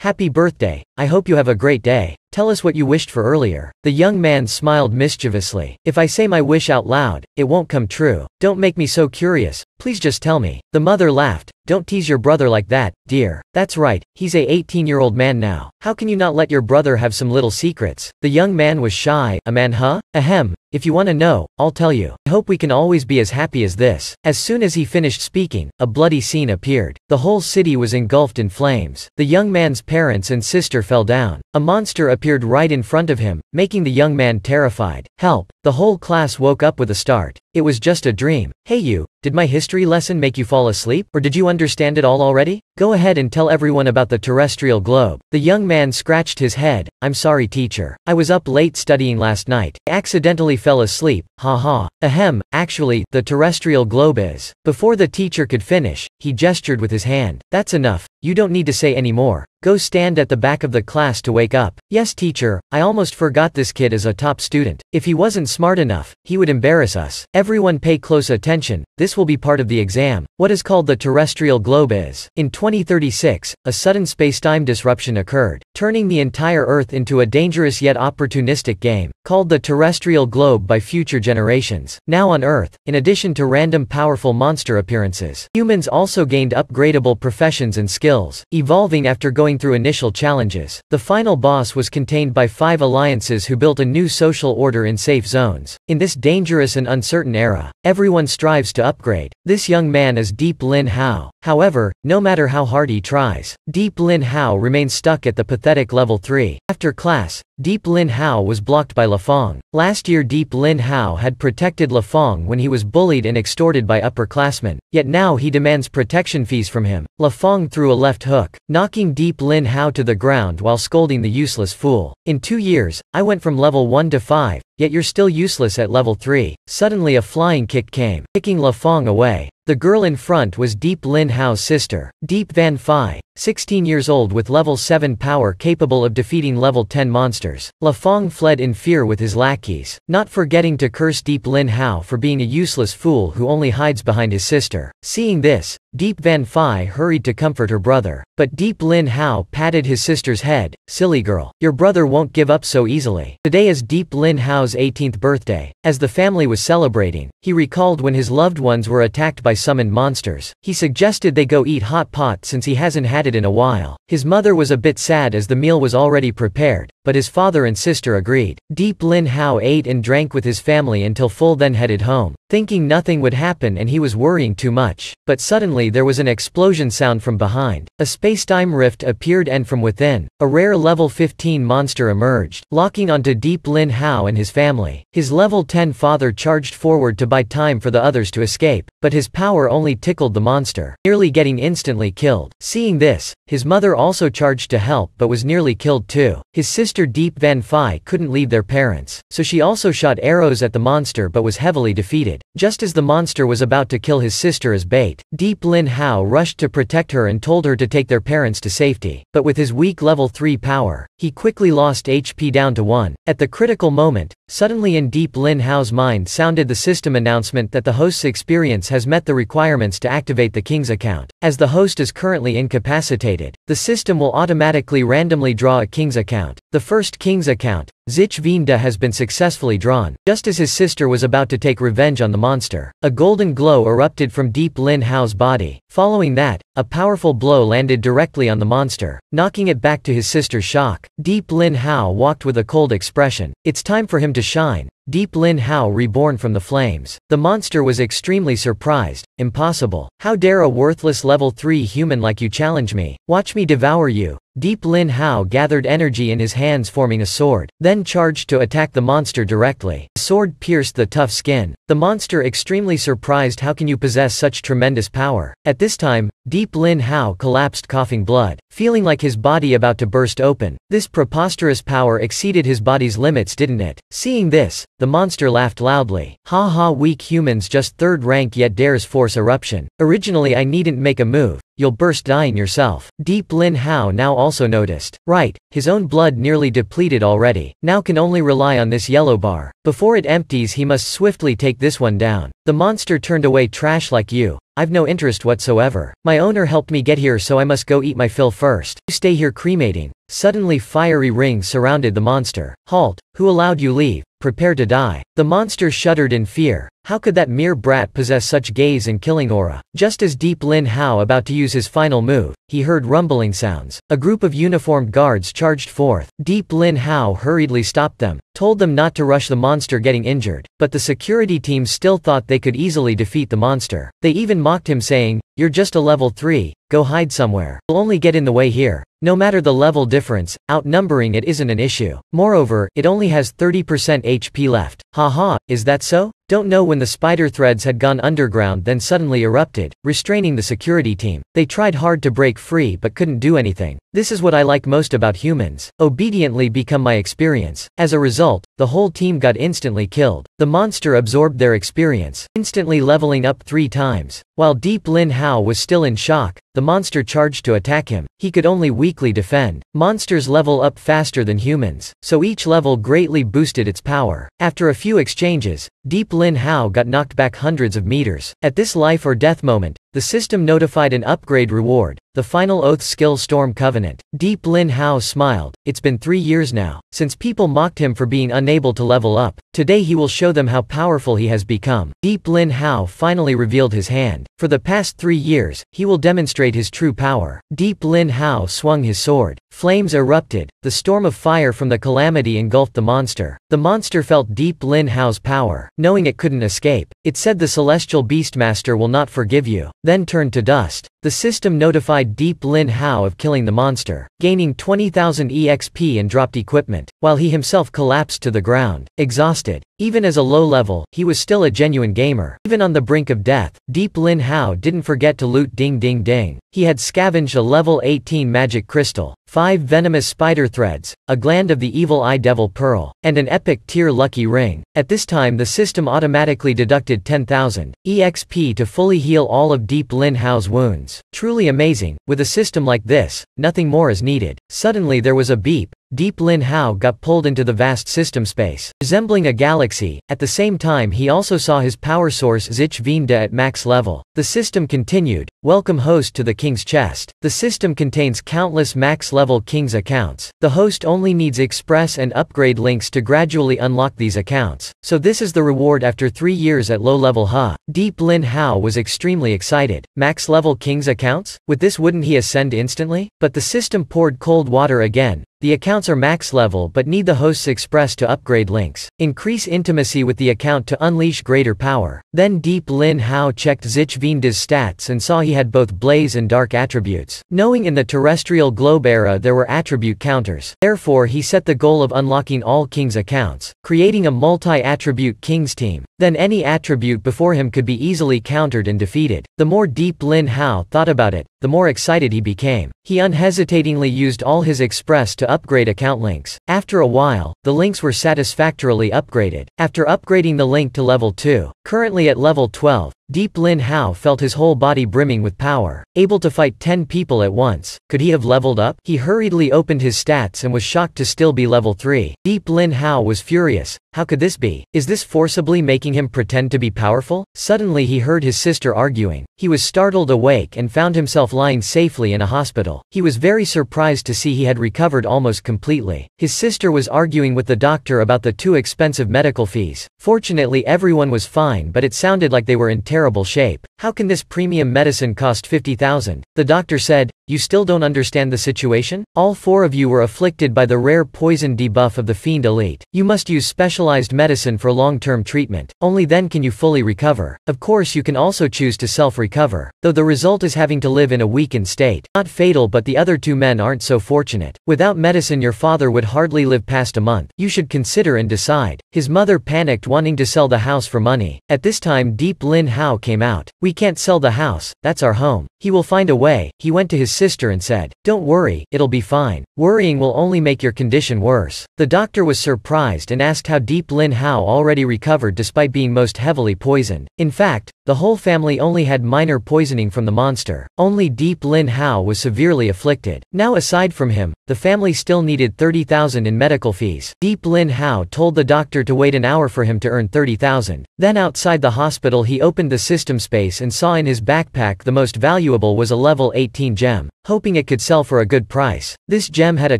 Happy birthday, I hope you have a great day. Tell us what you wished for earlier. The young man smiled mischievously. If I say my wish out loud, it won't come true. Don't make me so curious, please just tell me. The mother laughed. Don't tease your brother like that, dear. That's right, he's a 18-year-old man now. How can you not let your brother have some little secrets? The young man was shy. A man, huh? Ahem. If you want to know, I'll tell you. I hope we can always be as happy as this. As soon as he finished speaking, a bloody scene appeared. The whole city was engulfed in flames. The young man's parents and sister fell down. A monster appeared right in front of him, making the young man terrified. Help! The whole class woke up with a start. It was just a dream. Hey you, did my history lesson make you fall asleep? Or did you understand it all already? Go ahead and tell everyone about the terrestrial globe. The young man scratched his head. I'm sorry teacher. I was up late studying last night. I accidentally fell asleep. Haha. Ahem, actually, the terrestrial globe is. Before the teacher could finish, he gestured with his hand. That's enough. You don't need to say any more. Go stand at the back of the class to wake up. Yes teacher, I almost forgot this kid is a top student. If he wasn't smart enough, he would embarrass us. Everyone pay close attention, this will be part of the exam. What is called the terrestrial globe is. In 2036, a sudden spacetime disruption occurred, turning the entire Earth into a dangerous yet opportunistic game, called the terrestrial globe by future generations. Now on Earth, in addition to random powerful monster appearances, humans also gained upgradable professions and skills, evolving after going through initial challenges. The final boss was contained by 5 alliances who built a new social order in safe zones. In this dangerous and uncertain era, everyone strives to upgrade. This young man is Deep Lin Hao. However, no matter how hard he tries, Deep Lin Hao remains stuck at the pathetic level 3. After class, Deep Lin Hao was blocked by Lafong. Last year Deep Lin Hao had protected Lafong when he was bullied and extorted by upperclassmen, yet now he demands protection fees from him. Lafong threw a left hook, knocking Deep Lin Hao to the ground while scolding the useless fool. In 2 years, I went from level 1 to 5, yet you're still useless at level 3. Suddenly a flying kick came, kicking Lafong away. The girl in front was Deep Lin Hao's sister, Deep Van Phi, 16 years old with level 7 power capable of defeating level 10 monsters. Lafong fled in fear with his lackeys, not forgetting to curse Deep Lin Hao for being a useless fool who only hides behind his sister. Seeing this, Deep Van Phi hurried to comfort her brother, but Deep Lin Hao patted his sister's head. Silly girl, your brother won't give up so easily. Today is Deep Lin Hao's 18th birthday. As the family was celebrating, he recalled when his loved ones were attacked by summoned monsters. He suggested they go eat hot pot since he hasn't had it in a while. His mother was a bit sad as the meal was already prepared, but his father and sister agreed. Deep Lin Hao ate and drank with his family until full, then headed home, thinking nothing would happen and he was worrying too much. But suddenly there was an explosion sound from behind. A spacetime rift appeared and from within, a rare level 15 monster emerged, locking onto Deep Lin Hao and his family. His level 10 father charged forward to buy time for the others to escape, but his power only tickled the monster, nearly getting instantly killed. Seeing this, his mother also charged to help but was nearly killed too. His sister Deep Van Phi couldn't leave their parents, so she also shot arrows at the monster but was heavily defeated. Just as the monster was about to kill his sister as bait, Deep Lin Hao rushed to protect her and told her to take their parents to safety. But with his weak level 3 power, he quickly lost HP down to 1. At the critical moment, suddenly in Deep Lin Hao's mind sounded the system announcement that the host's experience has met the requirements to activate the king's account. As the host is currently incapacitated, the system will automatically randomly draw a king's account. The first king's account, Zich Vinda, has been successfully drawn. Just as his sister was about to take revenge on the monster, a golden glow erupted from Deep Lin Hao's body. Following that, a powerful blow landed directly on the monster, knocking it back to his sister's shock. Deep Lin Hao walked with a cold expression. It's time for him to shine. Deep Lin Hao reborn from the flames. The monster was extremely surprised. Impossible. How dare a worthless level 3 human like you challenge me? Watch me devour you. Deep Lin Hao gathered energy in his hands forming a sword, then charged to attack the monster directly. The sword pierced the tough skin. The monster extremely surprised. How can you possess such tremendous power? At this time, Deep Lin Hao collapsed coughing blood, feeling like his body about to burst open. This preposterous power exceeded his body's limits, didn't it? Seeing this, the monster laughed loudly. Ha ha, weak humans, just 3rd rank yet dares force eruption. Originally I needn't make a move. you'll burst dying yourself. Deep Lin Hao now also noticed. Right, his own blood nearly depleted already. Now can only rely on this yellow bar. Before it empties he must swiftly take this one down. The monster turned away. Trash like you. I've no interest whatsoever. My owner helped me get here, so I must go eat my fill first. You stay here cremating. Suddenly fiery rings surrounded the monster. Halt, who allowed you leave? Prepare to die. The monster shuddered in fear. How could that mere brat possess such gaze and killing aura? Just as Deep Lin Hao about to use his final move, he heard rumbling sounds. A group of uniformed guards charged forth. Deep Lin Hao hurriedly stopped them, told them not to rush the monster getting injured, but the security team still thought they could easily defeat the monster. They even mocked him saying, "You're just a level 3, go hide somewhere. You'll only get in the way here." No matter the level difference, outnumbering it isn't an issue. Moreover, it only has 30% HP left. Haha, is that so? Don't know when the spider threads had gone underground then suddenly erupted, restraining the security team. They tried hard to break free but couldn't do anything. This is what I like most about humans. Obediently become my experience. As a result, the whole team got instantly killed. The monster absorbed their experience, instantly leveling up 3 times. While Deep Lin Hao was still in shock, the monster charged to attack him. He could only weakly defend. Monsters level up faster than humans, so each level greatly boosted its power. After a few exchanges, Deep Lin Hao got knocked back hundreds of meters. At this life or death moment, the system notified an upgrade reward, the Final Oath Skill Storm Covenant. Deep Lin Hao smiled. It's been 3 years now, since people mocked him for being unable to level up. Today he will show them how powerful he has become. Deep Lin Hao finally revealed his hand. For the past 3 years, he will demonstrate his true power. Deep Lin Hao swung his sword. Flames erupted. The storm of fire from the calamity engulfed the monster. The monster felt Deep Lin Hao's power, knowing it couldn't escape. It said the celestial beastmaster will not forgive you, then turned to dust. The system notified Deep Lin Hao of killing the monster, gaining 20,000 EXP and dropped equipment, while he himself collapsed to the ground, exhausted. Even as a low level, he was still a genuine gamer. Even on the brink of death, Deep Lin Hao didn't forget to loot ding ding ding. He had scavenged a level 18 magic crystal, 5 venomous spider threads, a gland of the evil eye devil pearl, and an epic tier lucky ring. At this time the system automatically deducted 10,000 EXP to fully heal all of Deep Lin Hao's wounds. Truly amazing. With a system like this, nothing more is needed. Suddenly there was a beep. Deep Lin Hao got pulled into the vast system space, resembling a galaxy. At the same time he also saw his power source Zich Vinda at max level. The system continued, welcome host to the king's chest. The system contains countless max level king's accounts. The host only needs express and upgrade links to gradually unlock these accounts. So this is the reward after 3 years at low level. Deep Lin Hao was extremely excited. Max level king's accounts? With this wouldn't he ascend instantly? But the system poured cold water again. The accounts are max level but need the host's express to upgrade links. Increase intimacy with the account to unleash greater power. Then Deep Lin Hao checked Zich Vinda's stats and saw he had both blaze and dark attributes. Knowing in the terrestrial globe era there were attribute counters. Therefore he set the goal of unlocking all king's accounts, creating a multi-attribute king's team. Then any attribute before him could be easily countered and defeated. The more Deep Lin Hao thought about it, the more excited he became. He unhesitatingly used all his express to upgrade account links. After a while, the links were satisfactorily upgraded. After upgrading the link to level 2, currently at level 12, Deep Lin Hao felt his whole body brimming with power, able to fight 10 people at once. Could he have leveled up? He hurriedly opened his stats and was shocked to still be level 3. Deep Lin Hao was furious. How could this be? Is this forcibly making him pretend to be powerful? Suddenly he heard his sister arguing. He was startled awake and found himself lying safely in a hospital. He was very surprised to see he had recovered almost completely. His sister was arguing with the doctor about the too expensive medical fees. Fortunately everyone was fine, but it sounded like they were in terrible shape. How can this premium medicine cost 50,000? The doctor said, you still don't understand the situation? All 4 of you were afflicted by the rare poison debuff of the Fiend Elite. You must use specialized medicine for long-term treatment. Only then can you fully recover. Of course you can also choose to self-recover, though the result is having to live in a weakened state. Not fatal, but the other 2 men aren't so fortunate. Without medicine your father would hardly live past a month. You should consider and decide. His mother panicked, wanting to sell the house for money. At this time Deep Lin Hao came out. We can't sell the house, that's our home. He will find a way. He went to his sister and said, "Don't worry, it'll be fine. Worrying will only make your condition worse." The doctor was surprised and asked how Deep Lin Hao already recovered despite being most heavily poisoned. In fact, the whole family only had minor poisoning from the monster. Only Deep Lin Hao was severely afflicted. Now aside from him, the family still needed 30,000 in medical fees. Deep Lin Hao told the doctor to wait an hour for him to earn 30,000. Then outside the hospital he opened the system space and saw in his backpack the most valuable was a level 18 gem, hoping it could sell for a good price. This gem had a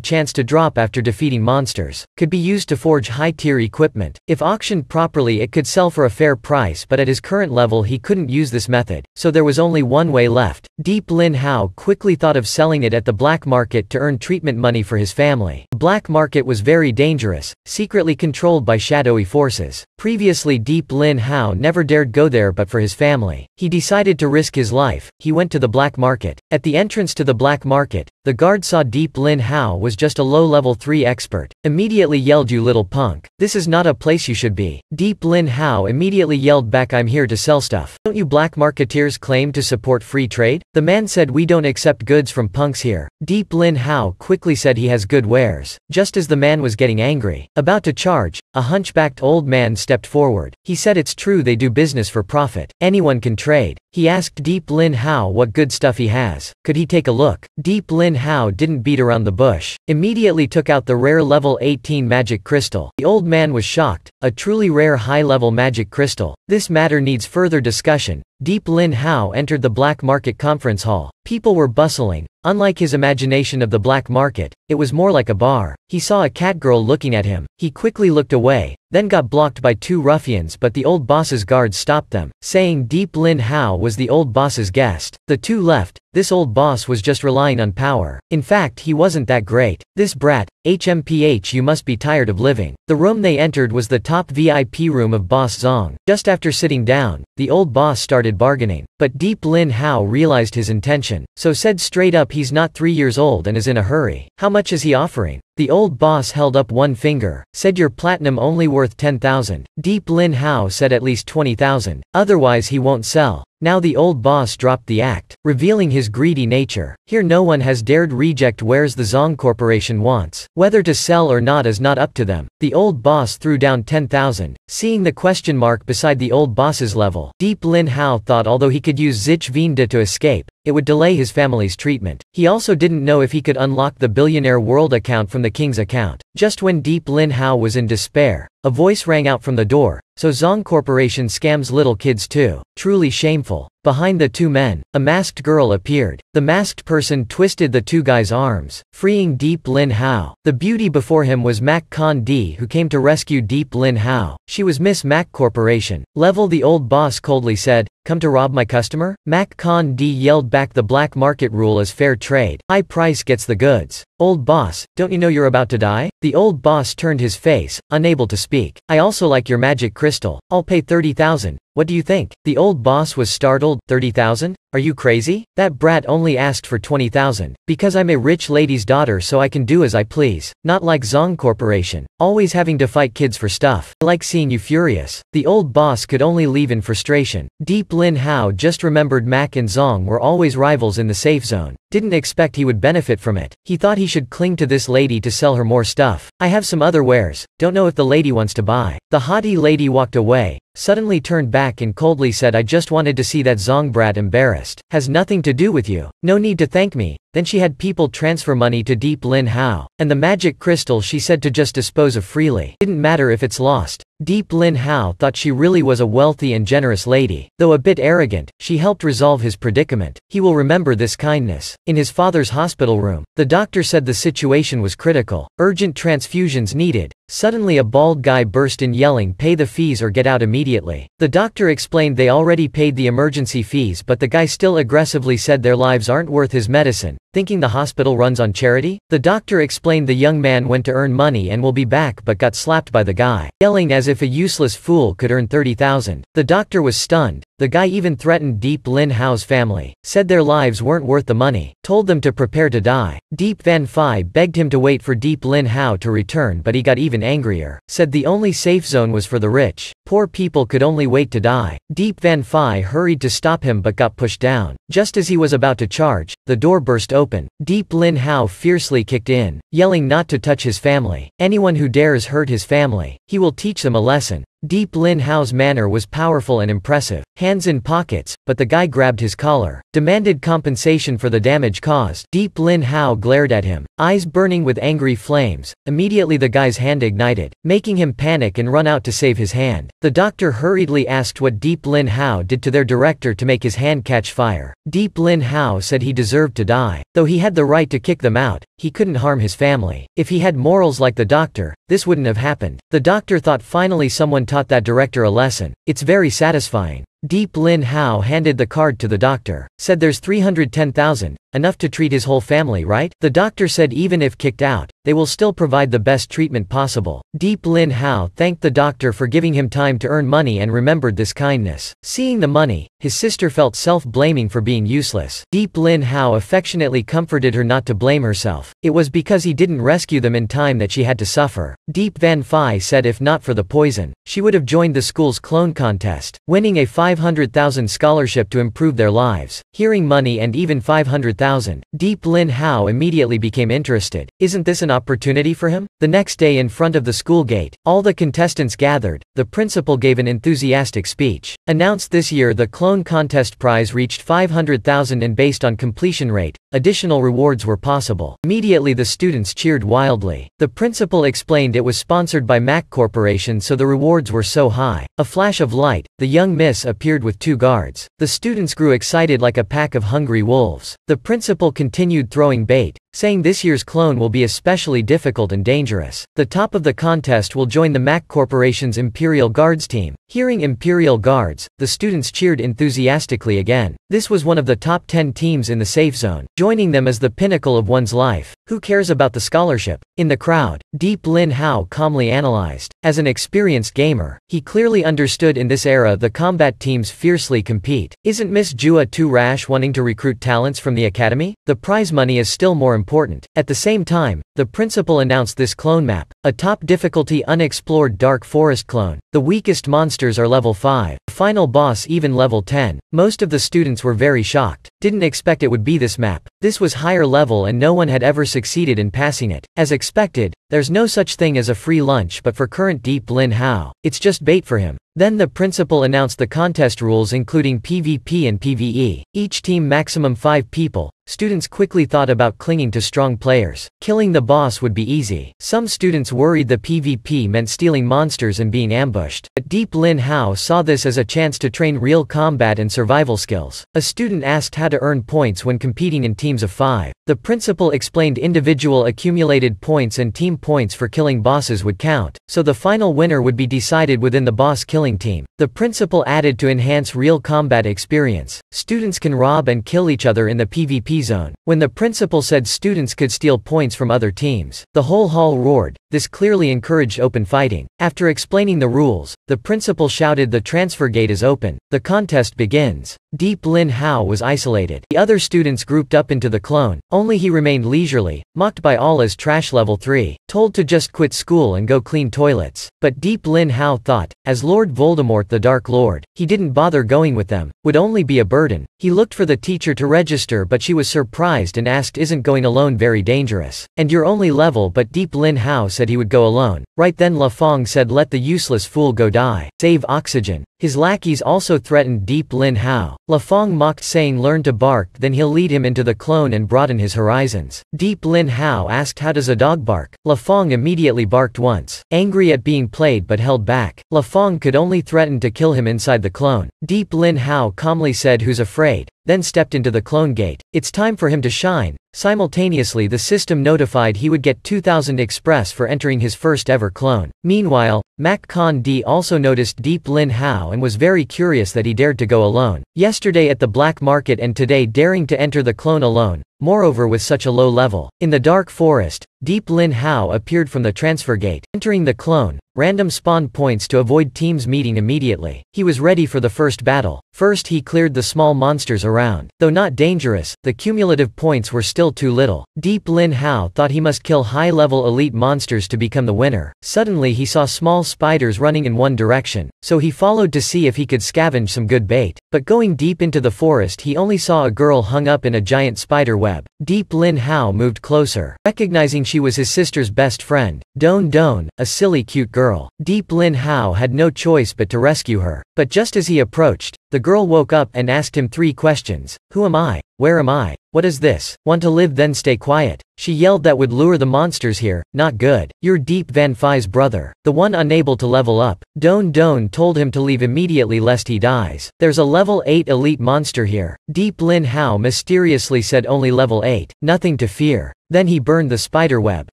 chance to drop after defeating monsters, could be used to forge high-tier equipment. If auctioned properly it could sell for a fair price, but at his current level he couldn't use this method, so there was only one way left. Deep Lin Hao quickly thought of selling it at the black market to earn treatment money for his family. The black market was very dangerous, secretly controlled by shadowy forces. Previously Deep Lin Hao never dared go there, but for his family, he decided to risk his life. He went to the black market. At the entrance to the black market, the guard saw Deep Lin Hao was just a low level 3 expert. Immediately yelled, "You little punk. This is not a place you should be." Deep Lin Hao immediately yelled back, "I'm here to sell stuff. Don't you black marketeers claim to support free trade?" The man said, "We don't accept goods from punks here." Deep Lin Hao quickly said he has good wares. Just as the man was getting angry, about to charge, a hunchbacked old man stepped forward. He said it's true they do business for profit. Anyone can trade. He asked Deep Lin Hao what good stuff he has. Could he take a look? Deep Lin Hao didn't beat around the bush. Immediately took out the rare level 18 magic crystal. The old man was shocked. A truly rare high-level magic crystal. This matter needs further discussion. Deep Lin Hao entered the black market conference hall. People were bustling. Unlike his imagination of the black market, it was more like a bar. He saw a cat girl looking at him. He quickly looked away, then got blocked by 2 ruffians, but the old boss's guards stopped them, saying Deep Lin Hao was the old boss's guest. The 2 left. This old boss was just relying on power. In fact, he wasn't that great. This brat, HMPH, you must be tired of living. The room they entered was the top VIP room of Boss Zong. Just after sitting down, the old boss started bargaining. But Deep Lin Hao realized his intention, so said straight up he's not 3 years old and is in a hurry. How much is he offering? The old boss held up one finger, said your platinum only worth 10,000. Deep Lin Hao said at least 20,000, otherwise he won't sell. Now the old boss dropped the act, revealing his greedy nature. Here no one has dared reject wares the Zong Corporation wants. Whether to sell or not is not up to them. The old boss threw down 10,000. Seeing the question mark beside the old boss's level, Deep Lin Hao thought although he could use Zich Vinda to escape, it would delay his family's treatment. He also didn't know if he could unlock the Billionaire World account from the king's account. Just when Deep Lin Hao was in despair, a voice rang out from the door. So Zong Corporation scams little kids too. Truly shameful. Behind the 2 men, a masked girl appeared. The masked person twisted the 2 guys' arms, freeing Deep Lin Hao. The beauty before him was Mac Con D, who came to rescue Deep Lin Hao. She was Miss Mac Corporation. Level, the old boss coldly said, "Come to rob my customer?" Mac Con D yelled back, the black market rule is fair trade. High price gets the goods. Old boss, don't you know you're about to die? The old boss turned his face, unable to speak. I also like your magic crystal. I'll pay 30,000. What do you think? The old boss was startled. 30,000? Are you crazy? That brat only asked for 20,000. Because I'm a rich lady's daughter, so I can do as I please. Not like Zong Corporation, always having to fight kids for stuff. I like seeing you furious. The old boss could only leave in frustration. Deep Lin Hao just remembered Mac and Zong were always rivals in the safe zone. Didn't expect he would benefit from it. He thought he should cling to this lady to sell her more stuff. I have some other wares. Don't know if the lady wants to buy. The haughty lady walked away, suddenly turned back and coldly said, I just wanted to see that Zong brat embarrassed. Has nothing to do with you. No need to thank me. Then she had people transfer money to Deep Lin Hao. And the magic crystal she said to just dispose of freely. Didn't matter if it's lost. Deep Lin Hao thought she really was a wealthy and generous lady. Though a bit arrogant, she helped resolve his predicament. He will remember this kindness. In his father's hospital room, the doctor said the situation was critical. Urgent transfusions needed. Suddenly a bald guy burst in yelling, pay the fees or get out immediately. The doctor explained they already paid the emergency fees, but the guy still aggressively said their lives aren't worth his medicine. Thinking the hospital runs on charity? The doctor explained the young man went to earn money and will be back, but got slapped by the guy, yelling as if a useless fool could earn 30,000. The doctor was stunned. The guy even threatened Deep Lin Hao's family, said their lives weren't worth the money, told them to prepare to die. Deep Van Phi begged him to wait for Deep Lin Hao to return, but he got even angrier, said the only safe zone was for the rich. Poor people could only wait to die. Deep Van Phi hurried to stop him but got pushed down. Just as he was about to charge, the door burst open. Deep Lin Hao fiercely kicked in, yelling not to touch his family. Anyone who dares hurt his family, he will teach them a lesson. Deep Lin Hao's manner was powerful and impressive, hands in pockets, but the guy grabbed his collar, demanded compensation for the damage caused. Deep Lin Hao glared at him, eyes burning with angry flames. Immediately the guy's hand ignited, making him panic and run out to save his hand. The doctor hurriedly asked what Deep Lin Hao did to their director to make his hand catch fire. Deep Lin Hao said he deserved to die. Though he had the right to kick them out, he couldn't harm his family. If he had morals like the doctor, this wouldn't have happened. The doctor thought finally someone taught that director a lesson. It's very satisfying. Deep Lin Hao handed the card to the doctor, said there's 310,000, enough to treat his whole family, right? The doctor said even if kicked out, they will still provide the best treatment possible. Deep Lin Hao thanked the doctor for giving him time to earn money and remembered this kindness. Seeing the money, his sister felt self-blaming for being useless. Deep Lin Hao affectionately comforted her not to blame herself. It was because he didn't rescue them in time that she had to suffer. Deep Van Phi said if not for the poison, she would have joined the school's clone contest, winning a 500,000 scholarship to improve their lives. Hearing money and even 500,000, Deep Lin Hao immediately became interested. Isn't this an opportunity for him? The next day in front of the school gate, all the contestants gathered. The principal gave an enthusiastic speech. Announced this year the clone contest prize reached 500,000 and based on completion rate, additional rewards were possible. Immediately the students cheered wildly. The principal explained it was sponsored by Mac Corporation so the rewards were so high. A flash of light, the young miss appeared with 2 guards. The students grew excited like a pack of hungry wolves. The principal continued throwing bait, saying this year's clone will be especially difficult and dangerous. The top of the contest will join the Mac Corporation's Imperial Guards team. Hearing Imperial Guards, the students cheered enthusiastically again. This was one of the top 10 teams in the safe zone. Joining them is the pinnacle of one's life. Who cares about the scholarship? In the crowd, Deep Lin Hao calmly analyzed. As an experienced gamer, he clearly understood in this era the combat teams fiercely compete. Isn't Miss Jua too rash wanting to recruit talents from the academy? The prize money is still more important. At the same time, the principal announced this clone map, a top difficulty unexplored dark forest clone. The weakest monsters are level 5, the final boss even level 10. Most of the students were very shocked, didn't expect it would be this map. This was higher level and no one had ever succeeded in passing it. As expected, there's no such thing as a free lunch but for current Deep Lin Hao, it's just bait for him. Then the principal announced the contest rules including PvP and PvE. Each team maximum 5 people. Students quickly thought about clinging to strong players. Killing the boss would be easy. Some students worried the PvP meant stealing monsters and being ambushed. But Deep Lin Hao saw this as a chance to train real combat and survival skills. A student asked how to earn points when competing in teams of 5. The principal explained individual accumulated points and team points for killing bosses would count, so the final winner would be decided within the boss killing team. The principal added to enhance real combat experience. Students can rob and kill each other in the PvP zone. When the principal said students could steal points from other teams, the whole hall roared. This clearly encouraged open fighting. After explaining the rules, the principal shouted the transfer gate is open. The contest begins. Deep Lin Hao was isolated. The other students grouped up into the clone, only he remained leisurely, mocked by all as trash level 3, told to just quit school and go clean toilets. But Deep Lin Hao thought, as Lord Voldemort the Dark Lord, he didn't bother going with them, would only be a burden. He looked for the teacher to register but she was surprised and asked isn't going alone very dangerous? And you're only level but Deep Lin Hao said he would go alone. Right then La Fong said let the useless fool go die. Save oxygen. His lackeys also threatened Deep Lin Hao. La Fong mocked saying learn to bark then he'll lead him into the clone and broaden his horizons. Deep Lin Hao asked how does a dog bark? La Fong immediately barked once, angry at being played but held back. La Fong could only threaten to kill him inside the clone. Deep Lin Hao calmly said who's afraid, then stepped into the clone gate. It's time for him to shine. Simultaneously the system notified he would get 2000 express for entering his first ever clone. Meanwhile, Mac Con D also noticed Deep Lin Hao and was very curious that he dared to go alone. Yesterday at the black market and today daring to enter the clone alone, moreover with such a low level. In the dark forest, Deep Lin Hao appeared from the transfer gate. Entering the clone, random spawn points to avoid teams meeting immediately. He was ready for the first battle. First he cleared the small monsters around. Though not dangerous, the cumulative points were still too little. Deep Lin Hao thought he must kill high-level elite monsters to become the winner. Suddenly he saw small spiders running in one direction, so he followed to see if he could scavenge some good bait. But going deep into the forest he only saw a girl hung up in a giant spider web. Deep Lin Hao moved closer, recognizing she was his sister's best friend, Don Don, a silly cute girl. Deep Lin Hao had no choice but to rescue her. But just as he approached, the girl woke up and asked him 3 questions. Who am I? Where am I? What is this? Want to live then stay quiet. She yelled that would lure the monsters here. Not good. You're Deep Van Phi's brother, the one unable to level up. Don Don told him to leave immediately lest he dies. There's a level 8 elite monster here. Deep Lin Hao mysteriously said only level 8. Nothing to fear. Then he burned the spider web,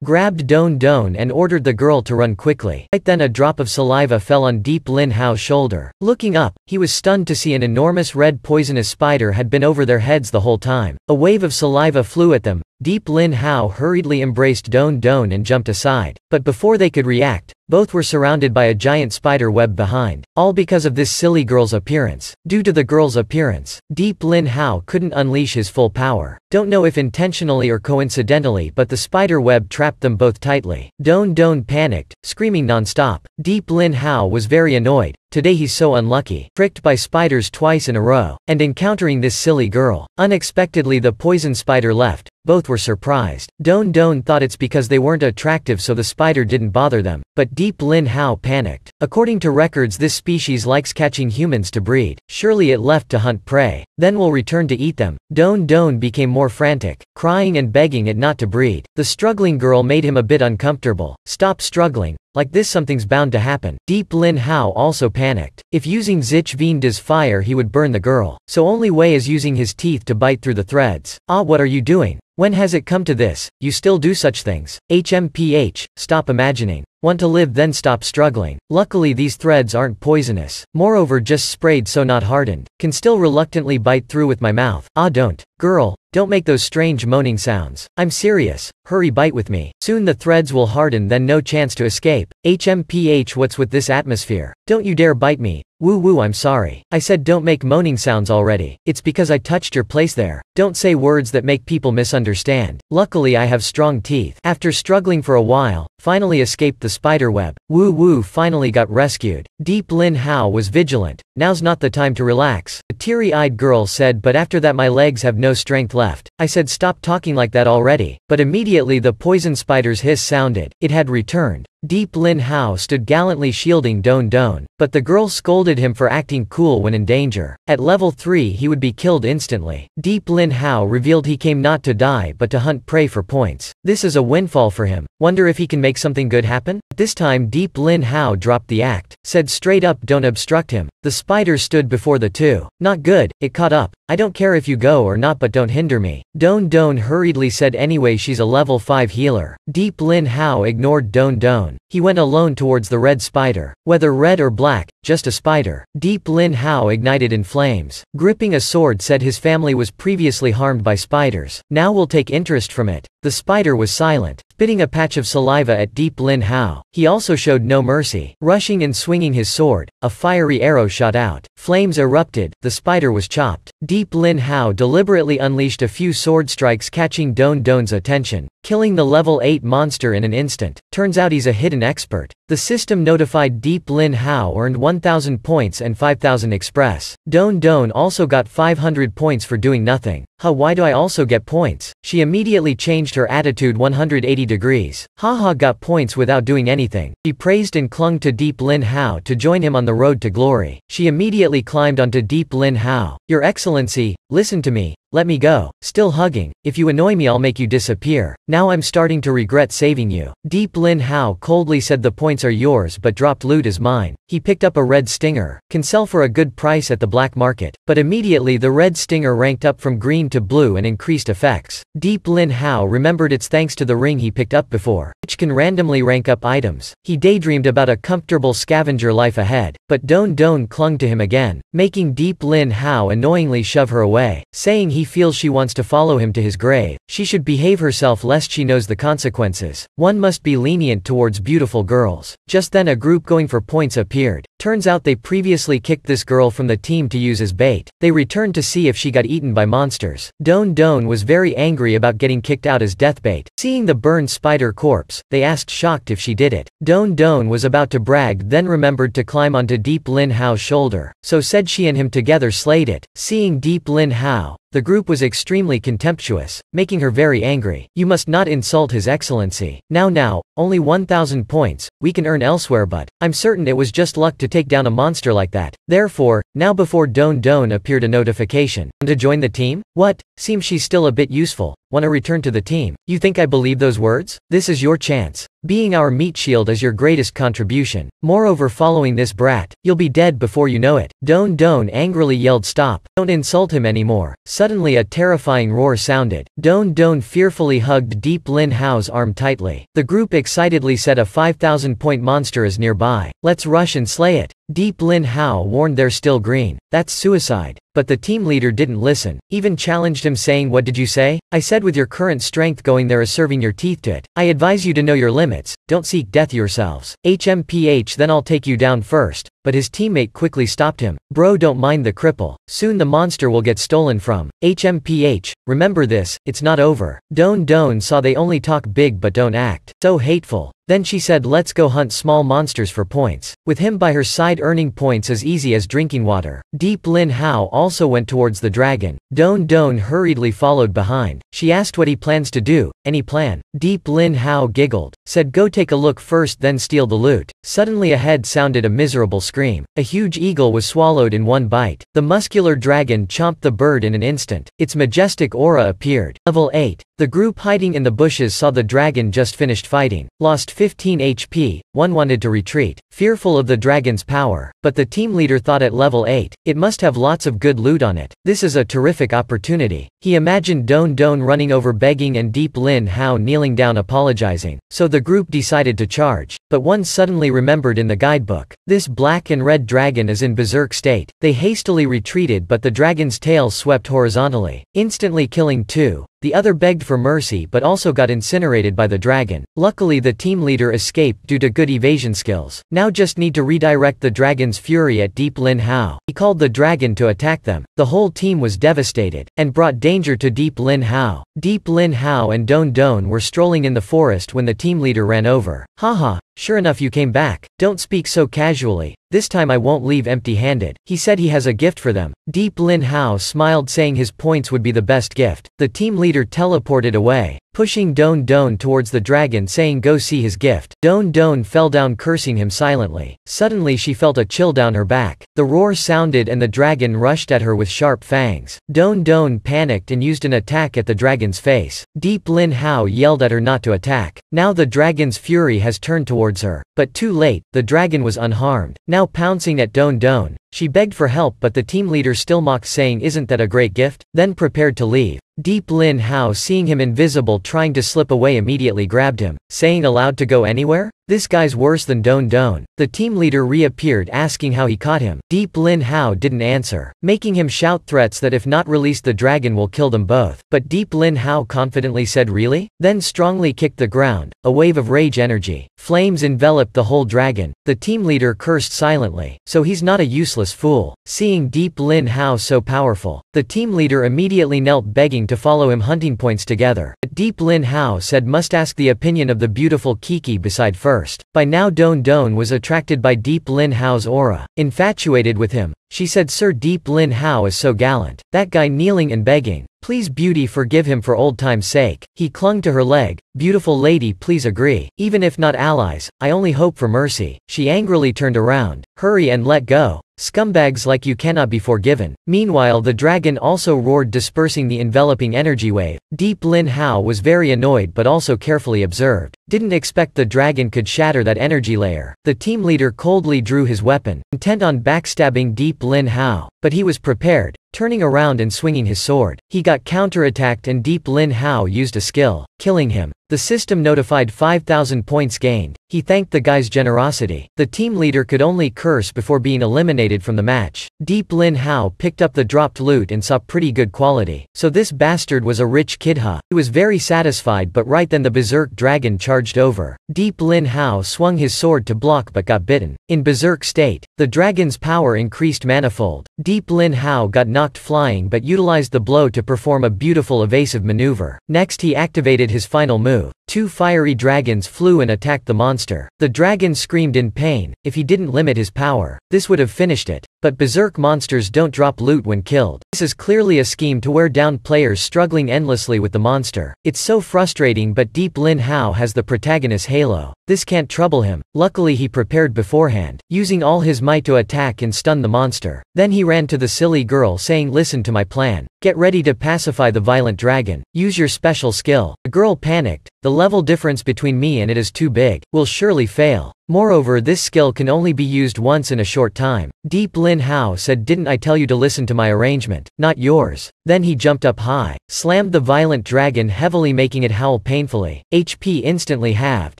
grabbed Don Don and ordered the girl to run quickly. Right then a drop of saliva fell on Deep Lin Hao's shoulder. Looking up, he was stunned to see an enormous red poisonous spider had been over their heads the whole time. A wave of saliva flew at them. Deep Lin Hao hurriedly embraced Don Don and jumped aside. But before they could react, both were surrounded by a giant spider web behind. All because of this silly girl's appearance. Due to the girl's appearance, Deep Lin Hao couldn't unleash his full power. Don't know if intentionally or coincidentally, but the spider web trapped them both tightly. Don Don panicked, screaming non-stop. Deep Lin Hao was very annoyed. Today he's so unlucky. Tricked by spiders twice in a row. And encountering this silly girl. Unexpectedly the poison spider left. Both were surprised. Don Don thought it's because they weren't attractive so the spider didn't bother them. But Deep Lin Hao panicked. According to records this species likes catching humans to breed. Surely it left to hunt prey. Then will return to eat them. Don Don became more frantic, crying and begging it not to breed. The struggling girl made him a bit uncomfortable. Stop struggling. Like this something's bound to happen. Deep Lin Hao also panicked. If using Zich Veen does fire he would burn the girl. So only way is using his teeth to bite through the threads. Ah, what are you doing? When has it come to this? You still do such things. HMPH, stop imagining. Want to live then stop struggling. Luckily these threads aren't poisonous. Moreover just sprayed so not hardened. Can still reluctantly bite through with my mouth. Ah don't. Girl, don't make those strange moaning sounds. I'm serious. Hurry bite with me. Soon the threads will harden then no chance to escape. HMPH what's with this atmosphere? Don't you dare bite me. Woo woo I'm sorry. I said don't make moaning sounds already. It's because I touched your place there. Don't say words that make people misunderstand. Luckily I have strong teeth. After struggling for a while, finally escaped the spider web. Woo woo finally got rescued. Deep Lin Hao was vigilant. Now's not the time to relax. The teary-eyed girl said but after that my legs have no strength left. I said stop talking like that already. But immediately the poison spider's hiss sounded. It had returned. Deep Lin Hao stood gallantly shielding Don Don, but the girl scolded him for acting cool when in danger. At level 3 he would be killed instantly. Deep Lin Hao revealed he came not to die but to hunt prey for points. This is a windfall for him. Wonder if he can make something good happen? At this time Deep Lin Hao dropped the act. Said straight up don't obstruct him. The spider stood before the two. Not good, it caught up. I don't care if you go or not but don't hinder me. Don Don hurriedly said anyway she's a level 5 healer. Deep Lin Hao ignored Don Don. He went alone towards the red spider. Whether red or black, just a spider. Deep Lin Hao ignited in flames. Gripping a sword said his family was previously harmed by spiders. Now we'll take interest from it. The spider was silent, spitting a patch of saliva at Deep Lin Hao. He also showed no mercy. Rushing and swinging his sword, a fiery arrow shot out. Flames erupted, the spider was chopped. Deep Lin Hao deliberately unleashed a few sword strikes catching Don Don's attention, killing the level 8 monster in an instant. Turns out he's a hidden expert. The system notified Deep Lin Hao earned 1000 points and 5000 express. Don Don also got 500 points for doing nothing. Huh, why do I also get points? She immediately changed her attitude 180 degrees. Haha, got points without doing anything. She praised and clung to Deep Lin Hao to join him on the road to glory. She immediately climbed onto Deep Lin Hao. Your Excellency, listen to me. Let me go. Still hugging. If you annoy me I'll make you disappear. Now I'm starting to regret saving you. Deep Lin Hao coldly said the points are yours but dropped loot as mine. He picked up a red stinger. Can sell for a good price at the black market. But immediately the red stinger ranked up from green to blue and increased effects. Deep Lin Hao remembered it's thanks to the ring he picked up before, which can randomly rank up items. He daydreamed about a comfortable scavenger life ahead. But Don Don clung to him again, making Deep Lin Hao annoyingly shove her away, saying he he feels she wants to follow him to his grave. She should behave herself lest she knows the consequences. One must be lenient towards beautiful girls. Just then a group going for points appeared. Turns out they previously kicked this girl from the team to use as bait. They returned to see if she got eaten by monsters. Don Don was very angry about getting kicked out as deathbait. Seeing the burned spider corpse, they asked shocked if she did it. Don Don was about to brag, then remembered to climb onto Deep Lin Hao's shoulder, so said she and him together slayed it. Seeing Deep Lin Hao, the group was extremely contemptuous, making her very angry. You must not insult His Excellency. Now, only 1,000 points, we can earn elsewhere, but I'm certain it was just luck to take down a monster like that. Therefore, now before Don Don appeared a notification. To join the team? What? Seems she's still a bit useful. Wanna return to the team? You think I believe those words? This is your chance. Being our meat shield is your greatest contribution. Moreover, following this brat, you'll be dead before you know it. Don Don angrily yelled, stop. Don't insult him anymore. Suddenly a terrifying roar sounded. Don Don fearfully hugged Deep Lin Hao's arm tightly. The group excitedly said a 5,000-point monster is nearby. Let's rush and slay it. Deep Lin Hao warned they're still green. That's suicide. But the team leader didn't listen, even challenged him saying, what did you say? I said with your current strength going there is serving your teeth to it. I advise you to know your limits, don't seek death yourselves. HMPH, then I'll take you down first. But his teammate quickly stopped him. Bro, don't mind the cripple. Soon the monster will get stolen from. HMPH, remember this, it's not over. Don Don saw they only talk big but don't act. So hateful. Then she said, let's go hunt small monsters for points. With him by her side, earning points as easy as drinking water. Deep Lin Hao also went towards the dragon. Don Don hurriedly followed behind. She asked what he plans to do. Any plan? Deep Lin Hao giggled, said go take a look first then steal the loot. Suddenly ahead sounded a miserable scream. A huge eagle was swallowed in one bite. The muscular dragon chomped the bird in an instant. Its majestic aura appeared. Level 8. The group hiding in the bushes saw the dragon just finished fighting. Lost 15 HP, one wanted to retreat, fearful of the dragon's power, but the team leader thought at level 8, it must have lots of good loot on it. This is a terrific opportunity. He imagined Don Don running over begging and Deep Lin Hao kneeling down apologizing, so the group decided to charge, but one suddenly remembered in the guidebook. This black and red dragon is in berserk state. They hastily retreated but the dragon's tail swept horizontally, instantly killing two. The other begged for mercy but also got incinerated by the dragon. Luckily the team leader escaped due to good evasion skills. Now just need to redirect the dragon's fury at Deep Lin Hao. He called the dragon to attack them. The whole team was devastated, and brought danger to Deep Lin Hao. Deep Lin Hao and Don Don were strolling in the forest when the team leader ran over. Haha, sure enough you came back. Don't speak so casually. This time I won't leave empty-handed. He said he has a gift for them. Deep Lin Hao smiled saying his points would be the best gift. The team leader teleported away, pushing Don Don towards the dragon saying go see his gift. Don Don fell down cursing him silently. Suddenly she felt a chill down her back. The roar sounded and the dragon rushed at her with sharp fangs. Don Don panicked and used an attack at the dragon's face. Deep Lin Hao yelled at her not to attack. Now the dragon's fury has turned towards her. But too late, the dragon was unharmed. Now pouncing at Don Don, she begged for help but the team leader still mocked saying isn't that a great gift? Then prepared to leave. Deep Lin Hao seeing him invisible trying to slip away immediately grabbed him, saying aloud to go anywhere? This guy's worse than Don Don. The team leader reappeared asking how he caught him. Deep Lin Hao didn't answer, making him shout threats that if not released the dragon will kill them both. But Deep Lin Hao confidently said really? Then strongly kicked the ground. A wave of rage energy. Flames enveloped the whole dragon. The team leader cursed silently. So he's not a useless fool. Seeing Deep Lin Hao so powerful, the team leader immediately knelt begging to follow him hunting points together. But Deep Lin Hao said must ask the opinion of the beautiful Kiki beside first. By now Don Don was attracted by Deep Lin Hao's aura, infatuated with him. She said Sir Deep Lin Hao is so gallant. That guy kneeling and begging. Please beauty forgive him for old time's sake. He clung to her leg. Beautiful lady please agree. Even if not allies, I only hope for mercy. She angrily turned around. Hurry and let go. Scumbags like you cannot be forgiven. Meanwhile the dragon also roared dispersing the enveloping energy wave. Deep Lin Hao was very annoyed but also carefully observed. Didn't expect the dragon could shatter that energy layer. The team leader coldly drew his weapon, intent on backstabbing Deep Lin Hao. But he was prepared, turning around and swinging his sword. He got counterattacked and Deep Lin Hao used a skill, killing him. The system notified 5,000 points gained. He thanked the guy's generosity. The team leader could only curse before being eliminated from the match. Deep Lin Hao picked up the dropped loot and saw pretty good quality. So this bastard was a rich kid huh? He was very satisfied, but right then the berserk dragon charged over. Deep Lin Hao swung his sword to block but got bitten. In berserk state, the dragon's power increased manifold. Deep Lin Hao got knocked flying but utilized the blow to perform a beautiful evasive maneuver. Next he activated his final move. 2 fiery dragons flew and attacked the monster. The dragon screamed in pain. If he didn't limit his power, this would have finished it. But berserk monsters don't drop loot when killed. This is clearly a scheme to wear down players struggling endlessly with the monster. It's so frustrating, but Deep Lin Hao has the protagonist's halo. This can't trouble him. Luckily he prepared beforehand, using all his might to attack and stun the monster. Then he ran to the silly girl saying, listen to my plan. Get ready to pacify the violent dragon. Use your special skill. The girl panicked. The level difference between me and it is too big. We'll surely fail. Moreover, this skill can only be used once in a short time. Deep Lin Hao said, didn't I tell you to listen to my arrangement, not yours? Then he jumped up high, slammed the violent dragon heavily, making it howl painfully. HP instantly halved.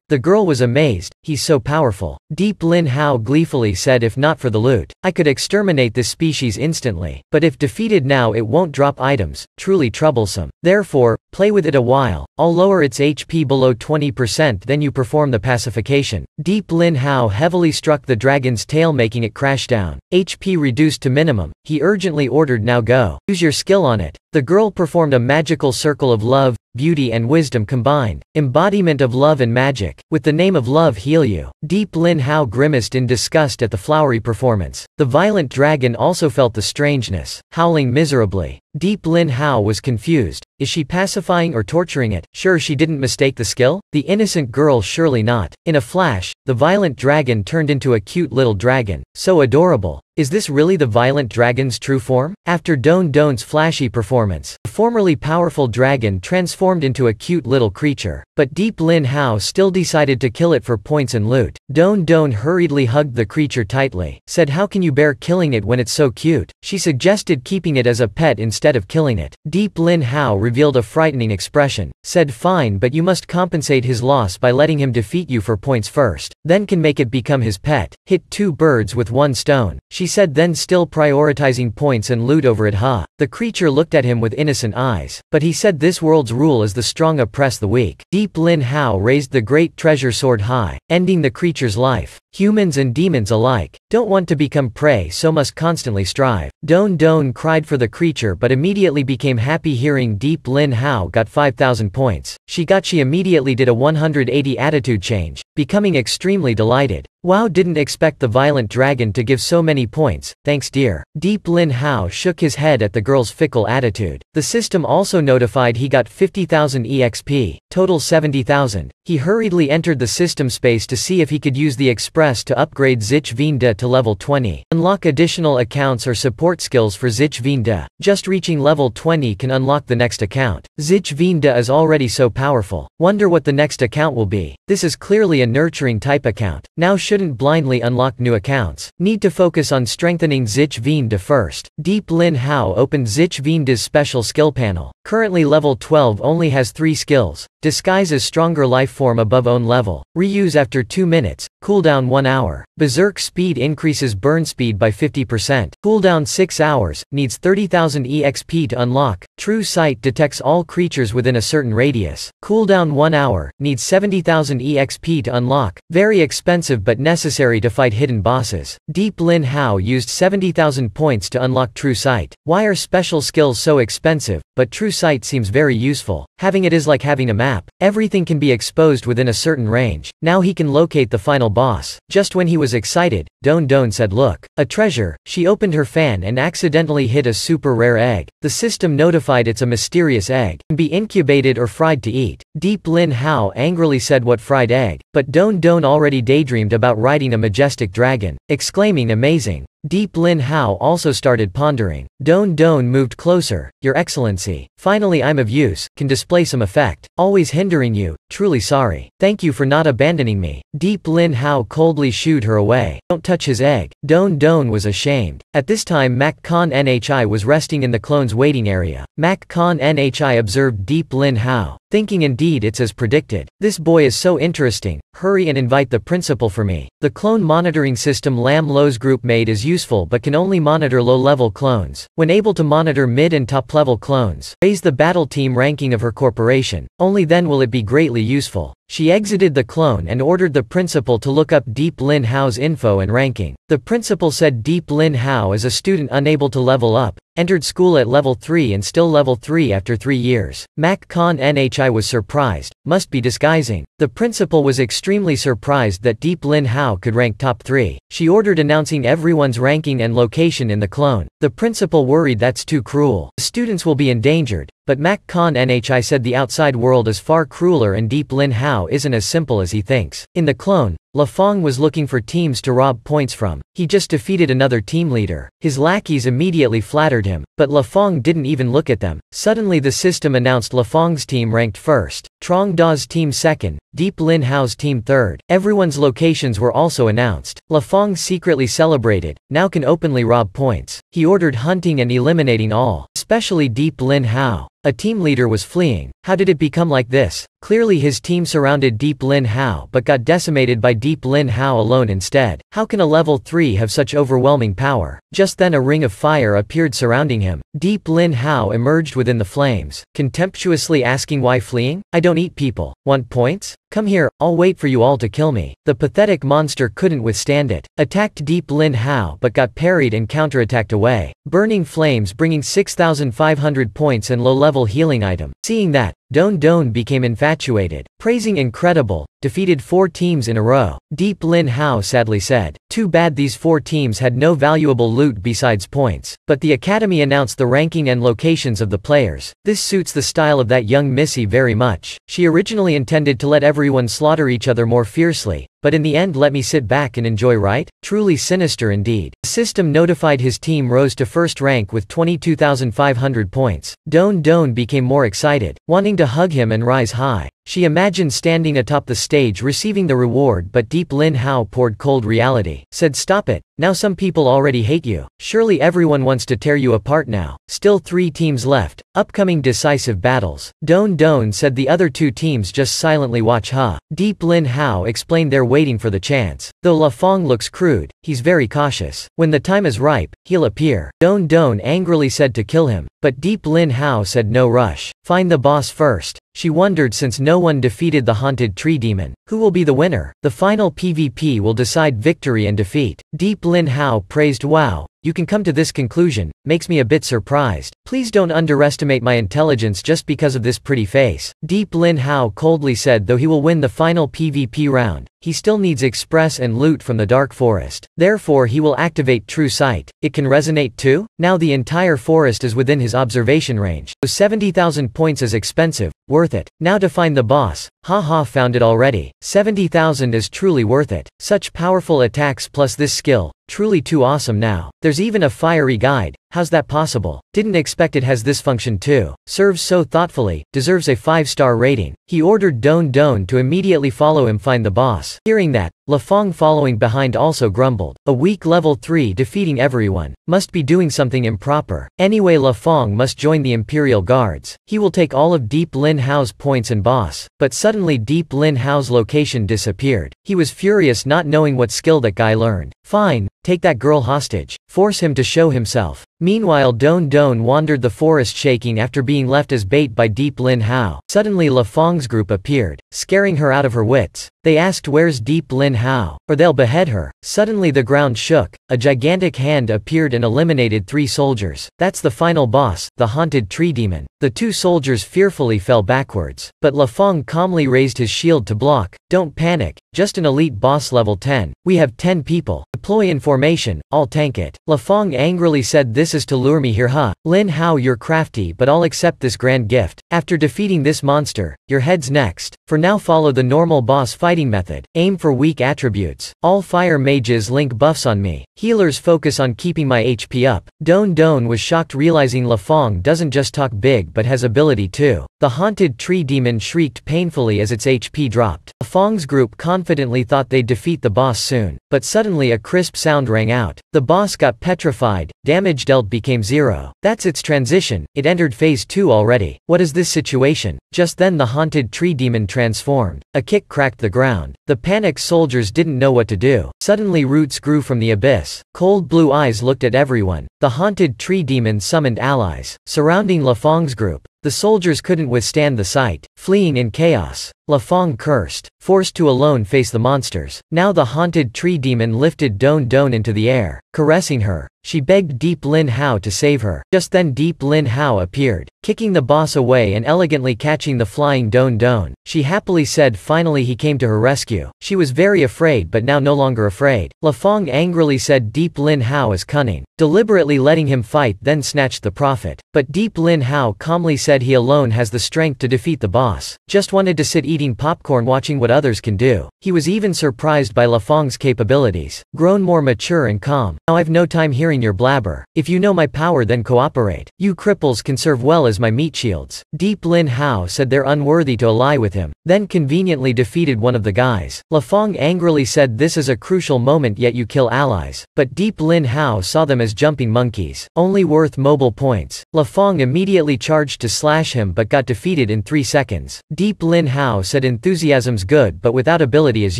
The girl was amazed. He's so powerful. Deep Lin Hao gleefully said, if not for the loot, I could exterminate this species instantly. But if defeated now it won't drop items. Truly troublesome. Therefore, play with it a while. I'll lower its HP below 20%, then you perform the pacification. Deep Lin Hao heavily struck the dragon's tail, making it crash down. HP reduced to minimum. He urgently ordered, now go. Use your skill on it. The girl performed a magical circle of love, beauty and wisdom combined. Embodiment of love and magic. With the name of love heal you. Deep Lin Hao grimaced in disgust at the flowery performance. The violent dragon also felt the strangeness, howling miserably. Deep Lin Hao was confused. Is she pacifying or torturing it? Sure she didn't mistake the skill? The innocent girl surely not. In a flash, the violent dragon turned into a cute little dragon. So adorable. Is this really the violent dragon's true form? After Don Don's flashy performance, the formerly powerful dragon transformed into a cute little creature. But Deep Lin Hao still decided to kill it for points and loot. Don Don hurriedly hugged the creature tightly, said, how can you bear killing it when it's so cute? She suggested keeping it as a pet instead of killing it. Deep Lin Hao revealed a frightening expression, said, fine, but you must compensate his loss by letting him defeat you for points first, then can make it become his pet. Hit 2 birds with 1 stone, she said, then still prioritizing points and loot over it. Huh? The creature looked at him with innocent eyes, but he said, this world's rule is the strong oppress the weak. Deep Lin Hao raised the great treasure sword high, ending the creature's life. Humans and demons alike don't want to become prey, so must constantly strive. Don Don cried for the creature but immediately became happy hearing Deep Lin Hao got 5,000 points. She immediately did a 180 attitude change, becoming extremely delighted. Wow, didn't expect the violent dragon to give so many points, thanks dear. Deep Lin Hao shook his head at the girl's fickle attitude. The system also notified he got 50,000 EXP, total 70,000. He hurriedly entered the system space to see if he could use the express to upgrade Sich Vien De to level 20. Unlock additional accounts or support skills for Sich Vien De. Just reaching level 20 can unlock the next account. Sich Vien De is already so powerful. Wonder what the next account will be. This is clearly a nurturing type account. Now shouldn't blindly unlock new accounts. Need to focus on strengthening Sich Vien De first. Deep Lin Hao opened Sich Vien De's special skill panel. Currently level 12 only has 3 skills. Disguise as stronger life form above own level. Reuse after 2 minutes. Cooldown 1 hour. Berserk speed increases burn speed by 50%. Cooldown 6 hours. Needs 30,000 EXP to unlock. True sight detects all creatures within a certain radius. Cooldown 1 hour. Needs 70,000 EXP to unlock. Very expensive but necessary to fight hidden bosses. Deep Lin Hao used 70,000 points to unlock True Sight. Why are special skills so expensive? But True Sight seems very useful. Having it is like having a map. Everything can be exposed within a certain range. Now he can locate the final boss. Just when he was excited, Don Don said, look, a treasure. She opened her fan and accidentally hit a super rare egg. The system notified it's a mysterious egg. Can be incubated or fried to eat. Deep Lin Hao angrily said, what fried egg? But Don Don already daydreamed about riding a majestic dragon, exclaiming, amazing. Deep Lin Hao also started pondering. Don Don moved closer. Your Excellency. Finally I'm of use, can display some effect. Always hindering you, truly sorry. Thank you for not abandoning me. Deep Lin Hao coldly shooed her away. Don't touch his egg. Don Don was ashamed. At this time Mac Con Nhi was resting in the clone's waiting area. Mac Con Nhi observed Deep Lin Hao, thinking indeed it's as predicted. This boy is so interesting. Hurry and invite the principal for me. The clone monitoring system Lam Lo's group made is useful but can only monitor low-level clones. When able to monitor mid and top-level clones, raise the battle team ranking of her corporation. Only then will it be greatly useful. She exited the clone and ordered the principal to look up Deep Lin Hao's info and ranking. The principal said Deep Lin Hao is a student unable to level up, entered school at level 3 and still level 3 after 3 years. Mac Con Nhi was surprised, must be disguising. The principal was extremely surprised that Deep Lin Hao could rank top 3. She ordered announcing everyone's ranking and location in the clone. The principal worried that's too cruel. The students will be endangered. But Mac Con Nhi said the outside world is far crueler and Deep Lin Hao isn't as simple as he thinks. In the clone, La Fong was looking for teams to rob points from. He just defeated another team leader. His lackeys immediately flattered him, but La Fong didn't even look at them. Suddenly the system announced La Fong's team ranked first, Trong Da's team second, Deep Lin Hao's team third. Everyone's locations were also announced. La Fong secretly celebrated, now can openly rob points. He ordered hunting and eliminating all, especially Deep Lin Hao. A team leader was fleeing. How did it become like this? Clearly his team surrounded Deep Lin Hao but got decimated by Deep Lin Hao alone instead. How can a level 3 have such overwhelming power? Just then a ring of fire appeared surrounding him. Deep Lin Hao emerged within the flames, contemptuously asking why fleeing? I don't eat people. Want points? Come here, I'll wait for you all to kill me. The pathetic monster couldn't withstand it, attacked Deep Lin Hao but got parried and counterattacked away. Burning flames bringing 6,500 points and low-level healing item. Seeing that, Don Don became infatuated, praising incredible, defeated 4 teams in a row. Deep Lin Hao sadly said, too bad these 4 teams had no valuable loot besides points. But the academy announced the ranking and locations of the players. This suits the style of that young missy very much. She originally intended to let everyone slaughter each other more fiercely, but in the end let me sit back and enjoy, right? Truly sinister indeed. The system notified his team rose to first rank with 22,500 points. Don Don became more excited, wanting to hug him and rise high. She imagined standing atop the stage receiving the reward, but Deep Lin Hao poured cold reality. Said stop it, now some people already hate you. Surely everyone wants to tear you apart now. Still 3 teams left, upcoming decisive battles. Don Don said the other 2 teams just silently watch. Deep Lin Hao explained they're waiting for the chance. Though La Fong looks crude, he's very cautious. When the time is ripe, he'll appear. Don Don angrily said to kill him, but Deep Lin Hao said no rush. Find the boss first. She wondered since no one defeated the haunted tree demon, who will be the winner? The final PvP will decide victory and defeat. Deep Lin Hao praised, wow, you can come to this conclusion, makes me a bit surprised. Please don't underestimate my intelligence just because of this pretty face. Deep Lin Hao coldly said though he will win the final PvP round, he still needs express and loot from the dark forest. Therefore he will activate True Sight. It can resonate too? Now the entire forest is within his observation range. So 70,000 points is expensive, worth it. Now to find the boss. Haha, found it already. 70,000 is truly worth it. Such powerful attacks plus this skill. Truly too awesome now. There's even a fiery guide. How's that possible? Didn't expect it has this function too. Serves so thoughtfully, deserves a 5-star rating. He ordered Don Don to immediately follow him find the boss. Hearing that, La Fong following behind also grumbled. A weak level 3 defeating everyone. Must be doing something improper. Anyway La Fong must join the Imperial Guards. He will take all of Deep Lin Hao's points and boss. But suddenly Deep Lin Hao's location disappeared. He was furious not knowing what skill that guy learned. Fine, take that girl hostage. Force him to show himself. Meanwhile Don Don wandered the forest shaking after being left as bait by Deep Lin Hao. Suddenly La Fong's group appeared, scaring her out of her wits. They asked where's Deep Lin Hao, or they'll behead her. Suddenly the ground shook, a gigantic hand appeared and eliminated 3 soldiers. That's the final boss, the haunted tree demon. The two soldiers fearfully fell backwards. But Lafong calmly raised his shield to block. Don't panic, just an elite boss level 10. We have 10 people. Deploy in formation, I'll tank it. Lafong angrily said, this is to lure me here, huh? Lin Hao, you're crafty, but I'll accept this grand gift. After defeating this monster, your head's next. For now follow the normal boss fighting method. Aim for weak attributes. All fire mages link buffs on me. Healers focus on keeping my HP up. Don Don was shocked realizing Lafong doesn't just talk big but has ability too. The haunted tree demon shrieked painfully as its HP dropped. Lafong's group confidently thought they'd defeat the boss soon. But suddenly a crisp sound rang out. The boss got petrified. Damage dealt became 0. That's its transition. It entered phase 2 already. What is this situation? Just then the haunted tree demon transformed. A kick cracked the ground. The panicked soldiers didn't know what to do. Suddenly roots grew from the abyss. Cold blue eyes looked at everyone. The haunted tree demon summoned allies, surrounding Lafong's group. The soldiers couldn't withstand the sight, fleeing in chaos. Lafong cursed, forced to alone face the monsters. Now the haunted tree demon lifted Don Don into the air, caressing her. She begged Deep Lin Hao to save her. Just then Deep Lin Hao appeared, kicking the boss away and elegantly catching the flying Don Don. She happily said finally he came to her rescue. She was very afraid but now no longer afraid. Lafong angrily said Deep Lin Hao is cunning, deliberately letting him fight, then snatched the prophet. But Deep Lin Hao calmly said he alone has the strength to defeat the boss. Just wanted to sit eating popcorn watching what others can do. He was even surprised by Lafong's capabilities. Grown more mature and calm. Now I've no time hearing your blabber. If you know my power then cooperate. You cripples can serve well as my meat shields. Deep Lin Hao said they're unworthy to ally with him, then conveniently defeated one of the guys. Lafong angrily said this is a crucial moment yet you kill allies. But Deep Lin Hao saw them as jumping monkeys, only worth mobile points. Lafong immediately charged to slash him but got defeated in 3 seconds. Deep Lin Hao said enthusiasm's good but without ability is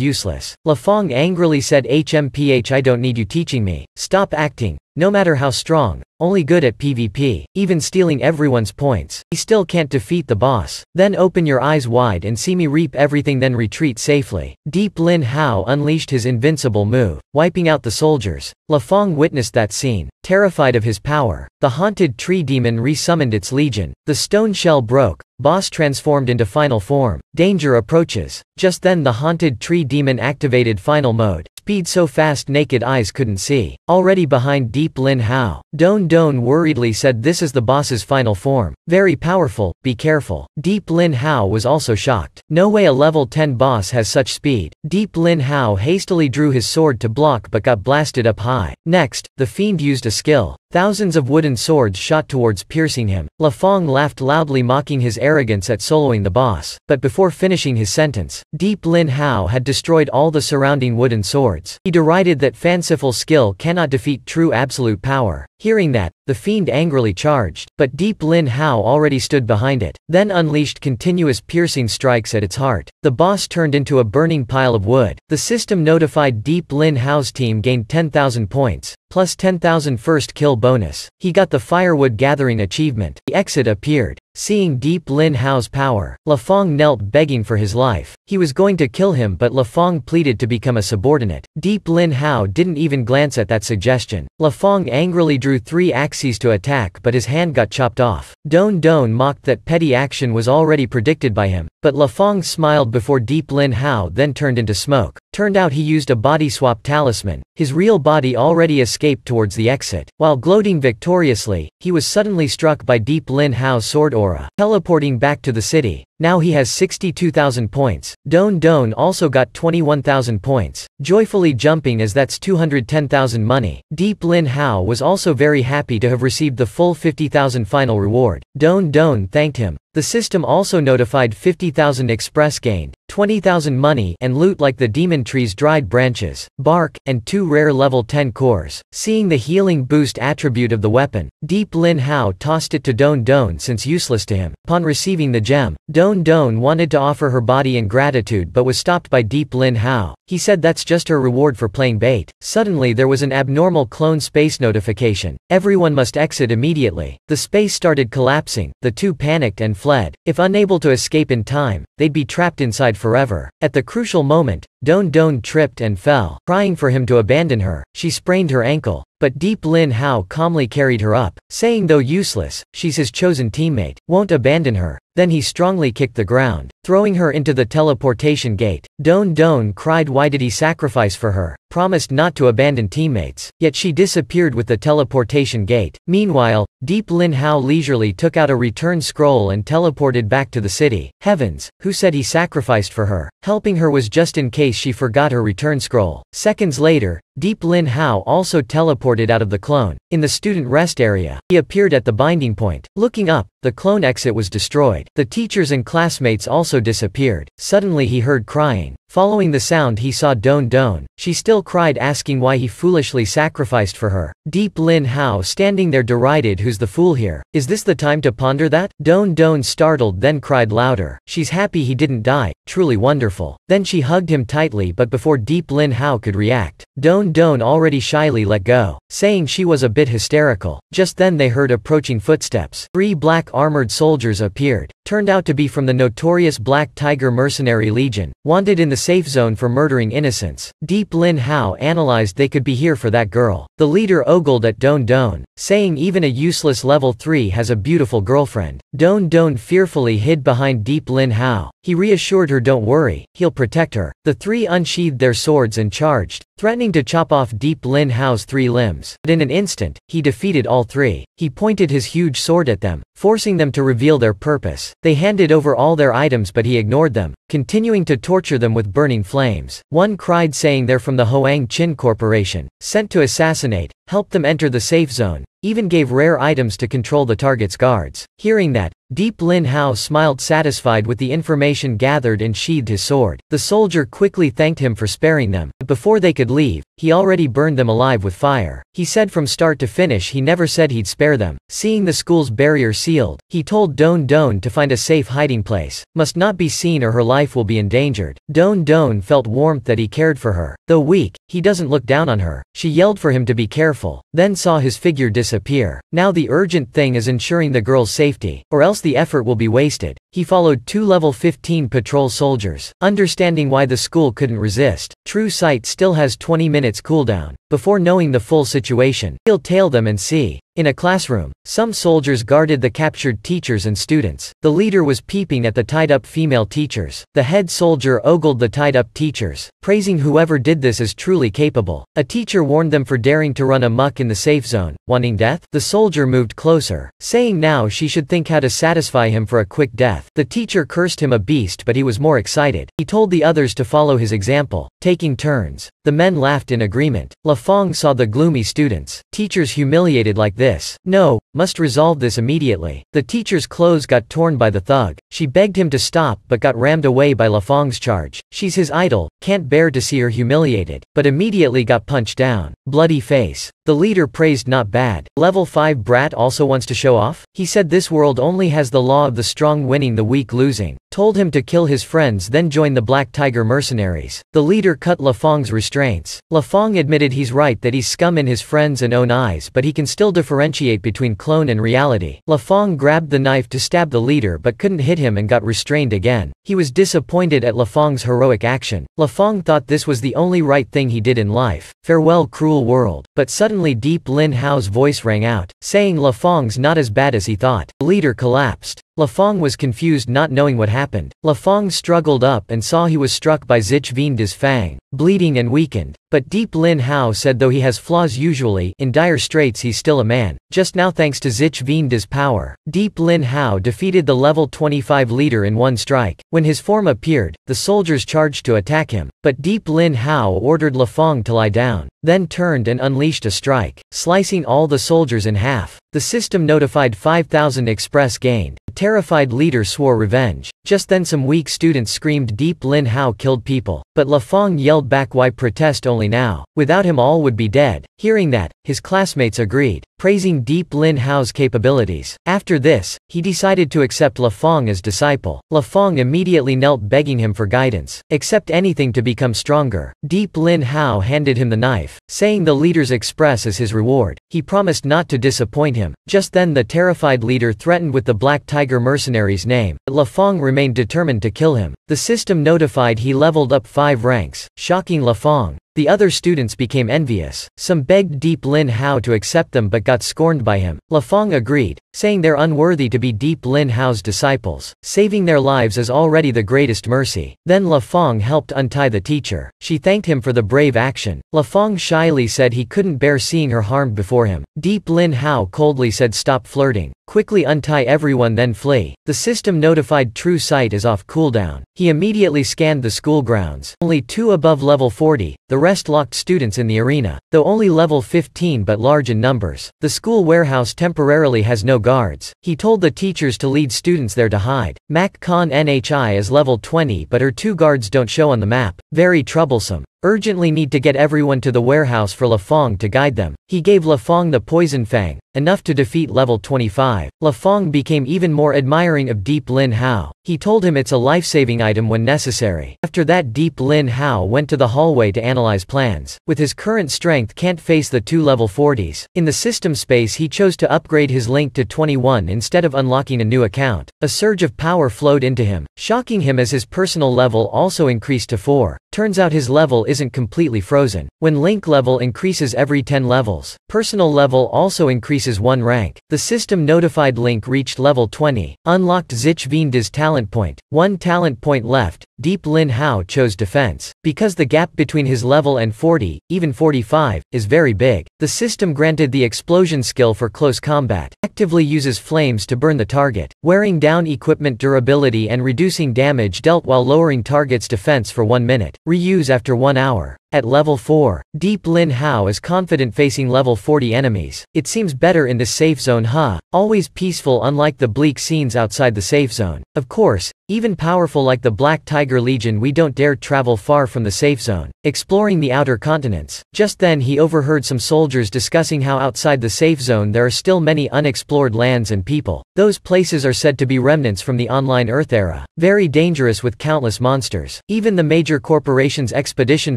useless. Lafong angrily said HMPH, I don't need you teaching me. Stop acting. No matter how strong, only good at PvP, even stealing everyone's points. He still can't defeat the boss. Then open your eyes wide and see me reap everything, then retreat safely. Deep Lin Hao unleashed his invincible move, wiping out the soldiers. Lafong witnessed that scene, terrified of his power. The haunted tree demon resummoned its legion. The stone shell broke. Boss transformed into final form. Danger approaches. Just then the haunted tree demon activated final mode. Speed so fast naked eyes couldn't see. Already behind Deep Lin Hao. Don Don worriedly said this is the boss's final form. Very powerful, be careful. Deep Lin Hao was also shocked. No way a level 10 boss has such speed. Deep Lin Hao hastily drew his sword to block but got blasted up high. Next, the fiend used a skill. Thousands of wooden swords shot towards piercing him. Lafong laughed loudly mocking his arrogance at soloing the boss. But before finishing his sentence, Deep Lin Hao had destroyed all the surrounding wooden swords. He derided that fanciful skill cannot defeat true absolute power. Hearing that, the fiend angrily charged, but Deep Lin Hao already stood behind it, then unleashed continuous piercing strikes at its heart. The boss turned into a burning pile of wood. The system notified Deep Lin Hao's team gained 10,000 points, plus 10,000 first kill bonus. He got the firewood gathering achievement. The exit appeared. Seeing Deep Lin Hao's power, Lafong knelt begging for his life. He was going to kill him but Lafong pleaded to become a subordinate. Deep Lin Hao didn't even glance at that suggestion. Lafong angrily drew 3 axes to attack but his hand got chopped off. Don Don mocked that petty action was already predicted by him, but Lafong smiled before Deep Lin Hao then turned into smoke. Turned out he used a body swap talisman. His real body already escaped towards the exit. While gloating victoriously, he was suddenly struck by Deep Lin Hao's sword aura, teleporting back to the city. Now he has 62,000 points. Don Don also got 21,000 points, joyfully jumping as that's 210,000 money. Deep Lin Hao was also very happy to have received the full 50,000 final reward. Don Don thanked him. The system also notified 50,000 express gained, 20,000 money and loot like the demon tree's dried branches, bark, and 2 rare level 10 cores. Seeing the healing boost attribute of the weapon, Deep Lin Hao tossed it to Don Don since useless to him. Upon receiving the gem, Don Don Don wanted to offer her body in gratitude but was stopped by Deep Lin Hao. He said that's just her reward for playing bait. Suddenly there was an abnormal clone space notification. Everyone must exit immediately. The space started collapsing. The two panicked and fled. If unable to escape in time, they'd be trapped inside forever. At the crucial moment, Don Don tripped and fell, crying for him to abandon her. She sprained her ankle, but Deep Lin Hao calmly carried her up, saying though useless, she's his chosen teammate, won't abandon her. Then he strongly kicked the ground, throwing her into the teleportation gate. Don Don cried why did he sacrifice for her, promised not to abandon teammates, yet she disappeared with the teleportation gate. Meanwhile, Deep Lin Hao leisurely took out a return scroll and teleported back to the city. Heavens, who said he sacrificed for her? Helping her was just in case she forgot her return scroll. Seconds later, Deep Lin Hao also teleported out of the clone. In the student rest area, he appeared at the binding point. Looking up, the clone exit was destroyed. The teachers and classmates also disappeared. Suddenly he heard crying. Following the sound he saw Don Don. She still cried asking why he foolishly sacrificed for her. Deep Lin Hao standing there derided, who's the fool here? Is this the time to ponder that? Don Don startled then cried louder. She's happy he didn't die, truly wonderful. Then she hugged him tightly but before Deep Lin Hao could react, Don Don already shyly let go, saying she was a bit hysterical. Just then they heard approaching footsteps. 3 black armored soldiers appeared. Turned out to be from the notorious Black Tiger Mercenary Legion, wanted in the safe zone for murdering innocents. Deep Lin Hao analyzed they could be here for that girl. The leader ogled at Don Don, saying even a useless level 3 has a beautiful girlfriend. Don Don fearfully hid behind Deep Lin Hao. He reassured her don't worry, he'll protect her. The 3 unsheathed their swords and charged, threatening to chop off Deep Lin Hao's 3 limbs. But in an instant, he defeated all 3. He pointed his huge sword at them, forcing them to reveal their purpose. They handed over all their items but he ignored them, continuing to torture them with burning flames. One cried saying they're from the Hoang Chin Corporation, sent to assassinate, helped them enter the safe zone, even gave rare items to control the target's guards. Hearing that, Deep Lin Hao smiled satisfied with the information gathered and sheathed his sword. The soldier quickly thanked him for sparing them, but before they could leave, he already burned them alive with fire. He said from start to finish he never said he'd spare them. Seeing the school's barrier sealed, he told Don Don to find a safe hiding place. Must not be seen or her life will be endangered. Don Don felt warmth that he cared for her. Though weak, he doesn't look down on her. She yelled for him to be careful, then saw his figure disappear. Now the urgent thing is ensuring the girl's safety, or else the effort will be wasted. He followed 2 level 15 patrol soldiers, understanding why the school couldn't resist. True Sight still has 20 minutes cooldown. Before knowing the full situation, he'll tail them and see. In a classroom, some soldiers guarded the captured teachers and students. The leader was peeping at the tied-up female teachers. The head soldier ogled the tied-up teachers, praising whoever did this as truly capable. A teacher warned them for daring to run amok in the safe zone, wanting death. The soldier moved closer, saying now she should think how to satisfy him for a quick death. The teacher cursed him a beast but he was more excited. He told the others to follow his example, taking turns. The men laughed in agreement. La Fong saw the gloomy students. Teachers humiliated like this. No, must resolve this immediately. The teacher's clothes got torn by the thug. She begged him to stop but got rammed away by La Fong's charge. She's his idol, can't bear to see her humiliated, but immediately got punched down. Bloody face. The leader praised not bad. Level 5 brat also wants to show off? He said this world only has the law of the strong winning the weak losing. Told him to kill his friends then join the Black Tiger mercenaries. The leader cut La Fong's restraints. La Fong admitted he's right that he's scum in his friends' and own eyes but he can still differentiate between clone and reality. La Fong grabbed the knife to stab the leader but couldn't hit him and got restrained again. He was disappointed at La Fong's heroic action. La Fong thought this was the only right thing he did in life. Farewell cruel world. But suddenly Deep Lin Hao's voice rang out, saying La Fong's not as bad as he thought. The leader collapsed. La Fong was confused not knowing what happened. La Fong struggled up and saw he was struck by Zich Vienda's fang, bleeding and weakened. But Deep Lin Hao said though he has flaws usually, in dire straits he's still a man. Just now thanks to Zich Vienda's power, Deep Lin Hao defeated the level 25 leader in one strike. When his form appeared, the soldiers charged to attack him, but Deep Lin Hao ordered La Fong to lie down, then turned and unleashed a strike, slicing all the soldiers in half. The system notified 5,000 express gained. The terrified leader swore revenge. Just then some weak students screamed Deep Lin Hao killed people, but La Fong yelled back why protest only now? Without him all would be dead. Hearing that, his classmates agreed. praising Deep Lin Hao's capabilities. After this, he decided to accept La Fong as disciple. La Fong immediately knelt begging him for guidance. Accept anything to become stronger. Deep Lin Hao handed him the knife, saying the leader's express as his reward. He promised not to disappoint him. Just then the terrified leader threatened with the Black Tiger mercenary's name, but La Fong remained determined to kill him. The system notified he leveled up 5 ranks, shocking La Fong. The other students became envious. Some begged Deep Lin Hao to accept them but got scorned by him. La Fong agreed, saying they're unworthy to be Deep Lin Hao's disciples. Saving their lives is already the greatest mercy. Then La Fong helped untie the teacher. She thanked him for the brave action. La Fong shyly said he couldn't bear seeing her harmed before him. Deep Lin Hao coldly said stop flirting. Quickly untie everyone then flee. The system notified True Sight is off cooldown. He immediately scanned the school grounds. Only 2 above level 40, the rest locked students in the arena, though only level 15 but large in numbers. The school warehouse temporarily has no guards. He told the teachers to lead students there to hide. Mac Khan Nhi is level 20 but her 2 guards don't show on the map. Very troublesome. Urgently need to get everyone to the warehouse for La Fong to guide them. He gave La Fong the Poison Fang, enough to defeat level 25. La Fong became even more admiring of Deep Lin Hao. He told him it's a life-saving item when necessary. After that Deep Lin Hao went to the hallway to analyze plans. With his current strength can't face the 2 level 40s. In the system space he chose to upgrade his link to 21 instead of unlocking a new account. A surge of power flowed into him, shocking him as his personal level also increased to 4. Turns out his level isn't completely frozen. When link level increases every 10 levels, personal level also increases 1 rank. The system notified Link reached level 20, unlocked Zich Veenda's talent point. 1 talent point left. Deep Lin Hao chose defense. Because the gap between his level and 40, even 45, is very big, the system granted the explosion skill for close combat. Actively uses flames to burn the target, wearing down equipment durability and reducing damage dealt while lowering target's defense for 1 minute. Reuse after 1 hour. At level 4, Deep Lin Hao is confident facing level 40 enemies. It seems better in this safe zone always peaceful unlike the bleak scenes outside the safe zone. Of course, even powerful like the Black Tiger Legion we don't dare travel far from the safe zone. Exploring the outer continents. Just then he overheard some soldiers discussing how outside the safe zone there are still many unexplored lands and people. Those places are said to be remnants from the online Earth era. Very dangerous with countless monsters. Even the major corporations' expedition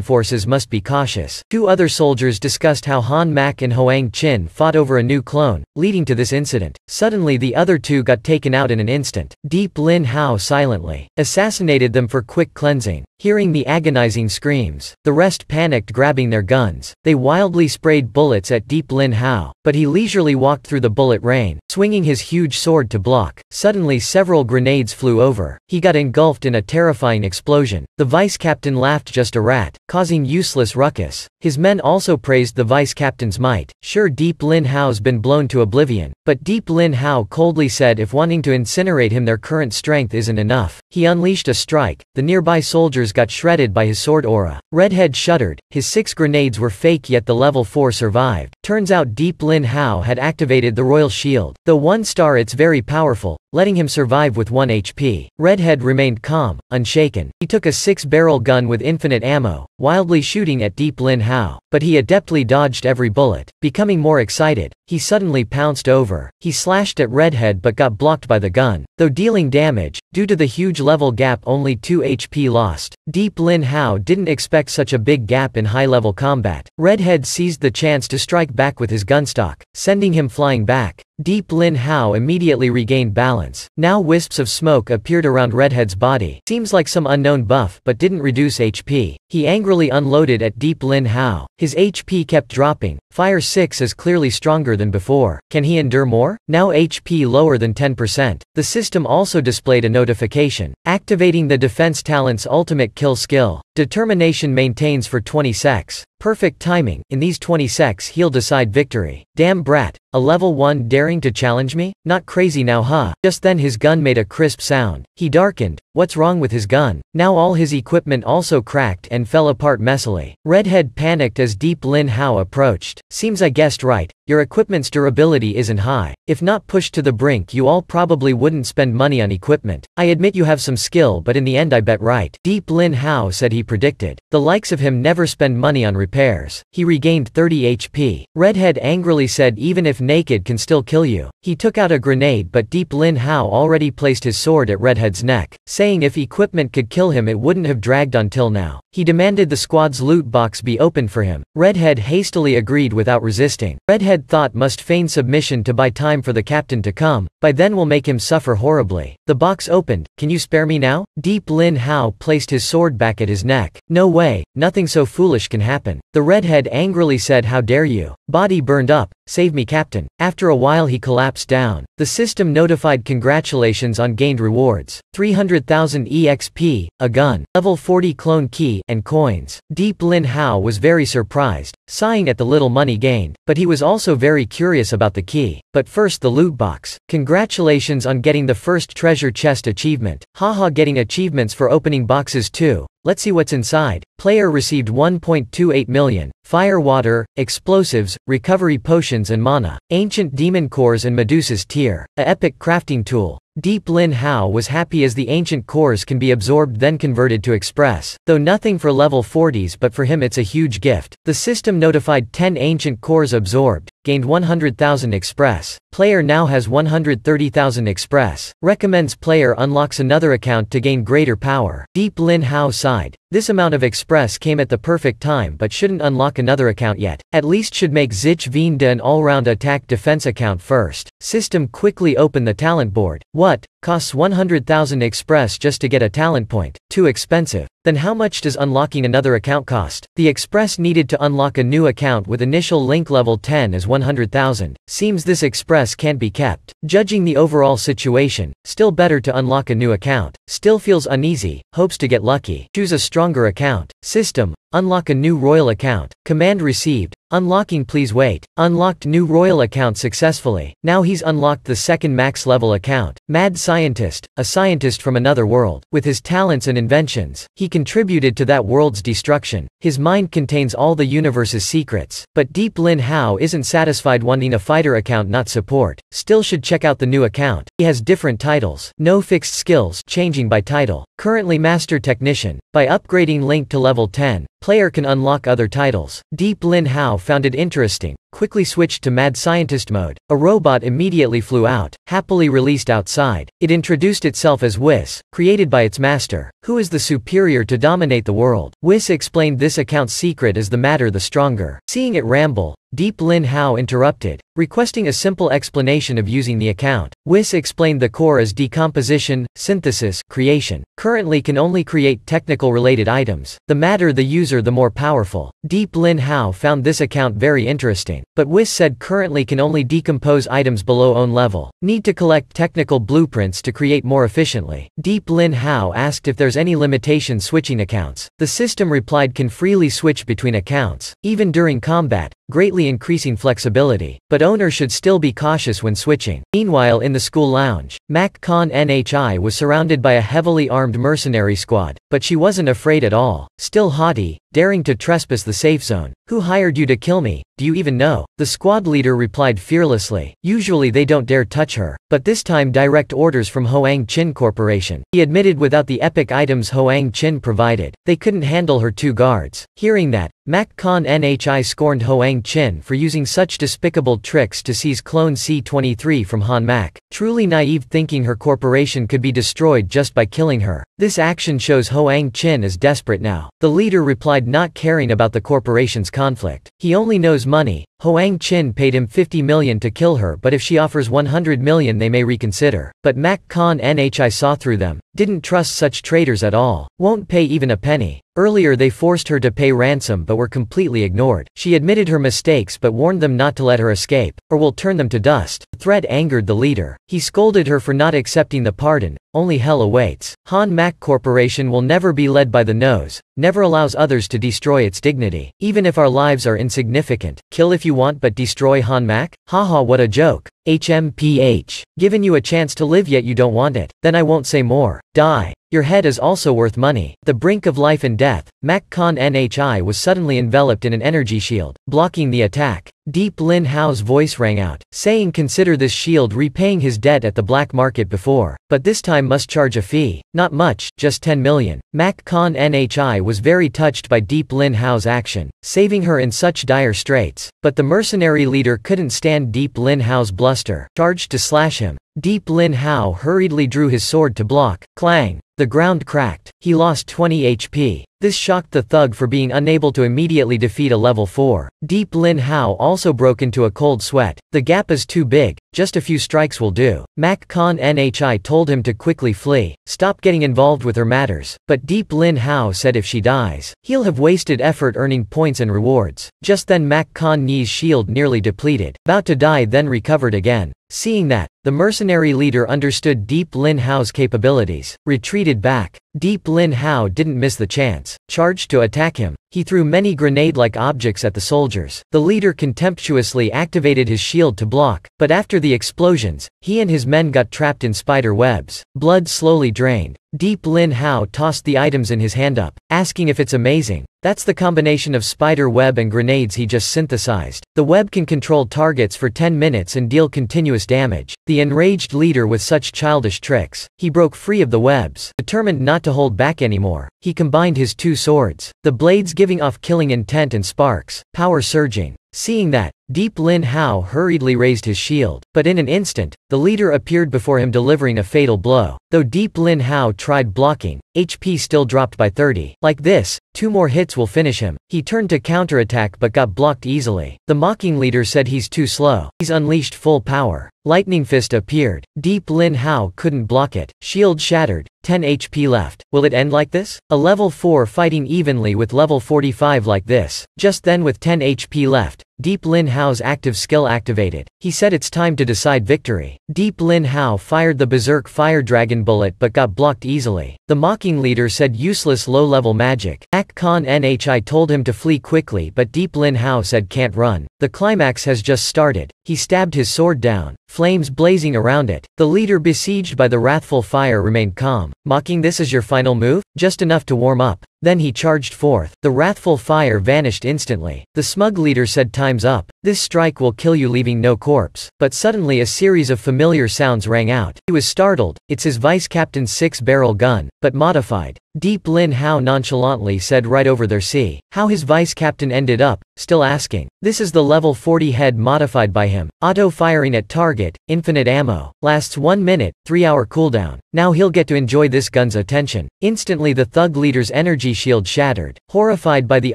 forces must be cautious. 2 other soldiers discussed how Han Mak and Hoang Chin fought over a new clone, leading to this incident. Suddenly the other 2 got taken out in an instant. Deep Lin Hao silently assassinated them for quick cleansing. Hearing the agonizing screams, the rest panicked grabbing their guns. They wildly sprayed bullets at Deep Lin Hao, but he leisurely walked through the bullet rain, swinging his huge sword to block. Suddenly several grenades flew over. He got engulfed in a terrifying explosion. The vice captain laughed just a rat, causing useless ruckus. His men also praised the vice captain's might. Sure, Deep Lin Hao's been blown to oblivion, but Deep Lin Hao coldly said if wanting to incinerate him their current strength isn't enough. He unleashed a strike. The nearby soldiers got shredded by his sword aura. Redhead shuddered. His 6 grenades were fake yet the level 4 survived. Turns out Deep Lin Hao had activated the royal shield. Though 1 star it's very powerful, letting him survive with 1 HP. Redhead remained calm, unshaken. He took a 6-barrel gun with infinite ammo, wildly shooting at Deep Lin Hao, but he adeptly dodged every bullet. Becoming more excited, he suddenly pounced over. He slashed at Redhead but got blocked by the gun. Though dealing damage, due to the huge level gap only 2 HP lost. Deep Lin Hao didn't expect such a big gap in high-level combat. Redhead seized the chance to strike back with his gunstock, sending him flying back. Deep Lin Hao immediately regained balance. Now wisps of smoke appeared around Redhead's body. Seems like some unknown buff but didn't reduce HP. He angrily unloaded at Deep Lin Hao. His HP kept dropping. Fire 6 is clearly stronger than before. Can he endure more? Now HP lower than 10%. The system also displayed a notification. Activating the defense talent's ultimate kill skill. Determination maintains for 20 secs. Perfect timing. In these 20 secs he'll decide victory. Damn brat. A level 1 daring to challenge me? Not crazy now Just then his gun made a crisp sound. He darkened. What's wrong with his gun? Now all his equipment also cracked and fell apart messily. Redhead panicked as Deep Lin Hao approached. Seems I guessed right. Your equipment's durability isn't high. If not pushed to the brink you all probably wouldn't spend money on equipment. I admit you have some skill but in the end I bet right. Deep Lin Hao said he predicted. The likes of him never spend money on repairs. repairs. He regained 30 HP. Redhead angrily said even if naked can still kill you. He took out a grenade but Deep Lin Hao already placed his sword at Redhead's neck, saying if equipment could kill him it wouldn't have dragged until now. He demanded the squad's loot box be opened for him. Redhead hastily agreed without resisting. Redhead thought must feign submission to buy time for the captain to come, by then will make him suffer horribly. The box opened. Can you spare me now? Deep Lin Hao placed his sword back at his neck. No way, nothing so foolish can happen. The redhead angrily said how dare you. Body burned up. Save me captain. After a while he collapsed down. The system notified congratulations on gained rewards. 300,000 EXP, a gun, level 40 clone key, and coins. Deep Lin Hao was very surprised, sighing at the little money gained, but he was also very curious about the key. But first the loot box. Congratulations on getting the first treasure chest achievement. Haha, getting achievements for opening boxes too. Let's see what's inside. Player received 1.28 million. Fire, water, explosives, recovery potions and mana. Ancient demon cores and Medusa's tear. A epic crafting tool. Deep Lin Hao was happy as the ancient cores can be absorbed then converted to express. Though nothing for level 40s, but for him it's a huge gift. The system notified 10 ancient cores absorbed. Gained 100,000 express. Player now has 130,000 express. Recommends player unlocks another account to gain greater power. Deep Lin Hao sighed. This amount of express came at the perfect time but shouldn't unlock another account yet. At least should make Zich Vien De an all-round attack defense account first. System quickly open the talent board. What? Costs 100,000 express just to get a talent point. Too expensive. Then how much does unlocking another account cost? The express needed to unlock a new account with initial link level 10 is 100,000. Seems this express can't be kept. Judging the overall situation, still better to unlock a new account. Still feels uneasy, hopes to get lucky. Choose a stronger account. System. Unlock a new royal account. Command received. Unlocking, please wait. Unlocked new royal account successfully. Now he's unlocked the second max level account. Mad scientist, a scientist from another world. With his talents and inventions, he contributed to that world's destruction. His mind contains all the universe's secrets. But Deep Lin Hao isn't satisfied wanting a fighter account not support. Still should check out the new account. He has different titles. No fixed skills, changing by title. Currently Master Technician. By upgrading Link to level 10, player can unlock other titles. Deep Lin Hao found it interesting. Quickly switched to Mad Scientist mode. A robot immediately flew out, happily released outside. It introduced itself as Whis, created by its master, who is the superior to dominate the world. Whis explained this account's secret is the matter the stronger. Seeing it ramble, Deep Lin Hao interrupted, requesting a simple explanation of using the account. Whis explained the core as decomposition, synthesis, creation. Currently can only create technical related items. The madder the user the more powerful. Deep Lin Hao found this account very interesting. But Whis said currently can only decompose items below own level. Need to collect technical blueprints to create more efficiently. Deep Lin Hao asked if there's any limitation switching accounts. The system replied can freely switch between accounts, even during combat, greatly increasing flexibility. But owner should still be cautious when switching. Meanwhile in the school lounge, Mac Con Nhi was surrounded by a heavily armed mercenary squad, but she wasn't afraid at all. Still haughty, daring to trespass the safe zone. Who hired you to kill me? Do you even know? The squad leader replied fearlessly. Usually they don't dare touch her, but this time direct orders from Hoang Chin Corporation. He admitted without the epic items Hoang Chin provided, they couldn't handle her two guards. Hearing that, Mac Con Nhi scorned Hoang Chin for using such despicable tricks to seize clone C-23 from Han Mac. Truly naive, thinking her corporation could be destroyed just by killing her. This action shows Hoang Chin is desperate now. The leader replied not caring about the corporation's conflict. He only knows money. Hoang Chin paid him 50 million to kill her, but if she offers 100 million they may reconsider. But Mac Con Nhi saw through them. Didn't trust such traitors at all. Won't pay even a penny. Earlier they forced her to pay ransom but were completely ignored. She admitted her mistakes but warned them not to let her escape, or will turn them to dust. The threat angered the leader. He scolded her for not accepting the pardon. Only hell awaits. Han Mac Corporation will never be led by the nose, never allows others to destroy its dignity. Even if our lives are insignificant, kill if you want but destroy Han Mac? Haha, what a joke. HMPH. Given you a chance to live yet you don't want it. Then I won't say more. Die. Your head is also worth money. The brink of life and death, Mac Con Nhi was suddenly enveloped in an energy shield, blocking the attack. Deep Lin Hao's voice rang out, saying consider this shield repaying his debt at the black market before, but this time must charge a fee, not much, just 10 million. Mac Con Nhi was very touched by Deep Lin Hao's action, saving her in such dire straits, but the mercenary leader couldn't stand Deep Lin Hao's bluster, charged to slash him. Deep Lin Hao hurriedly drew his sword to block. Clang! The ground cracked. He lost 20 HP. This shocked the thug for being unable to immediately defeat a level 4. Deep Lin Hao also broke into a cold sweat. The gap is too big, just a few strikes will do. Mac Con Nhi told him to quickly flee, stop getting involved with her matters, but Deep Lin Hao said if she dies, he'll have wasted effort earning points and rewards. Just then Mac Con Ni's shield nearly depleted, about to die then recovered again. Seeing that, the mercenary leader understood Deep Lin Hao's capabilities, retreated back. Deep Lin Hao didn't miss the chance, charged to attack him. He threw many grenade-like objects at the soldiers. The leader contemptuously activated his shield to block, but after the explosions, he and his men got trapped in spider webs. Blood slowly drained. Deep Lin Hao tossed the items in his hand up, asking if it's amazing. That's the combination of spider web and grenades he just synthesized. The web can control targets for 10 minutes and deal continuous damage. The enraged leader with such childish tricks, he broke free of the webs. Determined not to hold back anymore, he combined his two swords, the blades giving off killing intent and sparks, power surging. Seeing that, Deep Lin Hao hurriedly raised his shield, but in an instant, the leader appeared before him delivering a fatal blow. Though Deep Lin Hao tried blocking, HP still dropped by 30. Like this, 2 more hits will finish him. He turned to counterattack but got blocked easily. The mocking leader said he's too slow. He's unleashed full power. Lightning Fist appeared. Deep Lin Hao couldn't block it. Shield shattered. 10 HP left. Will it end like this? A level 4 fighting evenly with level 45 like this. Just then with 10 HP left, Deep Lin Hao's active skill activated. He said it's time to decide victory. Deep Lin Hao fired the Berserk Fire Dragon bullet but got blocked easily. The mocking leader said useless low-level magic. Mac Con Nhi told him to flee quickly but Deep Lin Hao said can't run. The climax has just started. He stabbed his sword down, flames blazing around it. The leader besieged by the wrathful fire remained calm. Mocking this as your final move? Just enough to warm up. Then he charged forth. The wrathful fire vanished instantly. The smug leader said time's up. This strike will kill you leaving no corpse. But suddenly a series of familiar sounds rang out. He was startled. It's his vice captain's 6-barrel gun, but modified. Deep Lin Hao nonchalantly said right over their sea. How his vice captain ended up, still asking. This is the level 40 head modified by him. Auto firing at target, infinite ammo. Lasts 1 minute, 3-hour cooldown. Now he'll get to enjoy this gun's attention. Instantly the thug leader's energy shield shattered. Horrified by the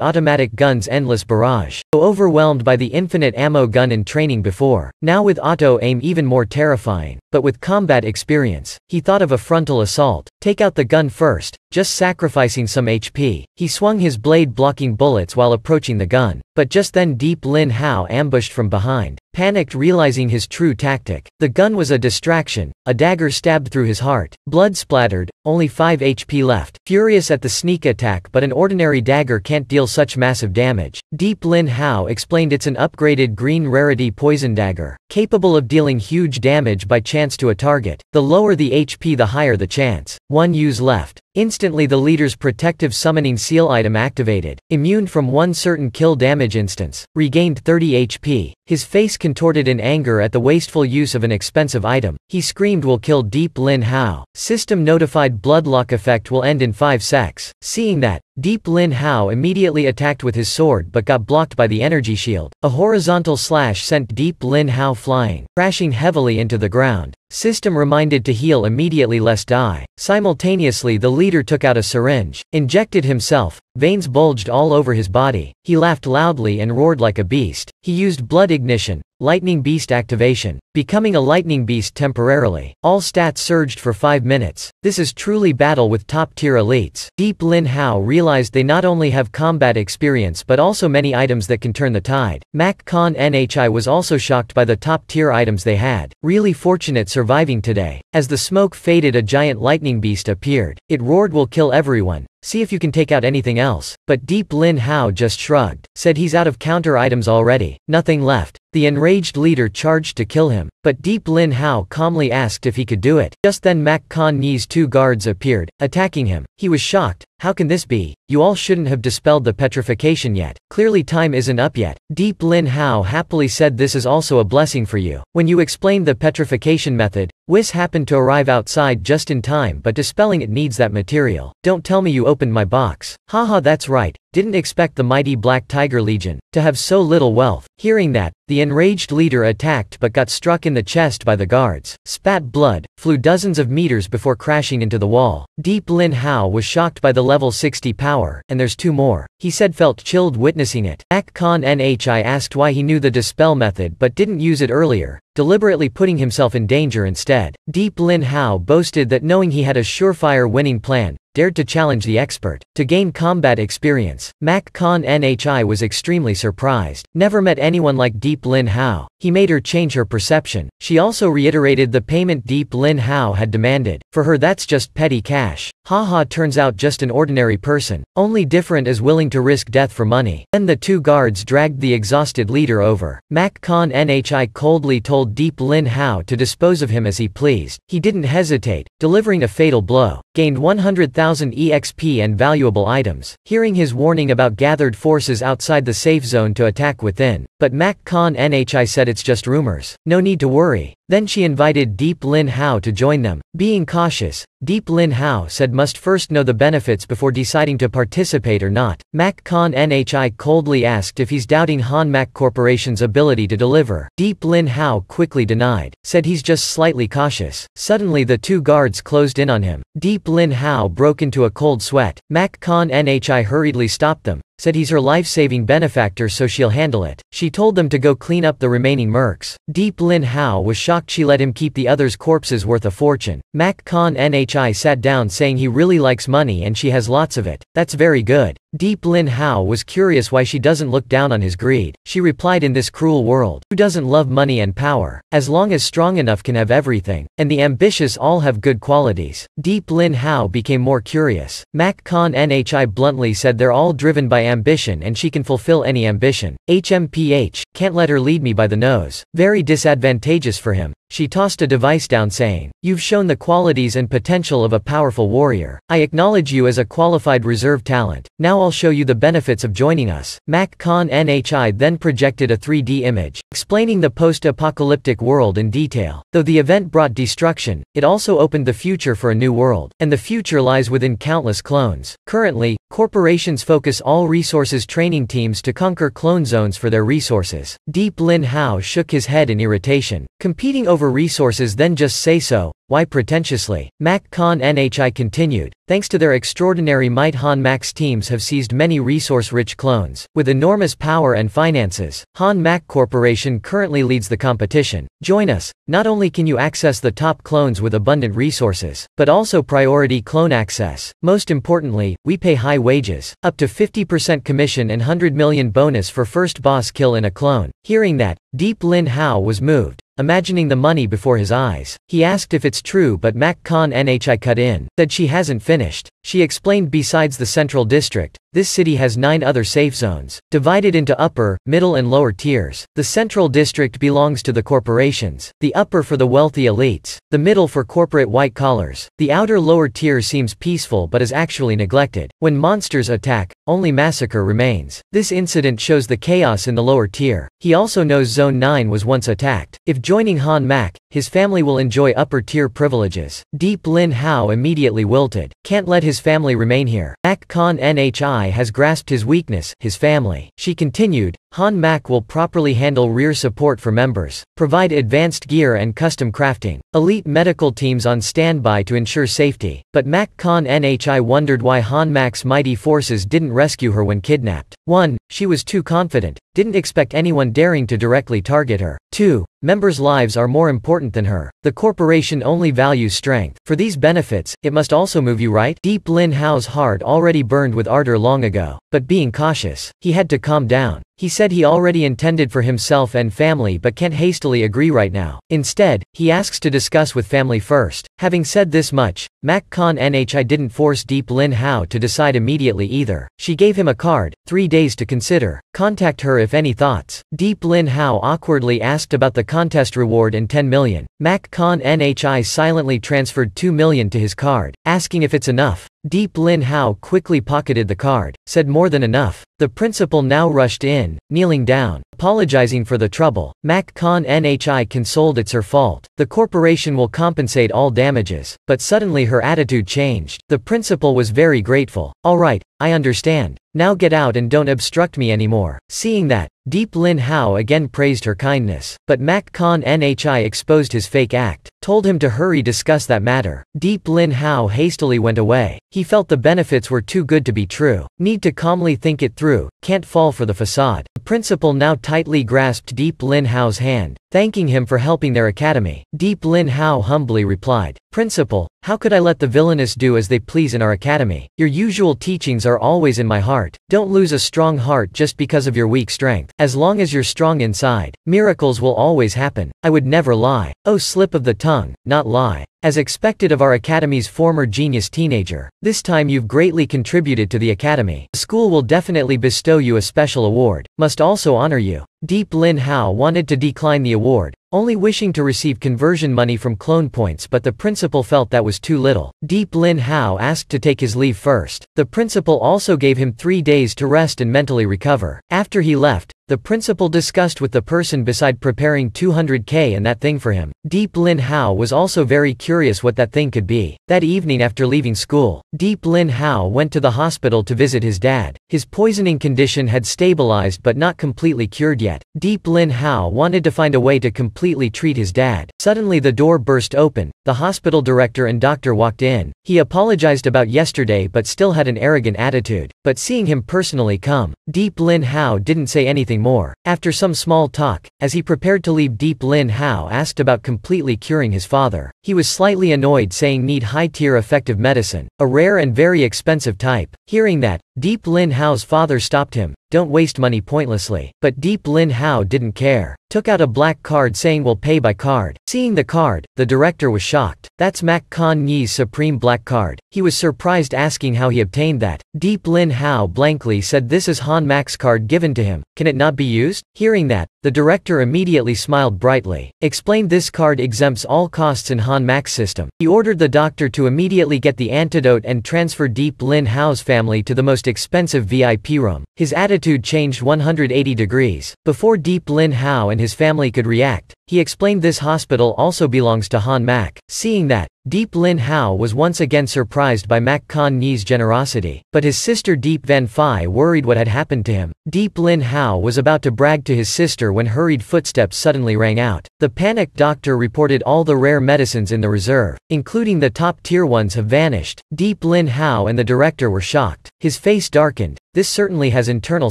automatic gun's endless barrage. So overwhelmed by the infinite ammo gun in training before. Now with auto aim even more terrifying. But with combat experience, he thought of a frontal assault. Take out the gun first. Just sacrificing some HP. He swung his blade blocking bullets while approaching the gun. But just then Deep Lin Hao ambushed from behind. Panicked realizing his true tactic. The gun was a distraction. A dagger stabbed through his heart. Blood splattered, only 5 HP left. Furious at the sneak attack but an ordinary dagger can't deal such massive damage. Deep Lin Hao explained it's an upgraded green rarity poison dagger, capable of dealing huge damage by chance to a target. The lower the HP the higher the chance. 1 use left. Instantly the leader's protective summoning seal item activated. Immune from 1 certain kill damage instance. Regained 30 HP. His face contorted in anger at the wasteful use of an expensive item. He screamed will kill Deep Lin Hao. System notified bloodlock effect will end in 5 secs. Seeing that, Deep Lin Hao immediately attacked with his sword but got blocked by the energy shield. A horizontal slash sent Deep Lin Hao flying, crashing heavily into the ground. System reminded to heal immediately lest die. Simultaneously the leader took out a syringe, injected himself, veins bulged all over his body. He laughed loudly and roared like a beast. He used blood ignition, lightning beast activation, becoming a lightning beast temporarily. All stats surged for 5 minutes. This is truly battle with top-tier elites. Deep Lin Hao realized they not only have combat experience but also many items that can turn the tide. Mac Con Nhi was also shocked by the top-tier items they had. Really fortunate surviving today. As the smoke faded a giant lightning beast appeared. It roared will kill everyone. see if you can take out anything else. But Deep Lin Hao just shrugged, said he's out of counter items already, nothing left. The enraged leader charged to kill him, but Deep Lin Hao calmly asked if he could do it. Just then Mak Kan Yi's 2 guards appeared, attacking him. He was shocked. How can this be? You all shouldn't have dispelled the petrification yet. Clearly time isn't up yet. Deep Lin Hao happily said this is also a blessing for you. When you explained the petrification method, Whis happened to arrive outside just in time, but dispelling it needs that material. Don't tell me you opened my box. Haha, that's right. Didn't expect the mighty Black Tiger Legion to have so little wealth. Hearing that, the enraged leader attacked but got struck in the chest by the guards, spat blood, flew dozens of meters before crashing into the wall. Deep Lin Hao was shocked by the level 60 power, and there's 2 more. He said felt chilled witnessing it. Mak Kan Nhi asked why he knew the dispel method but didn't use it earlier, deliberately putting himself in danger instead. Deep Lin Hao boasted that knowing he had a surefire winning plan, dared to challenge the expert to gain combat experience. Mak Kan Nhi was extremely surprised. Never met anyone like Deep Lin Hao. He made her change her perception. She also reiterated the payment Deep Lin Hao had demanded. For her that's just petty cash. Haha, turns out just an ordinary person, only different as willing to risk death for money. Then the 2 guards dragged the exhausted leader over. Mak Kan Nhi coldly told Deep Lin Hao to dispose of him as he pleased. He didn't hesitate, delivering a fatal blow. Gained 100,000 EXP and valuable items. Hearing his warning about gathered forces outside the safe zone to attack within, but Mak Kan Nhi said it's just rumors. No need to worry. Then she invited Deep Lin Hao to join them. Being cautious, Deep Lin Hao said must first know the benefits before deciding to participate or not. Mak Kan Nhi coldly asked if he's doubting Han Mak Corporation's ability to deliver. Deep Lin Hao quickly denied, said he's just slightly cautious. Suddenly the 2 guards closed in on him. Deep Lin Hao broke into a cold sweat. Mak Kan Nhi hurriedly stopped them, said he's her life-saving benefactor so she'll handle it. She told them to go clean up the remaining mercs. Deep Lin Hao was shocked she let him keep the others' corpses worth a fortune. Mak Kan Nhi sat down saying he really likes money and she has lots of it. That's very good. Deep Lin Hao was curious why she doesn't look down on his greed. She replied, in this cruel world, who doesn't love money and power? As long as strong enough can have everything, and the ambitious all have good qualities. Deep Lin Hao became more curious. Mak Kan Nhi bluntly said they're all driven by ambition and she can fulfill any ambition. HMPH, can't let her lead me by the nose. Very disadvantageous for him. She tossed a device down saying, you've shown the qualities and potential of a powerful warrior. I acknowledge you as a qualified reserve talent. Now I'll show you the benefits of joining us. Mak Kan Nhi then projected a 3D image, explaining the post-apocalyptic world in detail. Though the event brought destruction, it also opened the future for a new world, and the future lies within countless clones. Currently, corporations focus all resources training teams to conquer clone zones for their resources. Deep Lin Hao shook his head in irritation. Competing over resources, then just say so. Why pretentiously? Mak Kan Nhi continued. Thanks to their extraordinary might, Han Mak's teams have seized many resource-rich clones. With enormous power and finances, Han Mak Corporation currently leads the competition. Join us. Not only can you access the top clones with abundant resources, but also priority clone access. Most importantly, we pay high wages, up to 50% commission and 100 million bonus for first boss kill in a clone. Hearing that, Deep Lin Hao was moved. Imagining the money before his eyes, he asked if it's true, but Mak Kan Nhi cut in, said she hasn't finished. She explained besides the central district, this city has 9 other safe zones, divided into upper, middle and lower tiers. The central district belongs to the corporations, the upper for the wealthy elites, the middle for corporate white collars. The outer lower tier seems peaceful but is actually neglected. When monsters attack, only massacre remains. This incident shows the chaos in the lower tier. He also knows Zone 9 was once attacked. If joining Han Mak, his family will enjoy upper tier privileges. Deep Lin Hao immediately wilted. Can't let his family remain here. Mak Kan Nhi has grasped his weakness, his family. She continued, Han Mak will properly handle rear support for members, provide advanced gear and custom crafting, elite medical teams on standby to ensure safety. But Mak Kan Nhi wondered why Han Mak's mighty forces didn't rescue her when kidnapped. 1. She was too confident, didn't expect anyone daring to directly target her. 2. Members' lives are more important than her. The corporation only values strength. For these benefits, it must also move you, right? Deep Lin Hao's heart already burned with ardor long ago, but being cautious, he had to calm down. He said he already intended for himself and family but can't hastily agree right now. Instead, he asks to discuss with family first. Having said this much, Mak Khan Nhi didn't force Deep Lin Hao to decide immediately either. She gave him a card, 3 days to consider. Contact her if any thoughts. Deep Lin Hao awkwardly asked about the contest reward and 10 million. Mak Khan Nhi silently transferred 2 million to his card, asking if it's enough. Deep Lin Hao quickly pocketed the card, said more than enough. The principal now rushed in, kneeling down, apologizing for the trouble. Mak Khan Nhi consoled it's her fault. The corporation will compensate all damages. But suddenly her attitude changed. The principal was very grateful. All right, I understand. Now get out and don't obstruct me anymore. Seeing that, Deep Lin Hao again praised her kindness. But Mak Khan Nhi exposed his fake act, told him to hurry discuss that matter. Deep Lin Hao hastily went away. He felt the benefits were too good to be true. Need to calmly think it through, can't fall for the facade. The principal now tightly grasped Deep Lin Hao's hand, thanking him for helping their academy. Deep Lin Hao humbly replied, "Principal, how could I let the villainous do as they please in our academy? Your usual teachings are always in my heart. Don't lose a strong heart just because of your weak strength. As long as you're strong inside, miracles will always happen. I would never lie. Oh, slip of the tongue, not lie. As expected of our academy's former genius teenager. This time you've greatly contributed to the academy. The school will definitely bestow you a special award. Must also honor you." Deep Lin Hao wanted to decline the award, only wishing to receive conversion money from clone points, but the principal felt that was too little. Deep Lin Hao asked to take his leave first. The principal also gave him 3 days to rest and mentally recover. After he left, the principal discussed with the person beside preparing 200k and that thing for him. Deep Lin Hao was also very curious what that thing could be. That evening after leaving school, Deep Lin Hao went to the hospital to visit his dad. His poisoning condition had stabilized but not completely cured yet. Deep Lin Hao wanted to find a way to completely treat his dad. Suddenly the door burst open. The hospital director and doctor walked in. He apologized about yesterday but still had an arrogant attitude. But seeing him personally come, Deep Lin Hao didn't say anything more. After some small talk, as he prepared to leave, Deep Lin Hao asked about completely curing his father. He was slightly annoyed, saying need high-tier effective medicine, a rare and very expensive type. Hearing that, Deep Lin Hao's father stopped him. Don't waste money pointlessly. But Deep Lin Hao didn't care. Took out a black card saying we'll pay by card. Seeing the card, the director was shocked. That's Mak Khan Yi's supreme black card. He was surprised, asking how he obtained that. Deep Lin Hao blankly said this is Han Mak's card given to him. Can it not be used? Hearing that, the director immediately smiled brightly. Explained this card exempts all costs in Han Mak's system. He ordered the doctor to immediately get the antidote and transfer Deep Lin Hao's family to the most expensive VIP room. His attitude changed 180 degrees. Before Deep Lin Hao and his family could react, he explained this hospital also belongs to Han Mak. Seeing that, Deep Lin Hao was once again surprised by Mak Khan Yi's generosity. But his sister Deep Van Phi worried what had happened to him. Deep Lin Hao was about to brag to his sister when hurried footsteps suddenly rang out. The panicked doctor reported all the rare medicines in the reserve, including the top-tier ones, have vanished. Deep Lin Hao and the director were shocked. His face darkened. This certainly has internal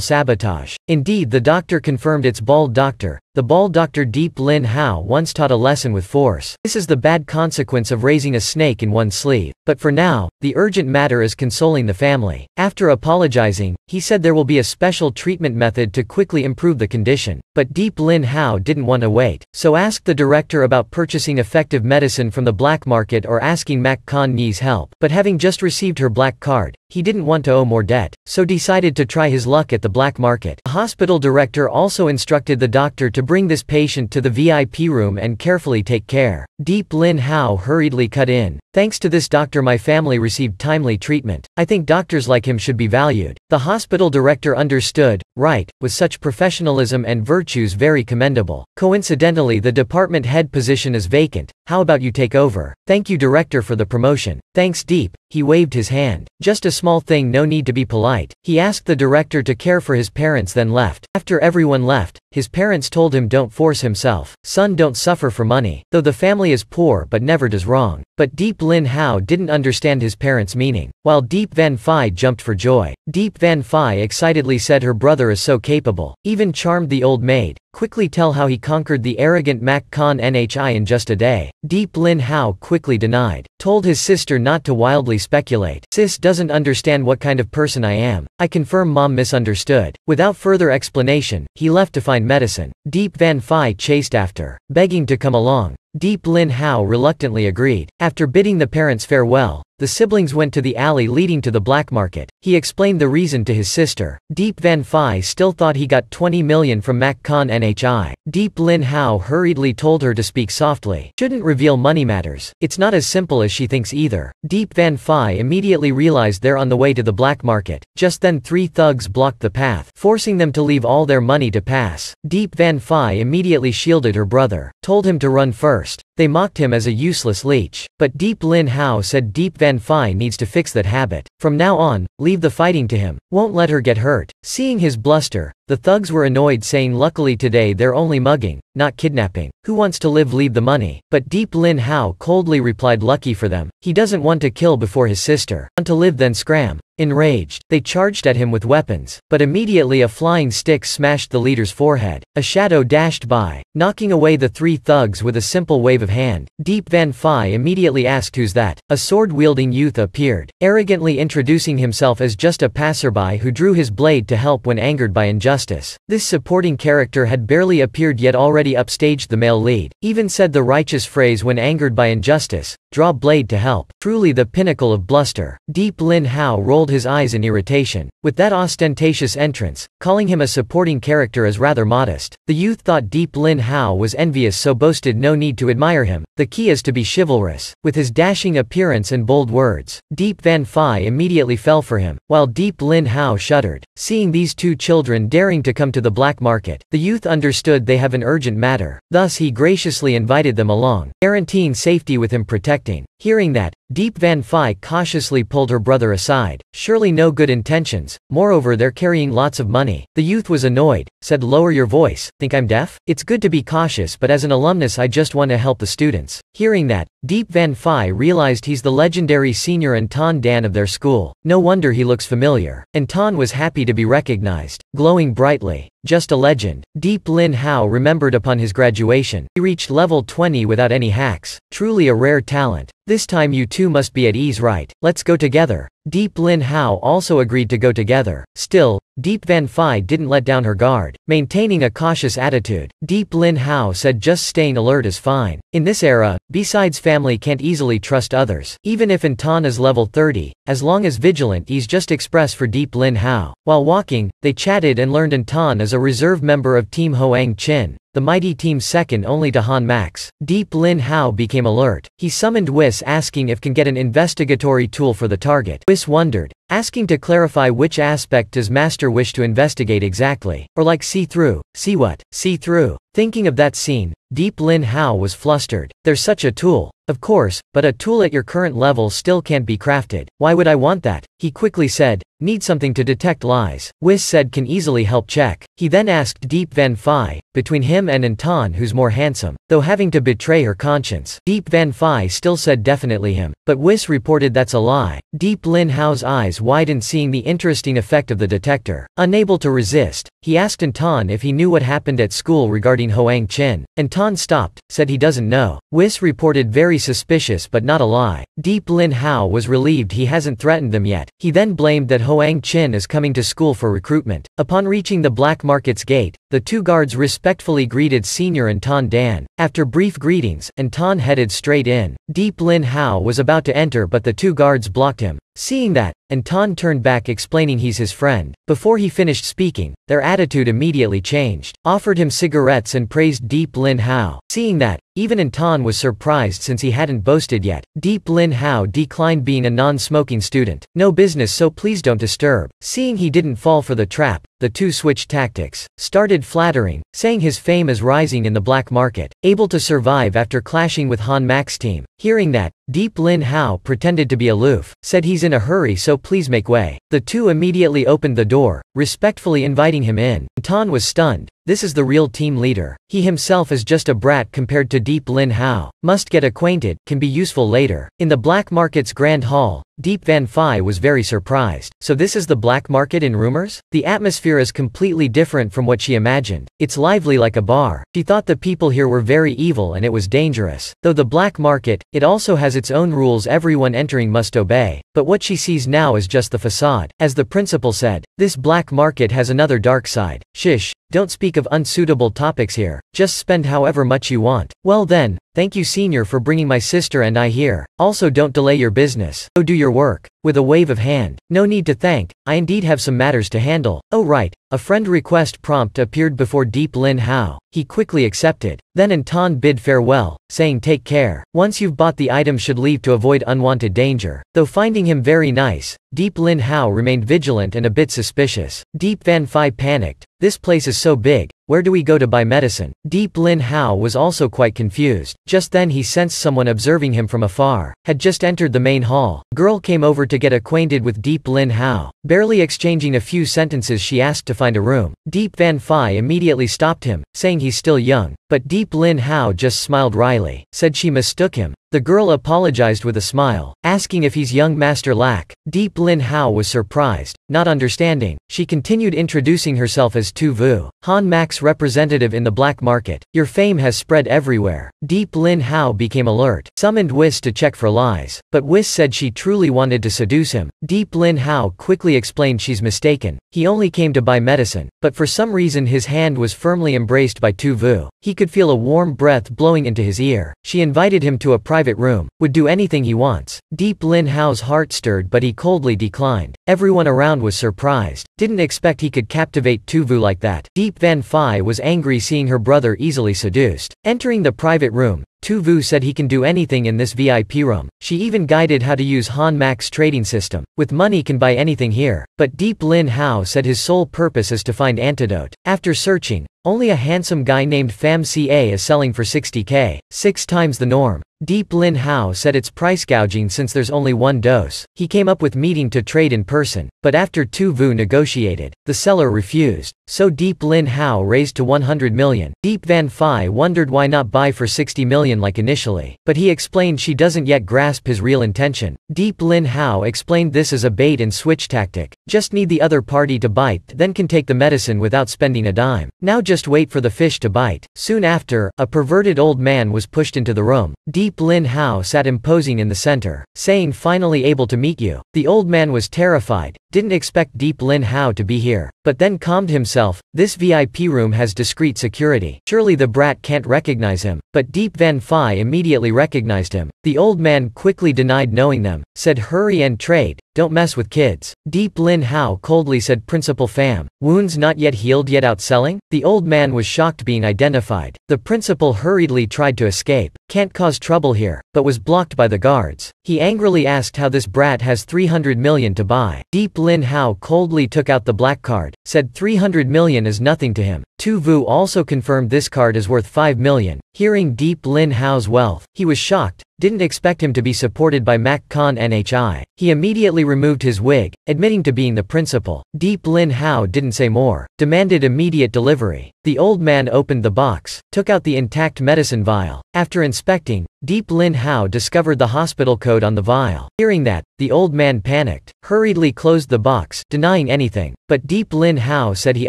sabotage. Indeed, the doctor confirmed it's bald doctor. The bald doctor Deep Lin Hao once taught a lesson with force. This is the bad consequence of raising a snake in one's sleeve. But for now, the urgent matter is consoling the family. After apologizing, he said there will be a special treatment method to quickly improve the condition. But Deep Lin Hao didn't want to wait, so asked the director about purchasing effective medicine from the black market or asking Mak Khan Yi's help. But having just received her black card, he didn't want to owe more debt, so decided to try his luck at the black market. The hospital director also instructed the doctor to bring this patient to the VIP room and carefully take care. Deep Lin Hao hurriedly cut in. Thanks to this doctor my family received timely treatment. I think doctors like him should be valued. The hospital director understood, right, with such professionalism and virtues very commendable. Coincidentally, the department head position is vacant. How about you take over? Thank you director for the promotion. Thanks Deep. He waved his hand. Just a small thing, no need to be polite. He asked the director to care for his parents, then left. After everyone left, his parents told him don't force himself. Son, don't suffer for money. Though the family is poor but never does wrong. But Deep Lin Hao didn't understand his parents' meaning. While Deep Van Phi jumped for joy. Deep Van Phi excitedly said her brother is so capable. Even charmed the old maid. quickly tell how he conquered the arrogant Mac Con Nhi in just a day. Deep Lin Hao quickly denied. Told his sister not to wildly speculate. Sis doesn't understand what kind of person I am. I confirm mom misunderstood. Without further explanation, he left to find medicine. Deep Van Phi chased after, begging to come along. Deep Lin Hao reluctantly agreed. After bidding the parents farewell, the siblings went to the alley leading to the black market. He explained the reason to his sister. Deep Van Phi still thought he got 20 million from Mac Con Nhi. Deep Lin Hao hurriedly told her to speak softly. Shouldn't reveal money matters. It's not as simple as she thinks either. Deep Van Phi immediately realized they're on the way to the black market. Just then 3 thugs blocked the path, forcing them to leave all their money to pass. Deep Van Phi immediately shielded her brother, told him to run first. They mocked him as a useless leech. But Deep Lin Hao said Deep Van Phi needs to fix that habit. From now on, leave the fighting to him. Won't let her get hurt. Seeing his bluster, the thugs were annoyed, saying luckily today they're only mugging, not kidnapping. Who wants to live leave the money. But Deep Lin Hao coldly replied lucky for them. He doesn't want to kill before his sister. Want to live then scram. Enraged, they charged at him with weapons, but immediately a flying stick smashed the leader's forehead. A shadow dashed by, knocking away the 3 thugs with a simple wave of hand. Deep Van Phi immediately asked who's that. A sword-wielding youth appeared, arrogantly introducing himself as just a passerby who drew his blade to help when angered by injustice. This supporting character had barely appeared yet already upstaged the male lead. Even said the righteous phrase when angered by injustice, draw blade to help. Truly the pinnacle of bluster. Deep Lin Hao rolled his eyes in irritation. With that ostentatious entrance, calling him a supporting character as rather modest. The youth thought Deep Lin Hao was envious, so boasted no need to admire him. The key is to be chivalrous. With his dashing appearance and bold words, Deep Van Phi immediately fell for him, while Deep Lin Hao shuddered. Seeing these 2 children daring to come to the black market, the youth understood they have an urgent matter. Thus he graciously invited them along, guaranteeing safety with him protecting. Hearing that, Deep Van Phi cautiously pulled her brother aside. Surely no good intentions, moreover they're carrying lots of money. The youth was annoyed, said lower your voice, think I'm deaf? It's good to be cautious, but as an alumnus I just want to help the students. Hearing that, Deep Van Phi realized he's the legendary senior Anton Dan of their school. No wonder he looks familiar. Anton was happy to be recognized, glowing brightly. Just a legend. Deep Lin Hao remembered upon his graduation, he reached level 20 without any hacks. Truly a rare talent. This time you 2 must be at ease, right? Let's go together. Deep Lin Hao also agreed to go together. Still, Deep Van Phi didn't let down her guard, maintaining a cautious attitude. Deep Lin Hao said just staying alert is fine. In this era, besides family can't easily trust others. Even if Anton is level 30, as long as vigilant he's just express for Deep Lin Hao. While walking, they chatted and learned Anton is a reserve member of Team Hoang Chin, the mighty team second only to Han Max. Deep Lin Hao became alert. He summoned Whis asking if can get an investigatory tool for the target. Whis wondered, asking to clarify which aspect does Master wish to investigate exactly. Or like see through. See what? See through. Thinking of that scene, Deep Lin Hao was flustered. There's such a tool. Of course, but a tool at your current level still can't be crafted. Why would I want that? He quickly said, need something to detect lies. Whis said can easily help check. He then asked Deep Van Phi, between him and Anton who's more handsome, though having to betray her conscience. Deep Van Phi still said definitely him, but Whis reported that's a lie. Deep Lin Hao's eyes widened seeing the interesting effect of the detector. Unable to resist, he asked Anton if he knew what happened at school regarding Hoang Chin. Anton stopped, said he doesn't know. Whis reported very suspicious but not a lie. Deep Lin Hao was relieved he hasn't threatened them yet. He then blamed that Hoang Chin is coming to school for recruitment. Upon reaching the black market's gate, the 2 guards respectfully greeted Senior Anton Dan. After brief greetings, Anton headed straight in. Deep Lin Hao was about to enter but the 2 guards blocked him. Seeing that, Anton turned back explaining he's his friend. Before he finished speaking, their attitude immediately changed. Offered him cigarettes and praised Deep Lin Hao. Seeing that, even Anton was surprised since he hadn't boasted yet. Deep Lin Hao declined being a non-smoking student. No business, so please don't disturb. Seeing he didn't fall for the trap, the 2 switched tactics. Started flattering, saying his fame is rising in the black market, able to survive after clashing with Han Max team. Hearing that, Deep Lin Hao pretended to be aloof, said he's in a hurry so please make way. The 2 immediately opened the door, respectfully inviting him in. Anton was stunned. This is the real team leader. He himself is just a brat compared to Deep Lin Hao. Must get acquainted, can be useful later. In the black market's grand hall, Deep Van Phi was very surprised. So this is the black market in rumors? The atmosphere is completely different from what she imagined. It's lively like a bar. She thought the people here were very evil and it was dangerous. Though the black market, it also has its own rules everyone entering must obey. But what she sees now is just the facade. As the principal said, this black market has another dark side. Shish, don't speak of unsuitable topics here. Just spend however much you want. Well then, thank you senior for bringing my sister and I here. Also don't delay your business. Go do your work. With a wave of hand. No need to thank. I indeed have some matters to handle. Oh right. A friend request prompt appeared before Deep Lin Hao. He quickly accepted. Then Anton bid farewell, saying take care. Once you've bought the item should leave to avoid unwanted danger. Though finding him very nice, Deep Lin Hao remained vigilant and a bit suspicious. Deep Van Phi panicked. This place is so big. Where do we go to buy medicine? Deep Lin Hao was also quite confused. Just then he sensed someone observing him from afar. Had just entered the main hall. Girl came over to get acquainted with Deep Lin Hao. Barely exchanging a few sentences she asked to find a room. Deep Van Phi immediately stopped him, saying he's still young. But Deep Lin Hao just smiled wryly. Said she mistook him. The girl apologized with a smile, asking if he's young Master Lack. Deep Lin Hao was surprised, not understanding. She continued introducing herself as Tu Vu, Han Mac's representative in the black market. Your fame has spread everywhere. Deep Lin Hao became alert, summoned Whis to check for lies, but Whis said she truly wanted to seduce him. Deep Lin Hao quickly explained she's mistaken. He only came to buy medicine, but for some reason his hand was firmly embraced by Tu Vu. He could feel a warm breath blowing into his ear. She invited him to a private room, would do anything he wants. Deep Lin Hao's heart stirred but he coldly declined. Everyone around was surprised, didn't expect he could captivate Tu Vu like that. Deep Van Phi was angry seeing her brother easily seduced. Entering the private room, Tu Vu said he can do anything in this VIP room. She even guided how to use Han Mac's trading system. With money can buy anything here. But Deep Lin Hao said his sole purpose is to find antidote. After searching, only a handsome guy named Pham Ca is selling for 60k, 6 times the norm. Deep Lin Hao said it's price gouging since there's only one dose. He came up with meeting to trade in person, but after Tu Vu negotiated, the seller refused. So Deep Lin Hao raised to 100 million. Deep Van Phi wondered why not buy for 60 million like initially, but he explained she doesn't yet grasp his real intention. Deep Lin Hao explained this as a bait and switch tactic. Just need the other party to bite, then can take the medicine without spending a dime. Now just wait for the fish to bite. Soon after, a perverted old man was pushed into the room. Deep Lin Hao sat imposing in the center, saying finally able to meet you. The old man was terrified, didn't expect Deep Lin Hao to be here, but then calmed himself. This VIP room has discreet security. Surely the brat can't recognize him, but Deep Van Phi immediately recognized him. The old man quickly denied knowing them, said hurry and trade, don't mess with kids. Deep Lin Hao coldly said Principal Pham, wounds not yet healed yet outselling? The old man was shocked being identified. The principal hurriedly tried to escape, can't cause trouble here, but was blocked by the guards. He angrily asked how this brat has 300 million to buy. Deep Lin Hao coldly took out the black card, said 300 million is nothing to him. Tu Vu also confirmed this card is worth 5 million. Hearing Deep Lin Hao's wealth, he was shocked, didn't expect him to be supported by Mac Khan Nhi. He immediately removed his wig, admitting to being the principal. Deep Lin Hao didn't say more, demanded immediate delivery. The old man opened the box, took out the intact medicine vial. After inspecting, Deep Lin Hao discovered the hospital code on the vial. Hearing that, the old man panicked, hurriedly closed the box, denying anything. But Deep Lin Hao said he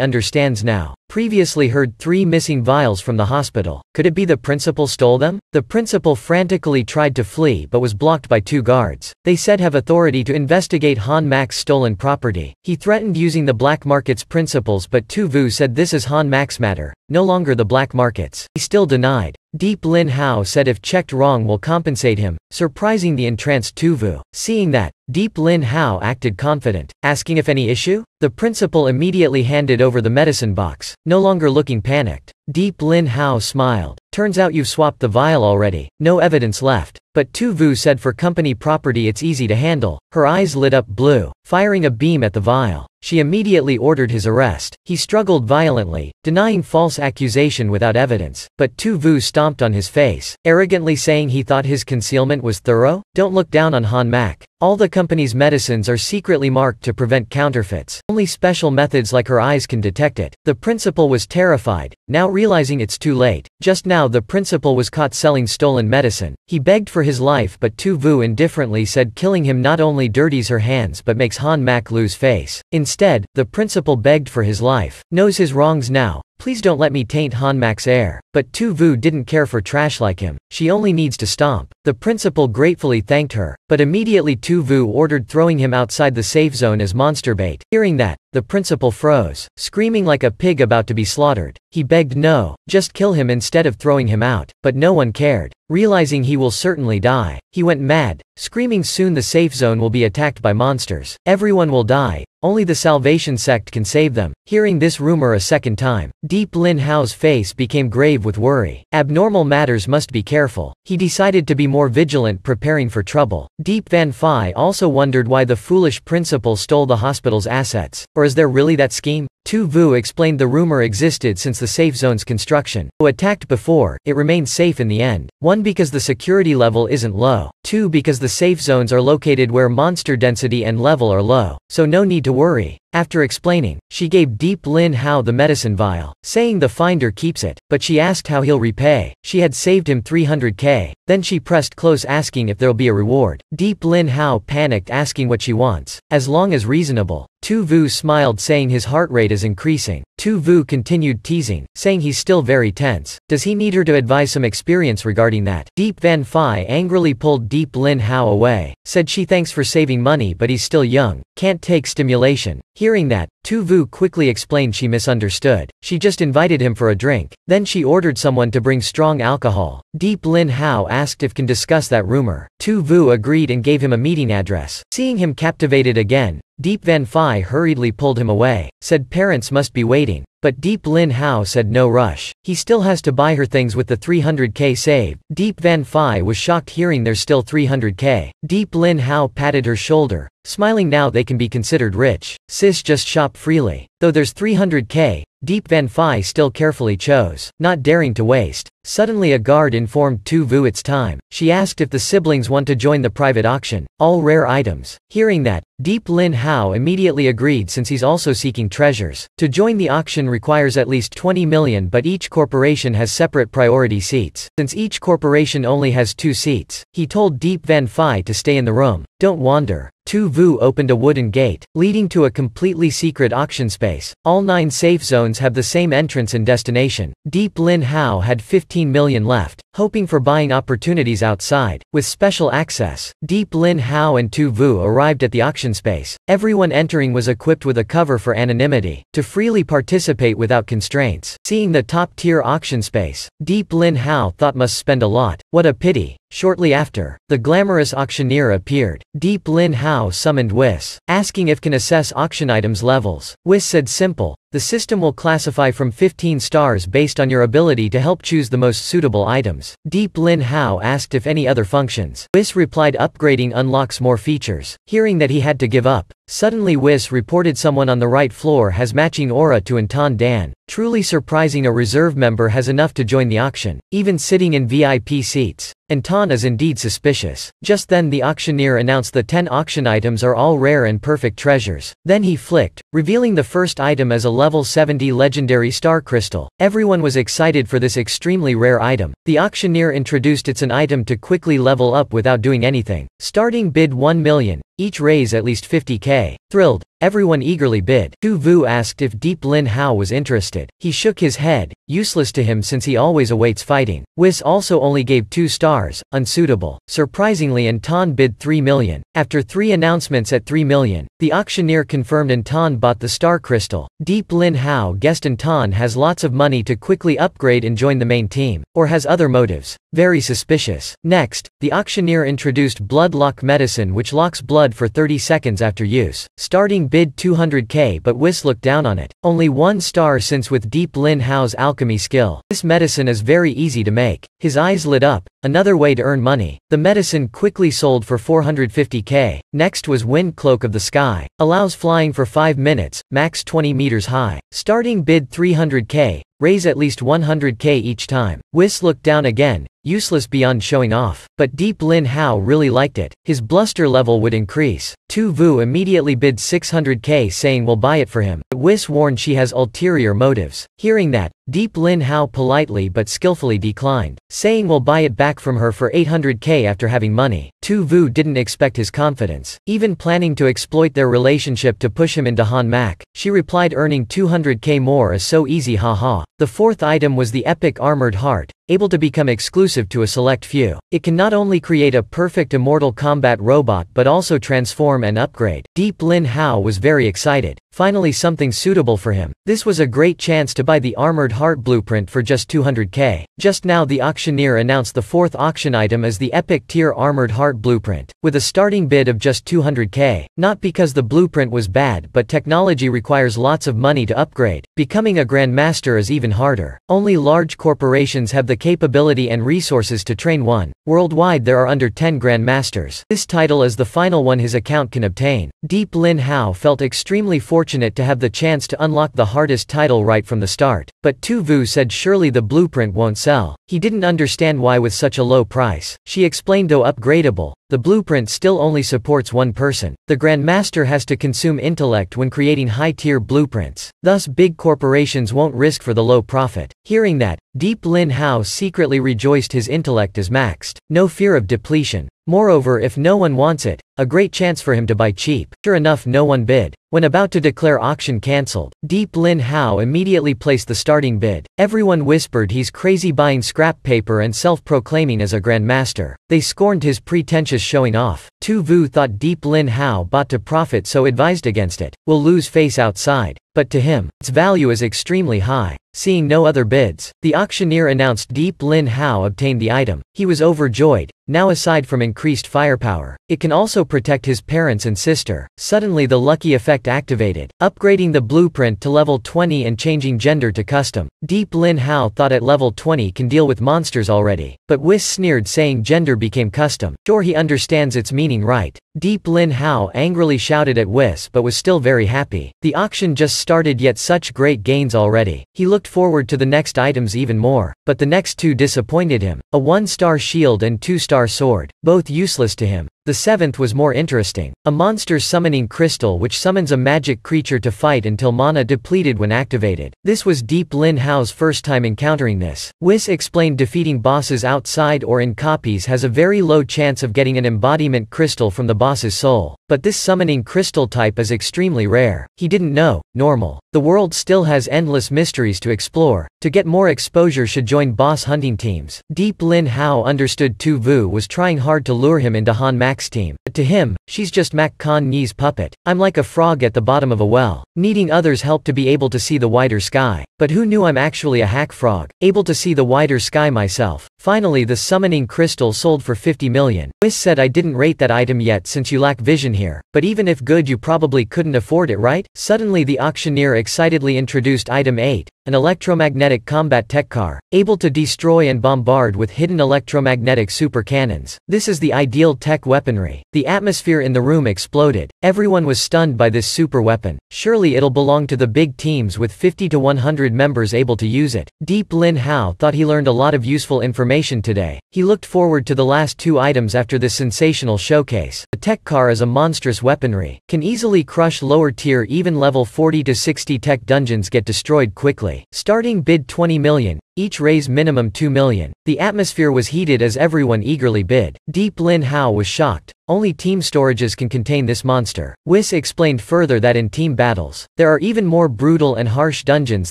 understands now. Previously heard 3 missing vials from the hospital. Could it be the principal stole them? The principal frantically tried to flee but was blocked by 2 guards. They said have authority to investigate Han Mac's stolen property. He threatened using the black market's principles but Tu Vu said this is Han Mac's matter, no longer the black market's. He still denied. Deep Lin Hao said if checked wrong will compensate him, surprising the entranced Tu Vu. Seeing that, Deep Lin Hao acted confident, asking if any issue? The principal immediately handed over the medicine box, no longer looking panicked. Deep Lin Hao smiled. Turns out you've swapped the vial already, no evidence left. But Tu Vu said for company property it's easy to handle. Her eyes lit up blue, firing a beam at the vial. She immediately ordered his arrest. He struggled violently, denying false accusation without evidence, but Tu Vu stomped on his face, arrogantly saying he thought his concealment was thorough. Don't look down on Han Mak. All the company's medicines are secretly marked to prevent counterfeits. Only special methods like her eyes can detect it. The principal was terrified, now realizing it's too late. Just now the principal was caught selling stolen medicine. He begged for his life, but Tu Vu indifferently said killing him not only dirties her hands but makes Han Mak lose face. Instead, the principal begged for his life. Knows his wrongs now. Please don't let me taint Han Mak's air. But Tu Vu didn't care for trash like him. She only needs to stomp. The principal gratefully thanked her, but immediately Tu Vu ordered throwing him outside the safe zone as monster bait. Hearing that, the principal froze, screaming like a pig about to be slaughtered. He begged no, just kill him instead of throwing him out, but no one cared. Realizing he will certainly die, he went mad, screaming soon the safe zone will be attacked by monsters. Everyone will die. Only the Salvation Sect can save them. Hearing this rumor a second time, Deep Lin Hao's face became grave with worry. Abnormal matters must be careful. He decided to be more vigilant, preparing for trouble. Deep Van Phi also wondered why the foolish principal stole the hospital's assets. Or is there really that scheme? Tu Vu explained the rumor existed since the safe zone's construction. Though attacked before, it remained safe in the end. 1. Because the security level isn't low. 2. Because the safe zones are located where monster density and level are low, so no need to worry. After explaining, she gave Deep Lin Hao the medicine vial, saying the finder keeps it, but she asked how he'll repay. She had saved him 300k. Then she pressed close asking if there'll be a reward. Deep Lin Hao panicked asking what she wants, as long as reasonable. Tu Vu smiled saying his heart rate is increasing. Tu Vu continued teasing, saying he's still very tense. Does he need her to advise some experience regarding that? Deep Van Phi angrily pulled Deep Lin Hao away, said she thanks for saving money but he's still young, can't take stimulation. Hearing that, Tu Vu quickly explained she misunderstood. She just invited him for a drink. Then she ordered someone to bring strong alcohol. Deep Lin Hao asked if can discuss that rumor. Tu Vu agreed and gave him a meeting address. Seeing him captivated again, Deep Van Phi hurriedly pulled him away, said parents must be waiting. But Deep Lin Hao said no rush. He still has to buy her things with the 300k saved. Deep Van Phi was shocked hearing there's still 300k. Deep Lin Hao patted her shoulder, smiling now they can be considered rich. Sis just shop freely. Though there's 300k, Deep Van Phi still carefully chose, not daring to waste. Suddenly a guard informed Tu Vu it's time. She asked if the siblings want to join the private auction, all rare items. Hearing that, Deep Lin Hao immediately agreed since he's also seeking treasures. To join the auction requires at least 20 million, but each corporation has separate priority seats. Since each corporation only has 2 seats, he told Deep Van Phi to stay in the room. Don't wander. Tu Vu opened a wooden gate, leading to a completely secret auction space. All 9 safe zones have the same entrance and destination. Deep Lin Hao had 15 million left, hoping for buying opportunities outside. With special access, Deep Lin Hao and Tu Vu arrived at the auction space. Everyone entering was equipped with a cover for anonymity, to freely participate without constraints. Seeing the top-tier auction space, Deep Lin Hao thought must spend a lot. What a pity. Shortly after, the glamorous auctioneer appeared. Deep Lin Hao summoned Whis, asking if can assess auction items levels. Whis said simple. The system will classify from 15 stars based on your ability to help choose the most suitable items. Deep Lin Hao asked if any other functions. Whis replied upgrading unlocks more features. Hearing that he had to give up, suddenly Whis reported someone on the right floor has matching aura to Anton Dan. Truly surprising, a reserve member has enough to join the auction, even sitting in VIP seats. Anton is indeed suspicious. Just then the auctioneer announced the 10 auction items are all rare and perfect treasures. Then he flicked, revealing the first item as a level 70 legendary star crystal. Everyone was excited for this extremely rare item. The auctioneer introduced it's an item to quickly level up without doing anything. Starting bid 1 million. Each raise at least 50k. Thrilled, everyone eagerly bid. Tu Vu asked if Deep Lin Hao was interested. He shook his head, useless to him since he always awaits fighting. Whis also only gave 2 stars, unsuitable. Surprisingly, Anton bid 3 million. After 3 announcements at 3 million, the auctioneer confirmed Anton bought the star crystal. Deep Lin Hao guessed Anton has lots of money to quickly upgrade and join the main team, or has other motives. Very suspicious. Next, the auctioneer introduced blood lock medicine which locks blood for 30 seconds after use. Starting bid 200k, but Whis looked down on it. Only 1 star since with Deep Lin Hao's alchemy skill. This medicine is very easy to make. His eyes lit up. Another way to earn money. The medicine quickly sold for 450k. Next was Wind Cloak of the Sky. Allows flying for 5 minutes, max 20 meters high. Starting bid 300k. Raise at least 100k each time. Whis looked down again. Useless beyond showing off. But Deep Lin Hao really liked it. His bluster level would increase. Tu Vu immediately bid 600k, saying we'll buy it for him. But Whis warned she has ulterior motives. Hearing that, Deep Lin Hao politely but skillfully declined, saying we'll buy it back from her for 800k after having money. Tu Vu didn't expect his confidence, even planning to exploit their relationship to push him into Han Mak. She replied earning 200k more is so easy, haha. The 4th item was the Epic Armored Heart, able to become exclusive to a select few. It can not only create a perfect immortal combat robot but also transform and upgrade. Deep Lin Hao was very excited. Finally something suitable for him. This was a great chance to buy the Armored Heart blueprint for just 200k. Just now the auctioneer announced the 4th auction item as the Epic Tier Armored Heart blueprint, with a starting bid of just 200k. Not because the blueprint was bad, but technology requires lots of money to upgrade. Becoming a Grandmaster is even harder. Only large corporations have the capability and resources to train one. Worldwide there are under 10 Grandmasters. This title is the final one his account can obtain. Deep Lin Hao felt extremely fortunate to have the chance to unlock the hardest title right from the start. But Tu Vu said surely the blueprint won't sell. He didn't understand why with such a low price. She explained though upgradable, the blueprint still only supports one person. The Grandmaster has to consume intellect when creating high-tier blueprints. Thus big corporations won't risk for the low profit. Hearing that, Deep Lin Hao secretly rejoiced his intellect is maxed. No fear of depletion. Moreover, if no one wants it, a great chance for him to buy cheap. Sure enough, no one bid. When about to declare auction cancelled, Deep Lin Hao immediately placed the starting bid. Everyone whispered he's crazy buying scrap paper and self-proclaiming as a Grandmaster. They scorned his pretentious showing off. Tu Vu thought Deep Lin Hao bought to profit, so advised against it. Will lose face outside. But to him, its value is extremely high. Seeing no other bids, the auctioneer announced Deep Lin Hao obtained the item. He was overjoyed. Now aside from increased firepower, it can also protect his parents and sister. Suddenly the lucky effect activated, upgrading the blueprint to level 20 and changing gender to custom. Deep Lin Hao thought at level 20 can deal with monsters already, but Whis sneered saying gender became custom. Sure, he understands its meaning, right? Deep Lin Hao angrily shouted at Whis but was still very happy. The auction just started yet such great gains already. He looked forward to the next items even more, but the next 2 disappointed him. A 1-star shield and 2-star sword, both useless to him. The 7th was more interesting. A monster summoning crystal which summons a magic creature to fight until mana depleted when activated. This was Deep Lin Hao's first time encountering this. Whis explained defeating bosses outside or in copies has a very low chance of getting an embodiment crystal from the boss's soul. But this summoning crystal type is extremely rare. He didn't know. Normal. The world still has endless mysteries to explore. To get more exposure should join boss hunting teams. Deep Lin Hao understood Tu Vu was trying hard to lure him into Han Mak's team. But to him, she's just Mak Kan Ni's puppet. I'm like a frog at the bottom of a well, needing others' help to be able to see the wider sky. But who knew I'm actually a hack frog, able to see the wider sky myself. Finally the summoning crystal sold for 50 million. Whis said I didn't rate that item yet since you lack vision here. But even if good you probably couldn't afford it, right? Suddenly the auctioneer excitedly introduced item 8. An electromagnetic combat tech car, able to destroy and bombard with hidden electromagnetic super cannons. This is the ideal tech weaponry. The atmosphere in the room exploded. Everyone was stunned by this super weapon. Surely it'll belong to the big teams with 50 to 100 members able to use it. Deep Lin Hao thought he learned a lot of useful information today. He looked forward to the last 2 items after this sensational showcase. The tech car is a monstrous weaponry. Can easily crush lower tier, even level 40 to 60 tech dungeons get destroyed quickly. Starting bid 20 million. Each raise minimum 2 million. The atmosphere was heated as everyone eagerly bid. Deep Lin Hao was shocked. Only team storages can contain this monster. Whis explained further that in team battles, there are even more brutal and harsh dungeons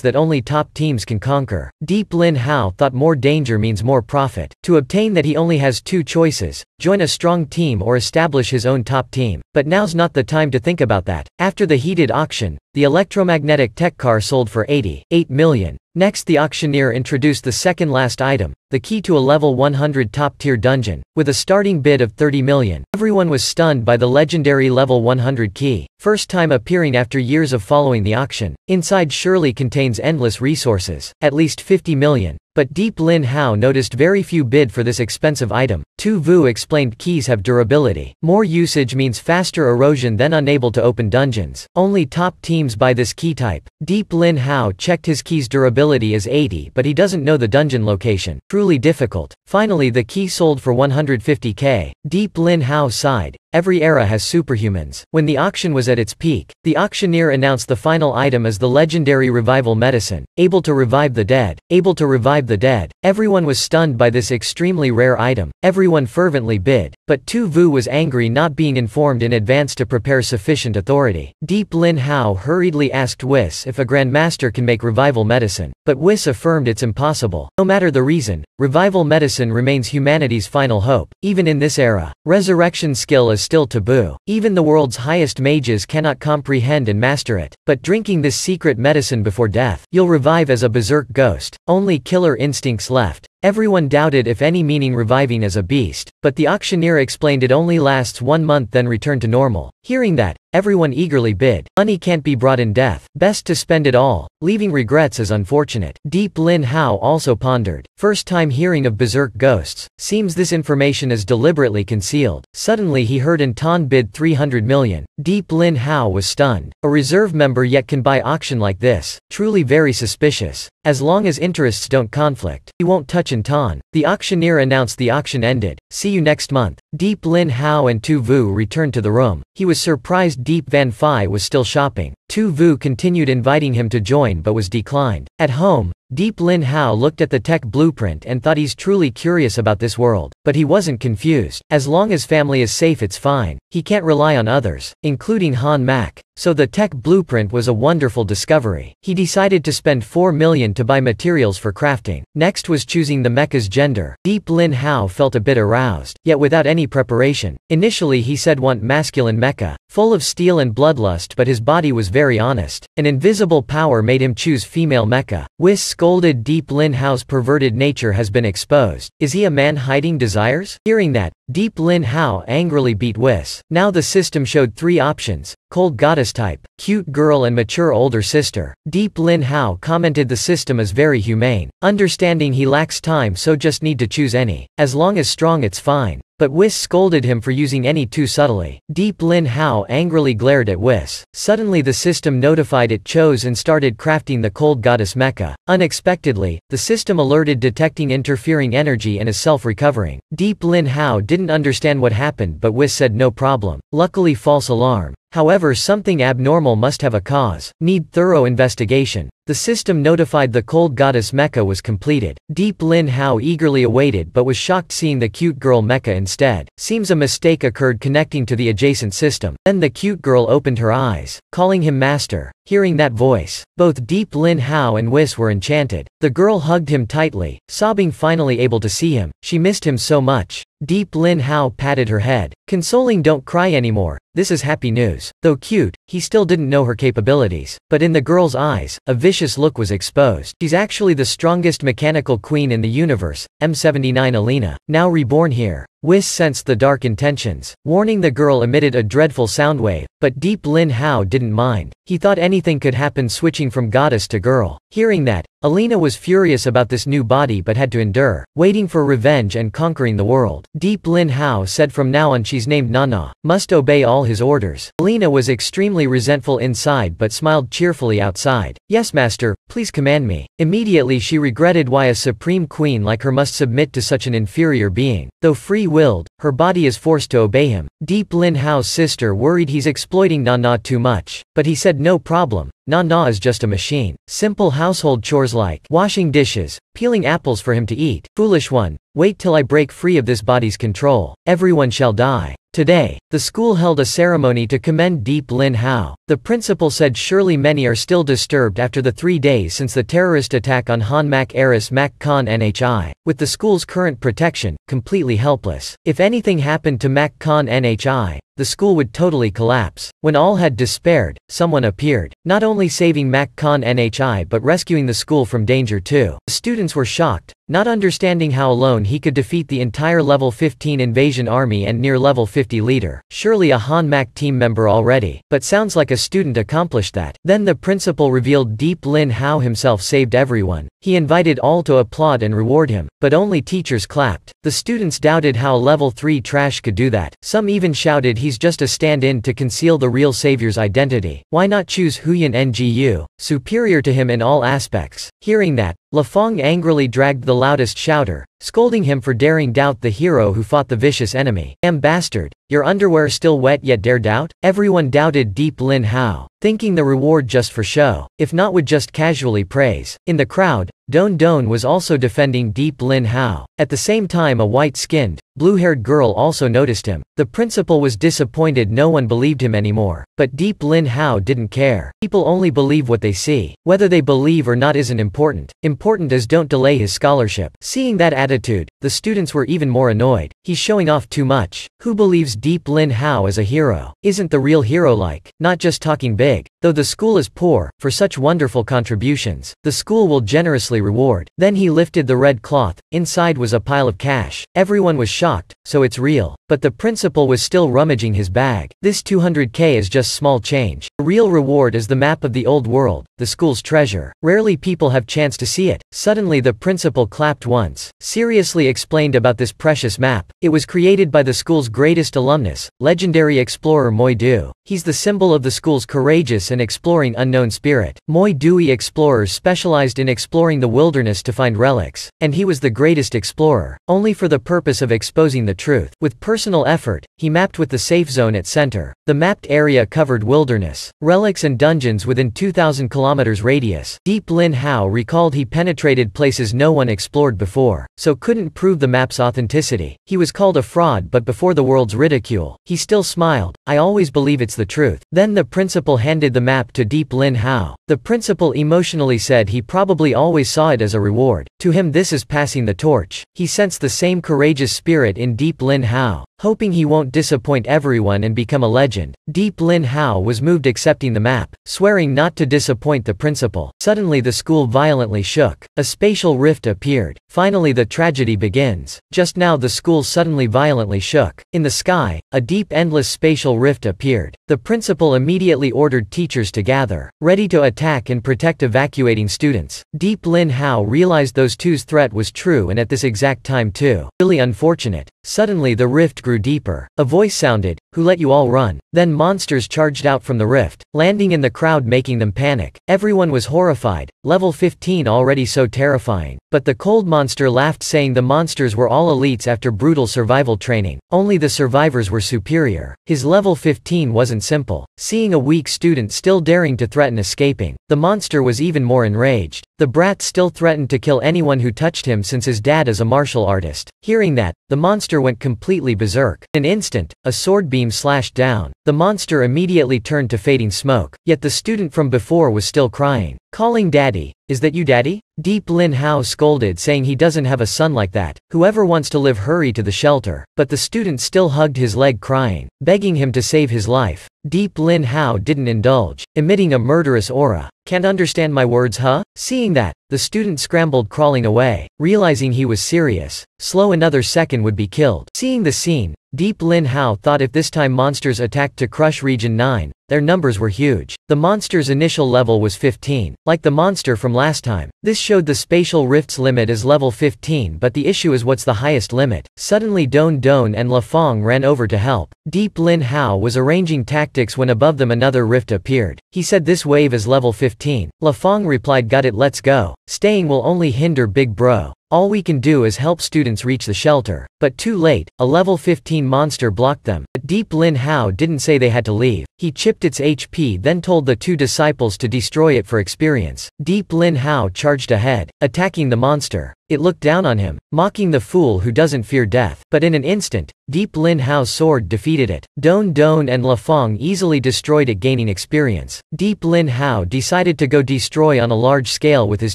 that only top teams can conquer. Deep Lin Hao thought more danger means more profit. To obtain that he only has 2 choices, join a strong team or establish his own top team. But now's not the time to think about that. After the heated auction, the electromagnetic tech car sold for 88 million. Next the auctioneer introduced the second last item, the key to a level 100 top-tier dungeon, with a starting bid of 30 million. Everyone was stunned by the legendary level 100 key, first time appearing after years of following the auction. Inside surely contains endless resources, at least 50 million. But Deep Lin Hao noticed very few bid for this expensive item. Tu Vu explained keys have durability. More usage means faster erosion, then unable to open dungeons. Only top teams buy this key type. Deep Lin Hao checked his key's durability as 80, but he doesn't know the dungeon location. Truly difficult. Finally the key sold for 150k. Deep Lin Hao sighed. Every era has superhumans. When the auction was at its peak, the auctioneer announced the final item as the legendary revival medicine, able to revive the dead. Able to revive the dead. Everyone was stunned by this extremely rare item. Everyone fervently bid, but Tu Vu was angry not being informed in advance to prepare sufficient authority. Deep Lin Hao hurriedly asked Whis if a grandmaster can make revival medicine, but Whis affirmed it's impossible. No matter the reason, revival medicine remains humanity's final hope. Even in this era, resurrection skill is still taboo. Even the world's highest mages cannot comprehend and master it. But drinking this secret medicine before death, you'll revive as a berserk ghost. Only killer instincts left. Everyone doubted if any meaning reviving as a beast, but the auctioneer explained it only lasts 1 month then return to normal. Hearing that, everyone eagerly bid. Money can't be brought in death. Best to spend it all. Leaving regrets is unfortunate. Deep Lin Hao also pondered. First time hearing of berserk ghosts. Seems this information is deliberately concealed. Suddenly he heard Anton bid 300 million. Deep Lin Hao was stunned. A reserve member yet can buy auction like this. Truly very suspicious. As long as interests don't conflict, he won't touch Anton. The auctioneer announced the auction ended. See you next month. Deep Lin Hao and Tu Vu returned to the room. He was surprised Deep Van Phi was still shopping. Tu Vu continued inviting him to join but was declined. At home, Deep Lin Hao looked at the tech blueprint and thought he's truly curious about this world. But he wasn't confused. As long as family is safe it's fine. He can't rely on others, including Han Mak. So the tech blueprint was a wonderful discovery. He decided to spend 4 million to buy materials for crafting. Next was choosing the mecha's gender. Deep Lin Hao felt a bit aroused, yet without any preparation. Initially he said want masculine mecha, full of steel and bloodlust, but his body was very honest. An invisible power made him choose female mecha. Whis scolded Deep Lin Hao's perverted nature has been exposed. Is he a man hiding desires? Hearing that, Deep Lin Hao angrily beat Whis. Now the system showed 3 options. Cold goddess type, cute girl and mature older sister. Deep Lin Hao commented the system is very humane. Understanding he lacks time so just need to choose any. As long as strong it's fine. But Whis scolded him for using any too subtly. Deep Lin Hao angrily glared at Whis. Suddenly the system notified it chose and started crafting the cold goddess mecha. Unexpectedly, the system alerted detecting interfering energy and is self-recovering. Deep Lin Hao didn't understand what happened but Whis said no problem. Luckily false alarm. However something abnormal must have a cause. Need thorough investigation. The system notified the cold goddess mecha was completed. Deep Lin Hao eagerly awaited but was shocked seeing the cute girl mecha instead. Seems a mistake occurred connecting to the adjacent system. Then the cute girl opened her eyes, calling him master. Hearing that voice, both Deep Lin Hao and Whis were enchanted. The girl hugged him tightly, sobbing finally able to see him. She missed him so much. Deep Lin Hao patted her head, consoling don't cry anymore. This is happy news. Though cute, he still didn't know her capabilities. But in the girl's eyes, a vicious look was exposed. She's actually the strongest mechanical queen in the universe, M79 Alina, now reborn here. Whis sensed the dark intentions. Warning the girl emitted a dreadful sound wave, but Deep Lin Hao didn't mind. He thought anything could happen switching from goddess to girl. Hearing that, Alina was furious about this new body but had to endure, waiting for revenge and conquering the world. Deep Lin Hao said from now on she's named Nana, must obey all his orders. Alina was extremely resentful inside but smiled cheerfully outside. Yes master, please command me. Immediately she regretted why a supreme queen like her must submit to such an inferior being. Though free-willed, her body is forced to obey him. Deep Lin Hao's sister worried he's exploiting Nana too much, but he said no problem. Nana is just a machine. Simple household chores like washing dishes, peeling apples for him to eat. Foolish one, wait till I break free of this body's control. Everyone shall die. Today, the school held a ceremony to commend Deep Lin Hao. The principal said surely many are still disturbed after the 3 days since the terrorist attack on Han Mak heiress Mak Khan Nhi. With the school's current protection, completely helpless. If anything happened to Mak Khan Nhi, the school would totally collapse. When all had despaired, someone appeared, not only saving Mak Khan Nhi but rescuing the school from danger too. The students were shocked, not understanding how alone he could defeat the entire level 15 invasion army and near level 50 leader. Surely a Han Mak team member already, but sounds like a student accomplished that. Then the principal revealed Deep Lin Hao himself saved everyone. He invited all to applaud and reward him, but only teachers clapped. The students doubted how level 3 trash could do that. Some even shouted he's just a stand-in to conceal the real savior's identity. Why not choose Huyan Ngu, superior to him in all aspects? Hearing that, Lafong angrily dragged the loudest shouter, scolding him for daring doubt the hero who fought the vicious enemy. Damn bastard, your underwear still wet yet dare doubt? Everyone doubted Deep Lin Hao, thinking the reward just for show, if not would just casually praise. In the crowd, Don Don was also defending Deep Lin Hao. At the same time a white-skinned, blue-haired girl also noticed him. The principal was disappointed no one believed him anymore. But Deep Lin Hao didn't care. People only believe what they see. Whether they believe or not isn't important. Important is don't delay his scholarship. Seeing that attitude, the students were even more annoyed. He's showing off too much. Who believes Deep Lin Hao is a hero? Isn't the real hero like, not just talking big? Though the school is poor, for such wonderful contributions, the school will generously reward. Then he lifted the red cloth. Inside was a pile of cash. Everyone was shocked, so it's real. But the principal was still rummaging his bag. This 200k is just small change. The real reward is the map of the old world, the school's treasure. Rarely people have chance to see it. Suddenly the principal clapped once, seriously explained about this precious map. It was created by the school's greatest alumnus, legendary explorer Moi Du. He's the symbol of the school's courageous and exploring unknown spirit. Moi Dui explorers specialized in exploring the wilderness to find relics, and he was the greatest explorer, only for the purpose of exposing the truth. With personal effort, he mapped with the safe zone at center. The mapped area covered wilderness, relics and dungeons within 2,000 kilometers radius. Deep Lin Hao recalled he penetrated places no one explored before, so couldn't prove the map's authenticity. He was called a fraud, but before the world's ridicule, he still smiled. I always believe it's the truth. Then the principal handed the map to Deep Lin Hao. The principal emotionally said he probably always saw it as a reward. To him this is passing the torch. He sensed the same courageous spirit in Deep Lin Hao. Hoping he won't disappoint everyone and become a legend, Deep Lin Hao was moved accepting the map, swearing not to disappoint the principal. Suddenly the school violently shook. A spatial rift appeared. Finally the tragedy begins. Just now the school suddenly violently shook. In the sky, a deep endless spatial rift appeared. The principal immediately ordered teachers to gather, ready to attack and protect evacuating students. Deep Lin Hao realized those two's threat was true and at this exact time too. Really unfortunate. Suddenly the rift grew deeper. A voice sounded, "Who let you all run?" Then monsters charged out from the rift, landing in the crowd making them panic. Everyone was horrified. Level 15 already so terrifying. But the cold monster laughed saying the monsters were all elites after brutal survival training. Only the survivors were superior. His level 15 wasn't simple. Seeing a weak student still daring to threaten escaping, the monster was even more enraged. The brat still threatened to kill anyone who touched him since his dad is a martial artist. Hearing that, the monster went completely berserk. In an instant, a sword beam slashed down. The monster immediately turned to fading smoke. Yet the student from before was still crying, calling daddy. "Is that you, daddy?" Deep Lin Hao scolded saying he doesn't have a son like that. Whoever wants to live hurry to the shelter. But the student still hugged his leg crying, begging him to save his life. Deep Lin Hao didn't indulge, emitting a murderous aura. "Can't understand my words, huh?" Seeing that, the student scrambled crawling away, realizing he was serious. Slow another second would be killed. Seeing the scene, Deep Lin Hao thought if this time monsters attacked to crush Region 9, their numbers were huge. The monster's initial level was 15, like the monster from last time. This showed the spatial rift's limit as level 15, but the issue is what's the highest limit. Suddenly Don Don and La Fong ran over to help. Deep Lin Hao was arranging tactics when above them another rift appeared. He said this wave is level 15. La Fong replied, "Got it, let's go. Staying will only hinder big bro. All we can do is help students reach the shelter." But too late, a level 15 monster blocked them. But Deep Lin Hao didn't say they had to leave. He chipped its HP then told the two disciples to destroy it for experience. Deep Lin Hao charged ahead, attacking the monster. It looked down on him, mocking the fool who doesn't fear death. But in an instant, Deep Lin Hao's sword defeated it. Don Don and La Fong easily destroyed it, gaining experience. Deep Lin Hao decided to go destroy on a large scale with his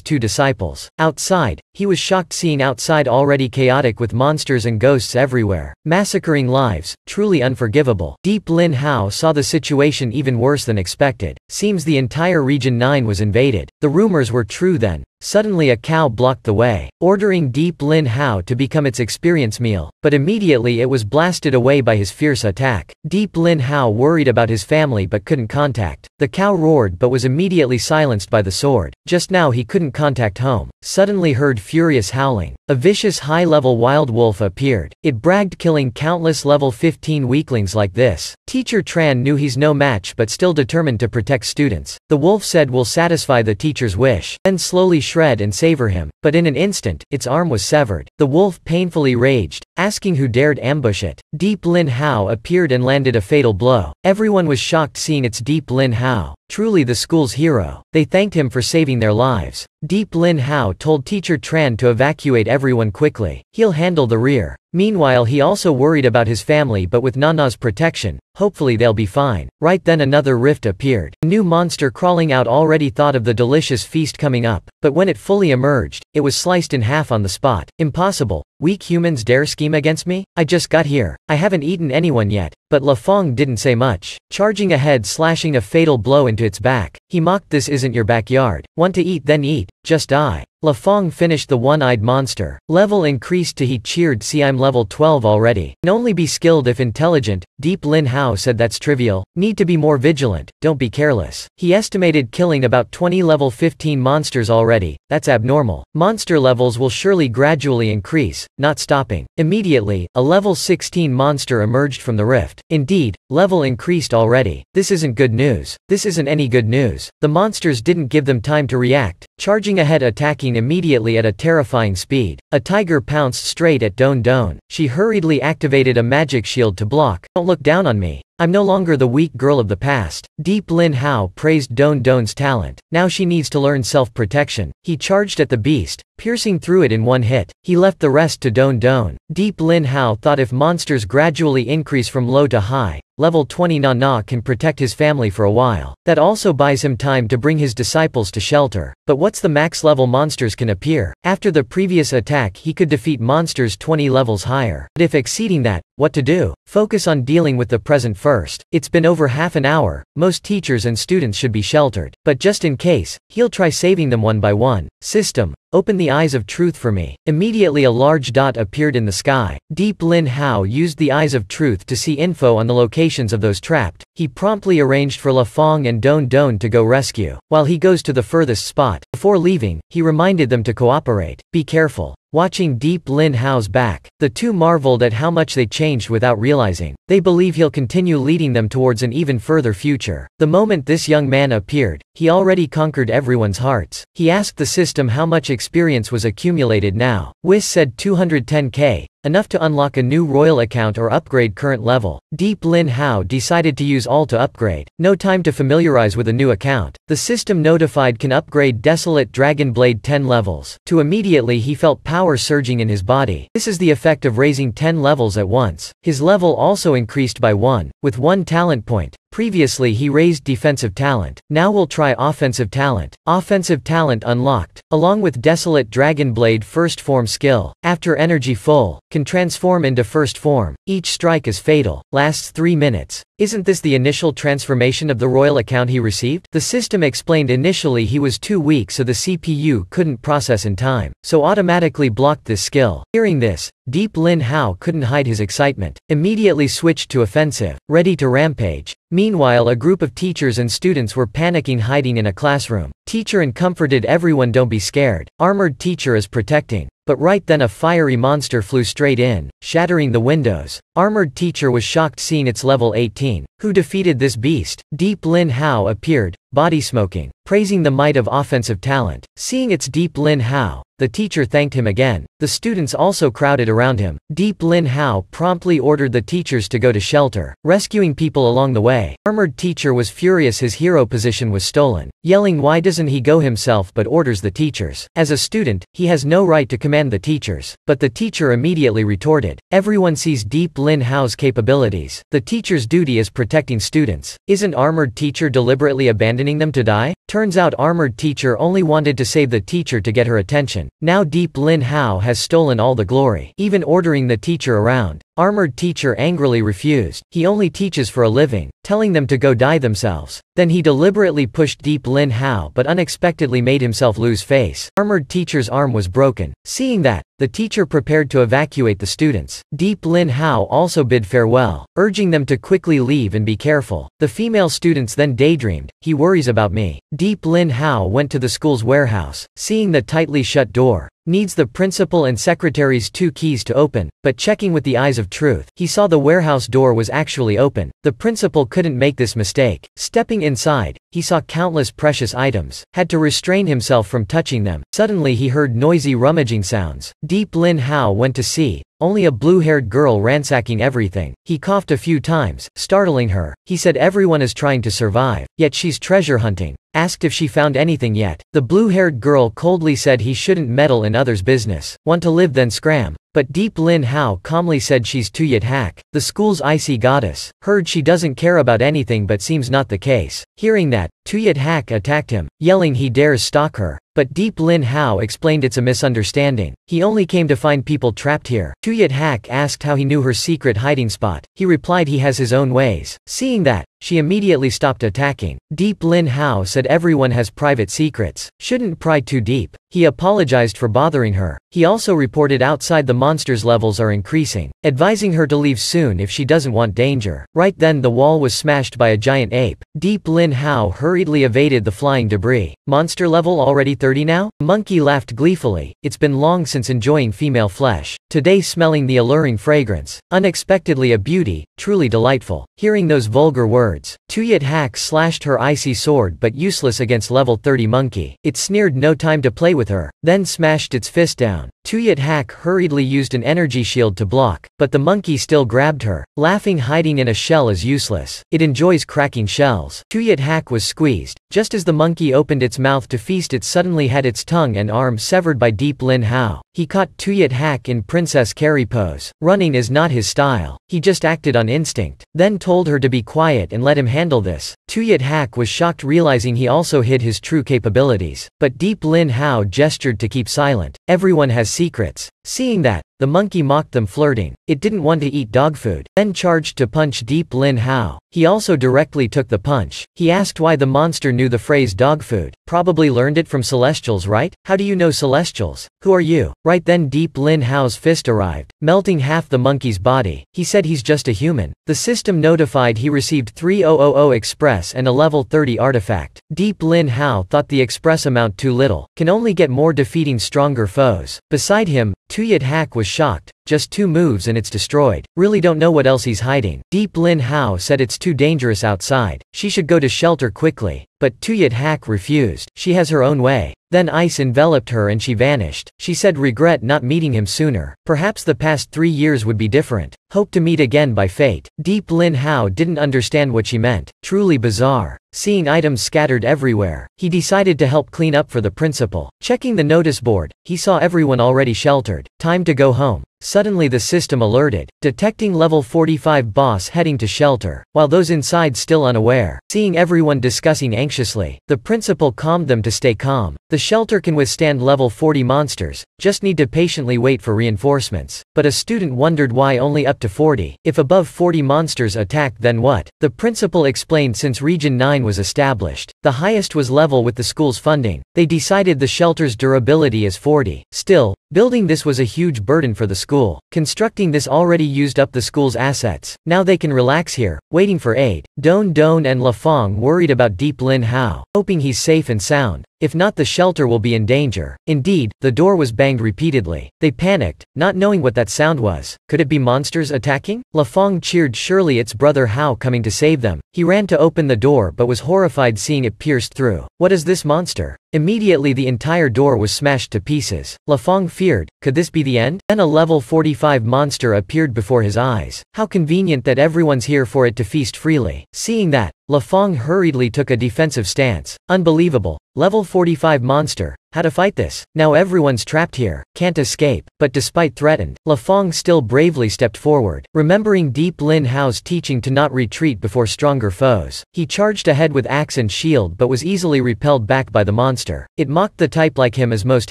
two disciples. Outside, he was shocked seeing outside already chaotic with monsters and and ghosts everywhere, massacring lives, truly unforgivable. Deep Lin Hao saw the situation even worse than expected. Seems the entire Region 9 was invaded. The rumors were true then. Suddenly a cow blocked the way, ordering Deep Lin Hao to become its experience meal, but immediately it was blasted away by his fierce attack. Deep Lin Hao worried about his family but couldn't contact. The cow roared but was immediately silenced by the sword. Just now he couldn't contact home. Suddenly heard furious howling. A vicious high-level wild wolf appeared. It bragged killing countless level 15 weaklings like this. Teacher Tran knew he's no match but still determined to protect students. The wolf said will satisfy the teacher's wish, then slowly shred and savor him, but in an instant, its arm was severed. The wolf painfully raged, asking who dared ambush it. Deep Lin Hao appeared and landed a fatal blow. Everyone was shocked seeing its Deep Lin Hao. Truly the school's hero. They thanked him for saving their lives. Deep Lin Hao told Teacher Tran to evacuate everyone quickly. He'll handle the rear. Meanwhile he also worried about his family but with Nana's protection, hopefully they'll be fine. Right then another rift appeared. A new monster crawling out already thought of the delicious feast coming up, but when it fully emerged, it was sliced in half on the spot. Impossible. Weak humans dare scheme against me? I just got here. I haven't eaten anyone yet. But La Fong didn't say much, charging ahead slashing a fatal blow into its back. He mocked, this isn't your backyard. Want to eat then eat, just die. La Fong finished the one-eyed monster. Level increased to he cheered, see I'm level 12 already. Can only be skilled if intelligent. Deep Lin Hao said that's trivial. Need to be more vigilant, don't be careless. He estimated killing about 20 level 15 monsters already. That's abnormal. Monster levels will surely gradually increase, not stopping. Immediately, a level 16 monster emerged from the rift. Indeed, level increased already. This isn't good news. This isn't any good news. The monsters didn't give them time to react, charging ahead attacking immediately at a terrifying speed. A tiger pounced straight at Don Don. She hurriedly activated a magic shield to block. Don't look down on me. I'm no longer the weak girl of the past. Deep Lin Hao praised Don Don's talent. Now she needs to learn self-protection. He charged at the beast, piercing through it in one hit. He left the rest to Don Don. Deep Lin Hao thought if monsters gradually increase from low to high, level 20 Nana can protect his family for a while. That also buys him time to bring his disciples to shelter. But what's the max level monsters can appear? After the previous attack he could defeat monsters 20 levels higher. But if exceeding that, what to do? Focus on dealing with the present first. It's been over half an hour, most teachers and students should be sheltered. But just in case, he'll try saving them one by one. System, open the eyes of truth for me. Immediately a large dot appeared in the sky. Deep Lin Hao used the eyes of truth to see info on the locations of those trapped. He promptly arranged for La Fong and Don Don to go rescue. While he goes to the furthest spot, before leaving, he reminded them to cooperate. Be careful. Watching Deep Lin Hao's back, the two marveled at how much they changed without realizing. They believe he'll continue leading them towards an even further future. The moment this young man appeared, he already conquered everyone's hearts. He asked the system how much experience was accumulated now. Whis said 210k. Enough to unlock a new royal account or upgrade current level. Deep Lin Hao decided to use all to upgrade. No time to familiarize with a new account. The system notified can upgrade Desolate Dragon Blade 10 levels. To immediately he felt power surging in his body. This is the effect of raising 10 levels at once. His level also increased by 1, with 1 talent point. Previously he raised defensive talent. Now we'll try offensive talent. Offensive talent unlocked. Along with Desolate Dragon Blade first form skill. After energy full, can transform into first form. Each strike is fatal. Lasts 3 minutes. Isn't this the initial transformation of the royal account he received? The system explained initially he was too weak so the CPU couldn't process in time, so automatically blocked this skill. Hearing this, Deep Lin Hao couldn't hide his excitement. Immediately switched to offensive, ready to rampage. Meanwhile a group of teachers and students were panicking hiding in a classroom. Teacher and comforted everyone, don't be scared. Armored teacher is protecting. But right then a fiery monster flew straight in, shattering the windows. Armored teacher was shocked seeing its level 18. Who defeated this beast? Deep Lin Hao appeared, body smoking, praising the might of offensive talent. Seeing its Deep Lin Hao, the teacher thanked him again. The students also crowded around him. Deep Lin Hao promptly ordered the teachers to go to shelter, rescuing people along the way. Armored teacher was furious his hero position was stolen, yelling why doesn't he go himself but orders the teachers. As a student, he has no right to command the teachers. But the teacher immediately retorted. Everyone sees Deep Lin Hao's capabilities. The teacher's duty is protecting students. Isn't armored teacher deliberately abandoning them to die? Turns out armored teacher only wanted to save the teacher to get her attention. Now Deep Lin Hao has stolen all the glory, even ordering the teacher around. Armored teacher angrily refused. He only teaches for a living, telling them to go die themselves. Then he deliberately pushed Deep Lin Hao but unexpectedly made himself lose face. Armored teacher's arm was broken. Seeing that, the teacher prepared to evacuate the students. Deep Lin Hao also bid farewell, urging them to quickly leave and be careful. The female students then daydreamed, "He worries about me." Deep Lin Hao went to the school's warehouse. Seeing the tightly shut door, needs the principal and secretary's 2 keys to open, but checking with the eyes of truth, he saw the warehouse door was actually open. The principal couldn't make this mistake. Stepping inside, he saw countless precious items, had to restrain himself from touching them. Suddenly he heard noisy rummaging sounds. Deep Lin Hao went to see. Only a blue-haired girl ransacking everything. He coughed a few times, startling her. He said everyone is trying to survive, yet she's treasure hunting. Asked if she found anything yet. The blue-haired girl coldly said he shouldn't meddle in others' business. Want to live then scram. But Deep Lin Hao calmly said she's Tuyet Hak, the school's icy goddess. Heard she doesn't care about anything but seems not the case. Hearing that, Tuyet Hak attacked him, yelling he dares stalk her. But Deep Lin Hao explained it's a misunderstanding. He only came to find people trapped here. Tuyet Hak asked how he knew her secret hiding spot. He replied he has his own ways. Seeing that, she immediately stopped attacking. Deep Lin Hao said everyone has private secrets. Shouldn't pry too deep. He apologized for bothering her. He also reported outside the monsters' levels are increasing, advising her to leave soon if she doesn't want danger. Right then the wall was smashed by a giant ape. Deep Lin Hao hurriedly evaded the flying debris. Monster level already 30 now? Monkey laughed gleefully. It's been long since enjoying female flesh. Today smelling the alluring fragrance. Unexpectedly a beauty, truly delightful. Hearing those vulgar words, Tuyet Hak slashed her icy sword but useless against level 30 monkey. It sneered no time to play with her, then smashed its fist down. Tuyet Hak hurriedly used an energy shield to block, but the monkey still grabbed her, laughing hiding in a shell is useless. It enjoys cracking shells. Tuyet Hak was squeezed. Just as the monkey opened its mouth to feast it suddenly had its tongue and arm severed by Deep Lin Hao. He caught Tuyet Hak in princess carry pose. Running is not his style. He just acted on instinct, then told her to be quiet and let him handle this. Tuyet Hak was shocked realizing he also hid his true capabilities. But Deep Lin Hao gestured to keep silent. Everyone has secrets. Seeing that, the monkey mocked them flirting. It didn't want to eat dog food, then charged to punch Deep Lin Hao. He also directly took the punch. He asked why the monster knew the phrase dog food. Probably learned it from Celestials, right? How do you know Celestials? Who are you? Right then Deep Lin Hao's fist arrived, melting half the monkey's body. He said he's just a human. The system notified he received 3000 Express and a level 30 artifact. Deep Lin Hao thought the Express amount too little. Can only get more defeating stronger foes. Beside him, Tuyet Hak was shocked. Just 2 moves and it's destroyed. Really don't know what else he's hiding. Deep Lin Hao said it's too dangerous outside. She should go to shelter quickly. But Tuyet Hak refused. She has her own way. Then ice enveloped her and she vanished. She said regret not meeting him sooner. Perhaps the past 3 years would be different. Hope to meet again by fate. Deep Lin Hao didn't understand what she meant. Truly bizarre. Seeing items scattered everywhere, he decided to help clean up for the principal. Checking the notice board, he saw everyone already sheltered. Time to go home. Suddenly the system alerted, detecting level 45 boss heading to shelter, while those inside still unaware. Seeing everyone discussing anxiously, the principal calmed them to stay calm. The shelter can withstand level 40 monsters, just need to patiently wait for reinforcements. But a student wondered why only up to 40. If above 40 monsters attacked then what? The principal explained since Region 9 was established, the highest was level with the school's funding. They decided the shelter's durability is 40. Still, building this was a huge burden for the school. Constructing this already used up the school's assets. Now they can relax here, waiting for aid. Don Don and La Fong worried about Deep Lin Hao, hoping he's safe and sound. If not, the shelter will be in danger. Indeed, the door was banged repeatedly. They panicked, not knowing what that sound was. Could it be monsters attacking? La Fong cheered, surely it's brother Hao coming to save them. He ran to open the door but was horrified seeing it pierced through. What is this monster? Immediately the entire door was smashed to pieces. La Fong feared, could this be the end? Then a level 45 monster appeared before his eyes. How convenient that everyone's here for it to feast freely. Seeing that, La Fong hurriedly took a defensive stance. Unbelievable. Level 45 monster, How to fight this? Now everyone's trapped here, can't escape. But despite threatened, La Fong still bravely stepped forward, remembering Deep Lin Hao's teaching to not retreat before stronger foes. He charged ahead with axe and shield but was easily repelled back by the monster. It mocked the type like him as most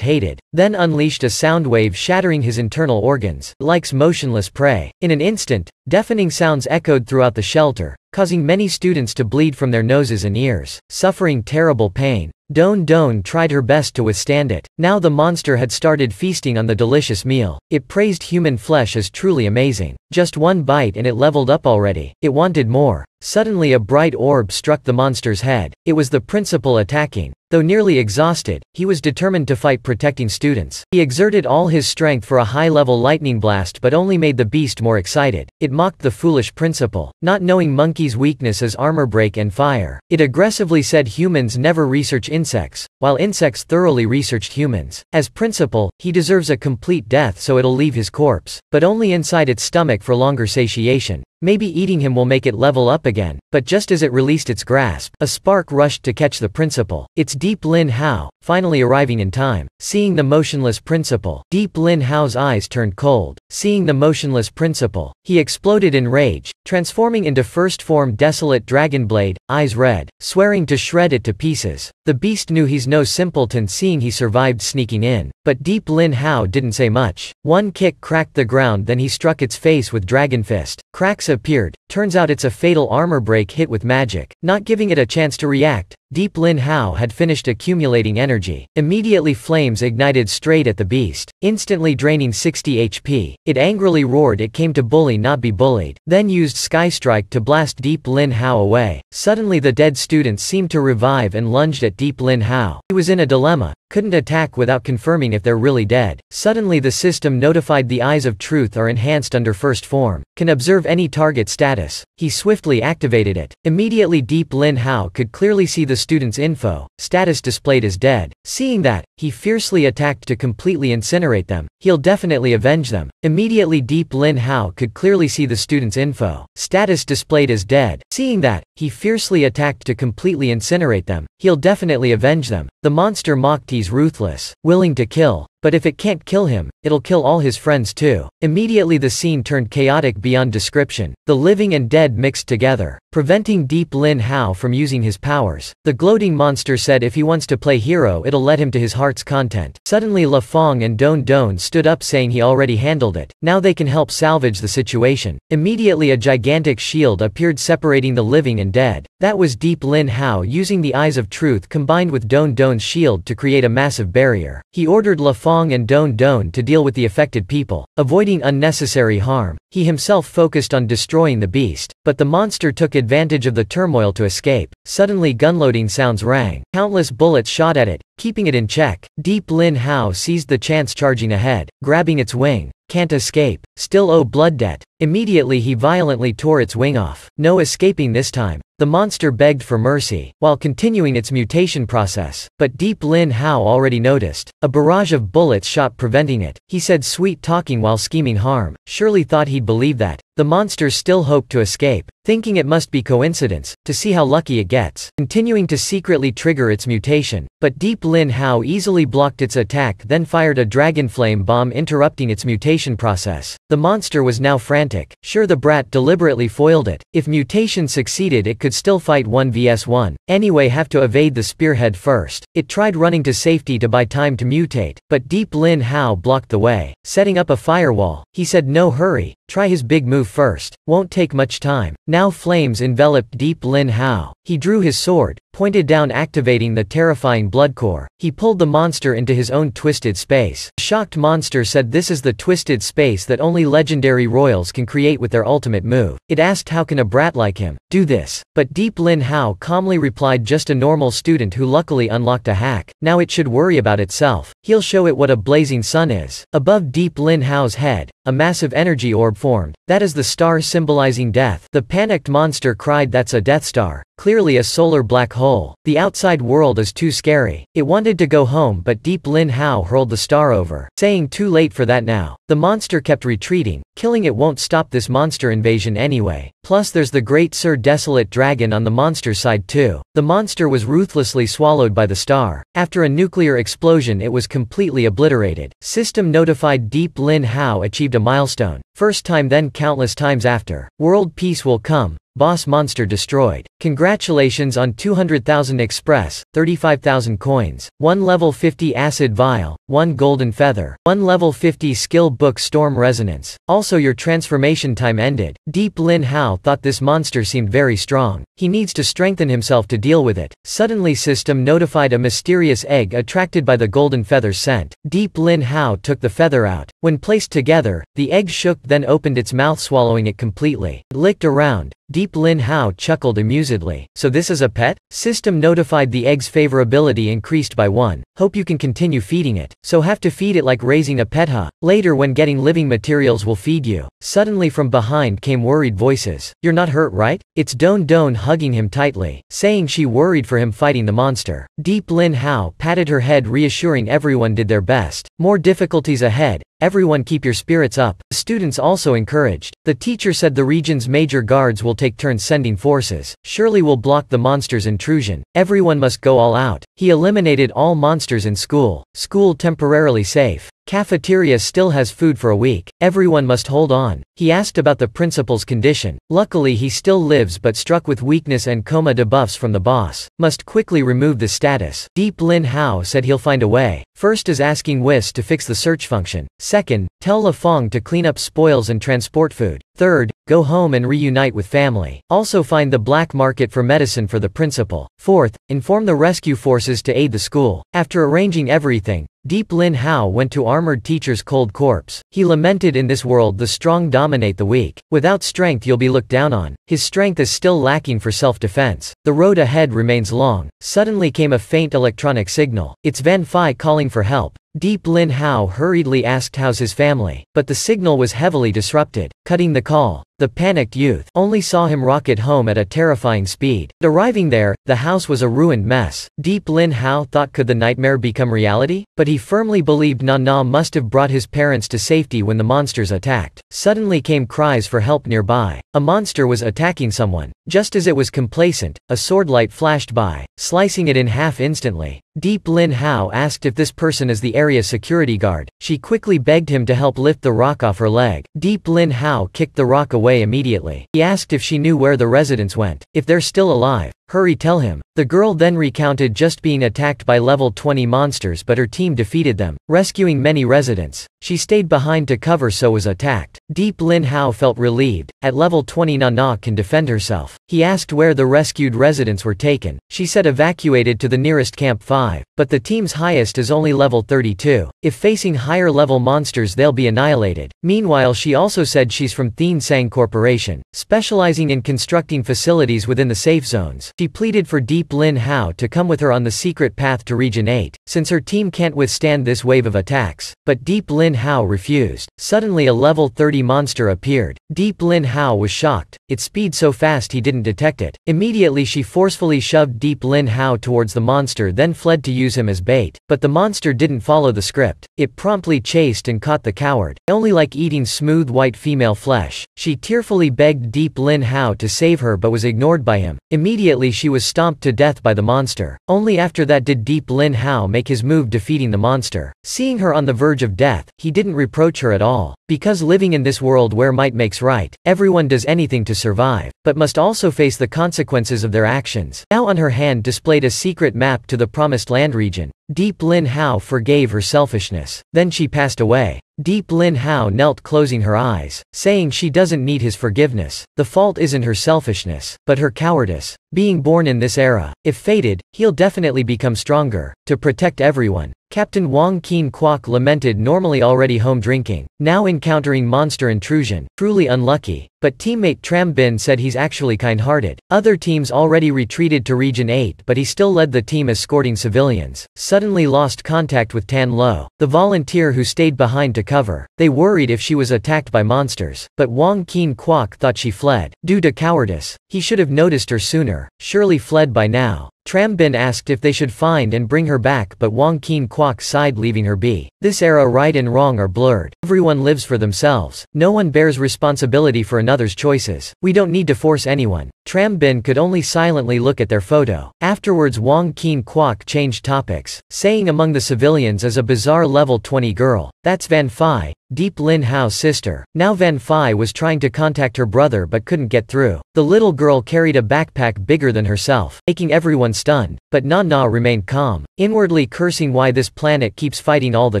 hated, then unleashed a sound wave shattering his internal organs, like motionless prey. In an instant, deafening sounds echoed throughout the shelter, causing many students to bleed from their noses and ears. Suffering terrible pain, Don Don tried her best to withstand it. Now the monster had started feasting on the delicious meal. It praised human flesh as truly amazing. Just one bite and it leveled up already. It wanted more. Suddenly a bright orb struck the monster's head. It was the principal attacking. Though nearly exhausted, he was determined to fight, protecting students. He exerted all his strength for a high-level lightning blast but only made the beast more excited. It mocked the foolish principal, not knowing monkey's weakness as armor break and fire. It aggressively said humans never research insects, while insects thoroughly researched humans. As principal, he deserves a complete death, so it'll leave his corpse, but only inside its stomach for longer satiation. Maybe eating him will make it level up again. But just as it released its grasp, a spark rushed to catch the principal. It's Deep Lin Hao, finally arriving in time. Seeing the motionless principal, Deep Lin Hao's eyes turned cold. Seeing the motionless principal, he exploded in rage, transforming into first form Desolate Dragon Blade, eyes red, swearing to shred it to pieces. The beast knew he's no simpleton, seeing he survived sneaking in. But Deep Lin Hao didn't say much. One kick cracked the ground, then he struck its face with Dragon Fist. Cracks appeared. Turns out it's a fatal armor break hit with magic. Not giving it a chance to react, Deep Lin Hao had finished accumulating energy. Immediately flames ignited straight at the beast, instantly draining 60 HP. It angrily roared it came to bully, not be bullied, then used Sky Strike to blast Deep Lin Hao away. Suddenly the dead students seemed to revive and lunged at Deep Lin Hao. He was in a dilemma. Couldn't attack without confirming if they're really dead. Suddenly the system notified the Eyes of Truth are enhanced under first form. Can observe any target status. He swiftly activated it. Immediately Deep Lin Hao could clearly see the student's info. Status displayed as dead. Seeing that, he fiercely attacked to completely incinerate them. He'll definitely avenge them. Immediately Deep Lin Hao could clearly see the student's info. Status displayed as dead. Seeing that, he fiercely attacked to completely incinerate them. He'll definitely avenge them. The monster mocked he's ruthless, willing to kill. But if it can't kill him, it'll kill all his friends too. Immediately the scene turned chaotic beyond description. The living and dead mixed together, preventing Deep Lin Hao from using his powers. The gloating monster said if he wants to play hero it'll let him to his heart's content. Suddenly La Fong and Don Don stood up saying he already handled it. Now they can help salvage the situation. Immediately a gigantic shield appeared separating the living and dead. That was Deep Lin Hao using the Eyes of Truth combined with Don Don's shield to create a massive barrier. He ordered La Fong and Don Don to deal with the affected people, avoiding unnecessary harm. He himself focused on destroying the beast, but the monster took advantage of the turmoil to escape. Suddenly gunloading sounds rang. Countless bullets shot at it, keeping it in check. Deep Lin Hao seized the chance, charging ahead, grabbing its wing. Can't escape. Still owe blood debt. Immediately he violently tore its wing off. No escaping this time. The monster begged for mercy, while continuing its mutation process. But Deep Lin Hao already noticed. A barrage of bullets shot, preventing it. He said sweet talking while scheming harm. Surely thought he'd believe that. The monster still hoped to escape, thinking it must be coincidence, to see how lucky it gets. Continuing to secretly trigger its mutation. But Deep Lin Hao easily blocked its attack, then fired a dragon flame bomb interrupting its mutation process. The monster was now frantic. Sure, the brat deliberately foiled it. If mutation succeeded it could still fight 1 vs 1. Anyway, have to evade the spearhead first. It tried running to safety to buy time to mutate, but Deep Lin Hao blocked the way, setting up a firewall. He said no hurry, try his big move first. Won't take much time. Now flames enveloped Deep Lin Hao. He drew his sword, pointed down, activating the terrifying blood core. He pulled the monster into his own twisted space. The shocked monster said this is the twisted space that only legendary royals can create with their ultimate move. It asked how can a brat like him do this? But Deep Lin Hao calmly replied just a normal student who luckily unlocked a hack. Now it should worry about itself. He'll show it what a blazing sun is. Above Deep Lin Hao's head, a massive energy orb formed. That is the star symbolizing death. The panicked monster cried, that's a Death Star. clearly a solar black hole. The outside world is too scary. It wanted to go home, but Deep Lin Hao hurled the star over, saying too late for that now. The monster kept retreating. Killing it won't stop this monster invasion anyway. Plus there's the Great Sir Desolate Dragon on the monster's side too. The monster was ruthlessly swallowed by the star. After a nuclear explosion it was completely obliterated. System notified Deep Lin Hao achieved a milestone. First time then countless times after. World peace will come. Boss monster destroyed. Congratulations on 200,000 express, 35,000 coins, 1 level 50 acid vial, 1 golden feather, 1 level 50 skill book storm resonance. Also your transformation time ended. Deep Lin Hao thought this monster seemed very strong. He needs to strengthen himself to deal with it. Suddenly system notified a mysterious egg attracted by the golden feather scent. Deep Lin Hao took the feather out. When placed together, the egg shook then opened its mouth swallowing it completely. It licked around. Deep Lin Hao chuckled amusedly. So this is a pet? System notified the egg's favorability increased by 1. Hope you can continue feeding it. So have to feed it like raising a pet huh? Later when getting living materials will feed you. Suddenly from behind came worried voices. You're not hurt right? It's Don Don hugging him tightly, saying she worried for him fighting the monster. Deep Lin Hao patted her head reassuring everyone did their best. More difficulties ahead. Everyone keep your spirits up. The students also encouraged. The teacher said the region's major guards will take turns sending forces. Surely will block the monster's intrusion. Everyone must go all out. He eliminated all monsters in school. School temporarily safe. Cafeteria still has food for a week. Everyone must hold on. He asked about the principal's condition. Luckily he still lives but struck with weakness and coma debuffs from the boss. Must quickly remove the status. Deep Lin Hao said he'll find a way. First is asking Whis to fix the search function. Second, tell La Fong to clean up spoils and transport food. Third, go home and reunite with family. Also find the black market for medicine for the principal. Fourth, inform the rescue forces to aid the school. After arranging everything, Deep Lin Hao went to armored teacher's cold corpse. He lamented in this world the strong dominate the weak. Without strength you'll be looked down on. His strength is still lacking for self-defense. The road ahead remains long. Suddenly came a faint electronic signal. It's Van Phi calling for help. Deep Lin Hao hurriedly asked how's his family, but the signal was heavily disrupted, cutting the call. The panicked youth only saw him rocket home at a terrifying speed. Arriving there, the house was a ruined mess. Deep Lin Hao thought could the nightmare become reality? But he firmly believed Nana must have brought his parents to safety when the monsters attacked. Suddenly came cries for help nearby. A monster was attacking someone. Just as it was complacent, a sword light flashed by, slicing it in half instantly. Deep Lin Hao asked if this person is the area security guard. She quickly begged him to help lift the rock off her leg. Deep Lin Hao kicked the rock away immediately. He asked if she knew where the residents went. If they're still alive, hurry tell him. The girl then recounted just being attacked by level 20 monsters but her team defeated them, rescuing many residents. She stayed behind to cover so was attacked. Deep Lin Hao felt relieved. At level 20 Nana can defend herself. He asked where the rescued residents were taken. She said evacuated to the nearest camp 5, but the team's highest is only level 32. If facing higher level monsters they'll be annihilated. Meanwhile she also said she's from Thien Sang Corporation, specializing in constructing facilities within the safe zones. She pleaded for Deep Lin Hao to come with her on the secret path to Region 8, since her team can't withstand this wave of attacks. But Deep Lin Hao refused. Suddenly a level 30 monster appeared. Deep Lin Hao was shocked. Its speed so fast he didn't detect it. Immediately she forcefully shoved Deep Lin Hao towards the monster then fled to use him as bait. But the monster didn't follow the script. It promptly chased and caught the coward. I only like eating smooth white female flesh. She tearfully begged Deep Lin Hao to save her but was ignored by him. Immediately she was stomped to death by the monster. Only after that did Deep Lin Hao make his move defeating the monster. Seeing her on the verge of death, he didn't reproach her at all. Because living in this world where might makes right, everyone does anything to survive, but must also face the consequences of their actions. Now on her hand displayed a secret map to the promised land region. Deep Lin Hao forgave her selfishness. Then she passed away. Deep Lin Hao knelt closing her eyes, saying she doesn't need his forgiveness. The fault isn't her selfishness, but her cowardice. Being born in this era, if fated, he'll definitely become stronger. To protect everyone, Captain Wang Keen Kwok lamented, normally already home drinking, now encountering monster intrusion. Truly unlucky. But teammate Tram Bin said he's actually kind-hearted. Other teams already retreated to Region 8, but he still led the team escorting civilians. Suddenly lost contact with Tan Lo, the volunteer who stayed behind to cover. They worried if she was attacked by monsters. But Wang Keen Kwok thought she fled. Due to cowardice, he should have noticed her sooner. Surely fled by now. Tram Bin asked if they should find and bring her back, but Wang Keen Kwok sighed, leaving her be. This era, right and wrong are blurred. Everyone lives for themselves. No one bears responsibility for another's choices. We don't need to force anyone. Tram Bin could only silently look at their photo. Afterwards Wang Keen Kwok changed topics, saying among the civilians is a bizarre level 20 girl. That's Van Phi, Deep Lin Hao's sister. Now Van Phi was trying to contact her brother but couldn't get through. The little girl carried a backpack bigger than herself, making everyone stunned. But Na remained calm, inwardly cursing why this planet keeps fighting all the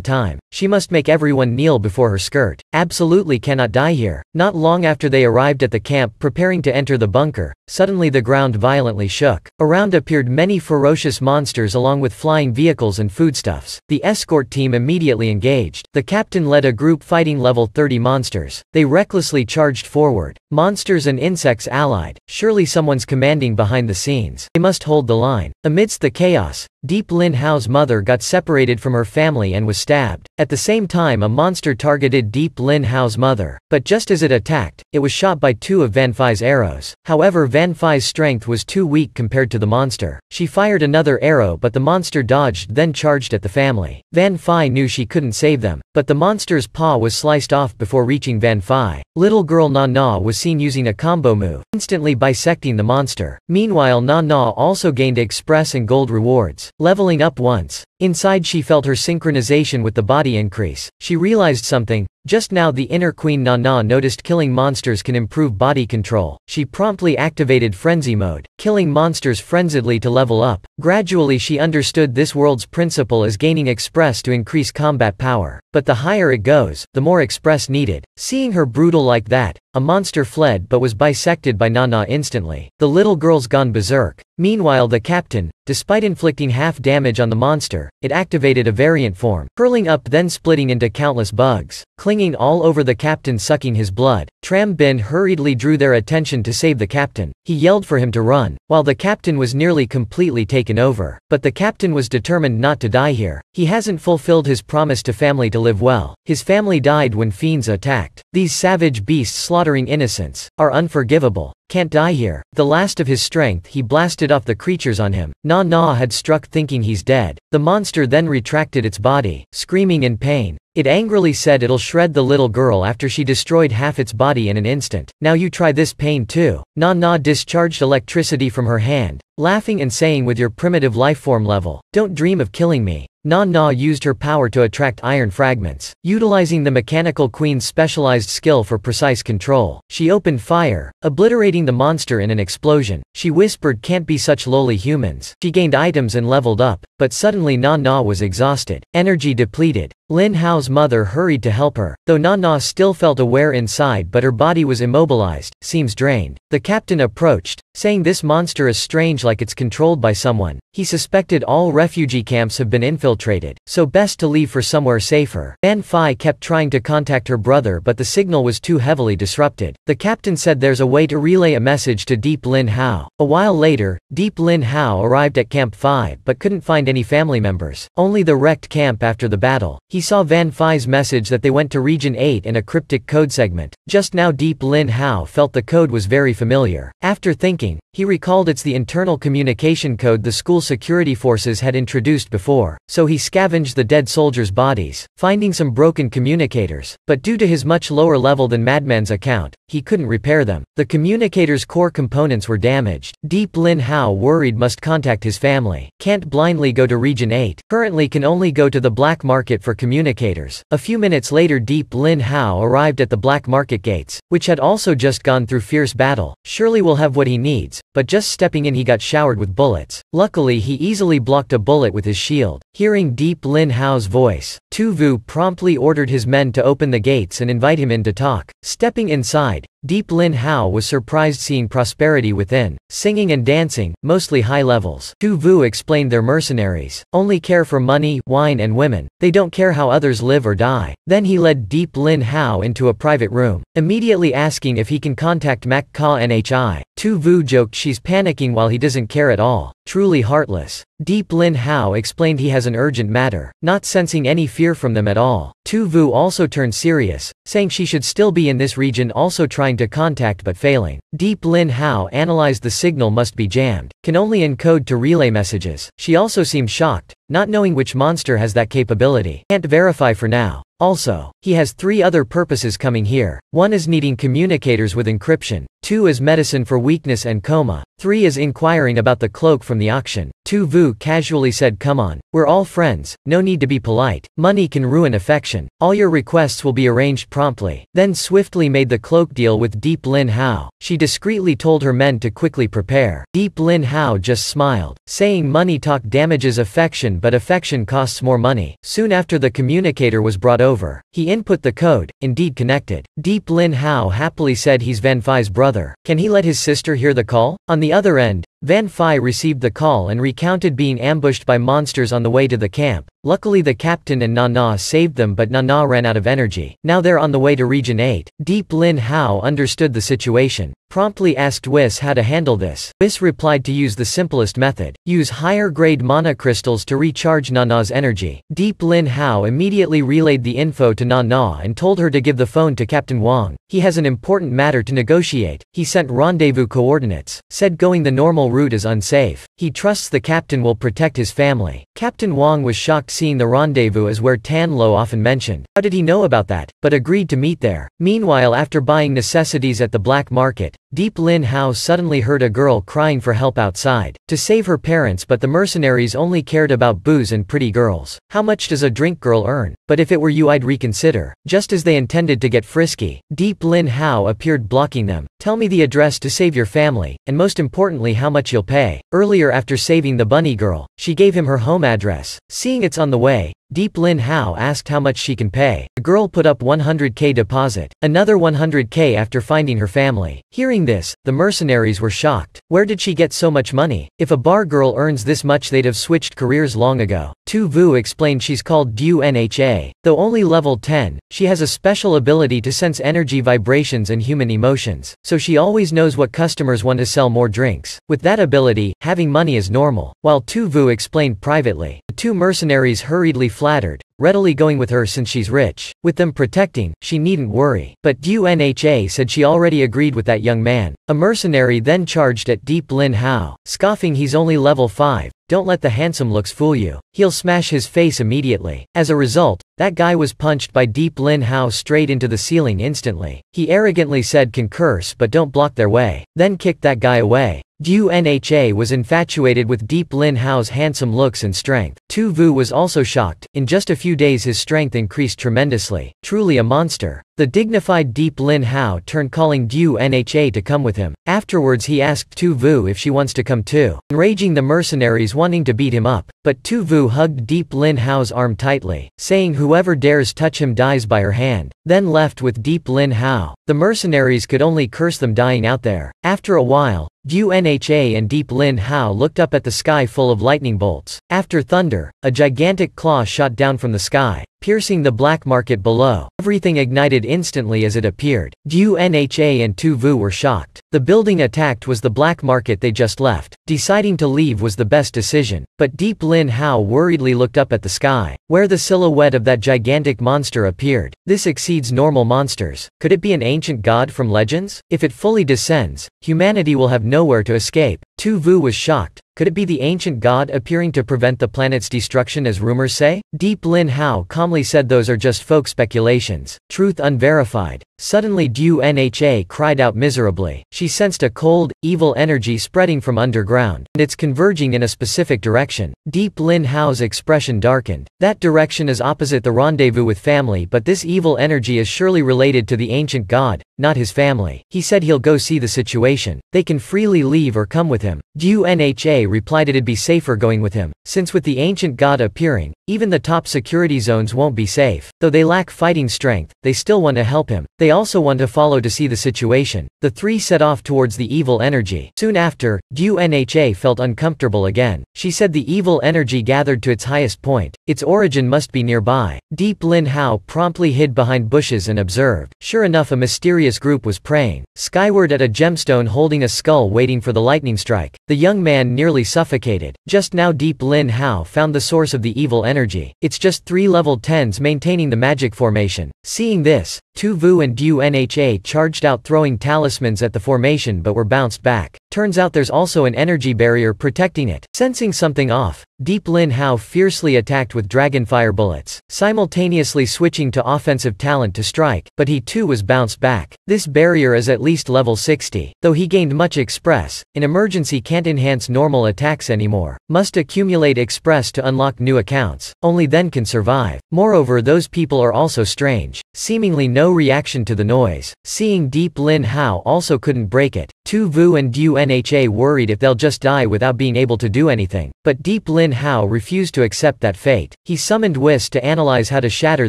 time. She must make everyone kneel before her skirt. Absolutely cannot die here. Not long after they arrived at the camp preparing to enter the bunker, suddenly the ground violently shook. Around appeared many ferocious monsters along with flying vehicles and foodstuffs. The escort team immediately engaged. The captain led a group fighting level 30 monsters. They recklessly charged forward. Monsters and insects allied. Surely someone's commanding behind the scenes. They must hold the line. Amidst the chaos, Deep Lin Hao's mother got separated from her family and was stabbed. At the same time a monster targeted Deep Lin Hao's mother. But just as it attacked, it was shot by 2 of Van Phi's arrows. However, Van Phi's strength was too weak compared to the monster. She fired another arrow but the monster dodged, then charged at the family. Van Phi knew she couldn't save them, but the monster's paw was sliced off before reaching Van Phi. Little girl Na was seen using a combo move, instantly bisecting the monster. Meanwhile Na also gained express and gold rewards, leveling up once. Inside she felt her synchronization with the body increase. She realized something. Just now the inner queen Na noticed killing monsters can improve body control. She promptly activated frenzy mode, killing monsters frenziedly to level up. Gradually she understood this world's principle is gaining express to increase combat power. But the higher it goes, the more express needed. Seeing her brutal like that, a monster fled but was bisected by Na instantly. The little girl's gone berserk. Meanwhile the captain, despite inflicting half damage on the monster, it activated a variant form, curling up then splitting into countless bugs, clinging all over the captain sucking his blood. Tram Bin hurriedly drew their attention to save the captain. He yelled for him to run, while the captain was nearly completely taken over. But the captain was determined not to die here. He hasn't fulfilled his promise to family to live well. His family died when fiends attacked. These savage beasts slaughtering innocents are unforgivable. Can't die here. The last of his strength he blasted off the creatures on him. Na had struck thinking he's dead. The monster then retracted its body, screaming in pain. It angrily said it'll shred the little girl after she destroyed half its body in an instant. Now you try this pain too. Na discharged electricity from her hand, laughing and saying with your primitive lifeform level, don't dream of killing me. Na used her power to attract iron fragments, utilizing the mechanical queen's specialized skill for precise control. She opened fire, obliterating the monster in an explosion. She whispered can't be such lowly humans. She gained items and leveled up, but suddenly Na was exhausted, energy depleted. Lin Hao's mother hurried to help her, though Na still felt aware inside but her body was immobilized, seems drained. The captain approached, saying this monster is strange, like it's controlled by someone. He suspected all refugee camps have been infiltrated, so best to leave for somewhere safer. Van Phi kept trying to contact her brother but the signal was too heavily disrupted. The captain said there's a way to relay a message to Deep Lin Hao. A while later, Deep Lin Hao arrived at Camp 5 but couldn't find any family members, only the wrecked camp after the battle. He saw Van Phi's message that they went to Region 8 in a cryptic code segment. Just now Deep Lin Hao felt the code was very familiar. After thinking, he recalled it's the internal communication code the school security forces had introduced before, so he scavenged the dead soldiers' bodies, finding some broken communicators, but due to his much lower level than Madman's account, he couldn't repair them. The communicator's core components were damaged. Deep Lin Hao worried must contact his family. Can't blindly go to Region 8. Currently can only go to the black market for communicators. A few minutes later Deep Lin Hao arrived at the black market gates, which had also just gone through fierce battle. Surely will have what he needs, but just stepping in he got showered with bullets. Luckily he easily blocked a bullet with his shield. Hearing Deep Lin Hao's voice, Tu Vu promptly ordered his men to open the gates and invite him in to talk. Stepping inside, Deep Lin Hao was surprised seeing prosperity within, singing and dancing, mostly high levels. Tu Vu explained their mercenaries only care for money, wine and women. They don't care how others live or die. Then he led Deep Lin Hao into a private room, immediately asking if he can contact Mak Ka Nhi. Tu Vu joked she's panicking while he doesn't care at all. Truly heartless. Deep Lin Hao explained he has an urgent matter, not sensing any fear from them at all. Tu Vu also turned serious, saying she should still be in this region, also trying to contact but failing. Deep Lin Hao analyzed the signal must be jammed, can only encode to relay messages. She also seemed shocked, not knowing which monster has that capability. Can't verify for now. Also, he has 3 other purposes coming here. 1 is needing communicators with encryption, 2 is medicine for weakness and coma, 3 is inquiring about the cloak from the auction. Tu Vu casually said, come on, we're all friends, no need to be polite, money can ruin affection, all your requests will be arranged promptly. Then swiftly made the cloak deal with Deep Lin Hao. She discreetly told her men to quickly prepare. Deep Lin Hao just smiled, saying money talk damages affection but affection costs more money. Soon after the communicator was brought over, he input the code, indeed connected. Deep Lin Hao happily said he's Van Phi's brother. Can he let his sister hear the call? On the other end, Van Phi received the call and recounted being ambushed by monsters on the way to the camp. Luckily the captain and Nana saved them, but Nana ran out of energy. Now they're on the way to Region 8. Deep Lin Hao understood the situation, promptly asked Whis how to handle this. Whis replied to use the simplest method. Use higher grade mana crystals to recharge Nana's energy. Deep Lin Hao immediately relayed the info to Nana and told her to give the phone to Captain Wang. He has an important matter to negotiate. He sent rendezvous coordinates, said going the normal route is unsafe. He trusts the captain will protect his family. Captain Wang was shocked seeing the rendezvous as where Tan Lo often mentioned. How did he know about that? But agreed to meet there. Meanwhile, after buying necessities at the black market, Deep Lin Hao suddenly heard a girl crying for help outside, to save her parents, but the mercenaries only cared about booze and pretty girls. How much does a drink girl earn? But if it were you I'd reconsider. Just as they intended to get frisky, Deep Lin Hao appeared blocking them. Tell me the address to save your family, and most importantly how much you'll pay. Earlier after saving the bunny girl, she gave him her home address. Seeing it's on the way, Deep Lin Hao asked how much she can pay. The girl put up 100k deposit, another 100k after finding her family. Hearing this, the mercenaries were shocked. Where did she get so much money? If a bar girl earns this much they'd have switched careers long ago. Tu Vu explained she's called Du Nha. Though only level 10, she has a special ability to sense energy vibrations and human emotions, so she always knows what customers want to sell more drinks. With that ability, having money is normal. While Tu Vu explained privately, the 2 mercenaries hurriedly flattered, readily going with her since she's rich. With them protecting, she needn't worry. But Du Nha said she already agreed with that young man. A mercenary then charged at Deep Lin Hao, scoffing he's only level 5. Don't let the handsome looks fool you. He'll smash his face immediately. As a result, that guy was punched by Deep Lin Hao straight into the ceiling instantly. He arrogantly said can curse but don't block their way, then kicked that guy away. Du Nha was infatuated with Deep Lin Hao's handsome looks and strength. Tu Vu was also shocked. In just a few days his strength increased tremendously. Truly a monster. The dignified Deep Lin Hao turned calling Du Nha to come with him. Afterwards he asked Tu Vu if she wants to come too, enraging the mercenaries wanting to beat him up. But Tu Vu hugged Deep Lin Hao's arm tightly, saying whoever dares touch him dies by her hand, then left with Deep Lin Hao. The mercenaries could only curse them dying out there. After a while, Du Nha and Deep Lin Hao looked up at the sky full of lightning bolts. After thunder, a gigantic claw shot down from the sky, piercing the black market below. Everything ignited instantly as it appeared. Du Nha and Tu Vu were shocked. The building attacked was the black market they just left. Deciding to leave was the best decision. But Deep Lin Hao worriedly looked up at the sky, where the silhouette of that gigantic monster appeared. This exceeds normal monsters. Could it be an ancient god from legends? If it fully descends, humanity will have nowhere to escape. Tu Vu was shocked. Could it be the ancient god appearing to prevent the planet's destruction as rumors say? Deep Lin Hao calmly said those are just folk speculations, truth unverified. Suddenly Du Nha cried out miserably. She sensed a cold, evil energy spreading from underground, and it's converging in a specific direction. Deep Lin Hao's expression darkened. That direction is opposite the rendezvous with family, but this evil energy is surely related to the ancient god, not his family. He said he'll go see the situation. They can freely leave or come with him. him. Du Nha replied it'd be safer going with him, since with the ancient god appearing, even the top security zones won't be safe. Though they lack fighting strength, they still want to help him. They also want to follow to see the situation. The three set off towards the evil energy. Soon after, Du Nha felt uncomfortable again. She said the evil energy gathered to its highest point. Its origin must be nearby. Deep Lin Hao promptly hid behind bushes and observed. Sure enough, a mysterious group was praying skyward at a gemstone holding a skull waiting for the lightning strike. The young man nearly suffocated. Just now Deep Lin Hao found the source of the evil energy. It's just 3 level 10s maintaining the magic formation. Seeing this, Tu Vu and Du Nha charged out throwing talismans at the formation but were bounced back. Turns out there's also an energy barrier protecting it. Sensing something off, Deep Lin Hao fiercely attacked with dragonfire bullets, simultaneously switching to offensive talent to strike, but he too was bounced back. This barrier is at least level 60. Though he gained much express, in emergency can't enhance normal attacks anymore. Must accumulate express to unlock new accounts. Only then can survive. Moreover, those people are also strange. Seemingly no reaction to the noise. Seeing Deep Lin Hao also couldn't break it, Tu Vu and Du Nha worried if they'll just die without being able to do anything. But Deep Lin Hao refused to accept that fate. He summoned Whis to analyze how to shatter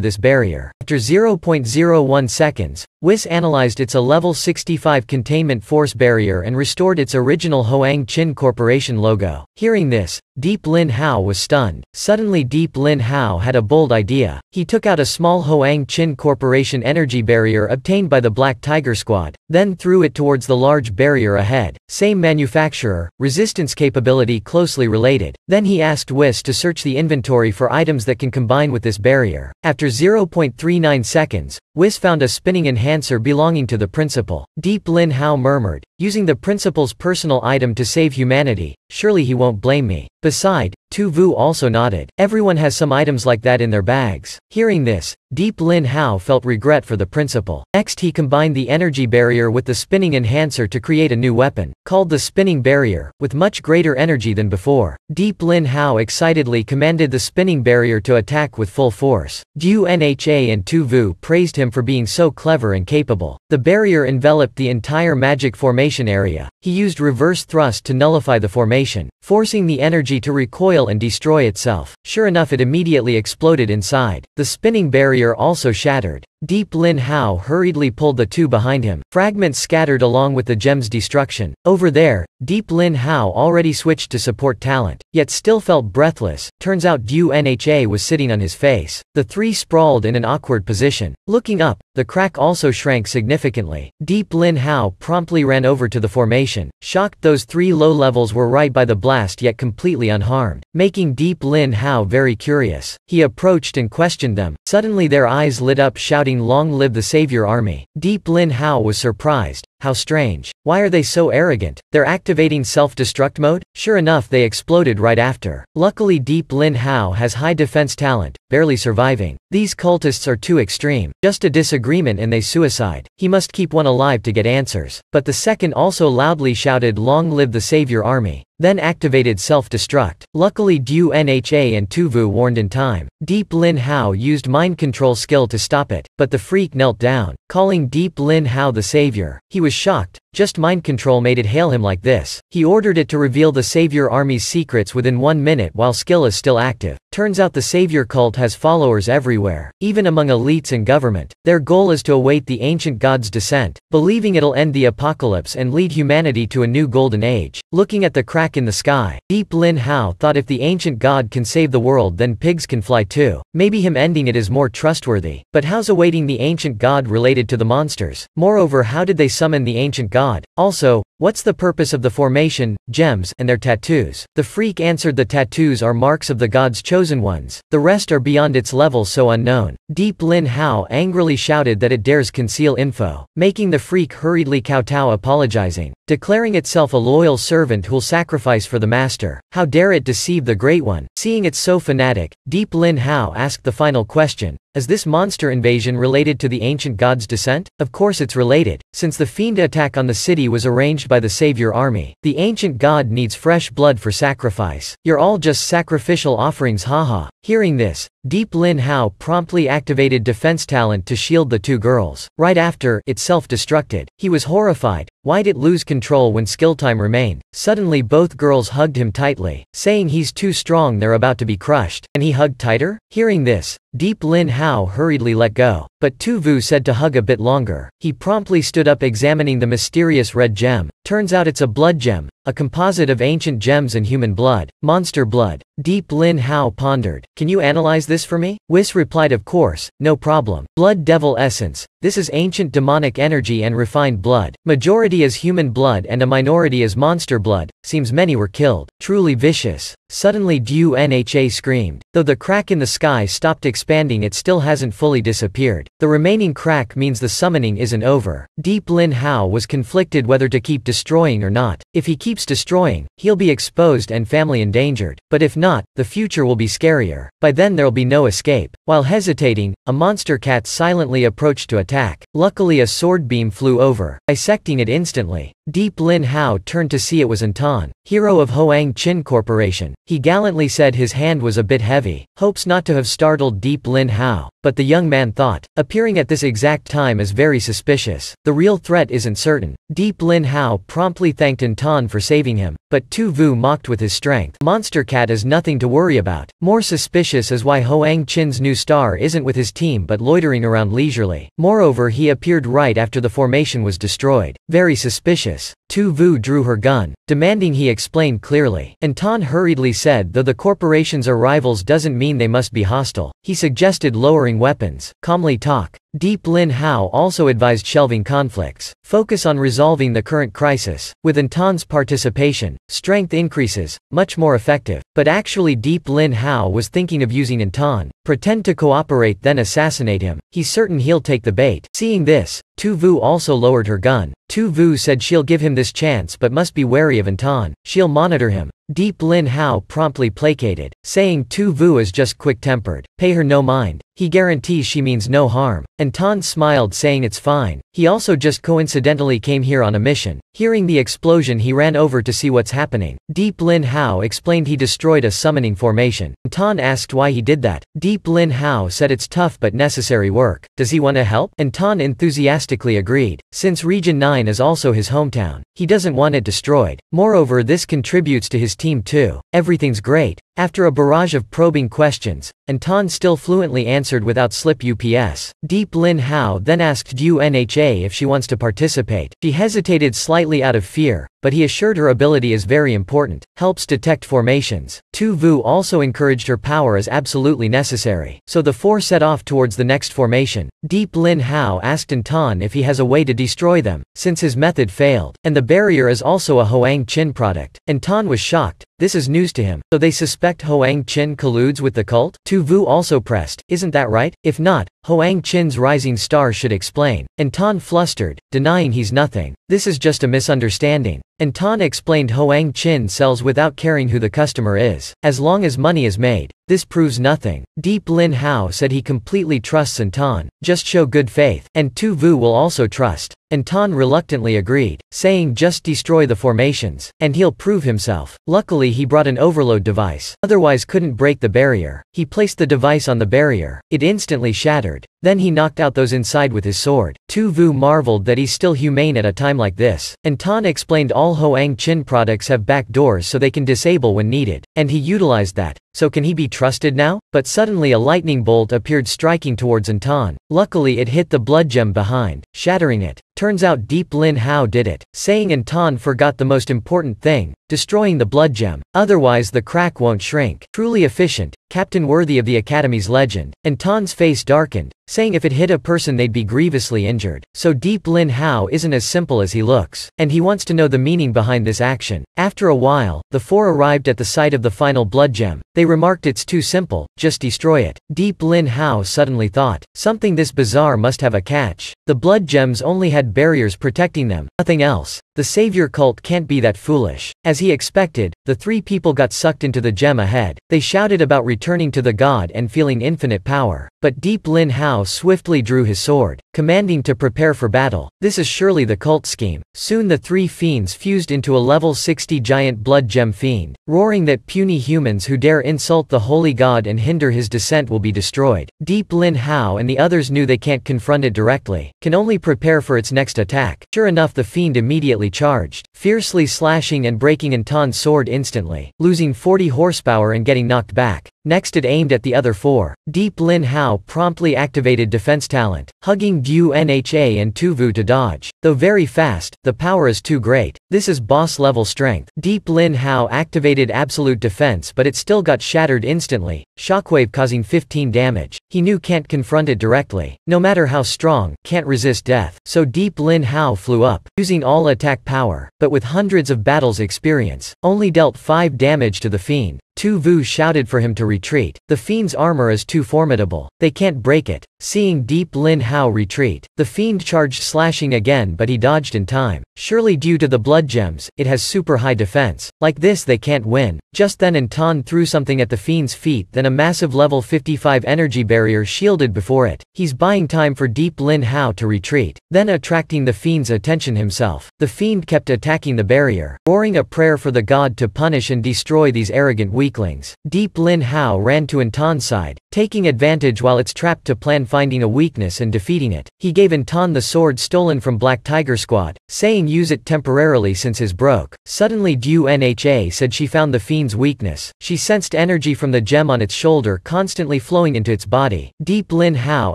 this barrier. After 0.01 seconds, Whis analyzed it's a level 65 containment force barrier and restored its original Hoang Chin Corporation logo. Hearing this, Deep Lin Hao was stunned. Suddenly Deep Lin Hao had a bold idea. He took out a small Hoang Chin Corporation energy barrier obtained by the Black Tiger Squad, then threw it towards the large barrier ahead. Same manufacturer, resistance capability closely related. Then he asked Whis to search the inventory for items that can combine with this barrier. After 0.39 seconds, Whis found a spinning enhancer belonging to the principal. Deep Lin Hao murmured, using the principal's personal item to save humanity, surely he won't blame me. Beside, Tu Vu also nodded. Everyone has some items like that in their bags. Hearing this, Deep Lin Hao felt regret for the principal. Next he combined the energy barrier with the spinning enhancer to create a new weapon, called the spinning barrier, with much greater energy than before. Deep Lin Hao excitedly commanded the spinning barrier to attack with full force. Du Nha and Tu Vu praised him for being so clever and capable. The barrier enveloped the entire magic formation area. He used reverse thrust to nullify the formation, forcing the energy to recoil and destroy itself. Sure enough, it immediately exploded inside. The spinning barrier also shattered. Deep Lin Hao hurriedly pulled the two behind him. Fragments scattered along with the gem's destruction. Over there, Deep Lin Hao already switched to support talent, yet still felt breathless. Turns out Du Nha was sitting on his face. The three sprawled in an awkward position. Looking up, the crack also shrank significantly. Deep Lin Hao promptly ran over to the formation. Shocked, those three low levels were right by the blast yet completely unharmed, making Deep Lin Hao very curious. He approached and questioned them. Suddenly their eyes lit up, shouting, "Long live the Savior Army." Deep Lin Hao was surprised. How strange. Why are they so arrogant? They're activating self-destruct mode? Sure enough, they exploded right after. Luckily Deep Lin Hao has high defense talent, barely surviving. These cultists are too extreme. Just a disagreement and they suicide. He must keep one alive to get answers. But the second also loudly shouted, "Long live the Savior Army," then activated self-destruct. Luckily Du Nha and Tu Vu warned in time. Deep Lin Hao used mind control skill to stop it, but the freak knelt down, calling Deep Lin Hao the savior. He was shocked. Just mind control made it hail him like this. He ordered it to reveal the Savior Army's secrets within 1 minute while skill is still active. Turns out the Savior cult has followers everywhere, even among elites and government. Their goal is to await the ancient god's descent, believing it'll end the apocalypse and lead humanity to a new golden age. Looking at the crack in the sky, Deep Lin Hao thought if the ancient god can save the world, then pigs can fly too. Maybe him ending it is more trustworthy. But how's awaiting the ancient god related to the monsters? Moreover, how did they summon the ancient god? Also, what's the purpose of the formation, gems, and their tattoos? The freak answered the tattoos are marks of the god's chosen ones. The rest are beyond its level, so unknown. Deep Lin Hao angrily shouted that it dares conceal info, making the freak hurriedly kowtow, apologizing, declaring itself a loyal servant who'll sacrifice for the master. How dare it deceive the Great One? Seeing it so fanatic, Deep Lin Hao asked the final question. Is this monster invasion related to the ancient god's descent? Of course it's related, since the fiend attack on the city was arranged by the Savior Army. The ancient god needs fresh blood for sacrifice. You're all just sacrificial offerings, haha. Hearing this, Deep Lin Hao promptly activated defense talent to shield the two girls. Right after, it self-destructed. He was horrified. Why'd it lose control when skill time remained? Suddenly both girls hugged him tightly, saying he's too strong, they're about to be crushed. And he hugged tighter? Hearing this, Deep Lin Hao hurriedly let go. But Tu Vu said to hug a bit longer. He promptly stood up, examining the mysterious red gem. Turns out it's a blood gem, a composite of ancient gems and human blood. Monster blood. Deep Lin Hao pondered. Can you analyze this for me? Whis replied, of course, no problem. Blood devil essence. This is ancient demonic energy and refined blood. Majority is human blood and a minority is monster blood. Seems many were killed. Truly vicious. Suddenly Du Nha screamed. Though the crack in the sky stopped expanding, it still hasn't fully disappeared. The remaining crack means the summoning isn't over. Deep Lin Hao was conflicted whether to keep destroying or not. If he keeps destroying, he'll be exposed and family endangered. But if not, the future will be scarier. By then there'll be no escape. While hesitating, a monster cat silently approached to attack. Luckily a sword beam flew over, dissecting it instantly. Deep Lin Hao turned to see it was Anton, hero of Hoang Chin Corporation. He gallantly said his hand was a bit heavy, hopes not to have startled Deep Lin Hao. But the young man thought, appearing at this exact time is very suspicious. The real threat isn't certain. Deep Lin Hao promptly thanked Anton for saving him, but Tu Vu mocked with his strength. Monster Cat is nothing to worry about. More suspicious is why Hoang Chin's new star isn't with his team but loitering around leisurely. Moreover, he appeared right after the formation was destroyed. Very suspicious. Tu Vu drew her gun, demanding he explain clearly. Anton hurriedly said though the corporations are rivals doesn't mean they must be hostile. He suggested lowering weapons. Calmly talk. Deep Lin Hao also advised shelving conflicts. Focus on resolving the current crisis. With Anton's participation, strength increases, much more effective. But actually Deep Lin Hao was thinking of using Anton. Pretend to cooperate then assassinate him. He's certain he'll take the bait. Seeing this, Tu Vu also lowered her gun. Tu Vu said she'll give him this chance but must be wary of Anton. She'll monitor him. Deep Lin Hao promptly placated, saying Tu Vu is just quick-tempered. Pay her no mind. He guarantees she means no harm. Anton smiled, saying it's fine. He also just coincidentally came here on a mission. Hearing the explosion, he ran over to see what's happening. Deep Lin Hao explained he destroyed a summoning formation. Anton asked why he did that. Deep Lin Hao said it's tough but necessary work. Does he want to help? Anton enthusiastically agreed. Since Region 9 is also his hometown, he doesn't want it destroyed. Moreover, this contributes to his team too. Everything's great. After a barrage of probing questions, Anton still fluently answered without slip ups. Deep Lin Hao then asked Du Nha if she wants to participate. She hesitated slightly out of fear, but he assured her ability is very important, helps detect formations. Tu Vu also encouraged her power as absolutely necessary. So the four set off towards the next formation. Deep Lin Hao asked Anton if he has a way to destroy them, since his method failed. And the barrier is also a Hoang Chin product. Anton was shocked. This is news to him. So they suspect Hoang Chin colludes with the cult? Tu Vu also pressed, isn't that right? If not, Hoang Chin's rising star should explain. Anton flustered, denying he's nothing. This is just a misunderstanding. Anton explained Hoang Chin sells without caring who the customer is. As long as money is made, this proves nothing. Deep Lin Hao said he completely trusts Anton. Just show good faith. And Tu Vu will also trust. Anton reluctantly agreed, saying just destroy the formations, and he'll prove himself. Luckily he brought an overload device, otherwise couldn't break the barrier. He placed the device on the barrier. It instantly shattered. Then he knocked out those inside with his sword. Tu Vu marveled that he's still humane at a time like this. Anton explained all Hoang Chin products have back doors so they can disable when needed, and he utilized that. So can he be trusted now? But suddenly a lightning bolt appeared, striking towards Anton. Luckily it hit the blood gem behind, shattering it. Turns out Deep Lin Hao did it, saying Anton forgot the most important thing, destroying the blood gem. Otherwise the crack won't shrink. Truly efficient, captain worthy of the Academy's legend. Anton's face darkened, saying if it hit a person they'd be grievously injured. So Deep Lin Hao isn't as simple as he looks, and he wants to know the meaning behind this action. After a while, the four arrived at the site of the final blood gem. They remarked it's too simple, just destroy it. Deep Lin Hao suddenly thought, something this bizarre must have a catch. The blood gems only had barriers protecting them, nothing else. The The savior cult can't be that foolish. As he expected, the three people got sucked into the gem ahead. They shouted about returning to the god and feeling infinite power. But Deep Lin Hao swiftly drew his sword, commanding to prepare for battle. This is surely the cult scheme. Soon the three fiends fused into a level 60 giant blood gem fiend, roaring that puny humans who dare insult the holy god and hinder his descent will be destroyed. Deep Lin Hao and the others knew they can't confront it directly, can only prepare for its next attack. Sure enough, the fiend immediately charged, fiercely slashing and breaking Anton's sword instantly, losing 40 horsepower and getting knocked back. Next it aimed at the other four. Deep Lin Hao promptly activated defense talent, hugging Du Nha and Tu Vu to dodge. Though very fast, the power is too great. This is boss level strength. Deep Lin Hao activated absolute defense, but it still got shattered instantly, shockwave causing 15 damage. He knew can't confront it directly. No matter how strong, can't resist death. So Deep Lin Hao flew up, using all attack power, but with hundreds of battles experience, only dealt 5 damage to the fiend. Tu Vu shouted for him to retreat. The fiend's armor is too formidable. They can't break it. Seeing Deep Lin Hao retreat, the fiend charged, slashing again, but he dodged in time. Surely due to the blood gems, it has super high defense. Like this they can't win. Just then Anton threw something at the fiend's feet, then a massive level 55 energy barrier shielded before it. He's buying time for Deep Lin Hao to retreat, then attracting the fiend's attention himself. The fiend kept attacking the barrier, roaring a prayer for the god to punish and destroy these arrogant weaklings. Deep Lin Hao ran to Anton's side, taking advantage while it's trapped to plan finding a weakness and defeating it. He gave Anton the sword stolen from Black Tiger Squad, saying use it temporarily since his broke. Suddenly Du Nha said she found the fiend's weakness. She sensed energy from the gem on its shoulder constantly flowing into its body. Deep Lin Hao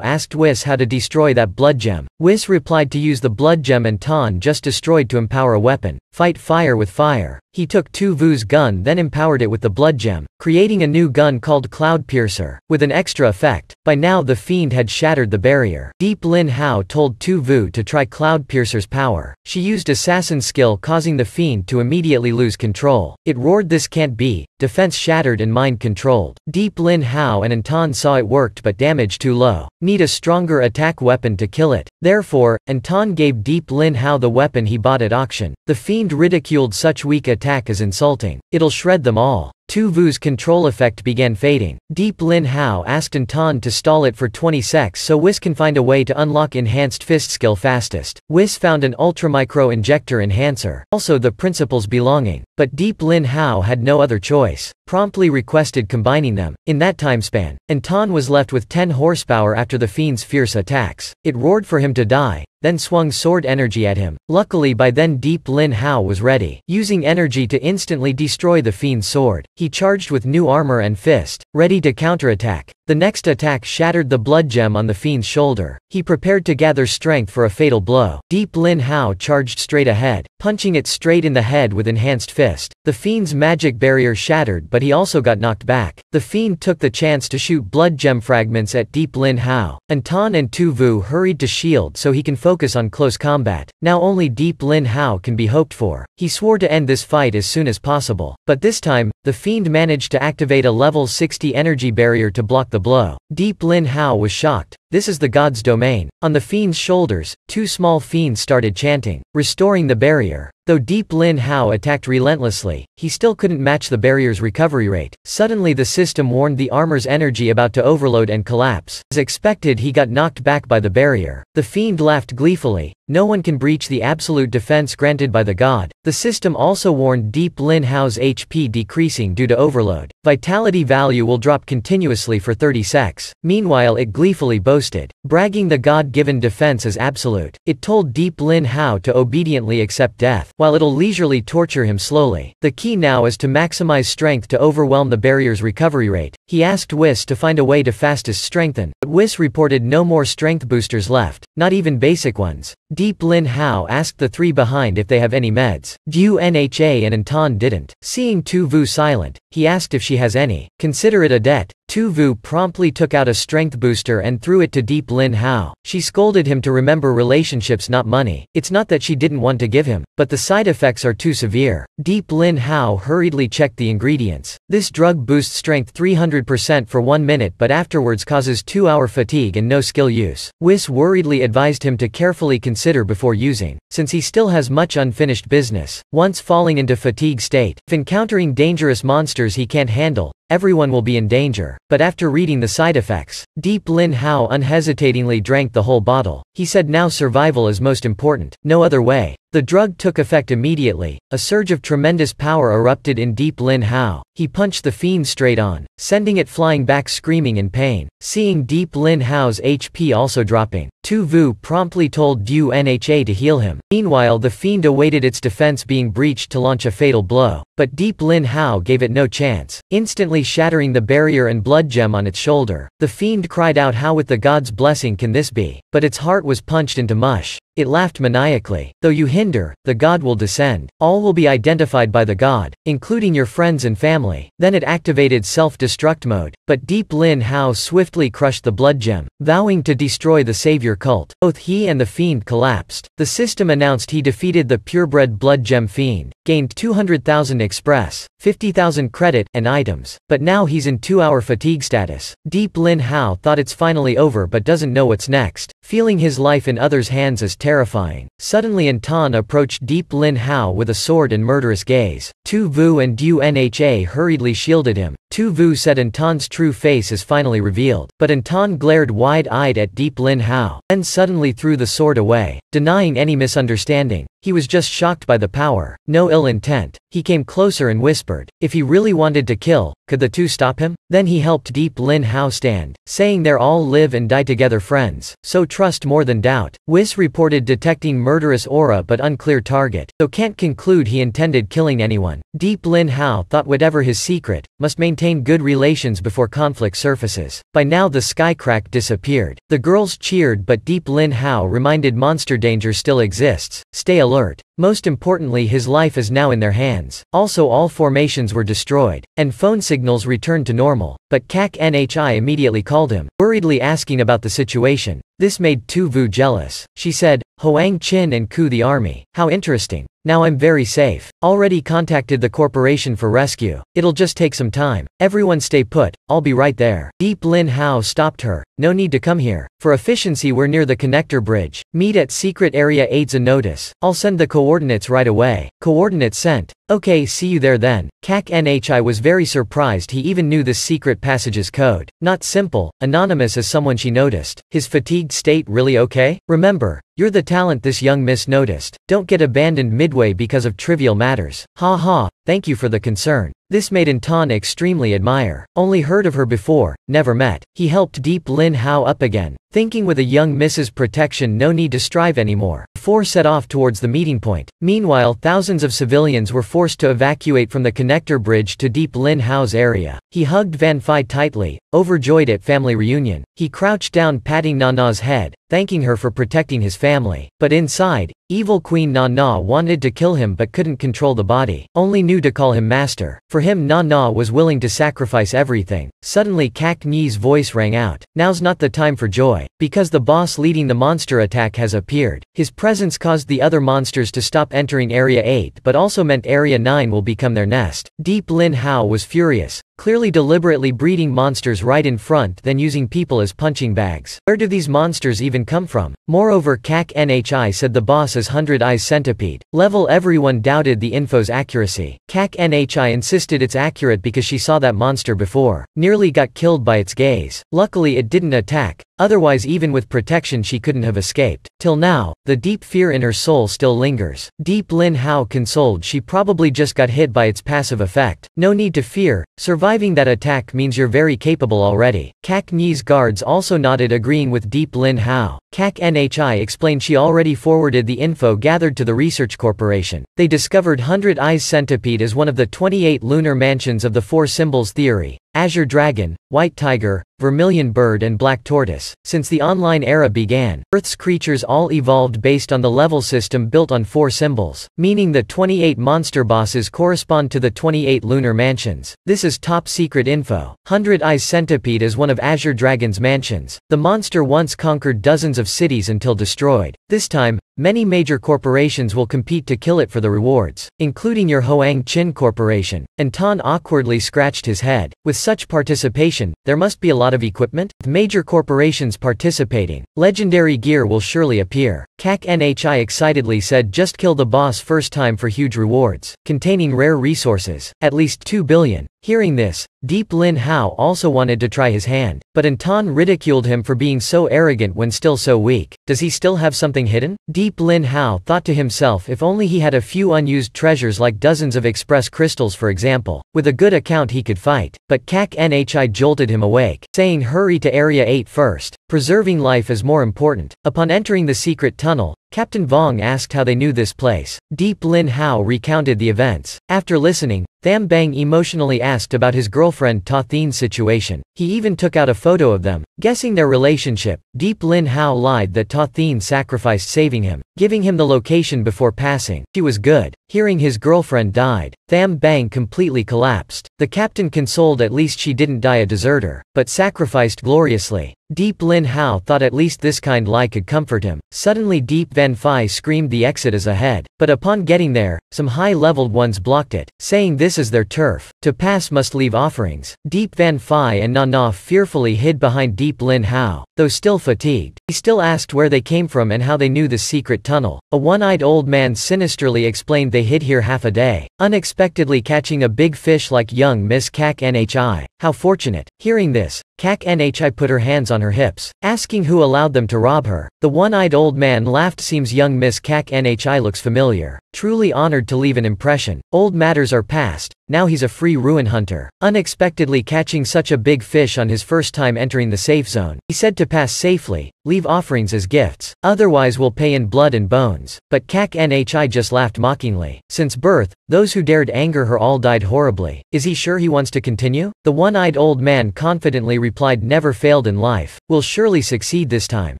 asked Whis how to destroy that blood gem. Whis replied to use the blood gem Anton just destroyed to empower a weapon. Fight fire with fire. He took Tu Vu's gun, then empowered it with the blood gem, creating a new gun called Cloud Piercer, with an extra effect. By now the fiend had shattered the barrier. Deep Lin Hao told Tu Vu to try Cloud Piercer's power. She used assassin skill, causing the fiend to immediately lose control. It roared, "This can't be." Defense shattered and mind controlled. Deep Lin Hao and Anton saw it worked, but damage too low. Need a stronger attack weapon to kill it. Therefore, Anton gave Deep Lin Hao the weapon he bought at auction. The fiend ridiculed such weak attack as insulting. It'll shred them all. Tu Vu's control effect began fading. Deep Lin Hao asked Anton to stall it for 20 secs so Whis can find a way to unlock enhanced fist skill fastest. Whis found an ultra-micro injector enhancer, also the principal's belonging, but Deep Lin Hao had no other choice, promptly requested combining them. In that time span, Anton was left with 10 horsepower after the fiend's fierce attacks. It roared for him to die, then swung sword energy at him. Luckily by then Deep Lin Hao was ready, using energy to instantly destroy the fiend's sword. He charged with new armor and fist, ready to counterattack. The next attack shattered the blood gem on the fiend's shoulder. He prepared to gather strength for a fatal blow. Deep Lin Hao charged straight ahead, punching it straight in the head with enhanced fist. The fiend's magic barrier shattered, but he also got knocked back. The fiend took the chance to shoot blood gem fragments at Deep Lin Hao. Anton and Tu Vu hurried to shield so he can focus on close combat. Now only Deep Lin Hao can be hoped for. He swore to end this fight as soon as possible. But this time, the fiend managed to activate a level 60 energy barrier to block the blow. Deep Lin Hao was shocked. This is the god's domain. On the fiend's shoulders, 2 small fiends started chanting, restoring the barrier. Though Deep Lin Hao attacked relentlessly, he still couldn't match the barrier's recovery rate. Suddenly the system warned the armor's energy about to overload and collapse. As expected, he got knocked back by the barrier. The fiend laughed gleefully. No one can breach the absolute defense granted by the god. The system also warned Deep Lin Hao's HP decreasing due to overload. Vitality value will drop continuously for 30 secs. Meanwhile it gleefully boasted, bragging the god-given defense is absolute. It told Deep Lin Hao to obediently accept death, while it'll leisurely torture him slowly. The key now is to maximize strength to overwhelm the barrier's recovery rate. He asked Whis to find a way to fastest strengthen, but Whis reported no more strength boosters left, not even basic ones. Deep Lin Hao asked the 3 behind if they have any meds. Du Nha and Anton didn't. Seeing Tu Vu silent, he asked if she has any. Consider it a debt. Tu Vu promptly took out a strength booster and threw it to Deep Lin Hao. She scolded him to remember relationships, not money. It's not that she didn't want to give him, but the side effects are too severe. Deep Lin Hao hurriedly checked the ingredients. This drug boosts strength 300% for 1 minute but afterwards causes 2-hour fatigue and no skill use. Whis worriedly advised him to carefully consider consider before using, since he still has much unfinished business. Once falling into fatigue state, if encountering dangerous monsters he can't handle, everyone will be in danger. But after reading the side effects, Deep Lin Hao unhesitatingly drank the whole bottle. He said now survival is most important, no other way. The drug took effect immediately. A surge of tremendous power erupted in Deep Lin Hao. He punched the fiend straight on, sending it flying back screaming in pain. Seeing Deep Lin Hao's HP also dropping, Tu Vu promptly told Du Nha to heal him. Meanwhile the fiend awaited its defense being breached to launch a fatal blow, but Deep Lin Hao gave it no chance, instantly shattering the barrier and blood gem on its shoulder. The fiend cried out, "How with the god's blessing can this be?" But its heart was punched into mush. It laughed maniacally. "Though you hinder, the god will descend. All will be identified by the god, including your friends and family." Then it activated self-destruct mode, but Deep Lin Hao swiftly crushed the blood gem, vowing to destroy the savior cult. Both he and the fiend collapsed. The system announced he defeated the purebred blood gem fiend, gained 200,000 express, 50,000 credit, and items. But now he's in 2-hour fatigue status. Deep Lin Hao thought it's finally over but doesn't know what's next. Feeling his life in others' hands is terrifying. Suddenly Anton approached Deep Lin Hao with a sword and murderous gaze. Tu Vu and Du Nha hurriedly shielded him. Tu Vu said Anton's true face is finally revealed, but Anton glared wide-eyed at Deep Lin Hao, then suddenly threw the sword away, denying any misunderstanding. He was just shocked by the power, no ill intent. He came closer and whispered, if he really wanted to kill, could the two stop him? Then he helped Deep Lin Hao stand, saying they're all live and die together friends, so trust more than doubt. Whis reported detecting murderous aura but unclear target, so can't conclude he intended killing anyone. Deep Lin Hao thought whatever his secret, must maintain good relations before conflict surfaces. By now the skycrack disappeared. The girls cheered but Deep Lin Hao reminded monster danger still exists. Stay alert. Most importantly his life is now in their hands. Also all formations were destroyed, and phone signals returned to normal, but Kak Nha immediately called him, worriedly asking about the situation. This made Tu Vu jealous. She said, Hoang Chin and Ku the army. How interesting. Now I'm very safe. Already contacted the corporation for rescue. It'll just take some time. Everyone stay put, I'll be right there. Deep Lin Hao stopped her. No need to come here. For efficiency we're near the connector bridge. Meet at secret area 8's a notice. I'll send the coordinates right away. Coordinates sent. Okay, see you there then. Kak Nha was very surprised he even knew this secret passage's code. Not simple, anonymous as someone she noticed. His fatigued state really okay? Remember, you're the talent this young miss noticed. Don't get abandoned midway because of trivial matters. Ha ha, thank you for the concern. This made Anton extremely admire. Only heard of her before, never met. He helped Deep Lin Hao up again, thinking with a young miss's protection no need to strive anymore. The four set off towards the meeting point. Meanwhile thousands of civilians were forced to evacuate from the connector bridge to Deep Lin Hao's area. He hugged Van Phi tightly, overjoyed at family reunion. He crouched down patting Nana's head, thanking her for protecting his family. But inside, evil Queen Nana wanted to kill him but couldn't control the body, only knew to call him master. For him Nana was willing to sacrifice everything. Suddenly Kak Ni's voice rang out. Now's not the time for joy, because the boss leading the monster attack has appeared. His presence caused the other monsters to stop entering Area 8 but also meant Area 9 will become their nest. Deep Lin Hao was furious, clearly deliberately breeding monsters right in front then using people as punching bags. Where do these monsters even come from? Moreover Kak Nha said the boss is 100 Eyes Centipede. Level everyone doubted the info's accuracy. Kak Nha insisted it's accurate because she saw that monster before. Nearly got killed by its gaze. Luckily it didn't attack. Otherwise even with protection she couldn't have escaped. Till now, the deep fear in her soul still lingers. Deep Lin Hao consoled she probably just got hit by its passive effect. No need to fear, surviving that attack means you're very capable already. Kak Ni's guards also nodded agreeing with Deep Lin Hao. Kak Nha explained she already forwarded the info gathered to the research corporation. They discovered 100 Eyes Centipede as one of the 28 lunar mansions of the Four Symbols theory. Azure Dragon, White Tiger, Vermilion Bird and Black Tortoise. Since the online era began, Earth's creatures all evolved based on the level system built on 4 symbols, meaning the 28 monster bosses correspond to the 28 lunar mansions. This is top secret info. 100 Eyes Centipede is one of Azure Dragon's mansions. The monster once conquered dozens of cities until destroyed. This time, many major corporations will compete to kill it for the rewards, including your Hoang Chin Corporation. Anton awkwardly scratched his head. With such participation, there must be a lot of equipment? With major corporations participating, legendary gear will surely appear. Kak Nhi excitedly said just kill the boss first time for huge rewards, containing rare resources, at least 2 billion. Hearing this, Deep Lin Hao also wanted to try his hand, but Anton ridiculed him for being so arrogant when still so weak. Does he still have something hidden? Deep Lin Hao thought to himself if only he had a few unused treasures like dozens of express crystals for example, with a good account he could fight. But Kak Nhi jolted him awake, saying hurry to Area 8 first. Preserving life is more important. Upon entering the secret tunnel, Captain Vong asked how they knew this place. Deep Lin Hao recounted the events. After listening, Tham Bang emotionally asked about his girlfriend Ta Thin's situation. He even took out a photo of them. Guessing their relationship, Deep Lin Hao lied that Ta Thin sacrificed saving him, giving him the location before passing. She was good. Hearing his girlfriend died, Tham Bang completely collapsed. The captain consoled at least she didn't die a deserter, but sacrificed gloriously. Deep Lin Hao thought at least this kind lie could comfort him. Suddenly Deep Van Phi screamed the exit is ahead, but upon getting there, some high-leveled ones blocked it, saying this is their turf. To pass must leave offerings. Deep Van Phi and Na fearfully hid behind Deep Lin Hao. Though still fatigued, he still asked where they came from and how they knew the secret tunnel. A one-eyed old man sinisterly explained they hid here half a day, unexpectedly catching a big fish like young Miss Kak Nhi. How fortunate. Hearing this, Kak Nhi put her hands on her hips, asking who allowed them to rob her. The one-eyed old man laughed. Seems young Miss Kak Nhi looks familiar. Truly honored to leave an impression. Old matters are past, now he's a free ruin hunter. Unexpectedly catching such a big fish on his first time entering the safe zone, he said to pass safely, leave offerings as gifts, otherwise we'll pay in blood and bones. But Kak Nhi just laughed mockingly. Since birth, those who dared anger her all died horribly. Is he sure he wants to continue? The one-eyed old man confidently replied never failed in life, will surely succeed this time.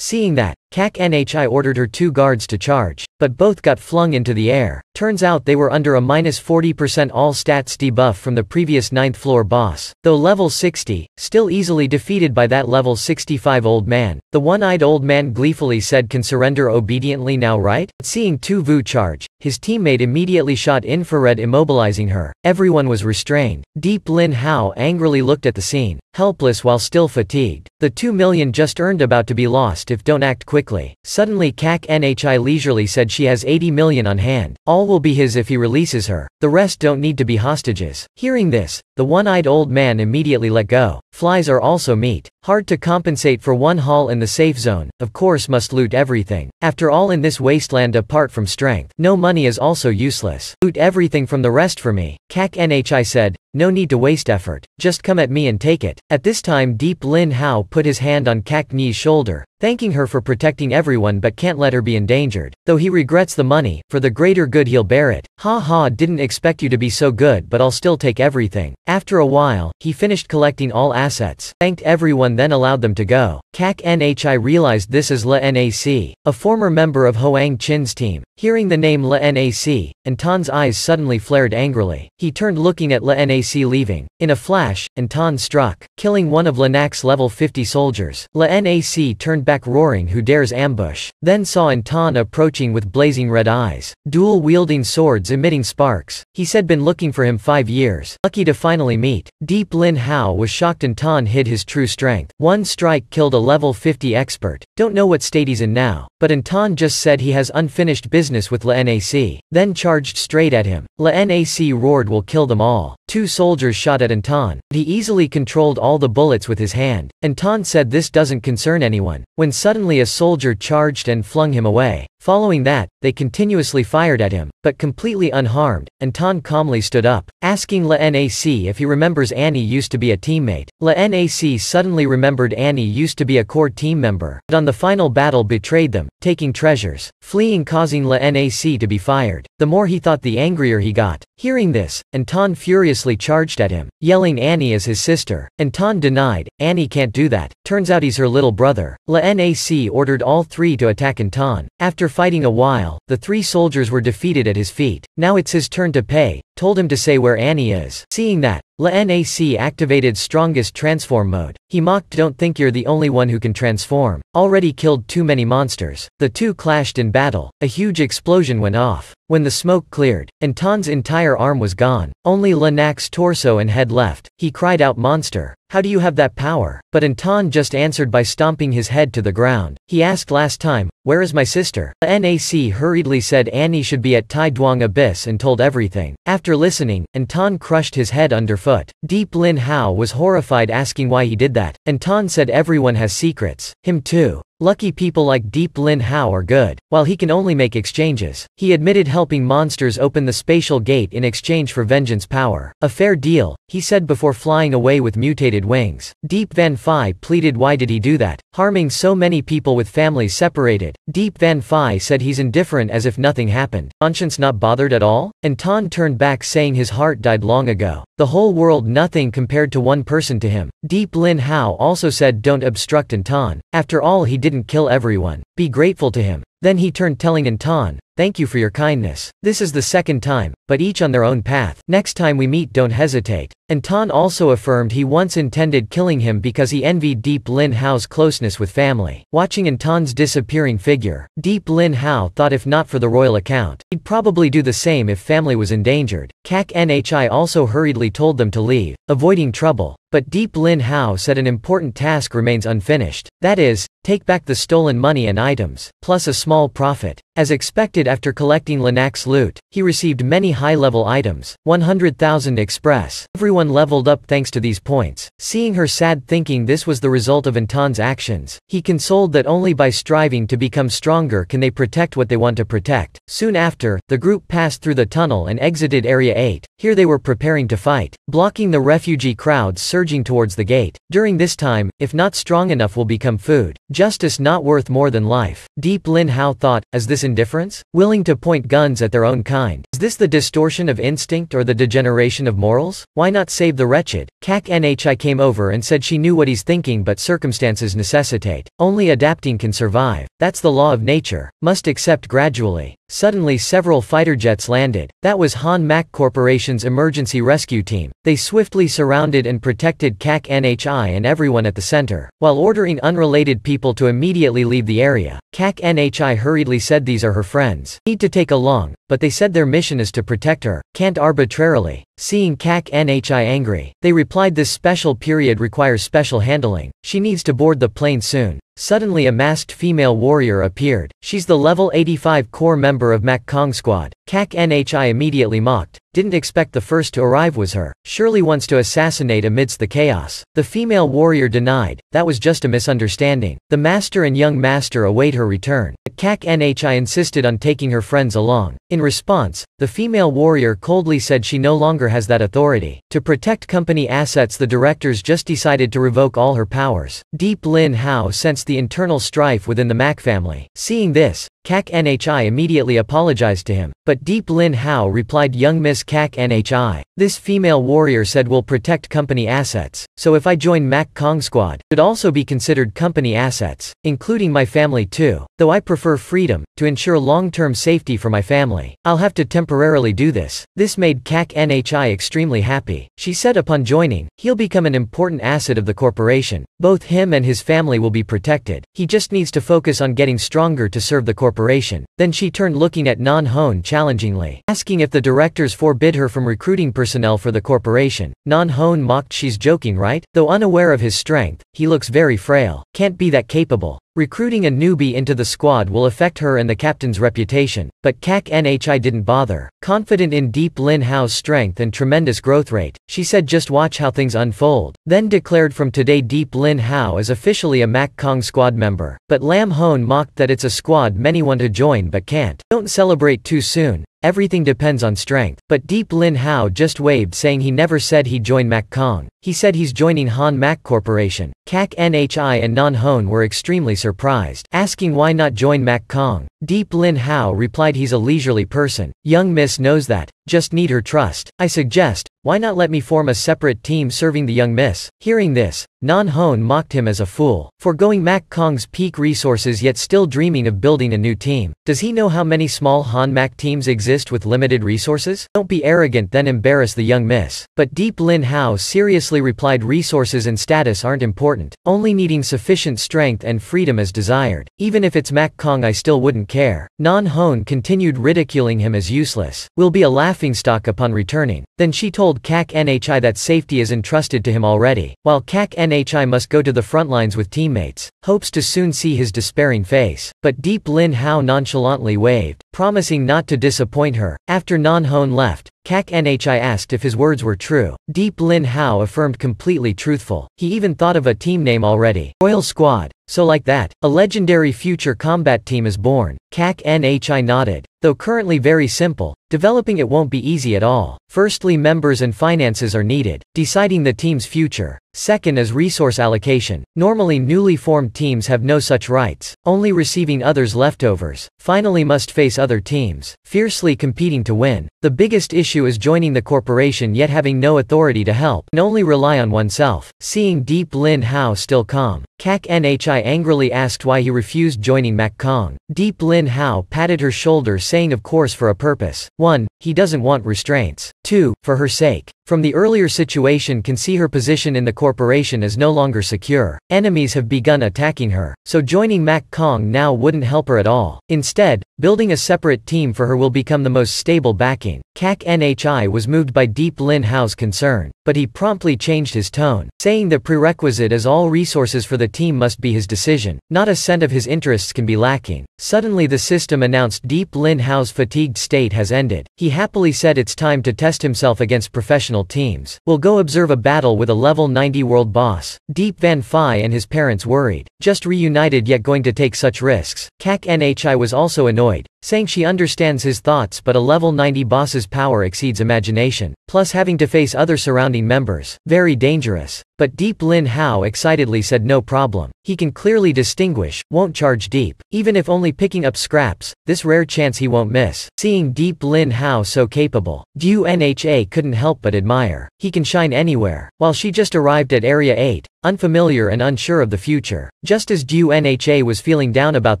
Seeing that, Kak Nhi ordered her 2 guards to charge, but both got flung into the air. Turns out they were under a -40% all stats debuff from the previous 9th floor boss. Though level 60, still easily defeated by that level 65 old man. The one-eyed old man gleefully said can surrender obediently now right? Seeing 2 Vu charge, his teammate immediately shot infrared immobilizing her. Everyone was restrained. Deep Lin Hao angrily looked at the scene, helpless while still fatigued. The 2 million just earned about to be lost if don't act quickly. Suddenly Kak Nhi leisurely said she has 80 million on hand. All will be his if he releases her. The rest don't need to be hostages. Hearing this, the one-eyed old man immediately let go. Flies are also meat. Hard to compensate for one haul in the safe zone, of course must loot everything. After all in this wasteland apart from strength, no money is also useless. Loot everything from the rest for me. Kak Nhi said, no need to waste effort, just come at me and take it. At this time Deep Lin Hao put his hand on Kak Ni's shoulder, thanking her for protecting everyone but can't let her be endangered. Though he regrets the money, for the greater good he'll bear it. Ha ha, didn't expect you to be so good but I'll still take everything. After a while, he finished collecting all assets, thanked everyone then allowed them to go. Kak Nhi realized this is Le Nac, a former member of Hoang Chin's team. Hearing the name Le Nac, Anton's eyes suddenly flared angrily. He turned looking at Le Nac leaving. In a flash, Anton struck, killing one of Lenac's level 50 soldiers. Le Nac turned back roaring who dares ambush. Then saw Anton approaching with blazing red eyes, dual-wielding swords emitting sparks. He said been looking for him 5 years. Lucky to finally meet. Deep Lin Hao was shocked Anton hid his true strength. One strike killed a level 50 expert. Don't know what state he's in now, but Anton just said he has unfinished business with Le Nac. Then charged straight at him. Le Nac roared will kill them all. 2 soldiers shot at Anton, but he easily controlled all the bullets with his hand. Anton said this doesn't concern anyone, when suddenly a soldier charged and flung him away. Following that, they continuously fired at him, but completely unharmed. Anton calmly stood up, asking Le Nac if he remembers Annie used to be a teammate. Le Nac suddenly remembered Annie used to be a core team member, but on the final battle betrayed them, taking treasures, fleeing causing Le Nac to be fired. The more he thought the angrier he got. Hearing this, Anton furiously charged at him, yelling Annie is his sister. Anton denied, Annie can't do that, turns out he's her little brother. Le Nac ordered all 3 to attack Anton. After fighting a while, the 3 soldiers were defeated at his feet. Now it's his turn to pay, told him to say where Annie is. Seeing that, Le Nac activated strongest transform mode. He mocked don't think you're the only one who can transform. Already killed too many monsters. The 2 clashed in battle. A huge explosion went off. When the smoke cleared, Anton's entire arm was gone. Only Lenac's torso and head left. He cried out monster. How do you have that power? But Anton just answered by stomping his head to the ground. He asked last time, where is my sister? The NAC hurriedly said Annie should be at Tai Duong Abyss and told everything. After listening, Anton crushed his head underfoot. Deep Lin Hao was horrified, asking why he did that. Anton said everyone has secrets. Him too. Lucky people like Deep Lin Hao are good, while he can only make exchanges. He admitted helping monsters open the spatial gate in exchange for vengeance power. A fair deal, he said before flying away with mutated wings. Deep Van Phi pleaded why did he do that, harming so many people with families separated. Deep Van Phi said he's indifferent as if nothing happened. Conscience not bothered at all? Anton turned back saying his heart died long ago. The whole world nothing compared to one person to him. Deep Lin Hao also said don't obstruct Anton. After all he didn't kill everyone. Be grateful to him. Then he turned telling Anton, thank you for your kindness. This is the second time, but each on their own path. Next time we meet don't hesitate. Anton also affirmed he once intended killing him because he envied Deep Lin Hao's closeness with family. Watching Anton's disappearing figure, Deep Lin Hao thought if not for the royal account, he'd probably do the same if family was endangered. Kak Nhi also hurriedly told them to leave, avoiding trouble. But Deep Lin Hao said an important task remains unfinished. That is, take back the stolen money and items, plus a small profit. As expected after collecting Linak's loot, he received many high-level items, 100,000 express. Everyone leveled up thanks to these points. Seeing her sad thinking this was the result of Anton's actions, he consoled that only by striving to become stronger can they protect what they want to protect. Soon after, the group passed through the tunnel and exited Area 8. Here they were preparing to fight, blocking the refugee crowds surging towards the gate. During this time, if not strong enough will become food. Justice not worth more than life. Deep Lin Hao thought, is this indifference? Willing to point guns at their own kind? Is this the distortion of instinct or the degeneration of morals? Why not save the wretched? Kak Nhi came over and said she knew what he's thinking but circumstances necessitate. Only adapting can survive. That's the law of nature. Must accept gradually. Suddenly several fighter jets landed. That was Han Mak Corporation's emergency rescue team. They swiftly surrounded and protected Kak Nhi and everyone at the center, while ordering unrelated people to immediately leave the area. Kak Nhi hurriedly said these are her friends. Need to take along, but they said their mission is to protect her. Can't arbitrarily. Seeing Kak Nhi angry, they replied this special period requires special handling. She needs to board the plane soon. Suddenly a masked female warrior appeared. She's the level 85 core member of Mak Kong squad. Kak Nhi immediately mocked. Didn't expect the first to arrive was her. Surely wants to assassinate amidst the chaos. The female warrior denied. That was just a misunderstanding. The master and young master await her return. But Kak Nhi insisted on taking her friends along. In response, the female warrior coldly said she no longer has that authority. To protect company assets, the directors just decided to revoke all her powers. Deep Lin Hao sensed the internal strife within the Mak family. Seeing this, Kak Nhi immediately apologized to him. But Deep Lin Hao replied, young Miss Kak Nhi. This female warrior said will protect company assets. So if I join Mak Kong squad, should also be considered company assets, including my family too. Though I prefer freedom, to ensure long-term safety for my family. I'll have to temporarily do this. This made Kak Nhi extremely happy. She said upon joining, he'll become an important asset of the corporation. Both him and his family will be protected. He just needs to focus on getting stronger to serve the corporation. Then she turned looking at Non Hone challengingly, asking if the directors forbid her from recruiting personnel for the corporation. Non Hone mocked, she's joking right? Though unaware of his strength, he looks very frail. Can't be that capable. Recruiting a newbie into the squad will affect her and the captain's reputation. But Kak Nhi didn't bother. Confident in Deep Lin Hao's strength and tremendous growth rate, she said just watch how things unfold. Then declared from today Deep Lin Hao is officially a Mak Kong squad member. But Lam Hone mocked that it's a squad many want to join but can't. Don't celebrate too soon. Everything depends on strength. But Deep Lin Hao just waved, saying he never said he'd join Mak Kong. He said he's joining Han Mak Corporation. Kak Nhi and Non Hone were extremely surprised, asking why not join Mak Kong. Deep Lin Hao replied he's a leisurely person. Young Miss knows that. Just need her trust. I suggest, why not let me form a separate team serving the young miss? Hearing this, Non Hone mocked him as a fool, foregoing Mak Kong's peak resources yet still dreaming of building a new team. Does he know how many small Han Mak teams exist with limited resources? Don't be arrogant then embarrass the young miss. But Deep Lin Hao seriously replied resources and status aren't important, only needing sufficient strength and freedom as desired. Even if it's Mak Kong I still wouldn't care. Non Hone continued ridiculing him as useless. Will be a laughingstock upon returning. Then she told Kak Nhi that safety is entrusted to him already, while Kak Nhi must go to the front lines with teammates. Hopes to soon see his despairing face. But Deep Lin Hao nonchalantly waved, promising not to disappoint her. After Non Hone left, Kak Nhi asked if his words were true. Deep Lin Hao affirmed completely truthful. He even thought of a team name already. Royal Squad. So like that, a legendary future combat team is born. Kak Nhi nodded. Though currently very simple, developing it won't be easy at all. Firstly, members and finances are needed, deciding the team's future. Second is resource allocation. Normally newly formed teams have no such rights, only receiving others' leftovers. Finally must face other teams, fiercely competing to win. The biggest issue is joining the corporation yet having no authority to help, and only rely on oneself. Seeing Deep Lin Hao still calm, Kak Nhi angrily asked why he refused joining Mac Kong. Deep Lin Hao patted her shoulder, saying of course for a purpose. 1. He doesn't want restraints. 2. For her sake. From the earlier situation can see her position in the corporation is no longer secure. Enemies have begun attacking her, so joining Mac Kong now wouldn't help her at all. Instead, building a separate team for her will become the most stable backing. Kak Nhi was moved by Deep Lin Hao's concern, but he promptly changed his tone, saying the prerequisite is all resources for the team must be his decision. Not a cent of his interests can be lacking. Suddenly the system announced Deep Lin Hao's fatigued state has ended. He happily said it's time to test himself against professional teams. We'll go observe a battle with a level 90 world boss. Deep Van Phi and his parents worried. Just reunited yet going to take such risks. Kak Nhi was also annoyed, saying she understands his thoughts but a level 90 boss's power exceeds imagination, plus having to face other surrounding members. Very dangerous. But Deep Lin Hao excitedly said no problem. He can clearly distinguish, won't charge deep. Even if only picking up scraps, this rare chance he won't miss. Seeing Deep Lin Hao so capable, Du Nha couldn't help but admire. He can shine anywhere. While she just arrived at Area 8, unfamiliar and unsure of the future. Just as Du Nha was feeling down about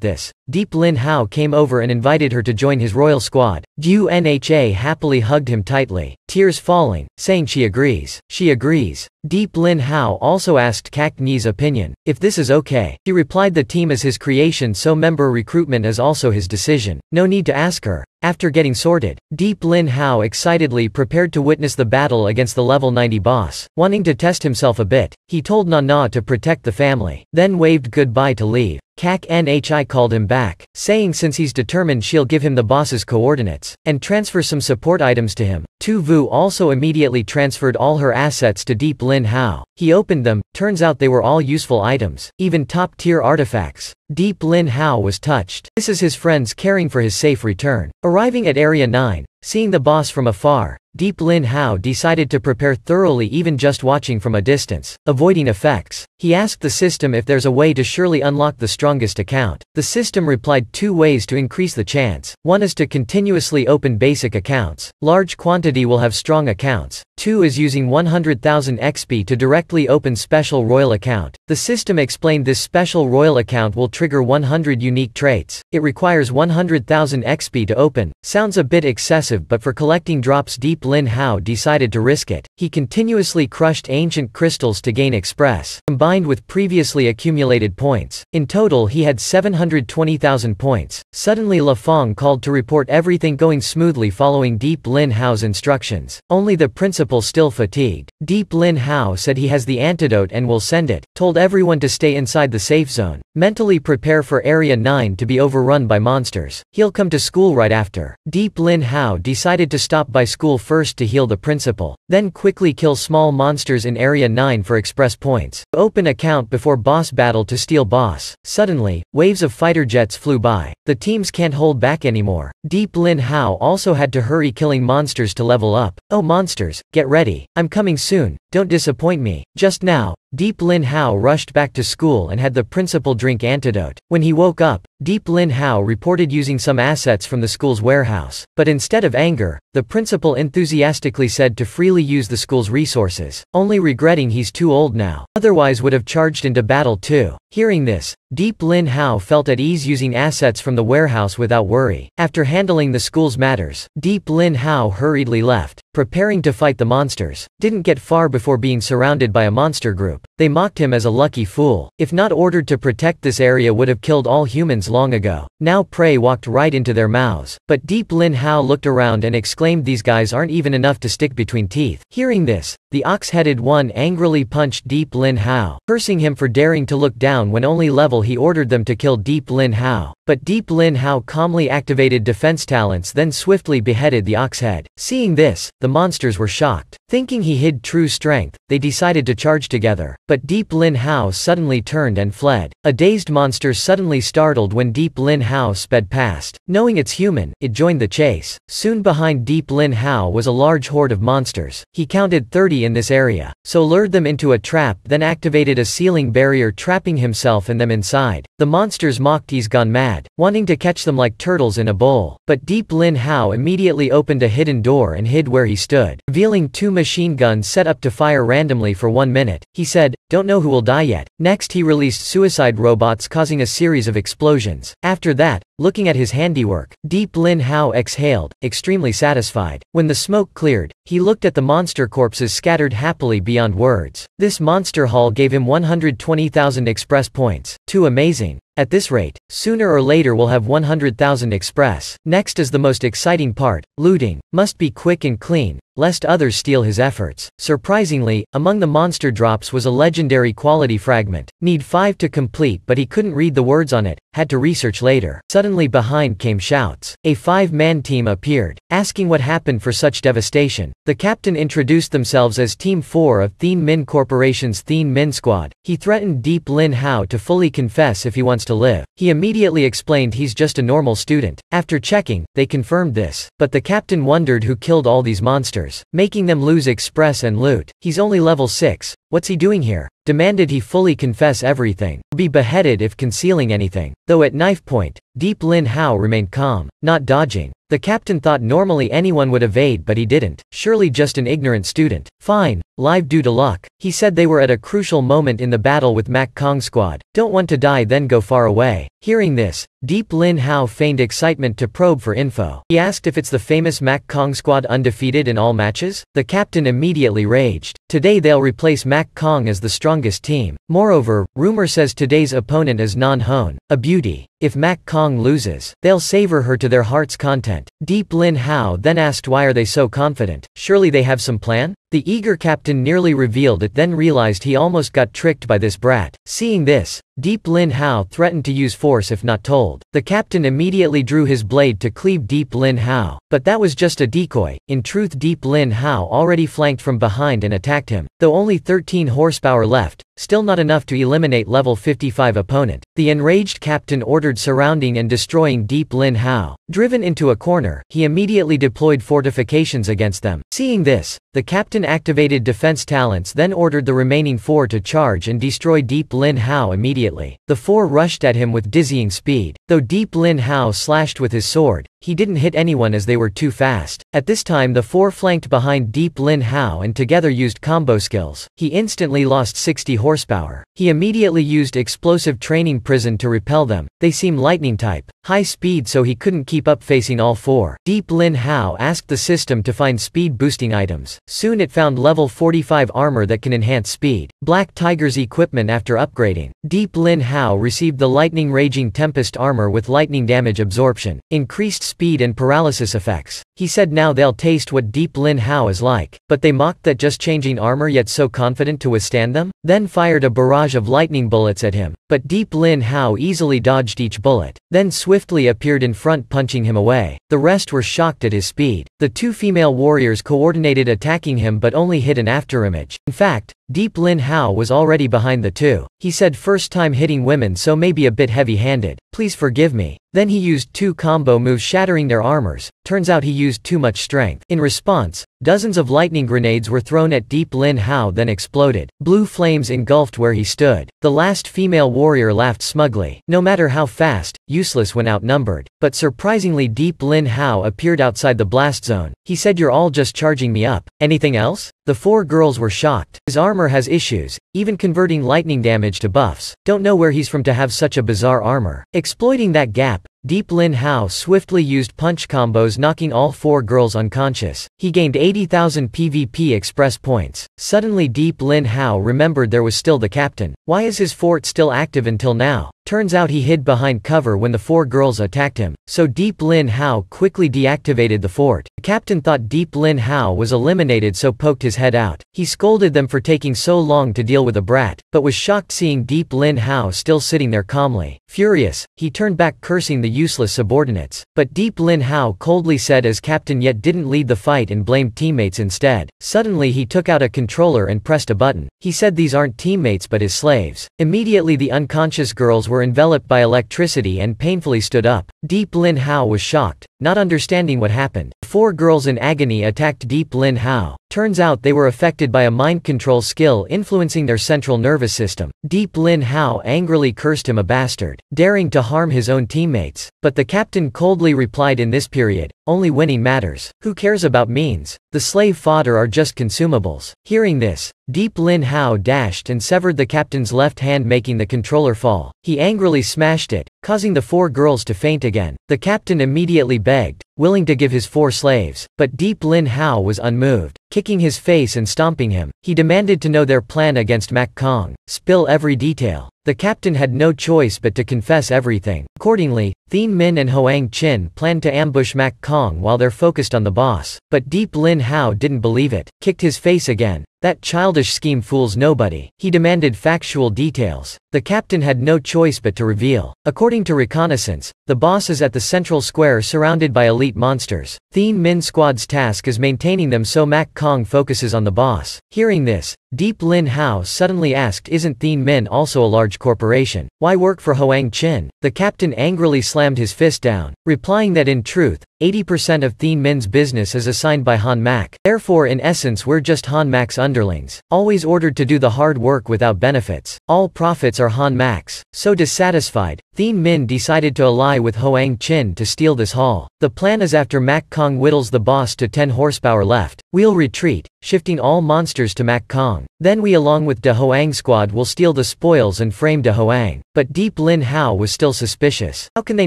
this, Deep Lin Hao came over and invited her to join his royal squad. Du Nha happily hugged him tightly, tears falling, saying she agrees. She agrees. Deep Lin Hao also asked Kak Ni's opinion, if this is okay. He replied the team is his creation so member recruitment is also his decision. No need to ask her. After getting sorted, Deep Lin Hao excitedly prepared to witness the battle against the level 90 boss. Wanting to test himself a bit, he told Nana to protect the family, then waved goodbye to leave. Kak Nhi called him back, saying since he's determined she'll give him the boss's coordinates, and transfer some support items to him. Tu Vu also immediately transferred all her assets to Deep Lin Hao. He opened them, turns out they were all useful items, even top-tier artifacts. Deep Lin Hao was touched. This is his friends caring for his safe return. Arriving at Area 9, seeing the boss from afar, Deep Lin Hao decided to prepare thoroughly even just watching from a distance, avoiding effects. He asked the system if there's a way to surely unlock the strongest account. The system replied 2 ways to increase the chance. 1 is to continuously open basic accounts. Large quantity will have strong accounts. 2 is using 100,000 XP to directly open special royal account. The system explained this special royal account will trigger 100 unique traits. It requires 100,000 XP to open. Sounds a bit excessive, but for collecting drops Deep Lin Hao decided to risk it. He continuously crushed ancient crystals to gain express, combined with previously accumulated points. In total he had 720,000 points. Suddenly La Fong called to report everything going smoothly following Deep Lin Hao's instructions. Only the principal still fatigued. Deep Lin Hao said he has the antidote and will send it, told everyone to stay inside the safe zone. Mentally prepare for Area 9 to be overrun by monsters. He'll come to school right after. Deep Lin Hao decided to stop by school first to heal the principal, then quickly kill small monsters in Area 9 for express points. Open account before boss battle to steal boss. Suddenly, waves of fighter jets flew by. The teams can't hold back anymore. Deep Lin Hao also had to hurry killing monsters to level up. Oh monsters, get ready. I'm coming soon. Don't disappoint me. Just now, Deep Lin Hao rushed back to school and had the principal drink antidote. When he woke up, Deep Lin Hao reported using some assets from the school's warehouse. But instead of anger, the principal enthusiastically said to freely use the school's resources, only regretting he's too old now. Otherwise would have charged into battle too. Hearing this, Deep Lin Hao felt at ease using assets from the warehouse without worry. After handling the school's matters, Deep Lin Hao hurriedly left, preparing to fight the monsters. Didn't get far before being surrounded by a monster group. They mocked him as a lucky fool. If not ordered to protect this area would have killed all humans long ago. Now prey walked right into their mouths. But Deep Lin Hao looked around and exclaimed, these guys aren't even enough to stick between teeth. Hearing this, the ox-headed one angrily punched Deep Lin Hao, cursing him for daring to look down when only level. He ordered them to kill Deep Lin Hao. But Deep Lin Hao calmly activated defense talents, then swiftly beheaded the ox-head. Seeing this, the monsters were shocked. Thinking he hid true strength, they decided to charge together. But Deep Lin Hao suddenly turned and fled. A dazed monster suddenly startled when Deep Lin Hao sped past. Knowing it's human, it joined the chase. Soon behind Deep Lin Hao was a large horde of monsters. He counted 30 in this area, so lured them into a trap, then activated a ceiling barrier trapping himself and them inside. The monsters mocked he's gone mad, wanting to catch them like turtles in a bowl. But Deep Lin Hao immediately opened a hidden door and hid where he stood, revealing 2 machine guns set up to fire randomly for 1 minute. He said, "Don't know who will die yet." Next he released suicide robots causing a series of explosions. After that, looking at his handiwork, Deep Lin Hao exhaled, extremely satisfied. When the smoke cleared, he looked at the monster corpses scattered happily beyond words. This monster haul gave him 120,000 express points. Too amazing. At this rate, sooner or later we'll have 100,000 express. Next is the most exciting part, looting. Must be quick and clean, lest others steal his efforts. Surprisingly, among the monster drops was a legendary quality fragment. Need 5 to complete, but he couldn't read the words on it, had to research later. Suddenly behind came shouts. A 5-man team appeared, asking what happened for such devastation. The captain introduced themselves as Team 4 of Thien Min Corporation's Thien Min Squad. He threatened Deep Lin Hao to fully confess if he wants to live. He immediately explained he's just a normal student. After checking, they confirmed this. But the captain wondered who killed all these monsters, making them lose express and loot. He's only level 6. What's he doing here? Demanded he fully confess everything, or be beheaded if concealing anything. Though at knife point, Deep Lin Hao remained calm, not dodging. The captain thought normally anyone would evade, but he didn't. Surely just an ignorant student. Fine, live due to luck. He said they were at a crucial moment in the battle with Mac Kong squad. Don't want to die then go far away. Hearing this, Deep Lin Hao feigned excitement to probe for info. He asked if it's the famous Mac Kong squad undefeated in all matches. The captain immediately raged. Today they'll replace Mac Kong as the strongest team. Moreover, rumor says today's opponent is Nan Hon, a beauty. If Mac Kong loses, they'll savor her to their heart's content. Deep Lin Hao then asked why are they so confident? Surely they have some plan? The eager captain nearly revealed it, then realized he almost got tricked by this brat. Seeing this, Deep Lin Hao threatened to use force if not told. The captain immediately drew his blade to cleave Deep Lin Hao. But that was just a decoy. In truth, Deep Lin Hao already flanked from behind and attacked him. Though only 13 horsepower left, still not enough to eliminate level 55 opponent. The enraged captain ordered surrounding and destroying Deep Lin Hao. Driven into a corner, he immediately deployed fortifications against them. Seeing this, the captain activated defense talents, then ordered the remaining 4 to charge and destroy Deep Lin Hao immediately. The 4 rushed at him with dizzying speed. Though Deep Lin Hao slashed with his sword, he didn't hit anyone as they were too fast. At this time the 4 flanked behind Deep Lin Hao and together used combo skills. He instantly lost 60 horsepower. He immediately used explosive training prison to repel them. They seem lightning type, high speed, so he couldn't keep up facing all 4. Deep Lin Hao asked the system to find speed boosting items. Soon it found level 45 armor that can enhance speed. Black Tiger's equipment after upgrading. Deep Lin Hao received the lightning raging tempest armor with lightning damage absorption, increased speed and paralysis effects. He said now they'll taste what Deep Lin Hao is like. But they mocked that just changing armor, yet so confident to withstand them. Then fired a barrage of lightning bullets at him. But Deep Lin Hao easily dodged each bullet, then swiftly appeared in front punching him away. The rest were shocked at his speed. The 2 female warriors coordinated attacking him but only hit an afterimage. In fact, Deep Lin Hao was already behind the 2. He said first time hitting women, so maybe a bit heavy-handed. Please forgive me. Then he used 2 combo moves shattering their armors. Turns out he used too much strength. In response, dozens of lightning grenades were thrown at Deep Lin Hao then exploded. Blue flames engulfed where he stood. The last female warrior laughed smugly. No matter how fast, useless when outnumbered. But surprisingly Deep Lin Hao appeared outside the blast zone. He said you're all just charging me up. Anything else? The 4 girls were shocked. His armor has issues, even converting lightning damage to buffs. Don't know where he's from to have such a bizarre armor. Exploiting that gap, Deep Lin Hao swiftly used punch combos, knocking all 4 girls unconscious. He gained 80,000 PvP express points. Suddenly Deep Lin Hao remembered there was still the captain. Why is his fort still active until now? Turns out he hid behind cover when the 4 girls attacked him, so Deep Lin Hao quickly deactivated the fort. The captain thought Deep Lin Hao was eliminated, so poked his head out. He scolded them for taking so long to deal with a brat, but was shocked seeing Deep Lin Hao still sitting there calmly. Furious, he turned back cursing the useless subordinates. But Deep Lin Hao coldly said as captain yet didn't lead the fight and blamed teammates instead. Suddenly he took out a controller and pressed a button. He said these aren't teammates but his slaves. Immediately the unconscious girls were enveloped by electricity and painfully stood up. Deep Lin Hao was shocked, not understanding what happened. 4 girls in agony attacked Deep Lin Hao. Turns out they were affected by a mind control skill influencing their central nervous system. Deep Lin Hao angrily cursed him a bastard, daring to harm his own teammates. But the captain coldly replied, in this period, only winning matters. Who cares about means? The slave fodder are just consumables. Hearing this, Deep Lin Hao dashed and severed the captain's left hand, making the controller fall. He angrily smashed it, causing the 4 girls to faint again. The captain immediately begged, willing to give his 4 slaves, but Deep Lin Hao was unmoved. Kicking his face and stomping him, he demanded to know their plan against Mak Kong. Spill every detail. The captain had no choice but to confess everything. Accordingly, Thien Min and Hoang Chin planned to ambush Mak Kong while they're focused on the boss. But Deep Lin Hao didn't believe it, kicked his face again. That childish scheme fools nobody. He demanded factual details. The captain had no choice but to reveal. According to reconnaissance, the boss is at the central square surrounded by elite monsters. Thien Min squad's task is maintaining them, so Mak Kong focuses on the boss. Hearing this, Deep Lin Hao suddenly asked, isn't Thien Min also a large corporation? Why work for Hoang Chin? The captain angrily slammed his fist down, replying that in truth, 80% of Thien Min's business is assigned by Han Mak. Therefore in essence we're just Han Mak's underlings, always ordered to do the hard work without benefits. All profits are Han Mak's. So dissatisfied, Thien Min decided to ally with Hoang Chin to steal this haul. The plan is after Mak Kong whittles the boss to 10 horsepower left, we'll retreat, shifting all monsters to Mak Kong. Then we along with De Hoang squad will steal the spoils and frame De Hoang. But Deep Lin Hao was still suspicious. How can they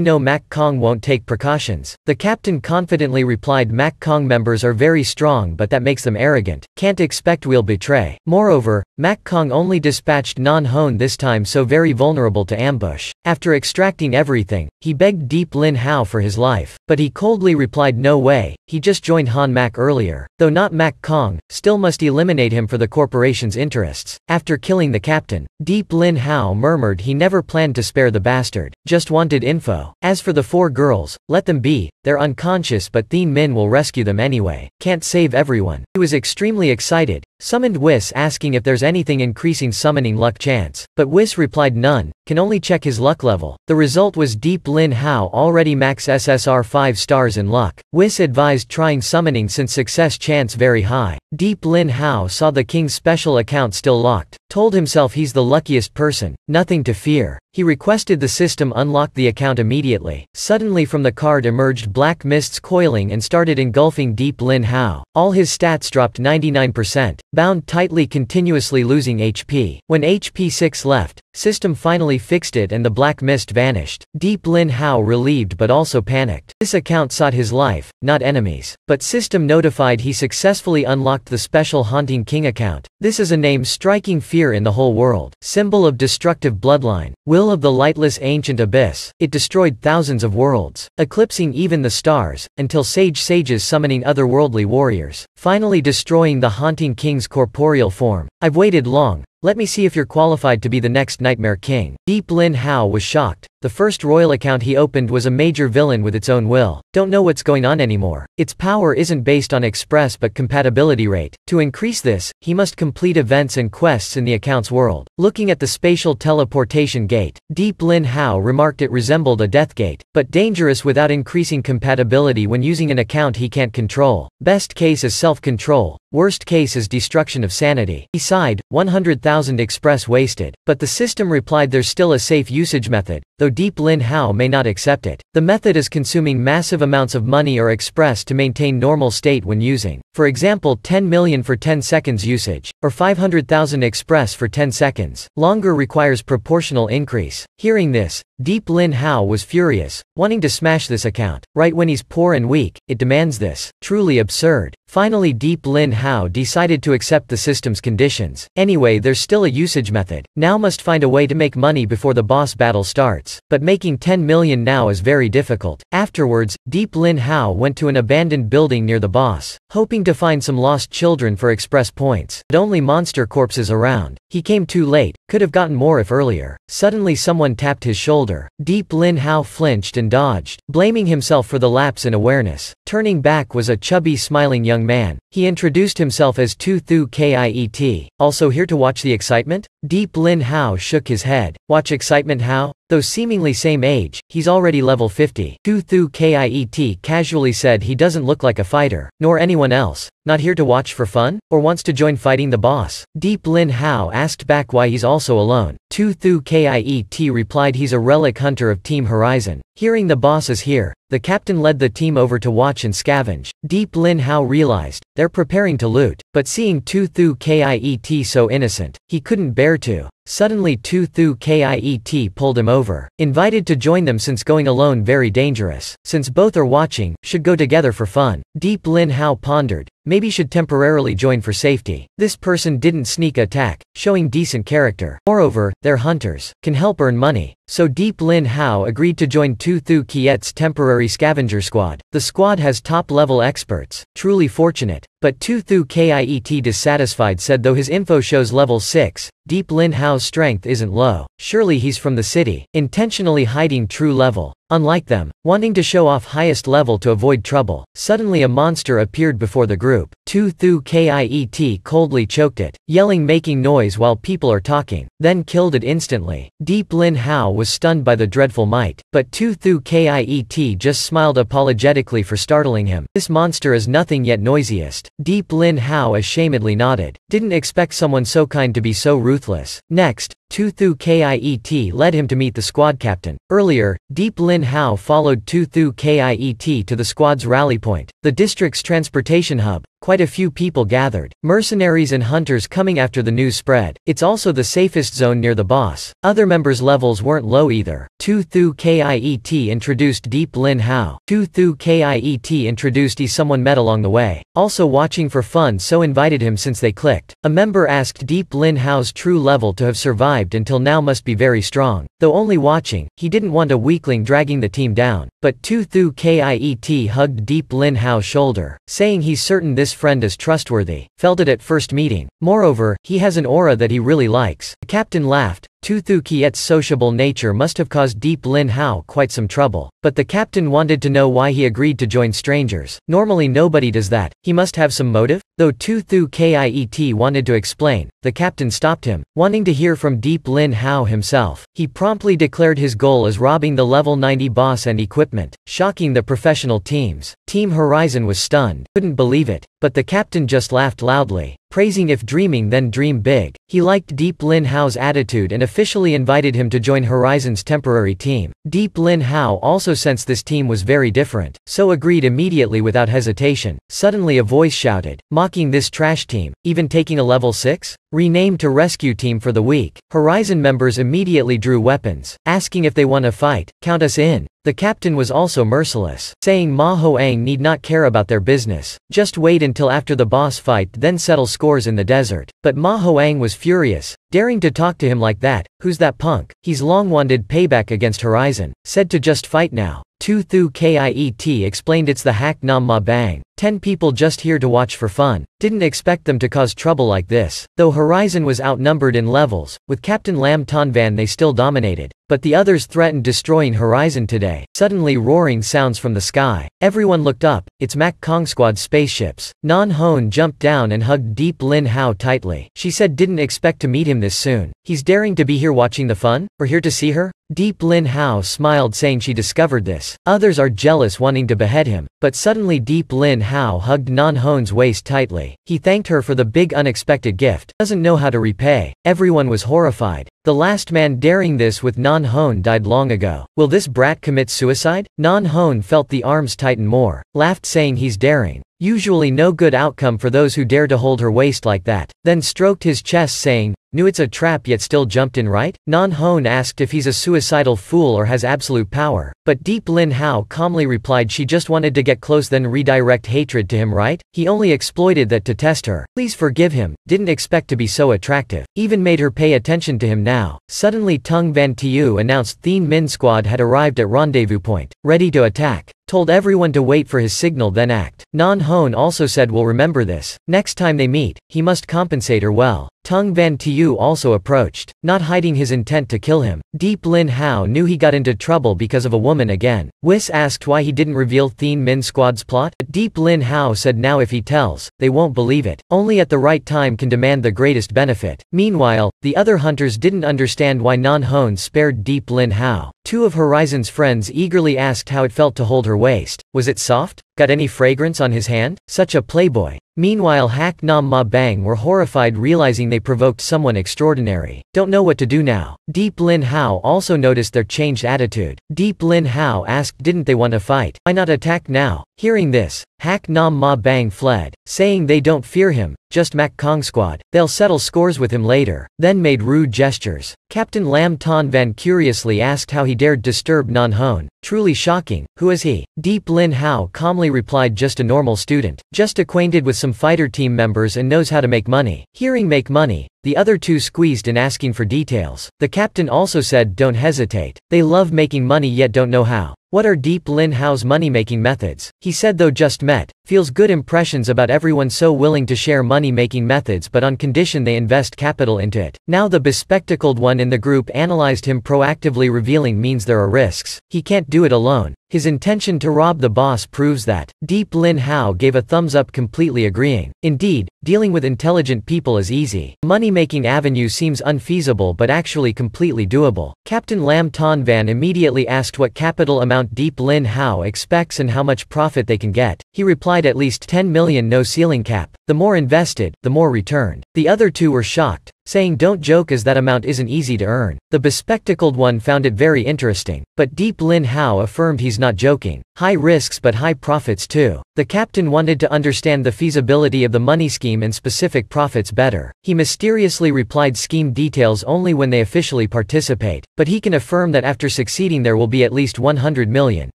know Mak Kong won't take precautions? The captain confidently replied, Mak Kong members are very strong but that makes them arrogant. Can't expect we'll betray. Moreover, Mak Kong only dispatched Non Hone this time, so very vulnerable to ambush. After extracting everything, he begged Deep Lin Hao for his life. But he coldly replied no way, he just joined Han Mak earlier. Though not Mak Kong, still must eliminate him for the corporation's interests. After killing the captain, Deep Lin Hao murmured he never planned to spare the bastard, just wanted info. As for the 4 girls, let them be, they're unconscious but Thien Min will rescue them anyway. Can't save everyone. He was extremely excited, summoned Whis asking if there's anything increasing summoning luck chance. But Whis replied none, can only check his luck level. The result was Deep Lin Hao already max SSR 5 stars in luck. Whis advised trying summoning since success chance very high. Deep Lin Hao saw the king's special account still locked, told himself he's the luckiest person, nothing to fear. He requested the system unlock the account immediately. Suddenly from the card emerged black mists coiling and started engulfing Deep Lin Hao. All his stats dropped 99%, bound tightly, continuously losing HP. When HP 6 left, system finally fixed it and the black mist vanished. Deep Lin Hao relieved but also panicked. This account sought his life, not enemies. But system notified he successfully unlocked the special Haunting King account. This is a name striking fear in the whole world. Symbol of destructive bloodline. Will of the lightless ancient abyss. It destroyed thousands of worlds, eclipsing even the stars, until sages summoning otherworldly warriors, finally destroying the Haunting King's corporeal form. I've waited long. Let me see if you're qualified to be the next Nightmare King. Deep Lin Hao was shocked. The first royal account he opened was a major villain with its own will. Don't know what's going on anymore. Its power isn't based on express but compatibility rate. To increase this, he must complete events and quests in the account's world. Looking at the spatial teleportation gate, Deep Lin Hao remarked it resembled a death gate, but dangerous without increasing compatibility when using an account he can't control. Best case is self-control, worst case is destruction of sanity. He sighed, 100,000 500,000 express wasted. But the system replied there's still a safe usage method, though Deep Lin Hao may not accept it. The method is consuming massive amounts of money or express to maintain normal state when using. For example, 10 million for 10 seconds usage, or 500,000 express for 10 seconds. Longer requires proportional increase. Hearing this, Deep Lin Hao was furious, wanting to smash this account. Right when he's poor and weak, it demands this. Truly absurd. Finally, Deep Lin Hao decided to accept the system's conditions. Anyway, there's still a usage method. Now must find a way to make money before the boss battle starts. But making 10 million now is very difficult. Afterwards, Deep Lin Hao went to an abandoned building near the boss, hoping to find some lost children for express points. But only monster corpses around. He came too late, could have gotten more if earlier. Suddenly someone tapped his shoulder. Deep Lin Hao flinched and dodged, blaming himself for the lapse in awareness. Turning back was a chubby smiling young man. He introduced himself as Tu Thu Kiet. Also here to watch the excitement? Deep Lin Hao shook his head. Watch excitement how? Though seemingly same age, he's already level 50. Tu Thu Kiet casually said he doesn't look like a fighter, nor anyone else. Not here to watch for fun? Or wants to join fighting the boss? Deep Lin Hao asked back why he's also alone. Tu Thu Kiet replied he's a relic hunter of Team Horizon. Hearing the boss is here, the captain led the team over to watch and scavenge. Deep Lin Hao realized, they're preparing to loot, but seeing Tu Thu Kiet so innocent, he couldn't bear to. Suddenly Tu Thu Kiet pulled him over, invited to join them since going alone very dangerous. Since both are watching, should go together for fun. Deep Lin Hao pondered, maybe should temporarily join for safety. This person didn't sneak attack, showing decent character. Moreover, they're hunters, can help earn money. So Deep Lin Hao agreed to join Tu Thu Kiet's temporary scavenger squad. The squad has top-level experts, truly fortunate. But Tu Thu Kiet dissatisfied said though his info shows level 6, Deep Lin Hao's strength isn't low. Surely he's from the city, intentionally hiding true level. Unlike them, wanting to show off highest level to avoid trouble. Suddenly a monster appeared before the group. Tu Thu Kiet coldly choked it, yelling making noise while people are talking, then killed it instantly. Deep Lin Hao was stunned by the dreadful might, but Tu Thu Kiet just smiled apologetically for startling him. This monster is nothing yet noisiest. Deep Lin Hao ashamedly nodded. Didn't expect someone so kind to be so ruthless. Next, Tu Thu Kiet led him to meet the squad captain. Earlier, Deep Lin Hao followed Tu Thu Kiet to the squad's rally point, the district's transportation hub. Quite a few people gathered, mercenaries and hunters coming after the news spread. It's also the safest zone near the boss. Other members' levels weren't low either. Tu Thu Kiet introduced Deep Lin Hao. Tu Thu Kiet introduced someone met along the way, also watching for fun, so invited him since they clicked. A member asked Deep Lin Hao's true level to have survived until now must be very strong. Though only watching, he didn't want a weakling dragging the team down. But Tu Thu Kiet hugged Deep Lin Hao's shoulder, saying he's certain this friend is trustworthy. Felt it at first meeting. Moreover, he has an aura that he really likes. The captain laughed. Tu Thu Kiet's sociable nature must have caused Deep Lin Hao quite some trouble. But the captain wanted to know why he agreed to join strangers. Normally nobody does that. He must have some motive? Though Tu Thu Kiet wanted to explain, the captain stopped him, wanting to hear from Deep Lin Hao himself. He promptly declared his goal as robbing the level 90 boss and equipment, shocking the professional teams. Team Horizon was stunned, couldn't believe it. But the captain just laughed loudly, praising if dreaming then dream big. He liked Deep Lin Hao's attitude and officially invited him to join Horizon's temporary team. Deep Lin Hao also sensed this team was very different, so agreed immediately without hesitation. Suddenly a voice shouted, mocking this trash team, even taking a level 6? Renamed to Rescue Team for the week. Horizon members immediately drew weapons, asking if they want to fight. Count us in. The captain was also merciless, saying Ma Hoang need not care about their business, just wait until after the boss fight then settle scores in the desert. But Ma Hoang was furious, daring to talk to him like that. Who's that punk? He's long wanted payback against Horizon, said to just fight now. Tu Thu Kiet explained it's the hack Nam Ma Bang. 10 people just here to watch for fun. Didn't expect them to cause trouble like this. Though Horizon was outnumbered in levels, with Captain Lam Tonvan they still dominated. But the others threatened destroying Horizon today. Suddenly roaring sounds from the sky. Everyone looked up. It's Mac Kong Squad spaceships. Non Hone jumped down and hugged Deep Lin Hao tightly. She said didn't expect to meet him this soon. He's daring to be here watching the fun? Or here to see her? Deep Lin Hao smiled, saying she discovered this. Others are jealous, wanting to behead him. But suddenly Deep Lin Hao hugged Nan Hon's waist tightly. He thanked her for the big unexpected gift. Doesn't know how to repay. Everyone was horrified. The last man daring this with Nan Hon died long ago. Will this brat commit suicide? Nan Hon felt the arms tighten more, laughed, saying he's daring. Usually no good outcome for those who dare to hold her waist like that. Then stroked his chest, saying, knew it's a trap yet still jumped in, right? Nan Hon asked if he's a suicidal fool or has absolute power. But Deep Lin Hao calmly replied she just wanted to get close, then redirect hatred to him, right? He only exploited that to test her. Please forgive him, didn't expect to be so attractive. Even made her pay attention to him now. Suddenly Tung Van Tiu announced Thien Min squad had arrived at rendezvous point, ready to attack. Told everyone to wait for his signal then act. Nan Hon also said we'll remember this. Next time they meet, he must compensate her well. Tung Van Tiu also approached, not hiding his intent to kill him. Deep Lin Hao knew he got into trouble because of a woman again. Whis asked why he didn't reveal Thien Min squad's plot. Deep Lin Hao said now if he tells, they won't believe it. Only at the right time can demand the greatest benefit. Meanwhile, the other hunters didn't understand why Nan Hon spared Deep Lin Hao. Two of Horizon's friends eagerly asked how it felt to hold her waist. Was it soft? Got any fragrance on his hand? Such a playboy. Meanwhile Hak Nam Ma Bang were horrified, realizing they provoked someone extraordinary. Don't know what to do now. Deep Lin Hao also noticed their changed attitude. Deep Lin Hao asked didn't they want to fight? Why not attack now? Hearing this, Hak Nam Ma Bang fled, saying they don't fear him, just Mak Kong squad. They'll settle scores with him later. Then made rude gestures. Captain Lam Ton Van curiously asked how he dared disturb Nan Hon. Truly shocking. Who is he? Deep Lin Hao calmly replied just a normal student. Just acquainted with some fighter team members and knows how to make money. Hearing make money, the other two squeezed in asking for details. The captain also said don't hesitate. They love making money yet don't know how. What are Deep Lin Hao's money-making methods? He said though just met, feels good impressions about everyone so willing to share money-making methods but on condition they invest capital into it. Now the bespectacled one in the group analyzed him proactively, revealing means there are risks. He can't do it alone. His intention to rob the boss proves that. Deep Lin Hao gave a thumbs up, completely agreeing. Indeed, dealing with intelligent people is easy. Money-making avenue seems unfeasible but actually completely doable. Captain Lam Ton Van immediately asked what capital amount Deep Lin Hao expects and how much profit they can get. He replied at least 10 million, no ceiling cap. The more invested, the more returned. The other two were shocked, saying don't joke as that amount isn't easy to earn. The bespectacled one found it very interesting, but Deep Lin Hao affirmed he's not joking. High risks but high profits too. The captain wanted to understand the feasibility of the money scheme and specific profits better. He mysteriously replied scheme details only when they officially participate, but he can affirm that after succeeding there will be at least 100 million.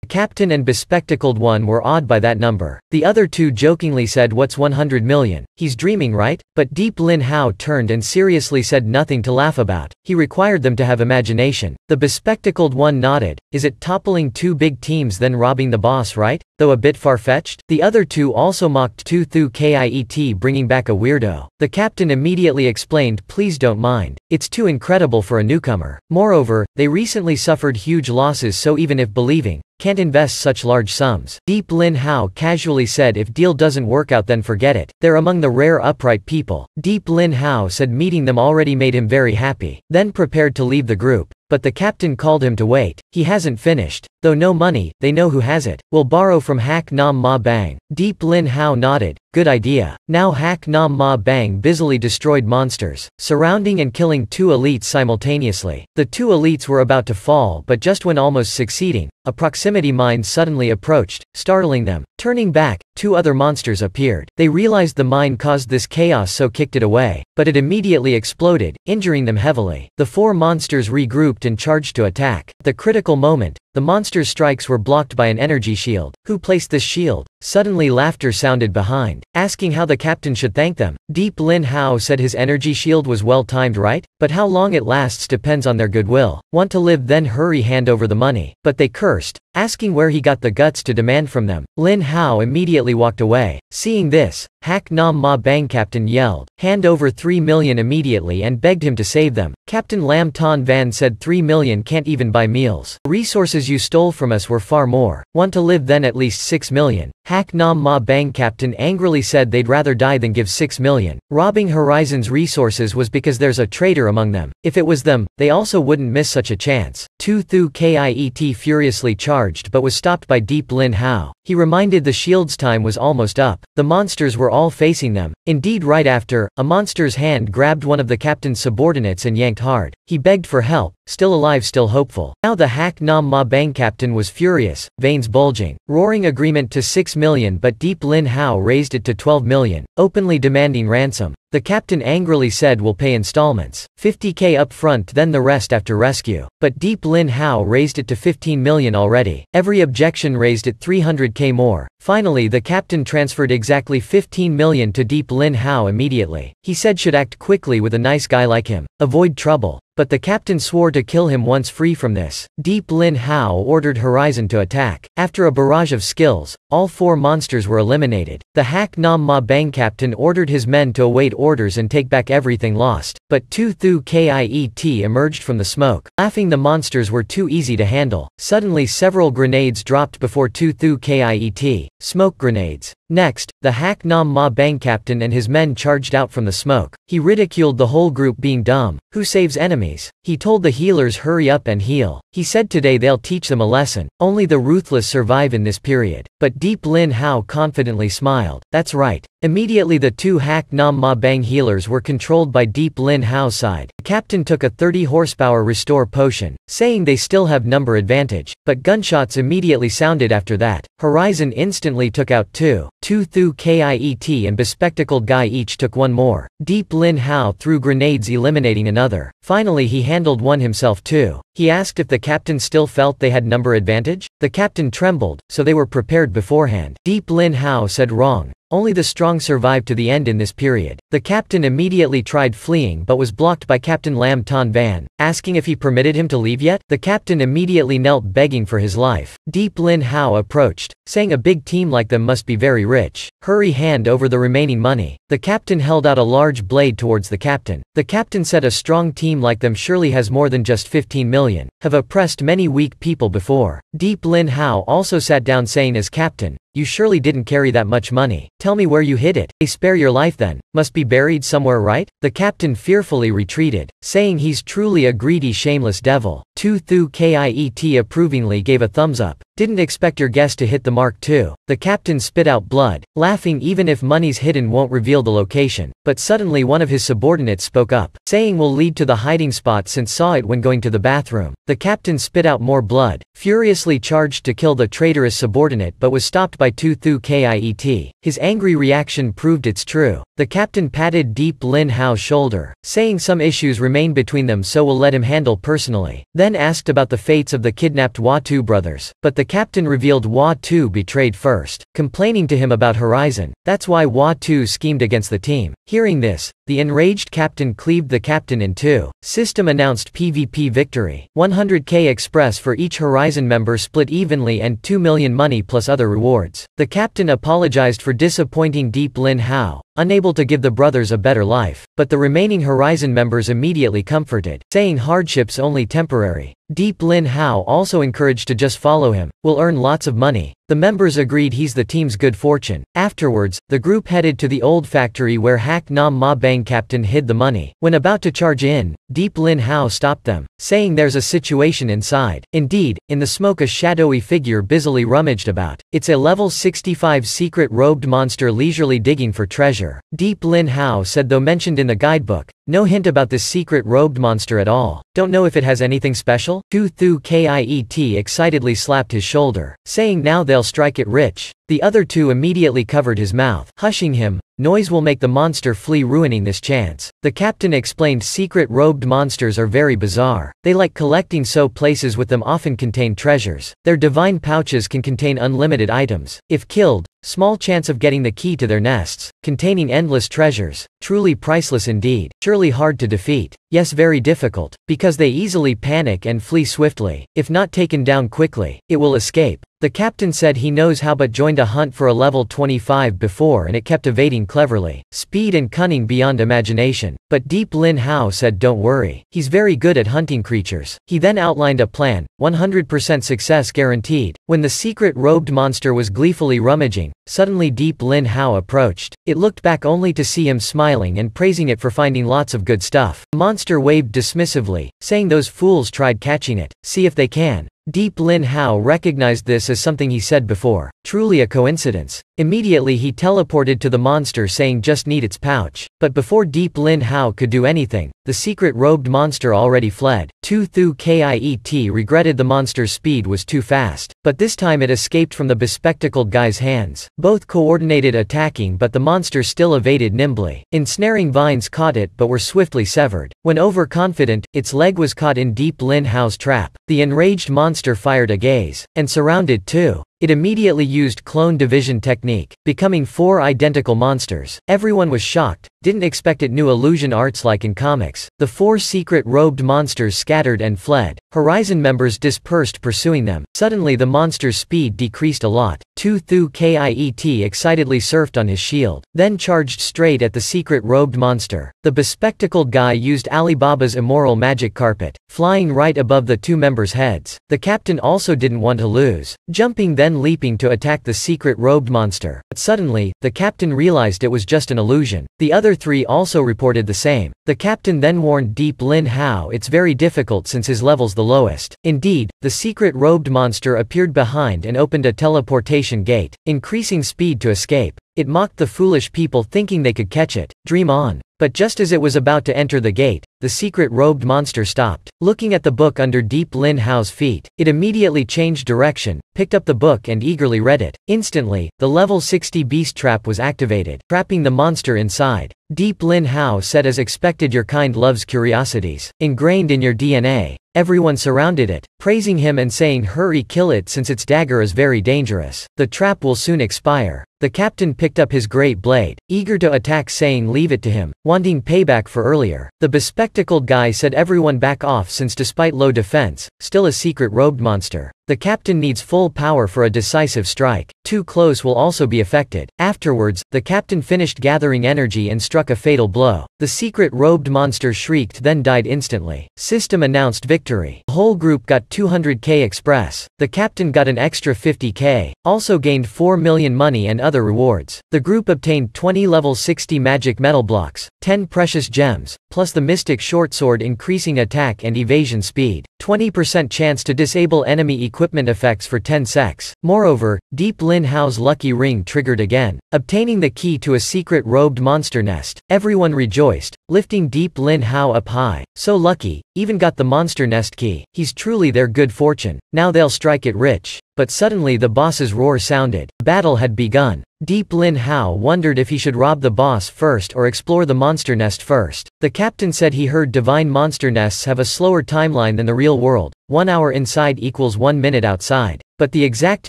The captain and bespectacled one were awed by that number. The other two jokingly said what's 100 million? He's dreaming, right? But Deep Lin Hao turned and seriously said nothing to laugh about. He required them to have imagination. The bespectacled one nodded. Is it toppling two big teams then robbing the boss, right? Though a bit far-fetched? The other two also mocked Tu Thu Kiet, bringing back a weirdo. The captain immediately explained please don't mind. It's too incredible for a newcomer. Moreover, they recently suffered huge losses, so even if believing, can't invest such large sums. Deep Lin Hao casually said if deal doesn't work out then forget it. They're among the rare upright people. Deep Lin Hao said meeting them already made him very happy. Then prepared to leave the group. But the captain called him to wait. He hasn't finished. Though no money, they know who has it. We'll borrow from Hak Nam Ma Bang. Deep Lin Hao nodded. Good idea. Now Hak Nam Ma Bang busily destroyed monsters, surrounding and killing two elites simultaneously. The two elites were about to fall, but just when almost succeeding, a proximity mine suddenly approached, startling them. Turning back, two other monsters appeared. They realized the mine caused this chaos, so kicked it away, but it immediately exploded, injuring them heavily. The four monsters regrouped and charged to attack. At the critical moment, the monsters' strikes were blocked by an energy shield. Who placed this shield? Suddenly laughter sounded behind, asking how the captain should thank them. Deep Lin Hao said his energy shield was well timed, right? But how long it lasts depends on their goodwill. Want to live then hurry hand over the money. But they cursed, asking where he got the guts to demand from them. Lin Hao immediately walked away. Seeing this, Hak Nam Ma Bang captain yelled, hand over 3 million immediately, and begged him to save them. Captain Lam Ton Van said 3 million can't even buy meals. Resources you stole from us were far more. Want to live then at least 6 million. Hak Nam Ma Bang captain angrily said they'd rather die than give 6 million. Robbing Horizon's resources was because there's a traitor among them. If it was them, they also wouldn't miss such a chance. Tu Thu Kiet furiously charged but was stopped by Deep Lin Hao. He reminded the shield's time was almost up. The monsters were all facing them. Indeed, right after, a monster's hand grabbed one of the captain's subordinates and yanked hard. He begged for help, still alive, still hopeful. Now the Hak Nam Ma Bang captain was furious, veins bulging, roaring agreement to 6 million, but Deep Lin Hao raised it to 12 million, openly demanding ransom. The captain angrily said we'll pay installments. 50k up front, then the rest after rescue. But Deep Lin Hao raised it to 15 million already. Every objection raised it 300k more. Finally the captain transferred exactly 15 million to Deep Lin Hao immediately. He said should act quickly with a nice guy like him. Avoid trouble. But the captain swore to kill him once free from this. Deep Lin Hao ordered Horizon to attack. After a barrage of skills, all 4 monsters were eliminated. The Hak Nam Ma Bang captain ordered his men to await orders and take back everything lost. But Tu Thu Kiet emerged from the smoke. Laughing, the monsters were too easy to handle. Suddenly several grenades dropped before Tu Thu Kiet. Smoke grenades. Next, the Hak Nam Ma Bang captain and his men charged out from the smoke. He ridiculed the whole group being dumb. Who saves enemies? He told the healers hurry up and heal. He said today they'll teach them a lesson. Only the ruthless survive in this period. But Deep Lin Hao confidently smiled. That's right. Immediately the 2 Hak Nam Ma Bang healers were controlled by Deep Lin Hao's side. The captain took a 30 horsepower restore potion, saying they still have number advantage, but gunshots immediately sounded after that. Horizon instantly took out 2. Tu Thu Kiet and Bespectacled Guy each took 1 more. Deep Lin Hao threw grenades eliminating another. Finally he handled one himself too. He asked if the captain still felt they had number advantage. The captain trembled, so they were prepared beforehand. Deep Lin Hao said wrong. Only the strong survive to the end in this period. The captain immediately tried fleeing but was blocked by Captain Lam Ton Van, asking if he permitted him to leave yet. The captain immediately knelt begging for his life. Deep Lin Hao approached, saying a big team like them must be very rich. Hurry, hand over the remaining money. The captain held out a large blade towards the captain. The captain said a strong team like them surely has more than just 15 million. Have oppressed many weak people before. Deep Lin Hao also sat down saying as captain, you surely didn't carry that much money. Tell me where you hid it. They spare your life then. Must be buried somewhere, right? The captain fearfully retreated, saying he's truly a greedy, shameless devil. Tu Thu Kiet approvingly gave a thumbs up. Didn't expect your guess to hit the mark too. The captain spit out blood, laughing even if money's hidden won't reveal the location. But suddenly one of his subordinates spoke up, saying will lead to the hiding spot since saw it when going to the bathroom. The captain spit out more blood, furiously charged to kill the traitorous subordinate but was stopped by Tu Thu Kiet. His angry reaction proved it's true. The captain patted Deep Lin Hao's shoulder, saying some issues remain between them so we'll let him handle personally. Then asked about the fates of the kidnapped Hua Tu brothers. But the captain revealed Hua Tu betrayed first, complaining to him about Horizon. That's why Hua Tu schemed against the team. Hearing this, the enraged captain cleaved the captain in 2. System announced PvP victory. 100k express for each Horizon member split evenly and 2 million money plus other rewards. The captain apologized for disappointing Deep Lin Hao, unable to give the brothers a better life. But the remaining Horizon members immediately comforted, saying hardships only temporary. Deep Lin Hao also encouraged to just follow him. We'll earn lots of money. The members agreed he's the team's good fortune. Afterwards, the group headed to the old factory where Hak Nam Ma Bang captain hid the money. When about to charge in, Deep Lin Hao stopped them, saying there's a situation inside. Indeed, in the smoke a shadowy figure busily rummaged about. It's a level 65 secret robed monster leisurely digging for treasure. Deep Lin Hao said though mentioned in the guidebook, no hint about this secret robed monster at all. Don't know if it has anything special? Tu Thu Kiet excitedly slapped his shoulder, saying now they'll strike it rich. The other 2 immediately covered his mouth, hushing him. Noise will make the monster flee, ruining this chance. The captain explained secret robed monsters are very bizarre. They like collecting, so places with them often contain treasures. Their divine pouches can contain unlimited items. If killed, small chance of getting the key to their nests, containing endless treasures. Truly priceless indeed. Surely hard to defeat. Yes, very difficult, because they easily panic and flee swiftly. If not taken down quickly, it will escape. The captain said he knows how but joined a hunt for a level 25 before and it kept evading cleverly. Speed and cunning beyond imagination. But Deep Lin Hao said don't worry. He's very good at hunting creatures. He then outlined a plan, 100% success guaranteed. When the secret robed monster was gleefully rummaging, suddenly Deep Lin Hao approached. It looked back only to see him smiling and praising it for finding lots of good stuff. The monster waved dismissively, saying those fools tried catching it. See if they can. Deep Lin Hao recognized this as something he said before. Truly a coincidence. Immediately he teleported to the monster saying just need its pouch. But before Deep Lin Hao could do anything, the secret robed monster already fled. Tu Thu Kiet regretted the monster's speed was too fast. But this time it escaped from the bespectacled guy's hands. Both coordinated attacking but the monster still evaded nimbly. Ensnaring vines caught it but were swiftly severed. When overconfident, its leg was caught in Deep Lin Hao's trap. The enraged monster fired a gaze. And surrounded too. It immediately used clone division technique, becoming 4 identical monsters. Everyone was shocked, didn't expect it knew illusion arts like in comics. The 4 secret robed monsters scattered and fled. Horizon members dispersed pursuing them. Suddenly the monster's speed decreased a lot. Tu Thu Kiet excitedly surfed on his shield, then charged straight at the secret robed monster. The bespectacled guy used Alibaba's immoral magic carpet, flying right above the 2 members' heads. The captain also didn't want to lose, jumping then leaping to attack the secret robed monster. But suddenly, the captain realized it was just an illusion. The other 3 also reported the same. The captain then warned Deep Lin Hao it's very difficult since his level's the lowest. Indeed, the secret robed monster appeared behind and opened a teleportation gate, increasing speed to escape. It mocked the foolish people thinking they could catch it. Dream on. But just as it was about to enter the gate, the secret robed monster stopped. Looking at the book under Deep Lin Hao's feet, it immediately changed direction, picked up the book and eagerly read it. Instantly, the level 60 beast trap was activated, trapping the monster inside. Deep Lin Hao said as expected your kind loves curiosities. Ingrained in your DNA. Everyone surrounded it, praising him and saying hurry kill it since its dagger is very dangerous. The trap will soon expire. The captain picked up his great blade, eager to attack saying leave it to him, wanting payback for earlier. The bespectacled guy said everyone back off since despite low defense, still a secret robed monster. The captain needs full power for a decisive strike. Too close will also be affected. Afterwards, the captain finished gathering energy and struck a fatal blow. The secret robed monster shrieked then died instantly. System announced victory. The whole group got 200k express. The captain got an extra 50k, also gained 4 million money and other rewards. The group obtained 20 level 60 magic metal blocks, 10 precious gems, plus the mystic short sword increasing attack and evasion speed. 20% chance to disable enemy equipment effects for 10 secs. Moreover, Deep Lin Hao's lucky ring triggered again, obtaining the key to a secret robed monster nest. Everyone rejoiced, lifting Deep Lin Hao up high. So lucky, even got the monster nest key. He's truly their good fortune. Now they'll strike it rich. But suddenly the boss's roar sounded. Battle had begun. Deep Lin Hao wondered if he should rob the boss first or explore the monster nest first. The captain said he heard divine monster nests have a slower timeline than the real world. 1 hour inside equals 1 minute outside. But the exact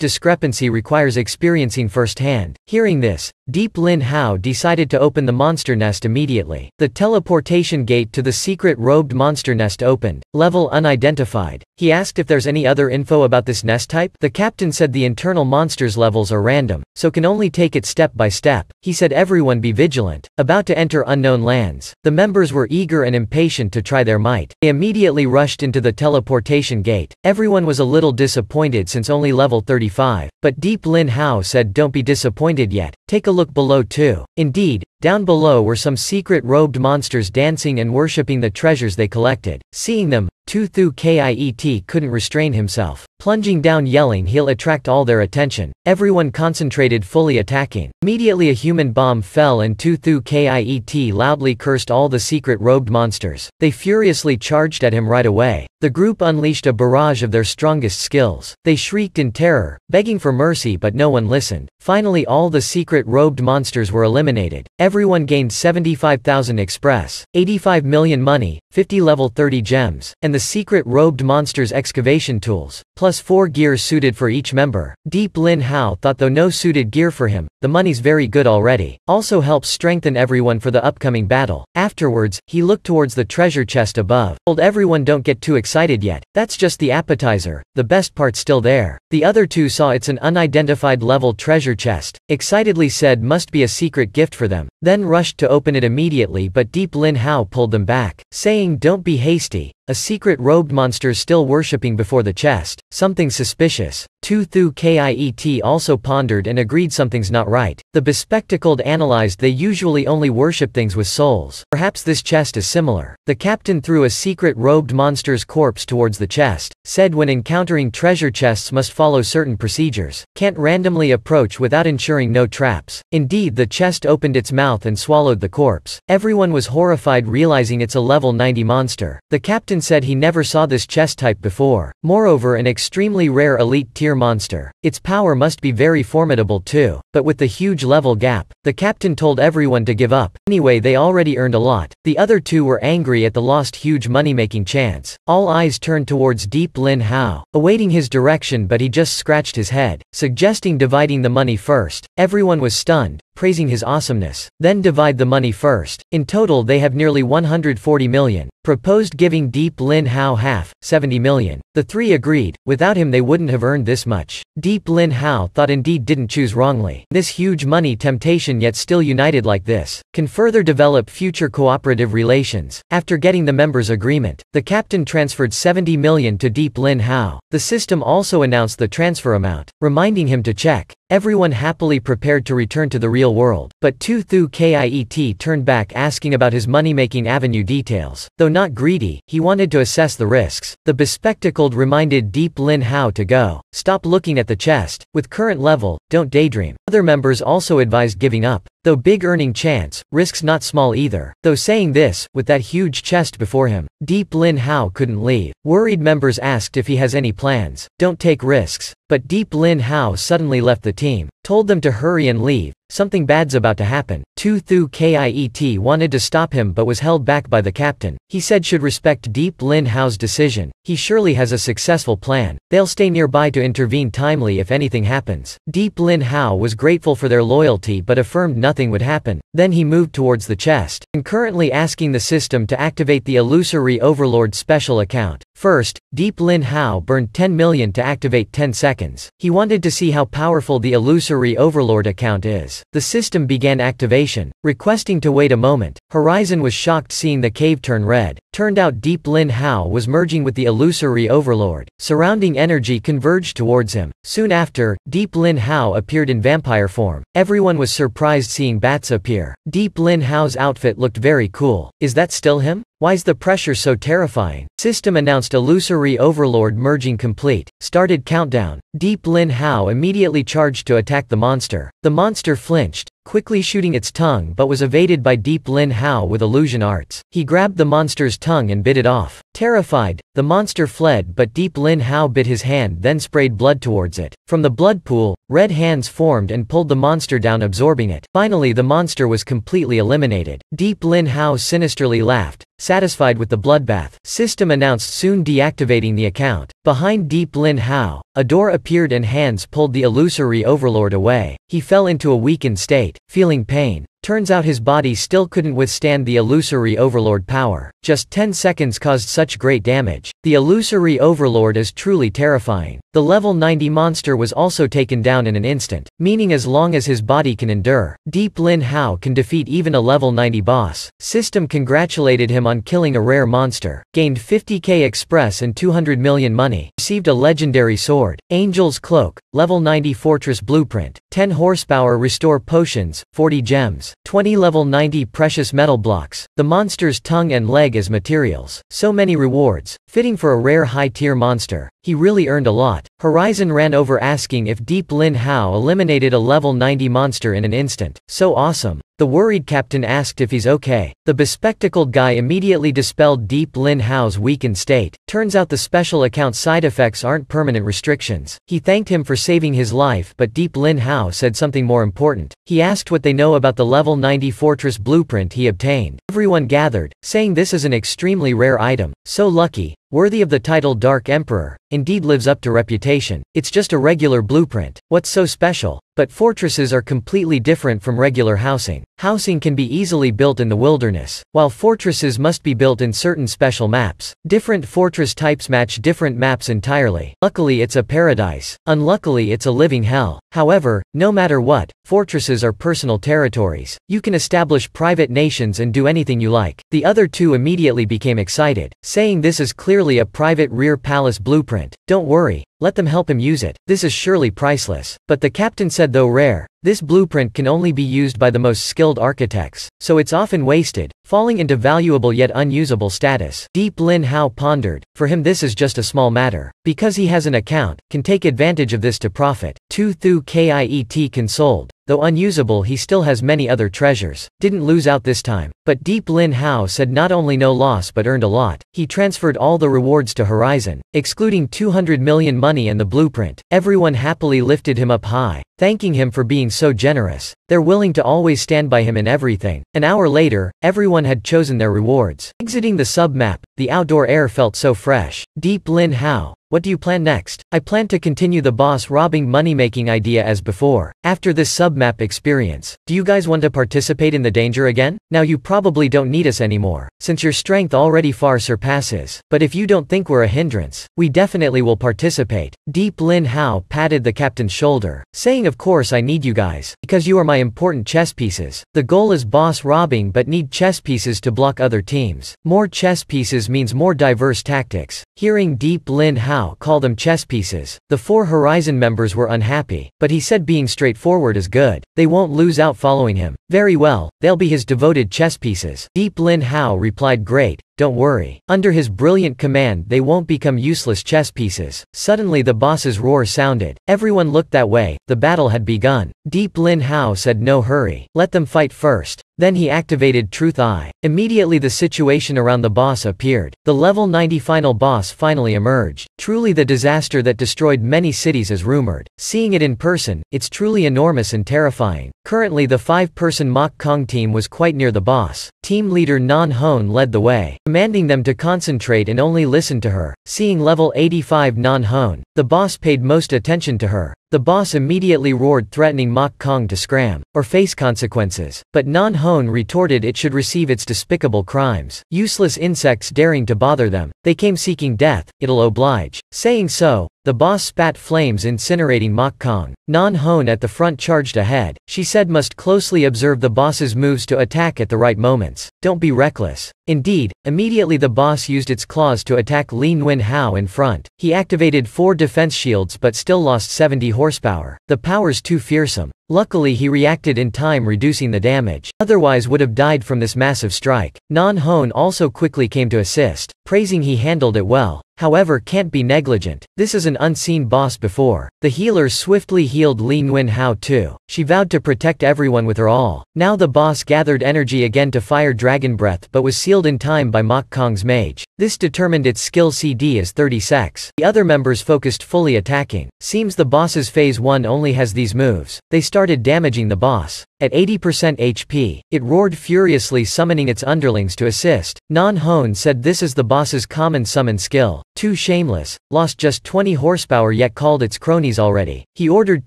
discrepancy requires experiencing firsthand. Hearing this, Deep Lin Hao decided to open the monster nest immediately. The teleportation gate to the secret robed monster nest opened. Level unidentified. He asked if there's any other info about this nest type. The captain said the internal monsters levels are random, so can only take it step by step. He said everyone be vigilant. About to enter unknown lands. The members were eager and impatient to try their might. They immediately rushed into the teleportation gate. Everyone was a little disappointed since only level 35. But Deep Lin Hao said don't be disappointed yet. Take a look below too. Indeed, down below were some secret robed monsters dancing and worshipping the treasures they collected. Seeing them, Tu Thu Kiet couldn't restrain himself. Plunging down yelling he'll attract all their attention. Everyone concentrated fully attacking. Immediately a human bomb fell and Tu Thu Kiet loudly cursed all the secret robed monsters. They furiously charged at him right away. The group unleashed a barrage of their strongest skills. They shrieked in terror, begging for mercy but no one listened. Finally all the secret robed monsters were eliminated. Everyone gained 75,000 express, 85 million money, 50 level 30 gems, and the secret robed monsters excavation tools, plus 4 gears suited for each member. Deep Lin Hao thought though no suited gear for him, the money's very good already. Also helps strengthen everyone for the upcoming battle. Afterwards, he looked towards the treasure chest above. Told everyone don't get too excited yet, that's just the appetizer, the best part's still there. The other two saw it's an unidentified level treasure chest, excitedly said must be a secret gift for them, then rushed to open it immediately but Deep Lin Hao pulled them back, saying don't be hasty. A secret robed monster still worshipping before the chest, something suspicious. Tu Thu Kiet also pondered and agreed something's not right. The bespectacled analyzed they usually only worship things with souls. Perhaps this chest is similar. The captain threw a secret robed monster's corpse towards the chest, said when encountering treasure chests must follow certain procedures, can't randomly approach without ensuring no traps. Indeed the chest opened its mouth and swallowed the corpse. Everyone was horrified realizing it's a level 90 monster. The captain said he never saw this chest type before. Moreover an extremely rare elite tier monster. Its power must be very formidable too. But with the huge level gap, the captain told everyone to give up. Anyway they already earned a lot. The other two were angry at the lost huge money-making chance. All eyes turned towards Deep Lin Hao, awaiting his direction but he just scratched his head, suggesting dividing the money first. Everyone was stunned, praising his awesomeness. Then divide the money first. In total they have nearly 140 million. Proposed giving Deep Lin Hao half, 70 million. The three agreed, without him they wouldn't have earned this much. Deep Lin Hao thought indeed didn't choose wrongly. This huge money temptation yet still united like this, can further develop future cooperative relations. After getting the members' agreement, the captain transferred 70 million to Deep Lin Hao. The system also announced the transfer amount, reminding him to check. Everyone happily prepared to return to the real world, but Tu Thu Kiet turned back asking about his money-making avenue details. Though not greedy, he wanted to assess the risks. The bespectacled reminded Deep Lin Hao to go. Stop looking at the chest. With current level, don't daydream. Other members also advised giving up. Though big earning chance, risks not small either. Though saying this, with that huge chest before him, Deep Lin Hao couldn't leave. Worried members asked if he has any plans. Don't take risks. But Deep Lin Hao suddenly left the team, told them to hurry and leave. Something bad's about to happen. Tu Thu Kiet wanted to stop him but was held back by the captain. He said should respect Deep Lin Hao's decision. He surely has a successful plan. They'll stay nearby to intervene timely if anything happens. Deep Lin Hao was grateful for their loyalty but affirmed nothing would happen. Then he moved towards the chest, concurrently asking the system to activate the Illusory Overlord special account. First, Deep Lin Hao burned 10 million to activate 10 seconds. He wanted to see how powerful the Illusory Overlord account is. The system began activation, requesting to wait a moment. Horizon was shocked seeing the cave turn red. Turned out Deep Lin Hao was merging with the Illusory Overlord. Surrounding energy converged towards him. Soon after, Deep Lin Hao appeared in vampire form. Everyone was surprised seeing bats appear. Deep Lin Hao's outfit looked very cool. Is that still him? Why's the pressure so terrifying? System announced Illusory Overlord merging complete. Started countdown. Deep Lin Hao immediately charged to attack the monster. The monster flinched, quickly shooting its tongue but was evaded by Deep Lin Hao with illusion arts. He grabbed the monster's tongue and bit it off. Terrified, the monster fled but Deep Lin Hao bit his hand then sprayed blood towards it. From the blood pool, red hands formed and pulled the monster down absorbing it. Finally the monster was completely eliminated. Deep Lin Hao sinisterly laughed, satisfied with the bloodbath. System announced soon deactivating the account. Behind Deep Lin Hao, a door appeared and hands pulled the Illusory Overlord away. He fell into a weakened state, feeling pain. Turns out his body still couldn't withstand the Illusory Overlord power. Just 10 seconds caused such great damage. The Illusory Overlord is truly terrifying. The level 90 monster was also taken down in an instant, meaning as long as his body can endure, Deep Lin Hao can defeat even a level 90 boss. System congratulated him on killing a rare monster, gained 50k express and 200 million money, received a legendary sword, Angel's Cloak, level 90 fortress blueprint, 10 horsepower restore potions, 40 gems, 20 level 90 precious metal blocks, the monster's tongue and leg as materials. So many rewards, fitting for a rare high-tier monster. He really earned a lot. Horizon ran over asking if Deep Lin Hao eliminated a level 90 monster in an instant. So awesome. The worried captain asked if he's okay. The bespectacled guy immediately dispelled Deep Lin Hao's weakened state. Turns out the special account side effects aren't permanent restrictions. He thanked him for saving his life, but Deep Lin Hao said something more important. He asked what they know about the level 90 fortress blueprint he obtained. Everyone gathered, saying this is an extremely rare item, so lucky, worthy of the title Dark Emperor, indeed lives up to reputation. It's just a regular blueprint. What's so special? But fortresses are completely different from regular housing. Housing can be easily built in the wilderness, while fortresses must be built in certain special maps. Different fortress types match different maps entirely. Luckily it's a paradise. Unluckily it's a living hell. However, no matter what, fortresses are personal territories. You can establish private nations and do anything you like. The other two immediately became excited, saying this is clearly a private rear palace blueprint. Don't worry, let them help him use it. This is surely priceless. But the captain said though rare, this blueprint can only be used by the most skilled architects, so it's often wasted, falling into valuable yet unusable status. Deep Lin Hao pondered. For him this is just a small matter. Because he has an account, can take advantage of this to profit. Tu Thu Kiet consoled. Though unusable he still has many other treasures. Didn't lose out this time. But Deep Lin Hao said not only no loss but earned a lot. He transferred all the rewards to Horizon, excluding 200 million money and the blueprint. Everyone happily lifted him up high, thanking him for being so generous. They're willing to always stand by him in everything. An hour later, everyone had chosen their rewards. Exiting the sub-map, the outdoor air felt so fresh. Deep Lin Hao, what do you plan next? I plan to continue the boss robbing money-making idea as before. After this sub-map experience, do you guys want to participate in the danger again? Now you probably don't need us anymore, since your strength already far surpasses. But if you don't think we're a hindrance, we definitely will participate. Deep Lin Hao patted the captain's shoulder, saying of course I need you guys, because you are my important chess pieces. The goal is boss robbing but need chess pieces to block other teams. More chess pieces means more diverse tactics. Hearing Deep Lin Hao call them chess pieces, the 4 Horizon members were unhappy, but he said being straightforward is good. They won't lose out following him. Very well, they'll be his devoted chess pieces. Deep Lin Hao replied great. Don't worry. Under his brilliant command they won't become useless chess pieces. Suddenly the boss's roar sounded. Everyone looked that way. The battle had begun. Deep Lin Hao said no hurry. Let them fight first. Then he activated Truth Eye. Immediately the situation around the boss appeared. The level 90 final boss finally emerged. Truly the disaster that destroyed many cities as rumored. Seeing it in person, it's truly enormous and terrifying. Currently the 5-person Mok Kong team was quite near the boss. Team leader Nan Hone led the way, commanding them to concentrate and only listen to her. Seeing level 85 Nan Hone, the boss paid most attention to her. The boss immediately roared threatening Mok Kong to scram, or face consequences. But Nan Hone retorted it should receive its despicable crimes. Useless insects daring to bother them. They came seeking death, it'll oblige. Saying so, the boss spat flames incinerating Mok Kong. Nan Hone at the front charged ahead. She said must closely observe the boss's moves to attack at the right moments. Don't be reckless. Indeed, immediately the boss used its claws to attack Lin Wen Hao in front. He activated 4 defense shields but still lost 70 horsepower. The power's too fearsome. Luckily he reacted in time, reducing the damage. Otherwise would have died from this massive strike. Nan Hone also quickly came to assist, praising he handled it well. However, can't be negligent. This is an unseen boss before. The healer swiftly healed Lin Wen Hao too. She vowed to protect everyone with her all. Now the boss gathered energy again to fire Dragon Breath but was sealed in time by Mok Kong's mage. This determined its skill CD as 30 secs. The other members focused fully attacking. Seems the boss's phase 1 only has these moves. They started damaging the boss. At 80% HP, it roared furiously, summoning its underlings to assist. Nan Hone said this is the boss's common summon skill. Too shameless, lost just 20 horsepower yet called its cronies already. He ordered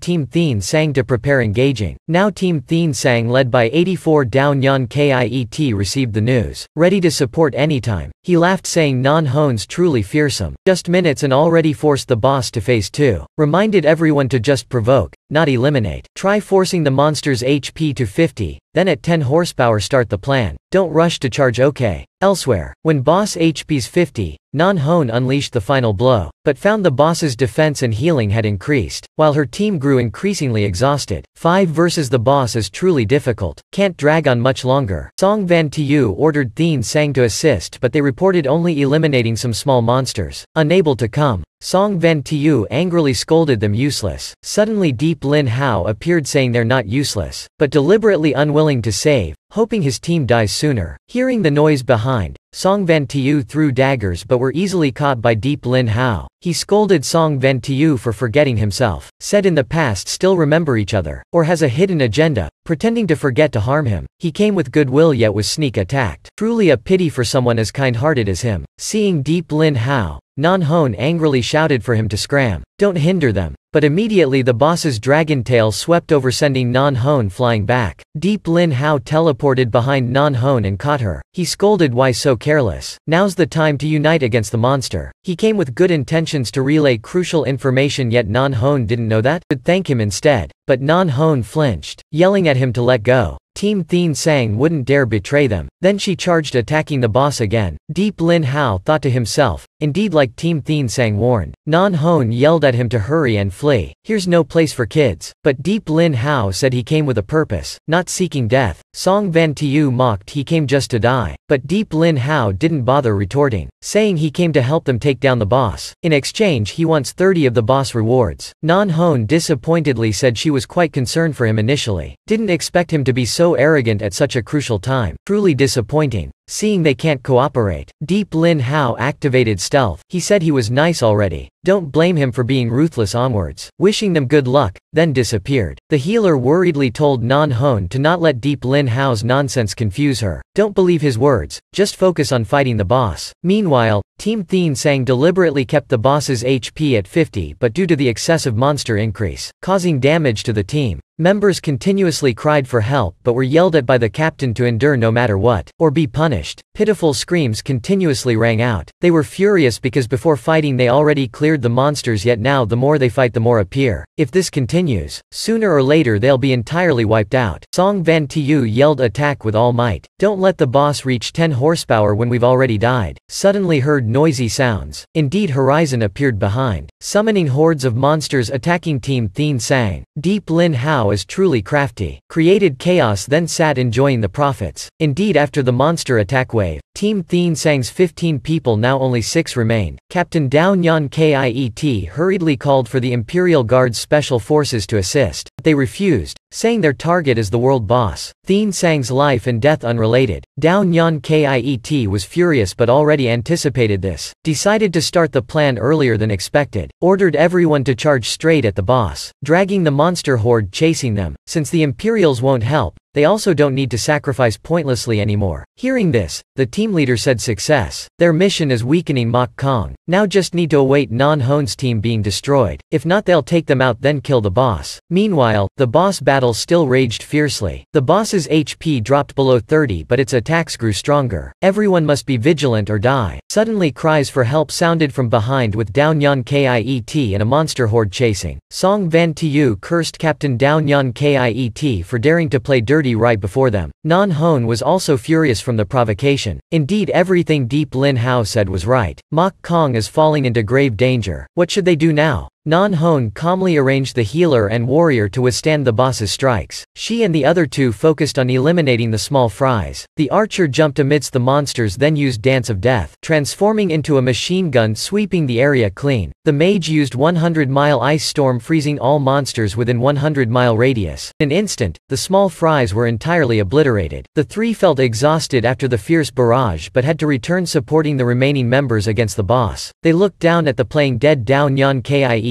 Team Thien Sang to prepare engaging. Now Team Thien Sang led by 84 Down Yan Kiet received the news, ready to support anytime. He laughed saying Nan Hone's truly fearsome. Just minutes and already forced the boss to phase 2. Reminded everyone to just provoke, not eliminate. Try forcing the monster's HP to 50, then at 10 horsepower start the plan. Don't rush to charge, okay? Elsewhere, when boss HP's 50, Nan Hone unleashed the final blow, but found the boss's defense and healing had increased, while her team grew increasingly exhausted. 5 versus the boss is truly difficult. Can't drag on much longer. Song Van Tu ordered Thien Sang to assist but they reported only eliminating some small monsters. Unable to come. Song Van-tu angrily scolded them useless. Suddenly Deep Lin Hao appeared saying they're not useless, but deliberately unwilling to save, hoping his team dies sooner. Hearing the noise behind, Song Van-tu threw daggers but were easily caught by Deep Lin Hao. He scolded Song Van-tu for forgetting himself, said in the past still remember each other, or has a hidden agenda, pretending to forget to harm him. He came with goodwill yet was sneak attacked. Truly a pity for someone as kind-hearted as him. Seeing Deep Lin Hao, Nan-hon angrily shouted for him to scram. Don't hinder them. But immediately the boss's dragon tail swept over sending Nan-hon flying back. Deep Lin Hao teleported behind Nan-hon and caught her. He scolded why so careless. Now's the time to unite against the monster. He came with good intentions to relay crucial information yet Nan-hon didn't know that. Could thank him instead. But Nan-hon flinched, yelling at him to let go. Team Thien Sang wouldn't dare betray them. Then she charged attacking the boss again. Deep Lin Hao thought to himself, indeed like Team Thien Sang warned. Nan-hon yelled at him to hurry and flee. Here's no place for kids. But Deep Lin Hao said he came with a purpose, not seeking death. Song Van-tu mocked he came just to die. But Deep Lin Hao didn't bother retorting, saying he came to help them take down the boss. In exchange he wants 30 of the boss rewards. Nan-hon disappointedly said she was quite concerned for him initially. Didn't expect him to be so arrogant at such a crucial time. Truly disappointing. Seeing they can't cooperate, Deep Lin Hao activated stealth. He said he was nice already. Don't blame him for being ruthless onwards. Wishing them good luck, then disappeared. The healer worriedly told Nan-hon to not let Deep Lin Hao's nonsense confuse her. Don't believe his words, just focus on fighting the boss. Meanwhile, Team Thien Sang deliberately kept the boss's HP at 50 but due to the excessive monster increase, causing damage to the team. Members continuously cried for help but were yelled at by the captain to endure no matter what, or be punished. Pitiful screams continuously rang out. They were furious because before fighting they already cleared the monsters yet now the more they fight the more appear. If this continues, sooner or later they'll be entirely wiped out. Song Van-tu yelled attack with all might. Don't let the boss reach 10 horsepower when we've already died. Suddenly heard noisy sounds. Indeed Horizon appeared behind, summoning hordes of monsters attacking Team Thien Sang. Deep Lin Hao is truly crafty. Created chaos then sat enjoying the profits. Indeed after the monster attack wave, Team Thien Sang's 15 people now only 6 remained. Captain Dao Nyan Kiet hurriedly called for the Imperial Guard's special forces to assist, but they refused, saying their target is the world boss. Thien Sang's life and death unrelated. Dao Nyan Kiet was furious but already anticipated this. Decided to start the plan earlier than expected. Ordered everyone to charge straight at the boss, dragging the monster horde chasing them. Since the Imperials won't help, they also don't need to sacrifice pointlessly anymore. Hearing this, the team leader said success. Their mission is weakening Mok Kong. Now just need to await Nan-hon's team being destroyed. If not they'll take them out then kill the boss. Meanwhile, the boss battle still raged fiercely. The boss's HP dropped below 30 but its attacks grew stronger. Everyone must be vigilant or die. Suddenly cries for help sounded from behind with Dao Nyan Kiet and a monster horde chasing. Song Van-tu cursed Captain Dao Nyan Kiet for daring to play dirty right before them. Nan-hon was also furious from the provocation. Indeed everything Deep Lin Hao said was right. Mok Kong is falling into grave danger. What should they do now? Nan-hon calmly arranged the healer and warrior to withstand the boss's strikes. She and the other two focused on eliminating the small fries. The archer jumped amidst the monsters then used Dance of Death, transforming into a machine gun sweeping the area clean. The mage used 100-mile ice storm freezing all monsters within 100-mile radius. In an instant, the small fries were entirely obliterated. The three felt exhausted after the fierce barrage but had to return supporting the remaining members against the boss. They looked down at the playing dead Dao Nyan Kiet,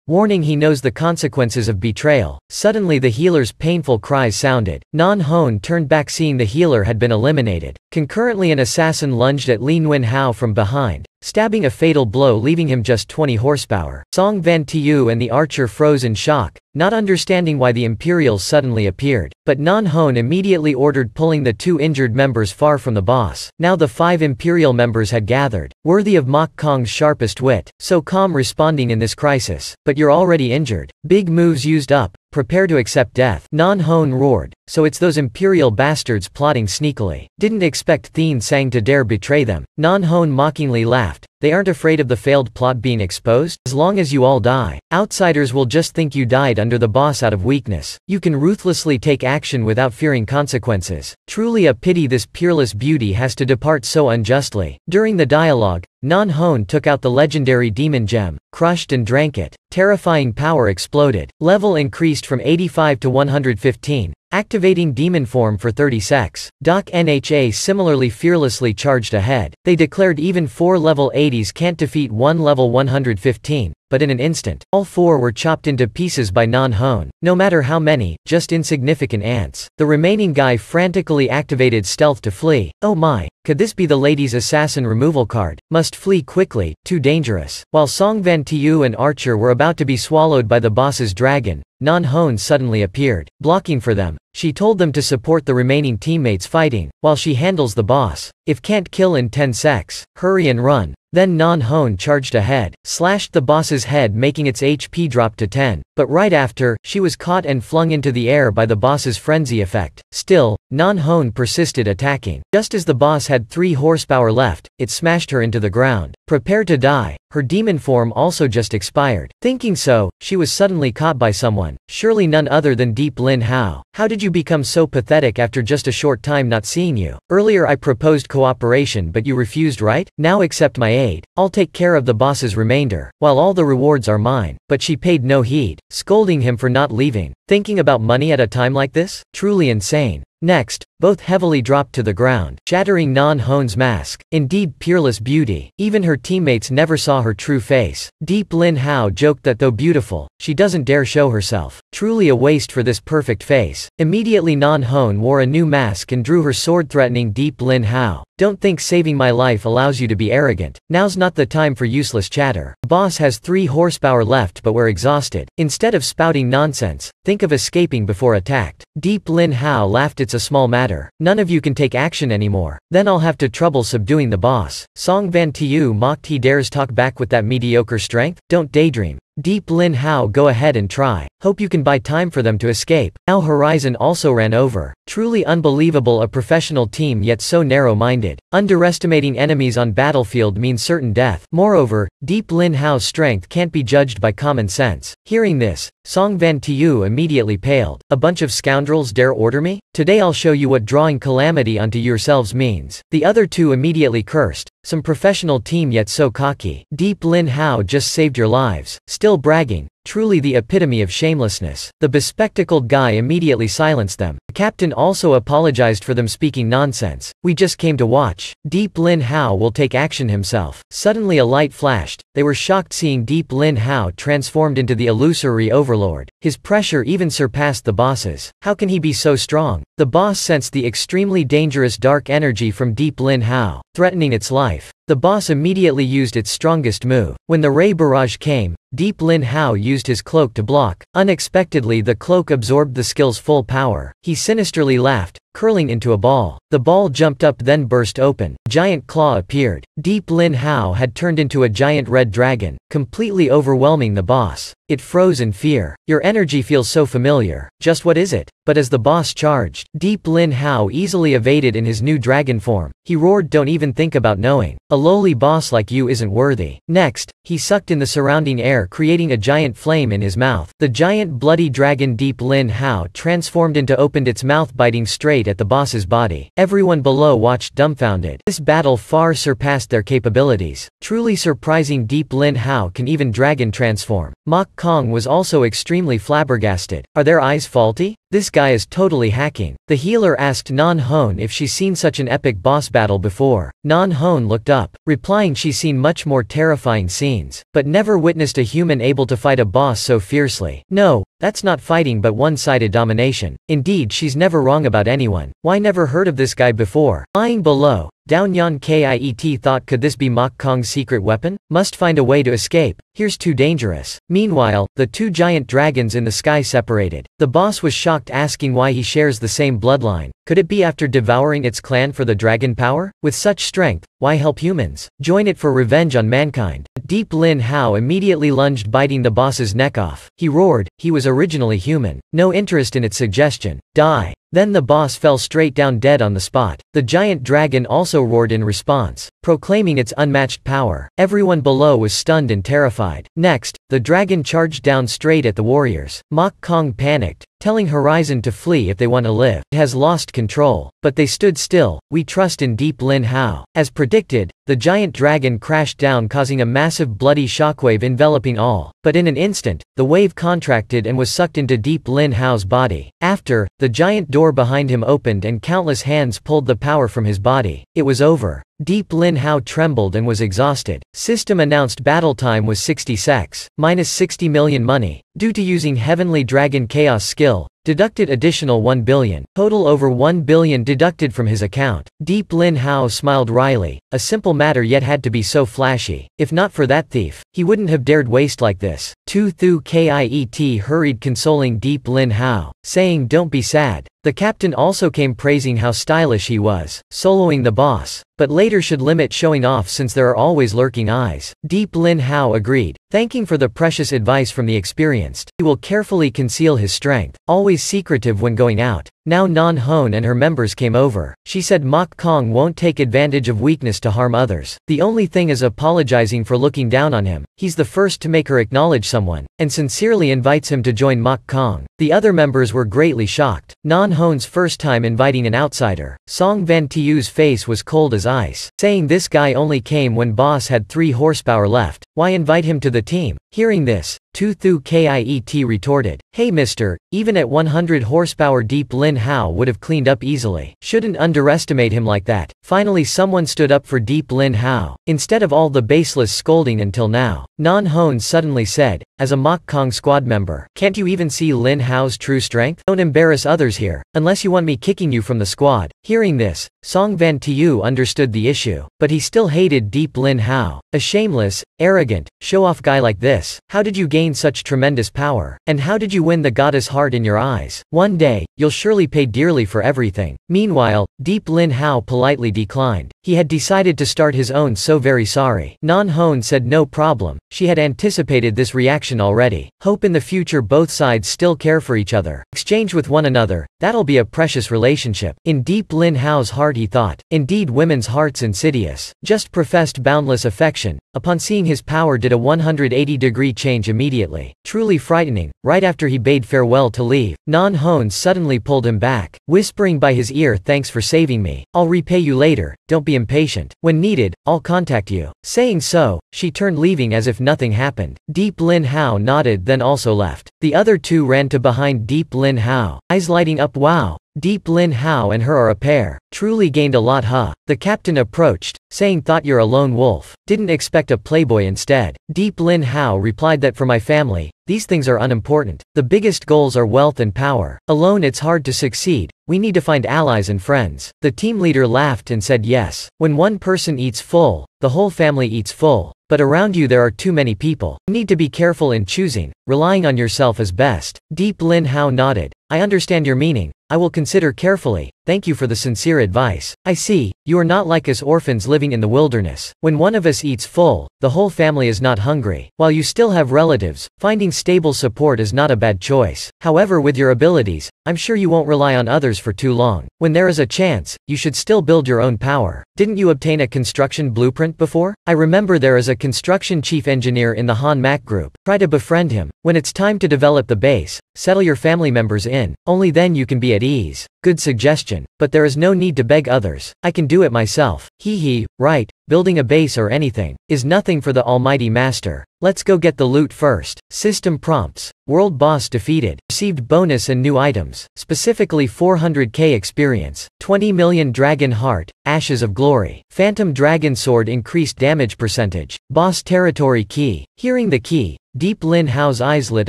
warning he knows the consequences of betrayal. Suddenly the healer's painful cries sounded. Nan-hon turned back seeing the healer had been eliminated. Concurrently an assassin lunged at Lin Wen Hao from behind, stabbing a fatal blow leaving him just 20 horsepower. Song Van-tu and the archer froze in shock, not understanding why the Imperials suddenly appeared. But Nan-hon immediately ordered pulling the 2 injured members far from the boss. Now the 5 Imperial members had gathered, worthy of Mok Kong's sharpest wit. So calm responding in this crisis. But you're already injured. Big moves used up. Prepare to accept death. Nan-hon roared. So it's those Imperial bastards plotting sneakily. Didn't expect Thien Sang to dare betray them. Nan-hon mockingly laughed. They aren't afraid of the failed plot being exposed. As long as you all die, outsiders will just think you died under the boss out of weakness. You can ruthlessly take action without fearing consequences. Truly a pity this peerless beauty has to depart so unjustly. During the dialogue, Non-Hone took out the legendary demon gem, crushed and drank it. Terrifying power exploded. Level increased from 85 to 115. Activating demon form for 30 secs. Doc Nha similarly fearlessly charged ahead. They declared even 4 level 80s can't defeat 1 level 115. But in an instant, all 4 were chopped into pieces by Non-Hone. No matter how many, just insignificant ants. The remaining guy frantically activated stealth to flee. Oh my, could this be the lady's assassin removal card? Must flee quickly, too dangerous. While Song Van Tiu and Archer were about to be swallowed by the boss's dragon, Non-Hone suddenly appeared, blocking for them. She told them to support the remaining teammates fighting, while she handles the boss. If can't kill in 10 secs, hurry and run. Then Non-Hone charged ahead, slashed the boss's head making its HP drop to 10. But right after, she was caught and flung into the air by the boss's frenzy effect. Still, Non-Hone persisted attacking. Just as the boss had 3 horsepower left, it smashed her into the ground. Prepare to die. Her demon form also just expired. Thinking so, she was suddenly caught by someone. Surely none other than Deep Lin Hao. How did you become so pathetic after just a short time not seeing you? Earlier I proposed cooperation but you refused, right? Now accept my aid. I'll take care of the boss's remainder, while all the rewards are mine. But she paid no heed, scolding him for not leaving. Thinking about money at a time like this? Truly insane. Next, both heavily dropped to the ground, shattering Non-Hone's mask. Indeed peerless beauty. Even her teammates never saw her true face. Deep Lin Hao joked that though beautiful, she doesn't dare show herself. Truly a waste for this perfect face. Immediately Non-Hone wore a new mask and drew her sword threatening Deep Lin Hao. Don't think saving my life allows you to be arrogant. Now's not the time for useless chatter. The boss has 3 horsepower left but we're exhausted. Instead of spouting nonsense, think of escaping before attacked. Deep Lin Hao laughed. It's a small matter. None of you can take action anymore. Then I'll have to trouble subduing the boss. Song Van Tiu mocked. He dares talk back with that mediocre strength? Don't daydream. Deep Lin Hao, go ahead and try. Hope you can buy time for them to escape. Now Horizon also ran over. Truly unbelievable, a professional team yet so narrow-minded. Underestimating enemies on battlefield means certain death. Moreover, Deep Lin Hao's strength can't be judged by common sense. Hearing this, Song Van Tiu immediately paled. A bunch of scoundrels dare order me? Today I'll show you what drawing calamity onto yourselves means. The other 2 immediately cursed. Some professional team yet so cocky. Deep Lin Hao just saved your lives. Still bragging. Truly the epitome of shamelessness. The bespectacled guy immediately silenced them. The captain also apologized for them speaking nonsense. We just came to watch. Deep Lin Hao will take action himself. Suddenly a light flashed. They were shocked seeing Deep Lin Hao transformed into the illusory overlord. His pressure even surpassed the boss's. How can he be so strong? The boss sensed the extremely dangerous dark energy from Deep Lin Hao, threatening its life. The boss immediately used its strongest move. When the ray barrage came, Deep Lin Hao used his cloak to block. Unexpectedly the cloak absorbed the skill's full power. He sinisterly laughed, curling into a ball. The ball jumped up then burst open. Giant claw appeared. Deep Lin Hao had turned into a giant red dragon, completely overwhelming the boss. It froze in fear. Your energy feels so familiar. Just what is it? But as the boss charged, Deep Lin Hao easily evaded in his new dragon form. He roared, don't even think about knowing. A lowly boss like you isn't worthy. Next, he sucked in the surrounding air, creating a giant flame in his mouth. The giant bloody dragon Deep Lin Hao transformed into opened its mouth, biting straight at the boss's body. Everyone below watched dumbfounded. This battle far surpassed their capabilities. Truly surprising, Deep Lin Hao can even dragon transform. Mok Kong was also extremely flabbergasted. Are their eyes faulty? This guy is totally hacking. The healer asked Non-Hone if she's seen such an epic boss battle before. Non-Hone looked up, replying she's seen much more terrifying scenes, but never witnessed a human able to fight a boss so fiercely. No, that's not fighting but one-sided domination. Indeed, she's never wrong about anyone. Why never heard of this guy before? Lying below, Downyan Kiet thought, could this be Mok Kong's secret weapon? Must find a way to escape. Here's too dangerous. Meanwhile, the 2 giant dragons in the sky separated. The boss was shocked, asking why he shares the same bloodline. Could it be after devouring its clan for the dragon power? With such strength, why help humans? Join it for revenge on mankind. Deep Lin Hao immediately lunged, biting the boss's neck off. He roared. He was originally human. No interest in its suggestion. Die. Then the boss fell straight down dead on the spot. The giant dragon also roared in response. proclaiming its unmatched power. Everyone below was stunned and terrified. Next, the dragon charged down straight at the warriors. Mok Kong panicked, telling Horizon to flee if they want to live. It has lost control. But they stood still. We trust in Deep Lin Hao. As predicted, the giant dragon crashed down, causing a massive bloody shockwave enveloping all. But in an instant, the wave contracted and was sucked into Deep Lin Hao's body. After, the giant door behind him opened and countless hands pulled the power from his body. It was over. Deep Lin Hao trembled and was exhausted. System announced battle time was 60 secs, minus 60 million money. Due to using Heavenly Dragon Chaos skill, deducted additional 1 billion. Total over 1 billion deducted from his account. Deep Lin Hao smiled wryly. A simple matter yet had to be so flashy. If not for that thief, he wouldn't have dared waste like this. Tu Thu Kiet hurried consoling Deep Lin Hao, saying don't be sad. The captain also came praising how stylish he was, soloing the boss, but later should limit showing off since there are always lurking eyes. Deep Lin Hao agreed, thanking for the precious advice from the experienced. He will carefully conceal his strength, always secretive when going out. Now Non Hone and her members came over. She said Mok Kong won't take advantage of weakness to harm others. The only thing is apologizing for looking down on him. He's the first to make her acknowledge someone, and sincerely invites him to join Mok Kong. The other members were greatly shocked. Non Hone's first time inviting an outsider. Song Van Tiu's face was cold as ice, saying this guy only came when boss had 3 horsepower left. Why invite him to the team? Hearing this, Tu Thu Kiet retorted, hey mister, even at 100 horsepower Deep Lin Hao would have cleaned up easily. Shouldn't underestimate him like that. Finally someone stood up for Deep Lin Hao, instead of all the baseless scolding until now. Non Hone suddenly said, as a Mok Kong squad member, can't you even see Lin Hao's true strength? Don't embarrass others here, unless you want me kicking you from the squad. Hearing this, Song Van Tiu understood the issue, but he still hated Deep Lin Hao. A shameless, arrogant, show-off guy like this. How did you gain such tremendous power? And how did you win the goddess heart in your eyes? One day, you'll surely pay dearly for everything. Meanwhile, Deep Lin Hao politely declined. He had decided to start his own so very sorry. Non Hone said no problem. She had anticipated this reaction already. Hope in the future both sides still care for each other. Exchange with one another. That'll be a precious relationship. In Deep Lin Hao's heart he thought. Indeed women's hearts insidious. Just professed boundless affection. Upon seeing his power did a 180-degree change immediately. Truly frightening. Right after he bade farewell to leave, Non Hone suddenly pulled him back, whispering by his ear, thanks for saving me. I'll repay you later, don't be impatient. When needed, I'll contact you. Saying so, she turned leaving as if nothing happened. Deep Lin Hao nodded then also left. The other two ran to behind Deep Lin Hao, eyes lighting up. Wow. Deep Lin Hao and her are a pair. Truly gained a lot huh? The captain approached, saying thought you're a lone wolf. Didn't expect a playboy instead. Deep Lin Hao replied that for my family, these things are unimportant. The biggest goals are wealth and power. Alone it's hard to succeed. We need to find allies and friends. The team leader laughed and said yes. When one person eats full, the whole family eats full. But around you there are too many people. You need to be careful in choosing. Relying on yourself is best. Deep Lin Hao nodded. I understand your meaning. I will consider carefully. Thank you for the sincere advice. I see, you are not like us orphans living in the wilderness. When one of us eats full, the whole family is not hungry. While you still have relatives, finding stable support is not a bad choice. However, with your abilities, I'm sure you won't rely on others for too long. When there is a chance, you should still build your own power. Didn't you obtain a construction blueprint before? I remember there is a construction chief engineer in the Han Mak group. Try to befriend him. When it's time to develop the base, settle your family members in. Only then you can be at ease. Good suggestion, but there is no need to beg others. I can do it myself. Hee, right, building a base or anything is nothing for the almighty master. Let's go get the loot first. System prompts. World boss defeated. Received bonus and new items. Specifically 400k experience. 20 million dragon heart. Ashes of glory. Phantom dragon sword increased damage percentage. Boss territory key. Hearing the key, Deep Lin Hao's eyes lit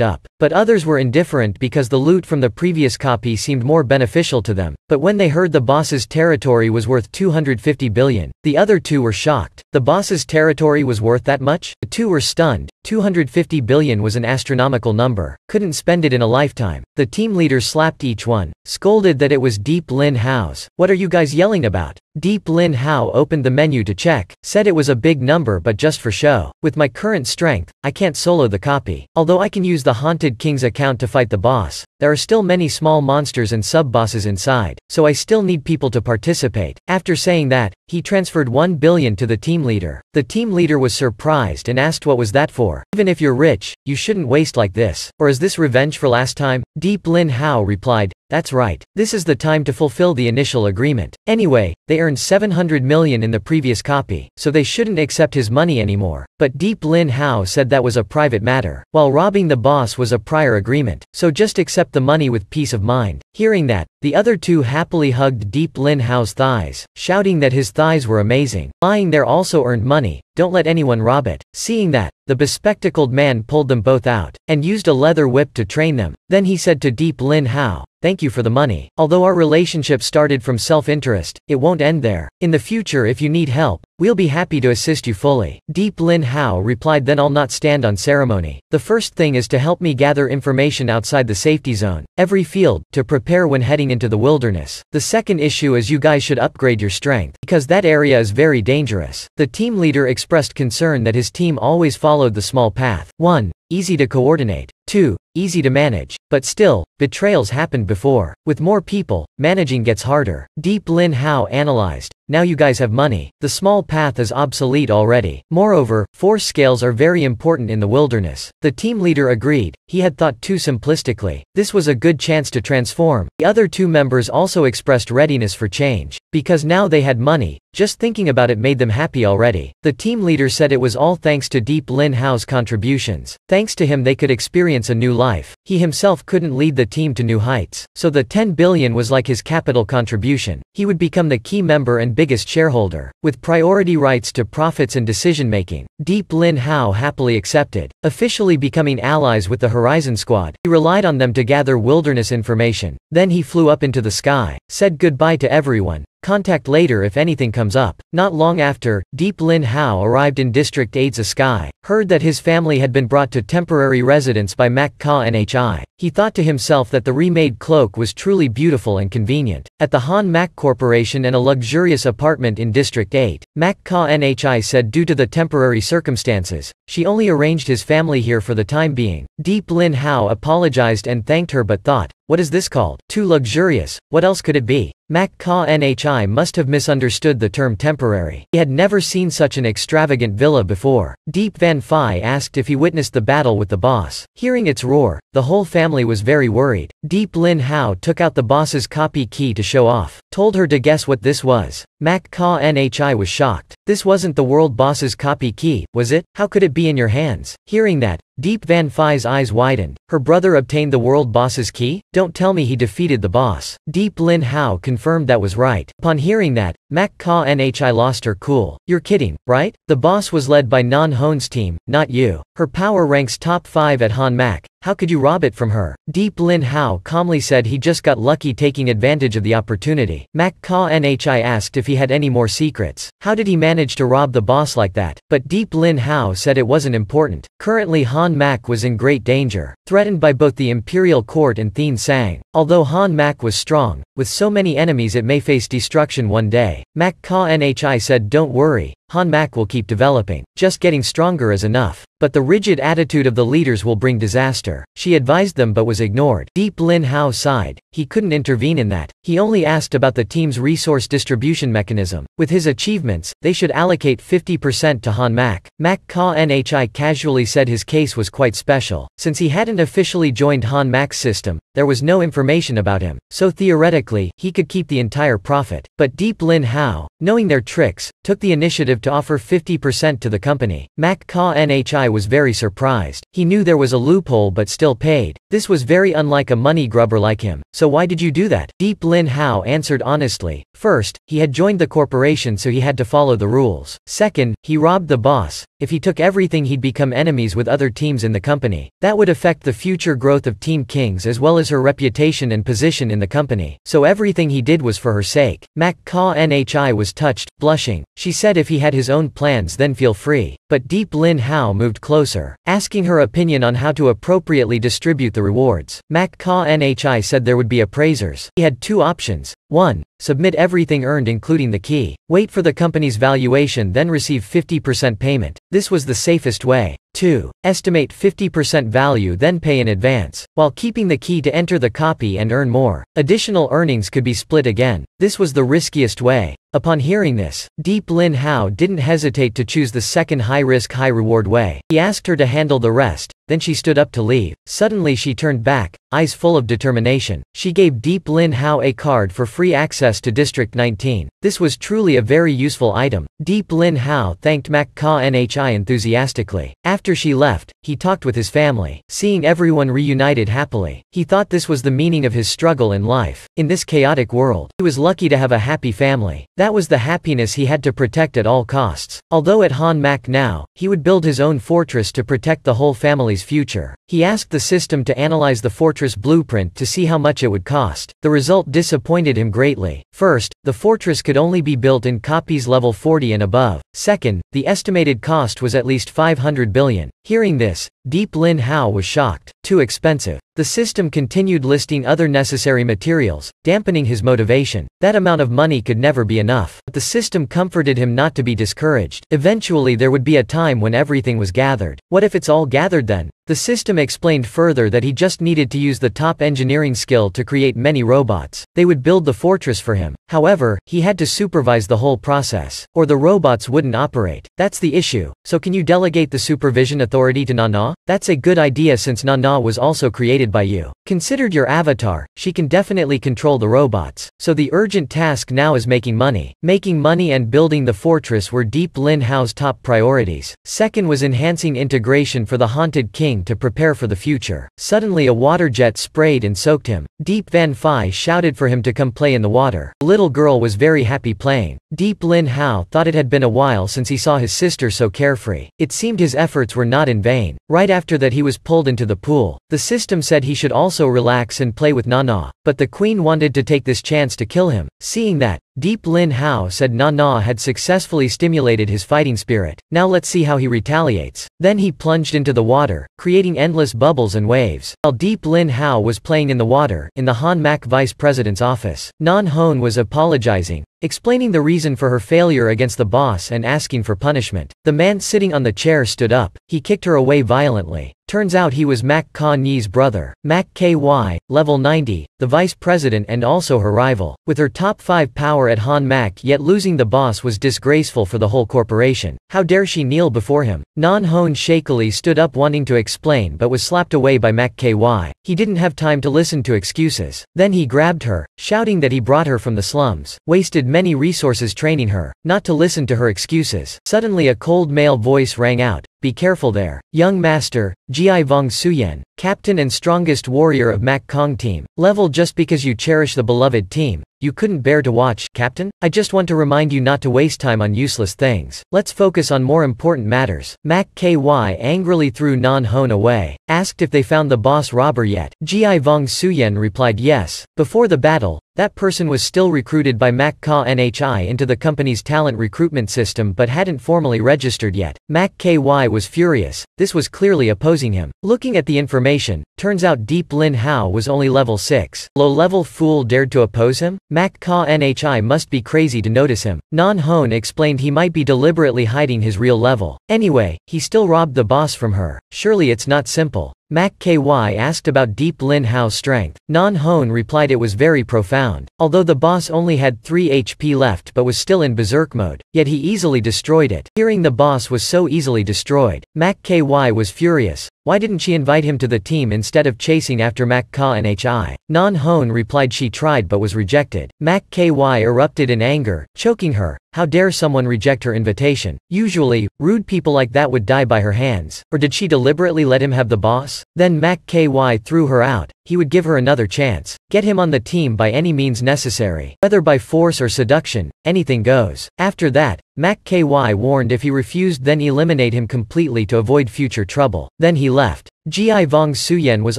up, but others were indifferent because the loot from the previous copy seemed more beneficial to them. But when they heard the boss's territory was worth 250 billion, the other two were shocked. The boss's territory was worth that much? The two were stunned. 250 billion was an astronomical number. Couldn't spend it in a lifetime. The team leader slapped each one, scolded that it was Deep Lin Hao's. What are you guys yelling about? Deep Lin Hao opened the menu to check, said it was a big number but just for show. With my current strength, I can't solo the copy. Although I can use the Haunted King's account to fight the boss, there are still many small monsters and sub-bosses inside, so I still need people to participate. After saying that, he transferred 1 billion to the team leader. The team leader was surprised and asked what was that for. Even if you're rich, you shouldn't waste like this. Or is this revenge for last time? Deep Lin Hao replied, that's right. This is the time to fulfill the initial agreement. Anyway, they earned 700 million in the previous copy, so they shouldn't accept his money anymore. But Deep Lin Hao said that was a private matter, while robbing the boss was a prior agreement, so just accept the money with peace of mind. Hearing that, the other two happily hugged Deep Lin Hao's thighs, shouting that his thighs were amazing. Lying there also earned money, don't let anyone rob it. Seeing that, the bespectacled man pulled them both out, and used a leather whip to train them. Then he said to Deep Lin Hao, thank you for the money. Although our relationship started from self-interest, it won't end there. In the future if you need help, we'll be happy to assist you fully. Deep Lin Hao replied, then I'll not stand on ceremony. The first thing is to help me gather information outside the safety zone, every field, to prepare when heading into the wilderness. The second issue is you guys should upgrade your strength, because that area is very dangerous. The team leader expressed concern that his team always followed the small path. 1. Easy to coordinate. 2. Easy to manage. But still, betrayals happened before. With more people, managing gets harder. Deep Lin Hao analyzed. Now you guys have money. The small path is obsolete already. Moreover, force scales are very important in the wilderness. The team leader agreed. He had thought too simplistically. This was a good chance to transform. The other two members also expressed readiness for change. Because now they had money, just thinking about it made them happy already. The team leader said it was all thanks to Deep Lin Hao's contributions. Thanks to him they could experience a new life. He himself couldn't lead the team to new heights. So the 10 billion was like his capital contribution. He would become the key member and biggest shareholder, with priority rights to profits and decision-making. Deep Lin Hao happily accepted, officially becoming allies with the Horizon Squad. He relied on them to gather wilderness information. Then he flew up into the sky, said goodbye to everyone. Contact later if anything comes up. Not long after, Deep Lin Hao arrived in District 8's Sky, heard that his family had been brought to temporary residence by Mac Ka Nhi. He thought to himself that the remade cloak was truly beautiful and convenient. At the Han Mac Corporation and a luxurious apartment in District 8, Mac Ka Nhi said due to the temporary circumstances, she only arranged his family here for the time being. Deep Lin Hao apologized and thanked her but thought, what is this called? Too luxurious, what else could it be? Mac Ka Nhi must have misunderstood the term temporary. He had never seen such an extravagant villa before. Deep Van Phi asked if he witnessed the battle with the boss. Hearing its roar, the whole family was very worried. Deep Lin Hao took out the boss's copy key to show off, told her to guess what this was. Mac Ka Nhi was shocked. This wasn't the world boss's copy key, was it? How could it be in your hands? Hearing that, Deep Van Phi's eyes widened. Her brother obtained the world boss's key? Don't tell me he defeated the boss. Deep Lin Hao confirmed that was right. Upon hearing that, Mac Ka Nhi lost her cool. You're kidding, right? The boss was led by Nan Hon's team, not you. Her power ranks top 5 at Han Mac. How could you rob it from her? Deep Lin Hao calmly said he just got lucky taking advantage of the opportunity. Mac Ka Nhi asked if he had any more secrets. How did he manage to rob the boss like that? But Deep Lin Hao said it wasn't important. Currently Han Mac was in great danger, threatened by both the Imperial Court and Thien Sang. Although Han Mac was strong, with so many enemies it may face destruction one day. Mac Ka Nhi said don't worry, Han Mac will keep developing. Just getting stronger is enough. But the rigid attitude of the leaders will bring disaster. She advised them but was ignored. Deep Lin Hao sighed. He couldn't intervene in that. He only asked about the team's resource distribution mechanism. With his achievements, they should allocate 50% to Han Mac. Mac Ka Nhi casually said his case was quite special. Since he hadn't officially joined Han Mac's system, there was no information about him. So theoretically, he could keep the entire profit. But Deep Lin Hao, knowing their tricks, took the initiative to offer 50% to the company. Mac Ka Nhi was very surprised. He knew there was a loophole but still paid. This was very unlike a money grubber like him. So why did you do that? Deep Lin Hao answered honestly. First, he had joined the corporation so he had to follow the rules. Second, he robbed the boss. If he took everything he'd become enemies with other teams in the company. That would affect the future growth of Team Kings as well as her reputation and position in the company. So everything he did was for her sake. Mac Ka Nhi was touched, blushing. She said if he had his own plans then feel free. But Deep Lin Hao moved closer, asking her opinion on how to appropriately distribute the rewards. Mac Ka Nhi said there would be appraisers. He had two options. 1. Submit everything earned including the key. Wait for the company's valuation then receive 50% payment. This was the safest way. 2. Estimate 50% value then pay in advance, while keeping the key to enter the copy and earn more. Additional earnings could be split again. This was the riskiest way. Upon hearing this, Deep Lin Hao didn't hesitate to choose the second high-risk high-reward way. He asked her to handle the rest, then she stood up to leave. Suddenly she turned back, eyes full of determination. She gave Deep Lin Hao a card for free access to District 19. This was truly a very useful item. Deep Lin Hao thanked Mak Ka Nhi enthusiastically. After she left, he talked with his family. Seeing everyone reunited happily, he thought this was the meaning of his struggle in life. In this chaotic world, he was lucky to have a happy family. That was the happiness he had to protect at all costs. Although at Han Mak now, he would build his own fortress to protect the whole family's future. He asked the system to analyze the fortress blueprint to see how much it would cost. The result disappointed him greatly. First, the fortress could only be built in copies level 40 and above. Second, the estimated cost was at least 500 billion. Hearing this, Deep Lin Hao was shocked. Too expensive. The system continued listing other necessary materials, dampening his motivation. That amount of money could never be enough. But the system comforted him not to be discouraged. Eventually there would be a time when everything was gathered. What if it's all gathered then? The system explained further that he just needed to use the top engineering skill to create many robots. They would build the fortress for him. However, he had to supervise the whole process, or the robots wouldn't operate. That's the issue. So can you delegate the supervision authority to Nana? That's a good idea since Nana was also created by you. Considered your avatar, she can definitely control the robots. So the urgent task now is making money. Making money and building the fortress were Deep Lin Hao's top priorities. Second was enhancing integration for the Haunted King to prepare for the future. Suddenly a water jet sprayed and soaked him. Deep Van Phi shouted for him to come play in the water. The little girl was very happy playing. Deep Lin Hao thought it had been a while since he saw his sister so carefree. It seemed his efforts were not in vain. Right after that he was pulled into the pool. The system said he should also relax and play with Nana, but the queen wanted to take this chance to kill him. Seeing that, Deep Lin Hao said Nana had successfully stimulated his fighting spirit. Now let's see how he retaliates. Then he plunged into the water, creating endless bubbles and waves. While Deep Lin Hao was playing in the water, in the Han Mak vice president's office, Nan Hone was apologizing, explaining the reason for her failure against the boss and asking for punishment. The man sitting on the chair stood up. He kicked her away violently. Turns out he was Mak Ka-nyi's brother. Mak KY, level 90, the vice president and also her rival. With her top 5 power at Han Mak yet losing the boss was disgraceful for the whole corporation. How dare she kneel before him? Nan Hone shakily stood up wanting to explain but was slapped away by Mak KY. He didn't have time to listen to excuses. Then he grabbed her, shouting that he brought her from the slums. Wasted many resources training her, not to listen to her excuses. Suddenly a cold male voice rang out. Be careful there. Young master, Ji Vong Suyen, captain and strongest warrior of Mak Kong team. Level just because you cherish the beloved team. You couldn't bear to watch, Captain? I just want to remind you not to waste time on useless things. Let's focus on more important matters. Mak KY angrily threw Nan Hone away, asked if they found the boss robber yet. Ji Vong Suyen replied yes. Before the battle, that person was still recruited by Mak Ka Nhi into the company's talent recruitment system but hadn't formally registered yet. Mak KY was furious. This was clearly opposing him. Looking at the information, turns out Deep Lin Hao was only level 6. Low-level fool dared to oppose him? Mak Ka Nhi must be crazy to notice him. Nan Hone explained he might be deliberately hiding his real level. Anyway, he still robbed the boss from her. Surely it's not simple. Mak KY asked about Deep Lin Hao's strength. Nan Hone replied it was very profound. Although the boss only had 3 HP left but was still in berserk mode, yet he easily destroyed it. Hearing the boss was so easily destroyed, Mak KY was furious. Why didn't she invite him to the team instead of chasing after Mak Ka Nhi? Nan Hone replied she tried but was rejected. Mak KY erupted in anger, choking her. How dare someone reject her invitation? Usually, rude people like that would die by her hands. Or did she deliberately let him have the boss? Then Mak KY threw her out. He would give her another chance. Get him on the team by any means necessary. Whether by force or seduction, anything goes. After that, Mak KY warned if he refused then eliminate him completely to avoid future trouble. Then he left. Ji Vong Suyen was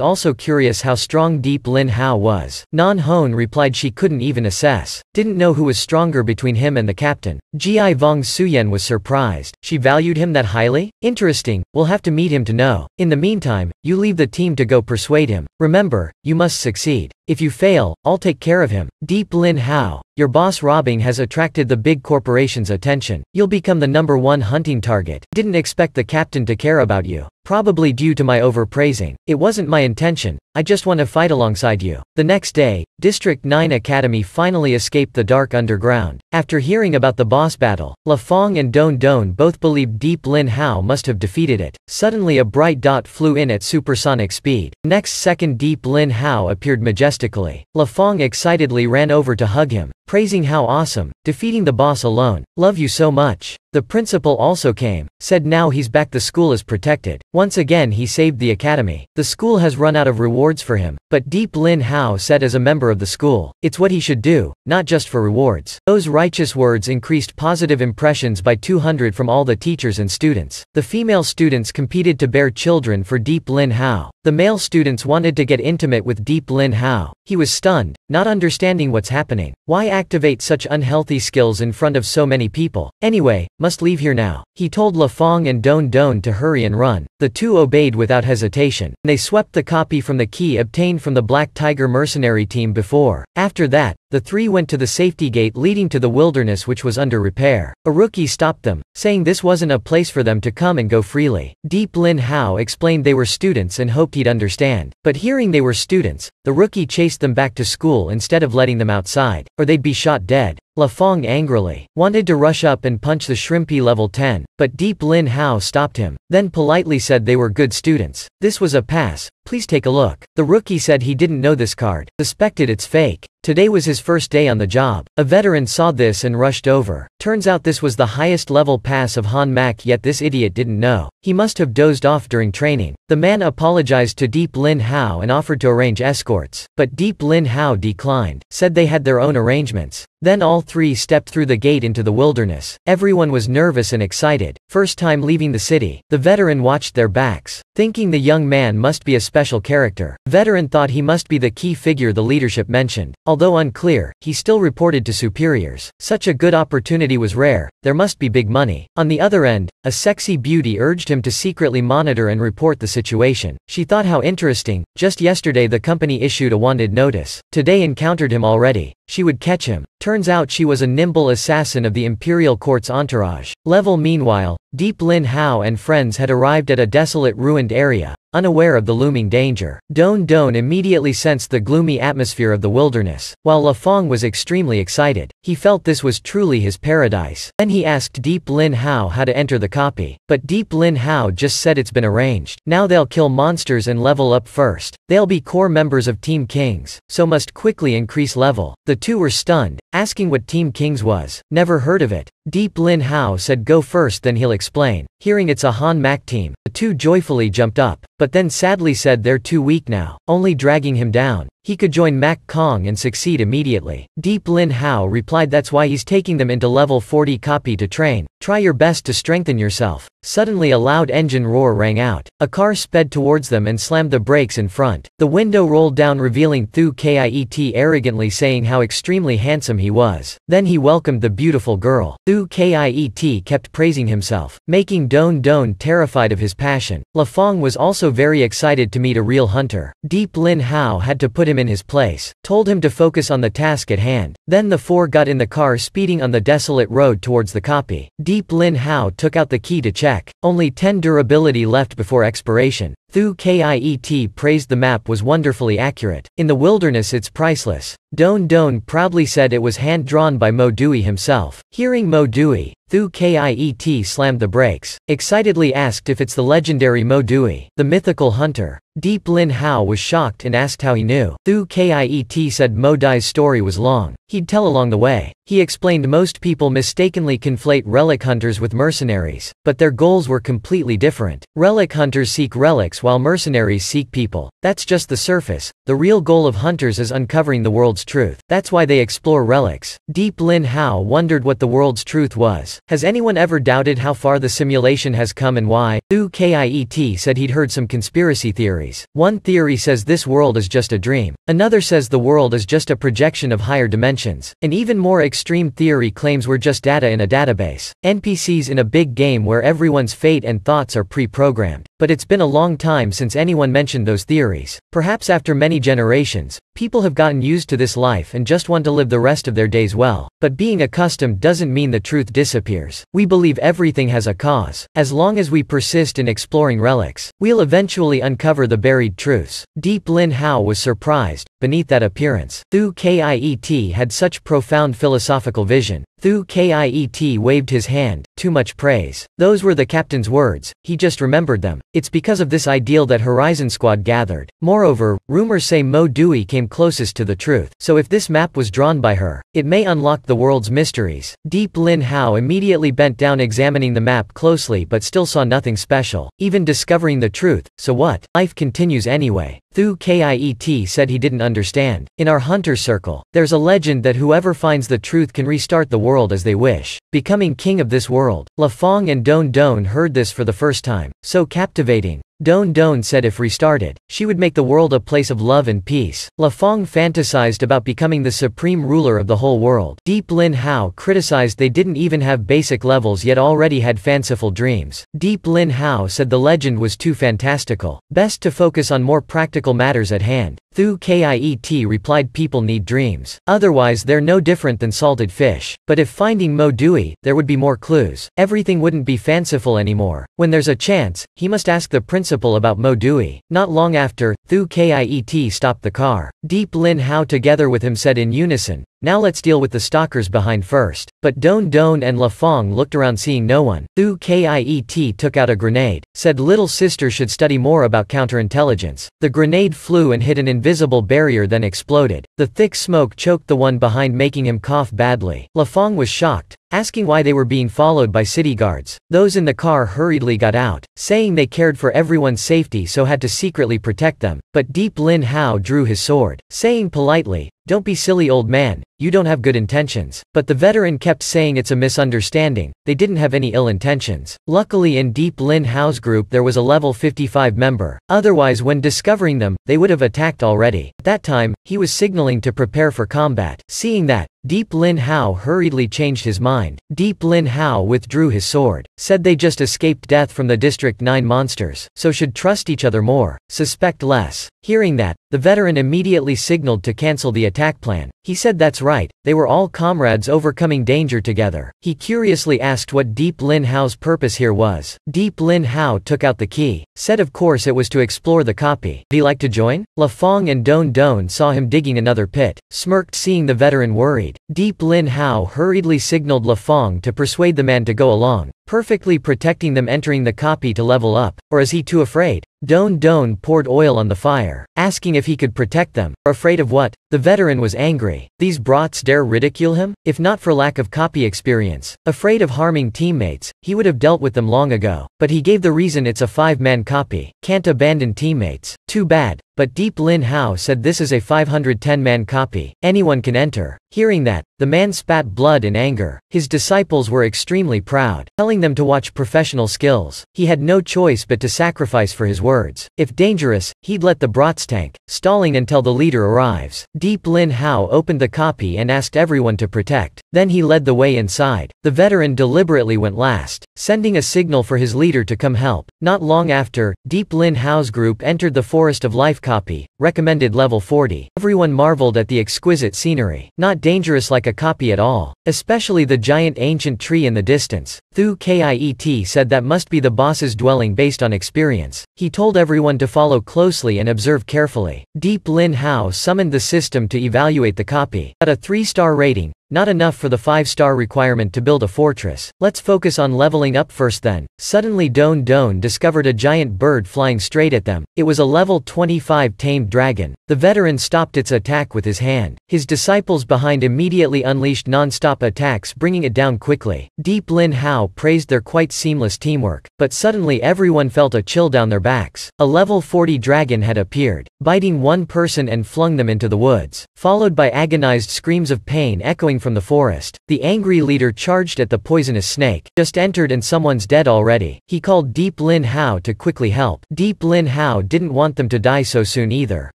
also curious how strong Deep Lin Hao was. Nan Hone replied she couldn't even assess. Didn't know who was stronger between him and the captain. Ji Vong Suyen was surprised. She valued him that highly? Interesting, we'll have to meet him to know. In the meantime, you leave the team to go persuade him. Remember, you must succeed. If you fail, I'll take care of him. Deep Lin Hao, your boss robbing has attracted the big corporation's attention. You'll become the #1 hunting target. Didn't expect the captain to care about you. Probably due to my overpraising. It wasn't my intention, I just want to fight alongside you. The next day, District 9 Academy finally escaped the dark underground. After hearing about the boss battle, La Fong and Don Don both believed Deep Lin Hao must have defeated it. Suddenly a bright dot flew in at supersonic speed. Next second Deep Lin Hao appeared majestically. La Fong excitedly ran over to hug him, praising how awesome, defeating the boss alone. Love you so much. The principal also came, said now he's back, the school is protected. Once again he saved the academy. The school has run out of rewards for him, but Deep Lin Hao said as a member of the school, it's what he should do, not just for rewards. Those righteous words increased positive impressions by 200 from all the teachers and students. The female students competed to bear children for Deep Lin Hao. The male students wanted to get intimate with Deep Lin Hao. He was stunned, not understanding what's happening. Why activate such unhealthy skills in front of so many people? Anyway, must leave here now. He told La Fong and Don Don to hurry and run. The two obeyed without hesitation. They swept the copy from the key obtained from the Black Tiger mercenary team before. After that, the three went to the safety gate leading to the wilderness, which was under repair. A rookie stopped them, saying this wasn't a place for them to come and go freely. Deep Lin Hao explained they were students and hoped he'd understand. But hearing they were students, the rookie chased them back to school instead of letting them outside, or they'd be shot dead. La Fong angrily wanted to rush up and punch the shrimpy level 10, but Deep Lin Hao stopped him, then politely said they were good students. This was a pass, please take a look. The rookie said he didn't know this card, suspected it's fake. Today was his first day on the job. A veteran saw this and rushed over. Turns out this was the highest level pass of Han Mak, yet this idiot didn't know. He must have dozed off during training. The man apologized to Deep Lin Hao and offered to arrange escorts, but Deep Lin Hao declined, said they had their own arrangements. Then all three stepped through the gate into the wilderness. Everyone was nervous and excited. First time leaving the city. The veteran watched their backs, thinking the young man must be a special character. Veteran thought he must be the key figure the leadership mentioned. Although unclear, he still reported to superiors. Such a good opportunity was rare, there must be big money. On the other end, a sexy beauty urged him to secretly monitor and report the situation. She thought how interesting, just yesterday the company issued a wanted notice. Today encountered him already. She would catch him. Turns out she was a nimble assassin of the Imperial Court's entourage. Level meanwhile, Deep Lin Hao and friends had arrived at a desolate ruined area, unaware of the looming danger. Don Don immediately sensed the gloomy atmosphere of the wilderness, while La Fong was extremely excited. He felt this was truly his paradise. Then he asked Deep Lin Hao how to enter the copy, but Deep Lin Hao just said it's been arranged. Now they'll kill monsters and level up first. They'll be core members of Team Kings, so must quickly increase level. The two were stunned, asking what Team Kings was. Never heard of it. Deep Lin Hao said go first, then he'll explain. Hearing it's a Han Mak team, the two joyfully jumped up, but then sadly said they're too weak now, only dragging him down. He could join Mak Kong and succeed immediately. Deep Lin Hao replied that's why he's taking them into level 40 copy to train. Try your best to strengthen yourself. Suddenly a loud engine roar rang out. A car sped towards them and slammed the brakes in front. The window rolled down revealing Thu Kiet arrogantly saying how extremely handsome he was. Then he welcomed the beautiful girl. Thu Kiet kept praising himself, making Don Don terrified of his passion. La Fong was also very excited to meet a real hunter. Deep Lin Hao had to put him in his place, told him to focus on the task at hand. Then the four got in the car speeding on the desolate road towards the copy. Deep Lin Hao took out the key to check. Only 10 durability left before expiration. Thu Kiet praised the map was wonderfully accurate. In the wilderness it's priceless. Don Don proudly said it was hand-drawn by Mo Dewey himself. Hearing Mo Dewey, Thu Kiet slammed the brakes, excitedly asked if it's the legendary Mo Dewey, the mythical hunter. Deep Lin Hao was shocked and asked how he knew. Thu Kiet said Mo Dai's story was long. He'd tell along the way. He explained most people mistakenly conflate relic hunters with mercenaries, but their goals were completely different. Relic hunters seek relics while mercenaries seek people. That's just the surface. The real goal of hunters is uncovering the world's truth. That's why they explore relics. Deep Lin Hao wondered what the world's truth was. Has anyone ever doubted how far the simulation has come and why? Thu Kiet said he'd heard some conspiracy theories. One theory says this world is just a dream. Another says the world is just a projection of higher dimensions. An even more extreme theory claims we're just data in a database. NPCs in a big game where everyone's fate and thoughts are pre-programmed. but it's been a long time since anyone mentioned those theories. Perhaps after many generations, people have gotten used to this life and just want to live the rest of their days well. But being accustomed doesn't mean the truth disappears. We believe everything has a cause. As long as we persist in exploring relics, we'll eventually uncover the buried truths. Deep Lin Hao was surprised. Beneath that appearance, Thu Kiet had such profound philosophical vision. Thu Kiet waved his hand. Too much praise. Those were the captain's words. He just remembered them. It's because of this ideal that Horizon Squad gathered. Moreover, rumors say Mo Dewey came closest to the truth. So if this map was drawn by her, it may unlock the world's mysteries. Deep Lin Hao immediately bent down, examining the map closely, but still saw nothing special. Even discovering the truth, so what? Life continues anyway. Thu Kiet said he didn't understand. In our hunter circle, there's a legend that whoever finds the truth can restart the world as they wish, becoming king of this world. La Fong and Don Don heard this for the first time. So captivating. Don Don said if restarted, she would make the world a place of love and peace. La Fong fantasized about becoming the supreme ruler of the whole world. Deep Lin Hao criticized they didn't even have basic levels yet already had fanciful dreams. Deep Lin Hao said the legend was too fantastical. Best to focus on more practical matters at hand. Thu Kiet replied people need dreams. Otherwise they're no different than salted fish. But if finding Mo Dewey, there would be more clues. Everything wouldn't be fanciful anymore. When there's a chance, he must ask the principal about Mo Dewey. Not long after, Thu Kiet stopped the car. Deep Lin Hao together with him said in unison, "Now let's deal with the stalkers behind first." But Don Don and La Fong looked around seeing no one. Thu Kiet took out a grenade, said little sister should study more about counterintelligence. The grenade flew and hit an invisible barrier, then exploded. The thick smoke choked the one behind, making him cough badly. La Fong was shocked, asking why they were being followed by city guards. Those in the car hurriedly got out, saying they cared for everyone's safety so had to secretly protect them. But Deep Lin Hao drew his sword, saying politely, "Don't be silly, old man, you don't have good intentions." But the veteran kept saying it's a misunderstanding, they didn't have any ill intentions. Luckily in Deep Lin Hao's group there was a level 55 member, otherwise when discovering them, they would have attacked already. At that time, he was signaling to prepare for combat. Seeing that, Deep Lin Hao hurriedly changed his mind. Deep Lin Hao withdrew his sword, said they just escaped death from the District 9 monsters, so should trust each other more, suspect less. Hearing that, the veteran immediately signaled to cancel the attack plan. He said that's right, they were all comrades overcoming danger together. He curiously asked what Deep Lin Hao's purpose here was. Deep Lin Hao took out the key, said of course it was to explore the copy. Would he like to join? La Fong and Don Don saw him digging another pit, smirked seeing the veteran worried. Deep Lin Hao hurriedly signaled La Fong to persuade the man to go along, perfectly protecting them entering the copy to level up. Or is he too afraid? Don Don poured oil on the fire, asking if he could protect them. Afraid of what? The veteran was angry. These brats dare ridicule him? If not for lack of copy experience, afraid of harming teammates, he would have dealt with them long ago. But he gave the reason it's a 5-man copy. Can't abandon teammates. Too bad. But Deep Lin Hao said this is a 510-man copy. Anyone can enter. Hearing that, the man spat blood in anger. His disciples were extremely proud, telling them to watch professional skills. He had no choice but to sacrifice for his words. If dangerous, he'd let the brats tank, stalling until the leader arrives. Deep Lin Hao opened the copy and asked everyone to protect. Then he led the way inside. The veteran deliberately went last, sending a signal for his leader to come help. Not long after, Deep Lin Hao's group entered the Forest of Life copy, recommended level 40. Everyone marveled at the exquisite scenery. Not dangerous like a copy at all, especially the giant ancient tree in the distance. Thu Kiet said that must be the boss's dwelling based on experience. He told everyone to follow closely and observe carefully. Deep Lin Hao summoned the system to evaluate the copy. At a 3-star rating, not enough for the 5-star requirement to build a fortress. Let's focus on leveling up first then. Suddenly Don Don discovered a giant bird flying straight at them. It was a level 25 tamed dragon. The veteran stopped its attack with his hand. His disciples behind immediately unleashed non-stop attacks, bringing it down quickly. Deep Lin Hao praised their quite seamless teamwork. But suddenly everyone felt a chill down their backs. A level 40 dragon had appeared, biting one person and flung them into the woods, followed by agonized screams of pain echoing from the forest. The angry leader charged at the poisonous snake. Just entered and someone's dead already. He called Deep Lin Hao to quickly help. Deep Lin Hao didn't want them to die so soon either,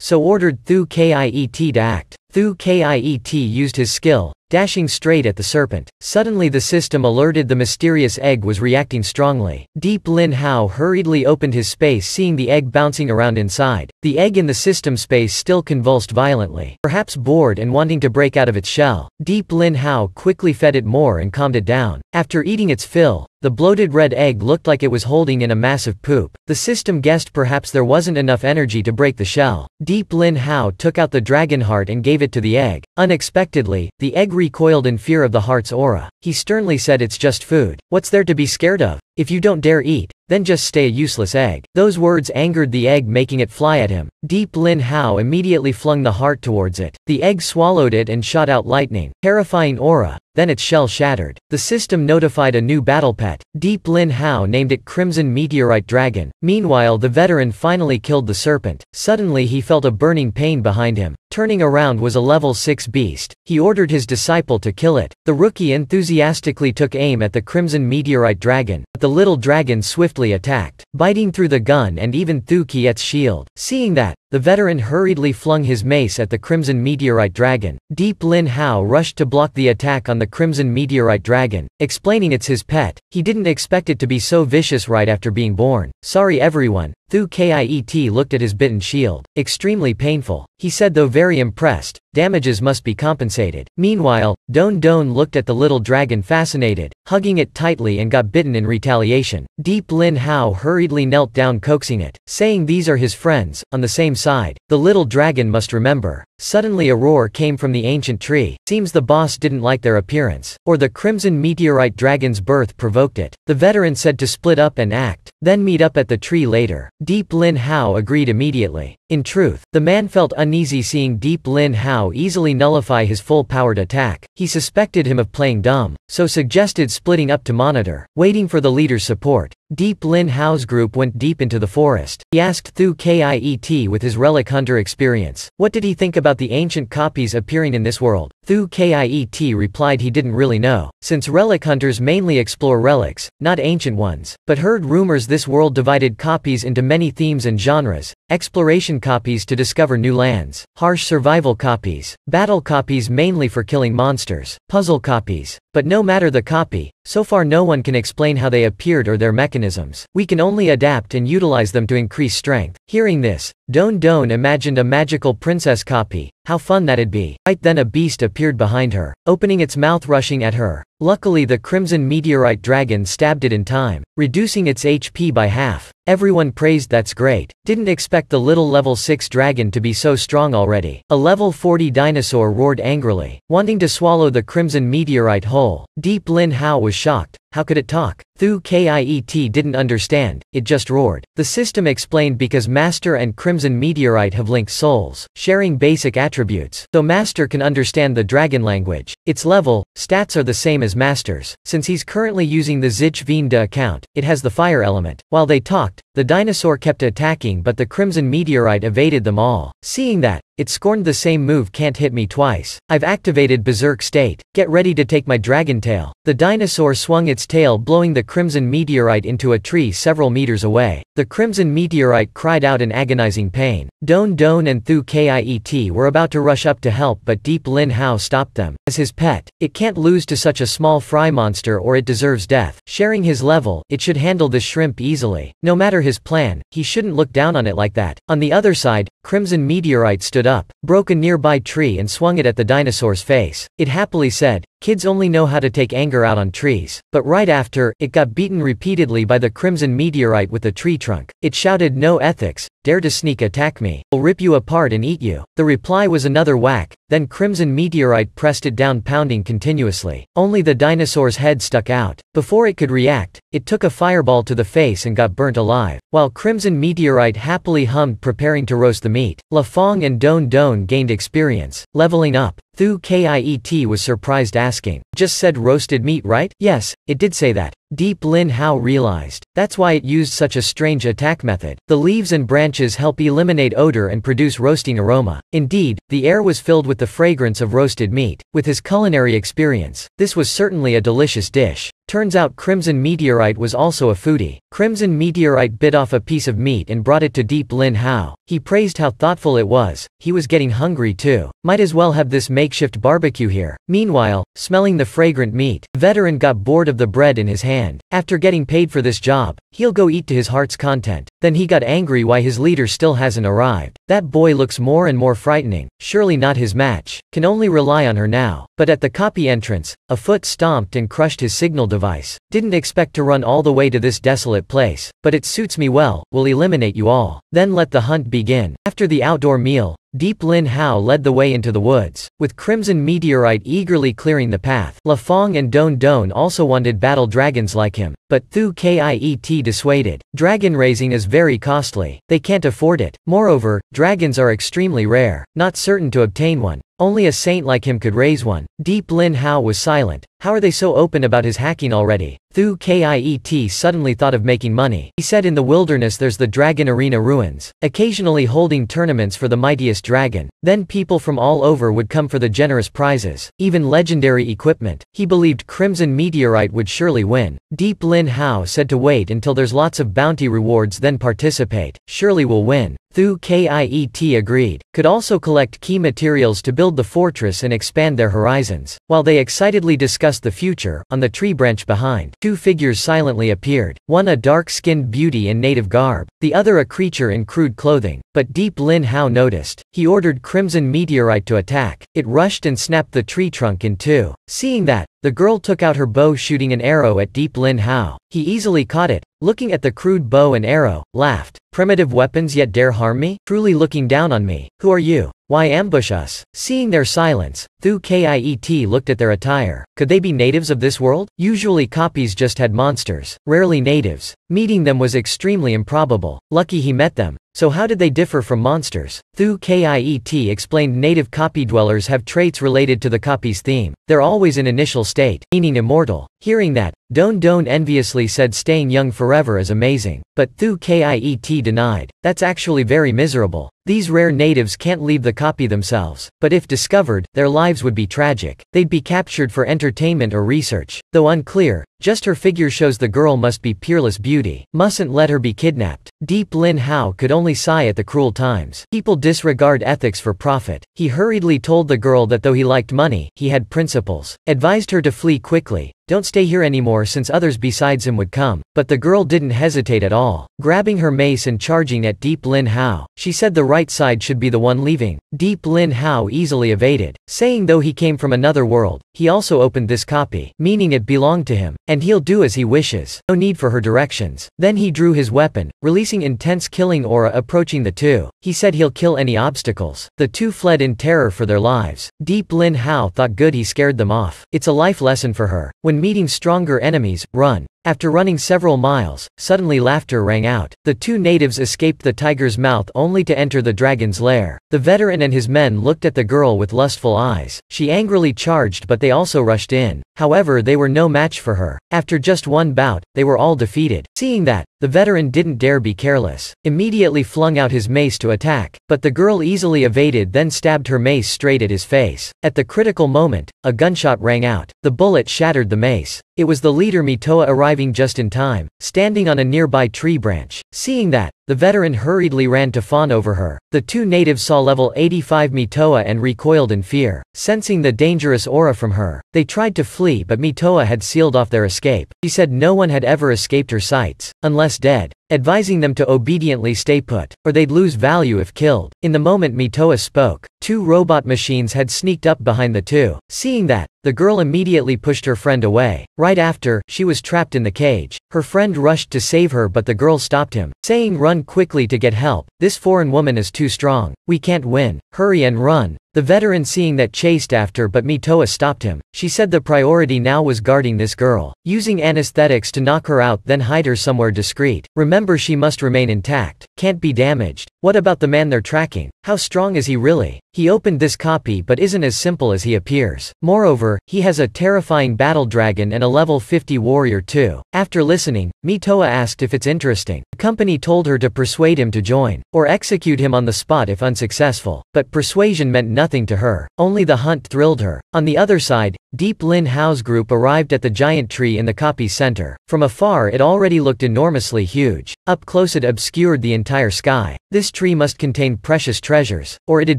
so ordered Thu Kiet to act. Thu Kiet used his skill, dashing straight at the serpent. Suddenly the system alerted the mysterious egg was reacting strongly. Deep Lin Hao hurriedly opened his space, seeing the egg bouncing around inside. The egg in the system space still convulsed violently. Perhaps bored and wanting to break out of its shell, Deep Lin Hao quickly fed it more and calmed it down. After eating its fill, the bloated red egg looked like it was holding in a massive poop. The system guessed perhaps there wasn't enough energy to break the shell. Deep Lin Hao took out the dragon heart and gave it to the egg. Unexpectedly, the egg recoiled in fear of the heart's aura. He sternly said, "It's just food. What's there to be scared of? If you don't dare eat, then just stay a useless egg." Those words angered the egg, making it fly at him. Deep Lin Hao immediately flung the heart towards it. The egg swallowed it and shot out lightning, terrifying aura. Then its shell shattered. The system notified a new battle pet. Deep Lin Hao named it Crimson Meteorite Dragon. Meanwhile, the veteran finally killed the serpent. Suddenly he felt a burning pain behind him. Turning around was a level 6 beast. He ordered his disciple to kill it. The rookie enthusiastically took aim at the Crimson Meteorite Dragon, but the little dragon swiftly attacked, biting through the gun and even through Kiet's shield. Seeing that, the veteran hurriedly flung his mace at the Crimson Meteorite Dragon. Deep Lin Hao rushed to block the attack on the Crimson Meteorite Dragon, explaining it's his pet. He didn't expect it to be so vicious right after being born. "Sorry everyone." Thu Kiet looked at his bitten shield. "Extremely painful," he said, though very impressed. "Damages must be compensated." Meanwhile, Don Don looked at the little dragon fascinated, hugging it tightly, and got bitten in retaliation. Deep Lin Hao hurriedly knelt down, coaxing it, saying these are his friends, on the same side. The little dragon must remember. Suddenly a roar came from the ancient tree. Seems the boss didn't like their appearance, or the Crimson Meteorite Dragon's birth provoked it. The veteran said to split up and act, then meet up at the tree later. Deep Lin Hao agreed immediately. In truth, the man felt uneasy seeing Deep Lin Hao easily nullify his full-powered attack. He suspected him of playing dumb, so suggested splitting up to monitor. Waiting for the leader's support, Deep Lin Hao's group went deep into the forest. He asked Thu Kiet with his relic hunter experience, what did he think about the ancient copies appearing in this world? Thu Kiet replied he didn't really know, since relic hunters mainly explore relics, not ancient ones, but heard rumors this world divided copies into many themes and genres: exploration copies to discover new lands, harsh survival copies, battle copies mainly for killing monsters, puzzle copies. But no matter the copy, so far no one can explain how they appeared or their mechanisms. We can only adapt and utilize them to increase strength. Hearing this, Don Don imagined a magical princess copy. How fun that'd be. Right then a beast appeared behind her, opening its mouth, rushing at her. Luckily the Crimson Meteorite Dragon stabbed it in time, reducing its HP by half. Everyone praised, "That's great. Didn't expect the little level 6 dragon to be so strong already." A level 40 dinosaur roared angrily, wanting to swallow the Crimson Meteorite whole. Deep Lin Hao was shocked. How could it talk? Thu Kiet didn't understand, it just roared. The system explained because Master and Crimson Meteorite have linked souls, sharing basic attributes. So Master can understand the dragon language. Its level, stats are the same as Master's. Since he's currently using the Zich Veen De account, it has the fire element. While they talked, the dinosaur kept attacking, but the Crimson Meteorite evaded them all. Seeing that, it scorned the same move, "Can't hit me twice. I've activated Berserk State. Get ready to take my dragon tail." The dinosaur swung its tail, blowing the Crimson Meteorite into a tree several meters away. The Crimson Meteorite cried out in agonizing pain. Don Don and Thu Kiet were about to rush up to help, but Deep Lin Hao stopped them. As his pet, it can't lose to such a small fry monster or it deserves death. Sharing his level, it should handle this shrimp easily. No matter his plan, he shouldn't look down on it like that. On the other side, Crimson Meteorite stood up, broke a nearby tree and swung it at the dinosaur's face. It happily said, "Kids only know how to take anger out on trees." But right after, it got beaten repeatedly by the Crimson Meteorite with the tree trunk. It shouted, "No ethics, dare to sneak attack me. I'll rip you apart and eat you." The reply was another whack, then Crimson Meteorite pressed it down, pounding continuously. Only the dinosaur's head stuck out. Before it could react, it took a fireball to the face and got burnt alive. While Crimson Meteorite happily hummed, preparing to roast the meat. La Fong and Don Don gained experience, leveling up. Thu Kiet was surprised, asking, "Just said roasted meat, right?" "Yes, it did say that. Deep Lin Hao realized. That's why it used such a strange attack method. The leaves and branches help eliminate odor and produce roasting aroma. Indeed, the air was filled with the fragrance of roasted meat. With his culinary experience, this was certainly a delicious dish. Turns out Crimson Meteorite was also a foodie. Crimson Meteorite bit off a piece of meat and brought it to Deep Lin Hao. He praised how thoughtful it was. He was getting hungry too. Might as well have this makeshift barbecue here. Meanwhile, smelling the fragrant meat, the veteran got bored of the bread in his hand. After getting paid for this job, he'll go eat to his heart's content. Then he got angry why his leader still hasn't arrived. That boy looks more and more frightening. Surely not his match. Can only rely on her now. But at the copy entrance, a foot stomped and crushed his signal device. Didn't expect to run all the way to this desolate place. But it suits me well. We'll eliminate you all. Then let the hunt begin. After the outdoor meal, Deep Lin Hao led the way into the woods, with Crimson Meteorite eagerly clearing the path. La Fong and Don Don also wanted battle dragons like him, but Thu Kiet dissuaded. Dragon raising is very costly. They can't afford it. Moreover, dragons are extremely rare, not certain to obtain one. Only a saint like him could raise one. Deep Lin Hao was silent. How are they so open about his hacking already? Thu Kiet suddenly thought of making money. He said in the wilderness there's the Dragon Arena ruins, occasionally holding tournaments for the mightiest dragon. Then people from all over would come for the generous prizes, even legendary equipment. He believed Crimson Meteorite would surely win. Deep Lin Hao said to wait until there's lots of bounty rewards then participate. Surely we'll win. Thu Kiet agreed. Could also collect key materials to build the fortress and expand their horizons. While they excitedly discussed the future, on the tree branch behind, two figures silently appeared, one a dark-skinned beauty in native garb, the other a creature in crude clothing. But Deep Lin Hao noticed. He ordered Crimson Meteorite to attack. It rushed and snapped the tree trunk in two. Seeing that, the girl took out her bow shooting an arrow at Deep Lin Hao. He easily caught it, looking at the crude bow and arrow, laughed. Primitive weapons yet dare harm me? Truly looking down on me. Who are you? Why ambush us? Seeing their silence, Thu Kiet looked at their attire. Could they be natives of this world? Usually copies just had monsters, rarely natives. Meeting them was extremely improbable. Lucky he met them. So how did they differ from monsters? Thu Kiet explained native copy dwellers have traits related to the copy's theme. They're always in initial state, meaning immortal. Hearing that, Don Don enviously said staying young forever is amazing. But Thu Kiet denied. That's actually very miserable. These rare natives can't leave the copy themselves. But if discovered, their lives would be tragic. They'd be captured for entertainment or research. Though unclear, just her figure shows the girl must be peerless beauty. Mustn't let her be kidnapped. Deep Lin Hao could only sigh at the cruel times. People disregard ethics for profit. He hurriedly told the girl that though he liked money, he had principles. Advised her to flee quickly. Don't stay here anymore since others besides him would come. But the girl didn't hesitate at all, grabbing her mace and charging at Deep Lin Hao. She said the right side should be the one leaving. Deep Lin Hao easily evaded, saying though he came from another world, he also opened this copy, meaning it belonged to him, and he'll do as he wishes. No need for her directions. Then he drew his weapon, releasing intense killing aura approaching the two. He said he'll kill any obstacles. The two fled in terror for their lives. Deep Lin Hao thought good he scared them off. It's a life lesson for her. When meeting stronger enemies, run. After running several miles, suddenly laughter rang out. The two natives escaped the tiger's mouth only to enter the dragon's lair. The veteran and his men looked at the girl with lustful eyes. She angrily charged but they also rushed in. However, they were no match for her. After just one bout, they were all defeated. Seeing that, the veteran didn't dare be careless. Immediately flung out his mace to attack. But the girl easily evaded then stabbed her mace straight at his face. At the critical moment, a gunshot rang out. The bullet shattered the mace. It was the leader Mitoa arriving just in time, standing on a nearby tree branch. Seeing that, the veteran hurriedly ran to fawn over her. The two natives saw level 85 Mitoa and recoiled in fear, sensing the dangerous aura from her. They tried to flee but Mitoa had sealed off their escape. She said no one had ever escaped her sights, unless dead, advising them to obediently stay put, or they'd lose value if killed. In the moment Mitoa spoke, two robot machines had sneaked up behind the two. Seeing that, the girl immediately pushed her friend away. Right after, she was trapped in the cage. Her friend rushed to save her but the girl stopped him, saying run quickly to get help. This foreign woman is too strong. We can't win. Hurry and run. The veteran seeing that chased after, but Mitoa stopped him. She said the priority now was guarding this girl, using anesthetics to knock her out, then hide her somewhere discreet. Remember, she must remain intact, can't be damaged. What about the man they're tracking? How strong is he really? He opened this copy but isn't as simple as he appears. Moreover, he has a terrifying battle dragon and a level 50 warrior too. After listening, Mitoa asked if it's interesting. The company told her to persuade him to join, or execute him on the spot if unsuccessful. But persuasion meant nothing to her, only the hunt thrilled her. On the other side, Deep Lin Hao's group arrived at the giant tree in the copy's center. From afar it already looked enormously huge. Up close it obscured the entire sky. This tree must contain precious treasures, or it'd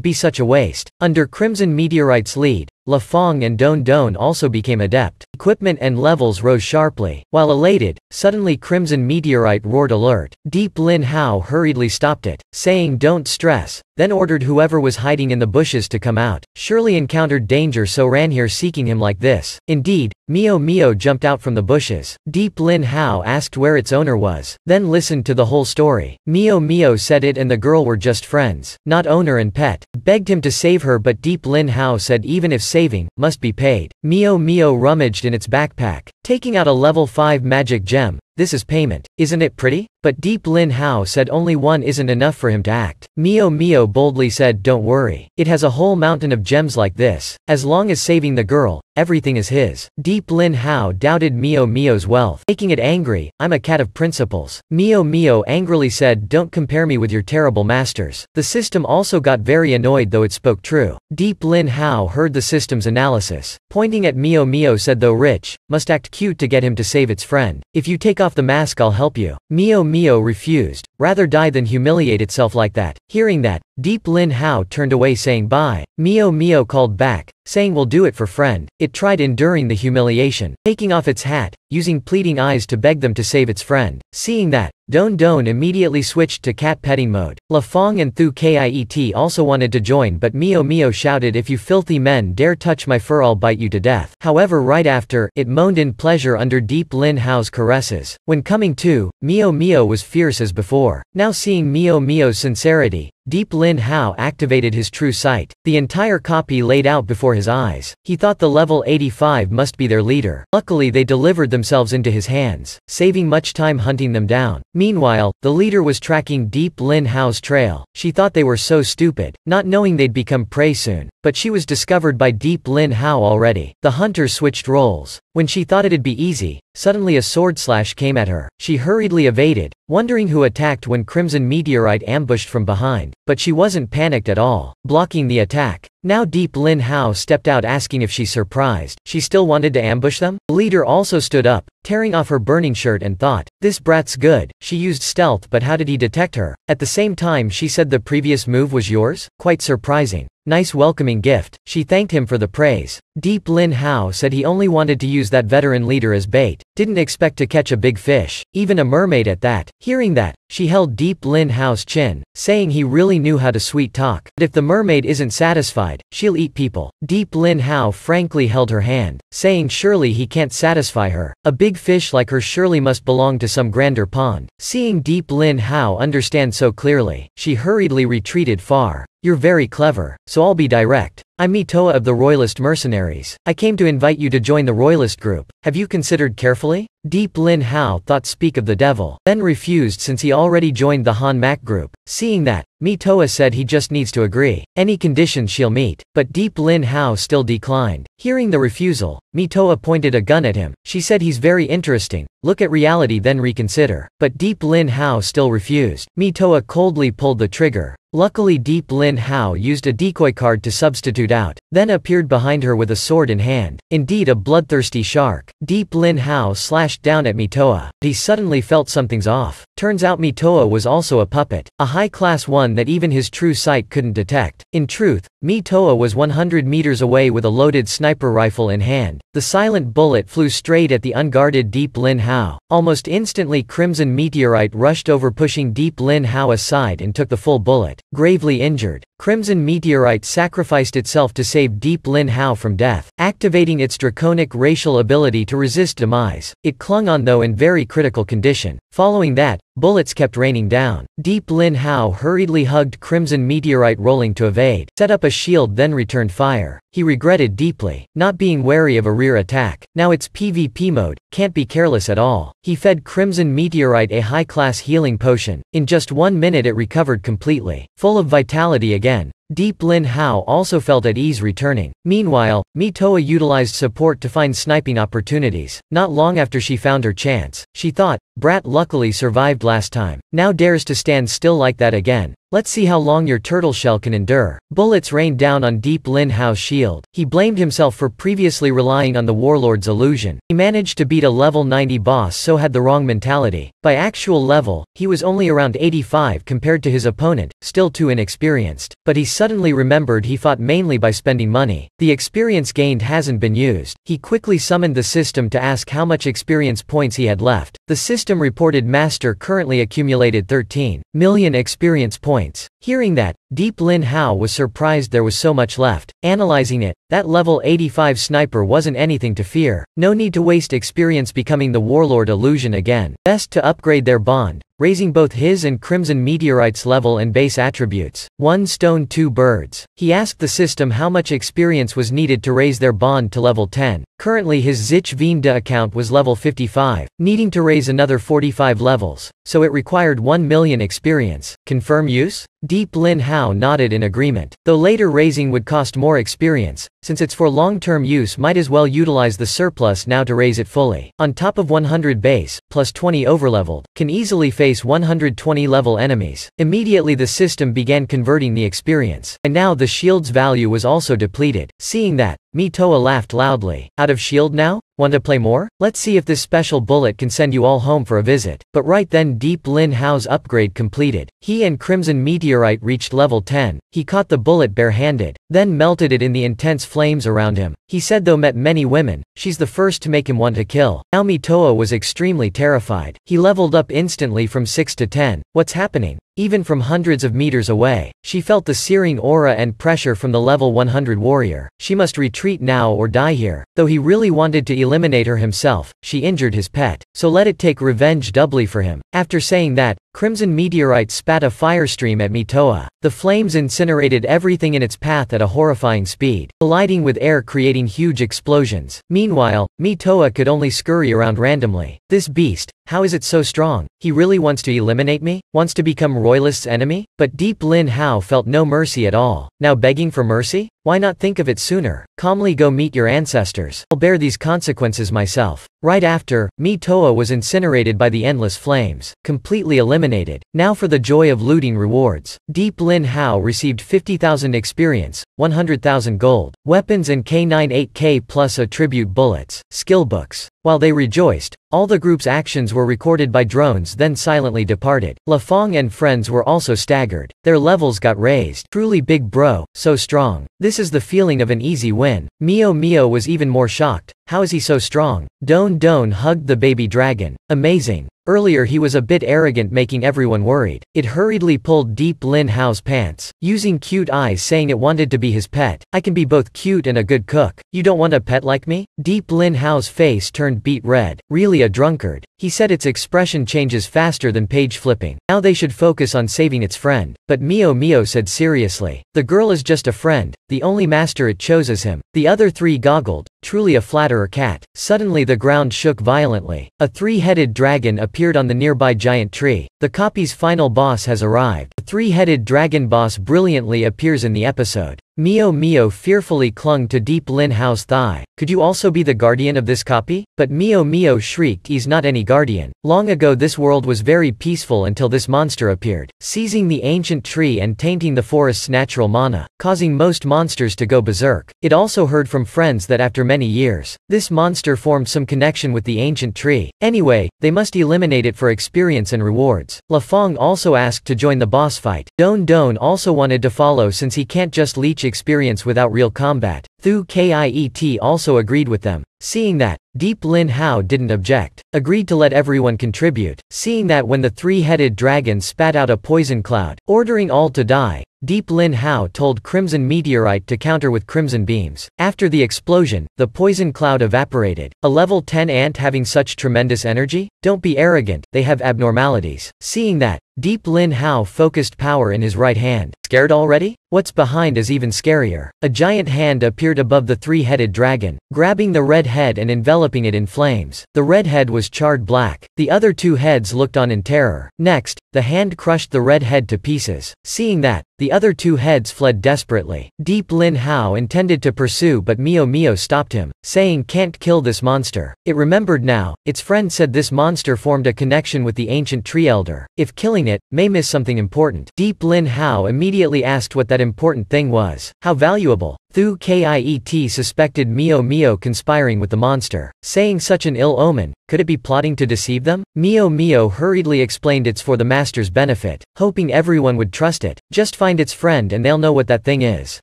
be such a waste. Under Crimson Meteorite's lead, La Fong and Don Don also became adept. Equipment and levels rose sharply. While elated, suddenly Crimson Meteorite roared alert. Deep Lin Hao hurriedly stopped it, saying don't stress, then ordered whoever was hiding in the bushes to come out. Surely encountered danger, so ran here seeking him like this. Indeed, Mio Mio jumped out from the bushes. Deep Lin Hao asked where its owner was, then listened to the whole story. Mio Mio said it and the girl were just friends, not owner and pet. Begged him to save her, but Deep Lin Hao said even if saving, must be paid. Mio Mio rummaged in its backpack, taking out a level 5 magic gem. This is payment. Isn't it pretty? But Deep Lin Hao said only one isn't enough for him to act. Mio Mio boldly said don't worry. It has a whole mountain of gems like this. As long as saving the girl, everything is his. Deep Lin Hao doubted Mio Mio's wealth, making it angry. I'm a cat of principles. Mio Mio angrily said don't compare me with your terrible masters. The system also got very annoyed, though it spoke true. Deep Lin Hao heard the system's analysis. Pointing at Mio Mio said though rich, must act cute to get him to save its friend. If you take off the mask I'll help you. Mio Mio refused, rather die than humiliate itself like that. Hearing that, Deep Lin Hao turned away saying bye. Mio Mio called back, saying we'll do it for friend. It tried enduring the humiliation, taking off its hat, using pleading eyes to beg them to save its friend. Seeing that, Don Don immediately switched to cat petting mode. La Fong and Thu Kiet also wanted to join, but Mio Mio shouted if you filthy men dare touch my fur I'll bite you to death. However, right after, it moaned in pleasure under Deep Lin Hao's caresses. When coming to, Mio Mio was fierce as before. Now seeing Mio Mio's sincerity, Deep Lin Hao activated his true sight. The entire copy laid out before his eyes. He thought the level 85 must be their leader. Luckily they delivered themselves into his hands, saving much time hunting them down. Meanwhile, the leader was tracking Deep Lin Hao's trail. She thought they were so stupid, not knowing they'd become prey soon. But she was discovered by Deep Lin Hao already. The hunters switched roles. When she thought it'd be easy, suddenly a sword slash came at her. She hurriedly evaded, wondering who attacked when Crimson Meteorite ambushed from behind. But she wasn't panicked at all, blocking the attack. Now Deep Lin Hao stepped out asking if she's surprised. She still wanted to ambush them? The leader also stood up, tearing off her burning shirt and thought, this brat's good. She used stealth, but how did he detect her? At the same time she said the previous move was yours? Quite surprising. Nice welcoming gift. She thanked him for the praise. Deep Lin Hao said he only wanted to use that veteran leader as bait. Didn't expect to catch a big fish, even a mermaid at that. Hearing that, she held Deep Lin Hao's chin, saying he really knew how to sweet talk. But if the mermaid isn't satisfied, she'll eat people. Deep Lin Hao frankly held her hand, saying surely he can't satisfy her. A big fish like her surely must belong to some grander pond. Seeing Deep Lin Hao understand so clearly, she hurriedly retreated far. You're very clever, so I'll be direct. I'm Mitoa of the Royalist Mercenaries. I came to invite you to join the Royalist group. Have you considered carefully? Deep Lin Hao thought speak of the devil, then refused since he already joined the Han Mak group. Seeing that, Mitoa said he just needs to agree. Any conditions she'll meet. But Deep Lin Hao still declined. Hearing the refusal, Mitoa pointed a gun at him. She said he's very interesting. Look at reality then reconsider. But Deep Lin Hao still refused. Mitoa coldly pulled the trigger. Luckily Deep Lin Hao used a decoy card to substitute out, then appeared behind her with a sword in hand. Indeed a bloodthirsty shark. Deep Lin Hao slashed down at Mitoa. He suddenly felt something's off. Turns out Mitoa was also a puppet, a high-class one that even his true sight couldn't detect. In truth, Mitoa was 100 meters away with a loaded sniper rifle in hand. The silent bullet flew straight at the unguarded Deep Lin Hao. Almost instantly Crimson Meteorite rushed over, pushing Deep Lin Hao aside and took the full bullet. Gravely injured, Crimson Meteorite sacrificed itself to save Deep Lin Hao from death, activating its draconic racial ability to resist demise. It clung on though in very critical condition. Following that, bullets kept raining down. Deep Lin Hao hurriedly hugged Crimson Meteorite rolling to evade, set up a shield then returned fire. He regretted deeply, not being wary of a rear attack. Now it's PvP mode, can't be careless at all. He fed Crimson Meteorite a high-class healing potion. In just 1 minute it recovered completely. Full of vitality again. Deep Lin Hao also felt at ease returning. Meanwhile, Mitoa utilized support to find sniping opportunities. Not long after she found her chance, she thought, Brat luckily survived last time. Now dares to stand still like that again. Let's see how long your turtle shell can endure. Bullets rained down on Deep Lin Hao's shield. He blamed himself for previously relying on the warlord's illusion. He managed to beat a level 90 boss so had the wrong mentality. By actual level, he was only around 85 compared to his opponent, still too inexperienced. But he suddenly remembered he fought mainly by spending money. The experience gained hasn't been used. He quickly summoned the system to ask how much experience points he had left. The system reported Master currently accumulated 13 million experience points. Hearing that, Deep Lin Hao was surprised there was so much left. Analyzing it, that level 85 sniper wasn't anything to fear. No need to waste experience becoming the warlord illusion again. Best to upgrade their bond, raising both his and Crimson Meteorite's level and base attributes. One stone two birds. He asked the system how much experience was needed to raise their bond to level 10. Currently his Zich Veemda account was level 55, needing to raise another 45 levels, so it required 1 million experience. Confirm use? Deep Lin Hao nodded in agreement. Though later raising would cost more experience, since it's for long-term use might as well utilize the surplus now to raise it fully. On top of 100 base, plus 20 overleveled, can easily face 120 level enemies. Immediately the system began converting the experience, and now the shield's value was also depleted. Seeing that, Mitoa laughed loudly. Out of shield now? Want to play more? Let's see if this special bullet can send you all home for a visit. But right then Deep Lin Hao's upgrade completed. He and Crimson Meteorite reached level 10. He caught the bullet bare-handed, then melted it in the intense flames around him. He said though met many women, she's the first to make him want to kill. Now Mitoa was extremely terrified. He leveled up instantly from 6 to 10. What's happening? Even from hundreds of meters away, she felt the searing aura and pressure from the level 100 warrior. She must retreat now or die here. Though he really wanted to eliminate her himself, she injured his pet, so let it take revenge doubly for him. After saying that, Crimson Meteorite spat a firestream at Mitoa. The flames incinerated everything in its path at a horrifying speed, colliding with air creating huge explosions. Meanwhile, Mitoa could only scurry around randomly. This beast, how is it so strong? He really wants to eliminate me? Wants to become Royalist's enemy? But Deep Lin Hao felt no mercy at all. Now begging for mercy? Why not think of it sooner? Calmly go meet your ancestors. I'll bear these consequences myself. Right after, Mitoa was incinerated by the endless flames, completely eliminated. Now for the joy of looting rewards. Deep Lin Hao received 50,000 experience, 100,000 gold, weapons and K98K plus attribute bullets, skill books. While they rejoiced, all the group's actions were recorded by drones then silently departed. La Fong and friends were also staggered. Their levels got raised. Truly big bro, so strong. This is the feeling of an easy win. Mio was even more shocked. How is he so strong? Don hugged the baby dragon. Amazing. Earlier he was a bit arrogant making everyone worried. It hurriedly pulled Deep Lin Hao's pants, using cute eyes saying it wanted to be his pet. I can be both cute and a good cook. You don't want a pet like me? Deep Lin Hao's face turned beet red. Really a drunkard. He said its expression changes faster than page flipping. Now they should focus on saving its friend. But Mio said seriously. The girl is just a friend, the only master it chose is him. The other three goggled. Truly a flatterer cat. Suddenly the ground shook violently. A three-headed dragon appeared on the nearby giant tree. The copy's final boss has arrived. The three-headed dragon boss brilliantly appears in the episode. Mio fearfully clung to Deep Lin Hao's thigh. Could you also be the guardian of this copy? But Mio shrieked, he's not any guardian. Long ago this world was very peaceful until this monster appeared, seizing the ancient tree and tainting the forest's natural mana, causing most monsters to go berserk. It also heard from friends that after many years, this monster formed some connection with the ancient tree. Anyway, they must eliminate it for experience and rewards. La Fong also asked to join the boss fight. Don also wanted to follow since he can't just leech experience without real combat. Thu Kiet also agreed with them. Seeing that, Deep Lin Hao didn't object, agreed to let everyone contribute, seeing that when the three-headed dragon spat out a poison cloud, ordering all to die. Deep Lin Hao told Crimson Meteorite to counter with Crimson Beams. After the explosion, the poison cloud evaporated. A level 10 ant having such tremendous energy? Don't be arrogant, they have abnormalities. Seeing that, Deep Lin Hao focused power in his right hand. Scared already? What's behind is even scarier. A giant hand appeared above the three-headed dragon, grabbing the red head and enveloping it in flames. The red head was charred black. The other two heads looked on in terror. Next, the hand crushed the red head to pieces. Seeing that, the other two heads fled desperately. Deep Lin Hao intended to pursue but Mio Mio stopped him, saying can't kill this monster. It remembered now, its friend said this monster formed a connection with the ancient tree elder. If killing it, may miss something important. Deep Lin Hao immediately asked what that important thing was. How valuable? Thu Kiet suspected Mio Mio conspiring with the monster, saying such an ill omen, could it be plotting to deceive them? Mio Mio hurriedly explained it's for the master's benefit, hoping everyone would trust it. Just find its friend and they'll know what that thing is.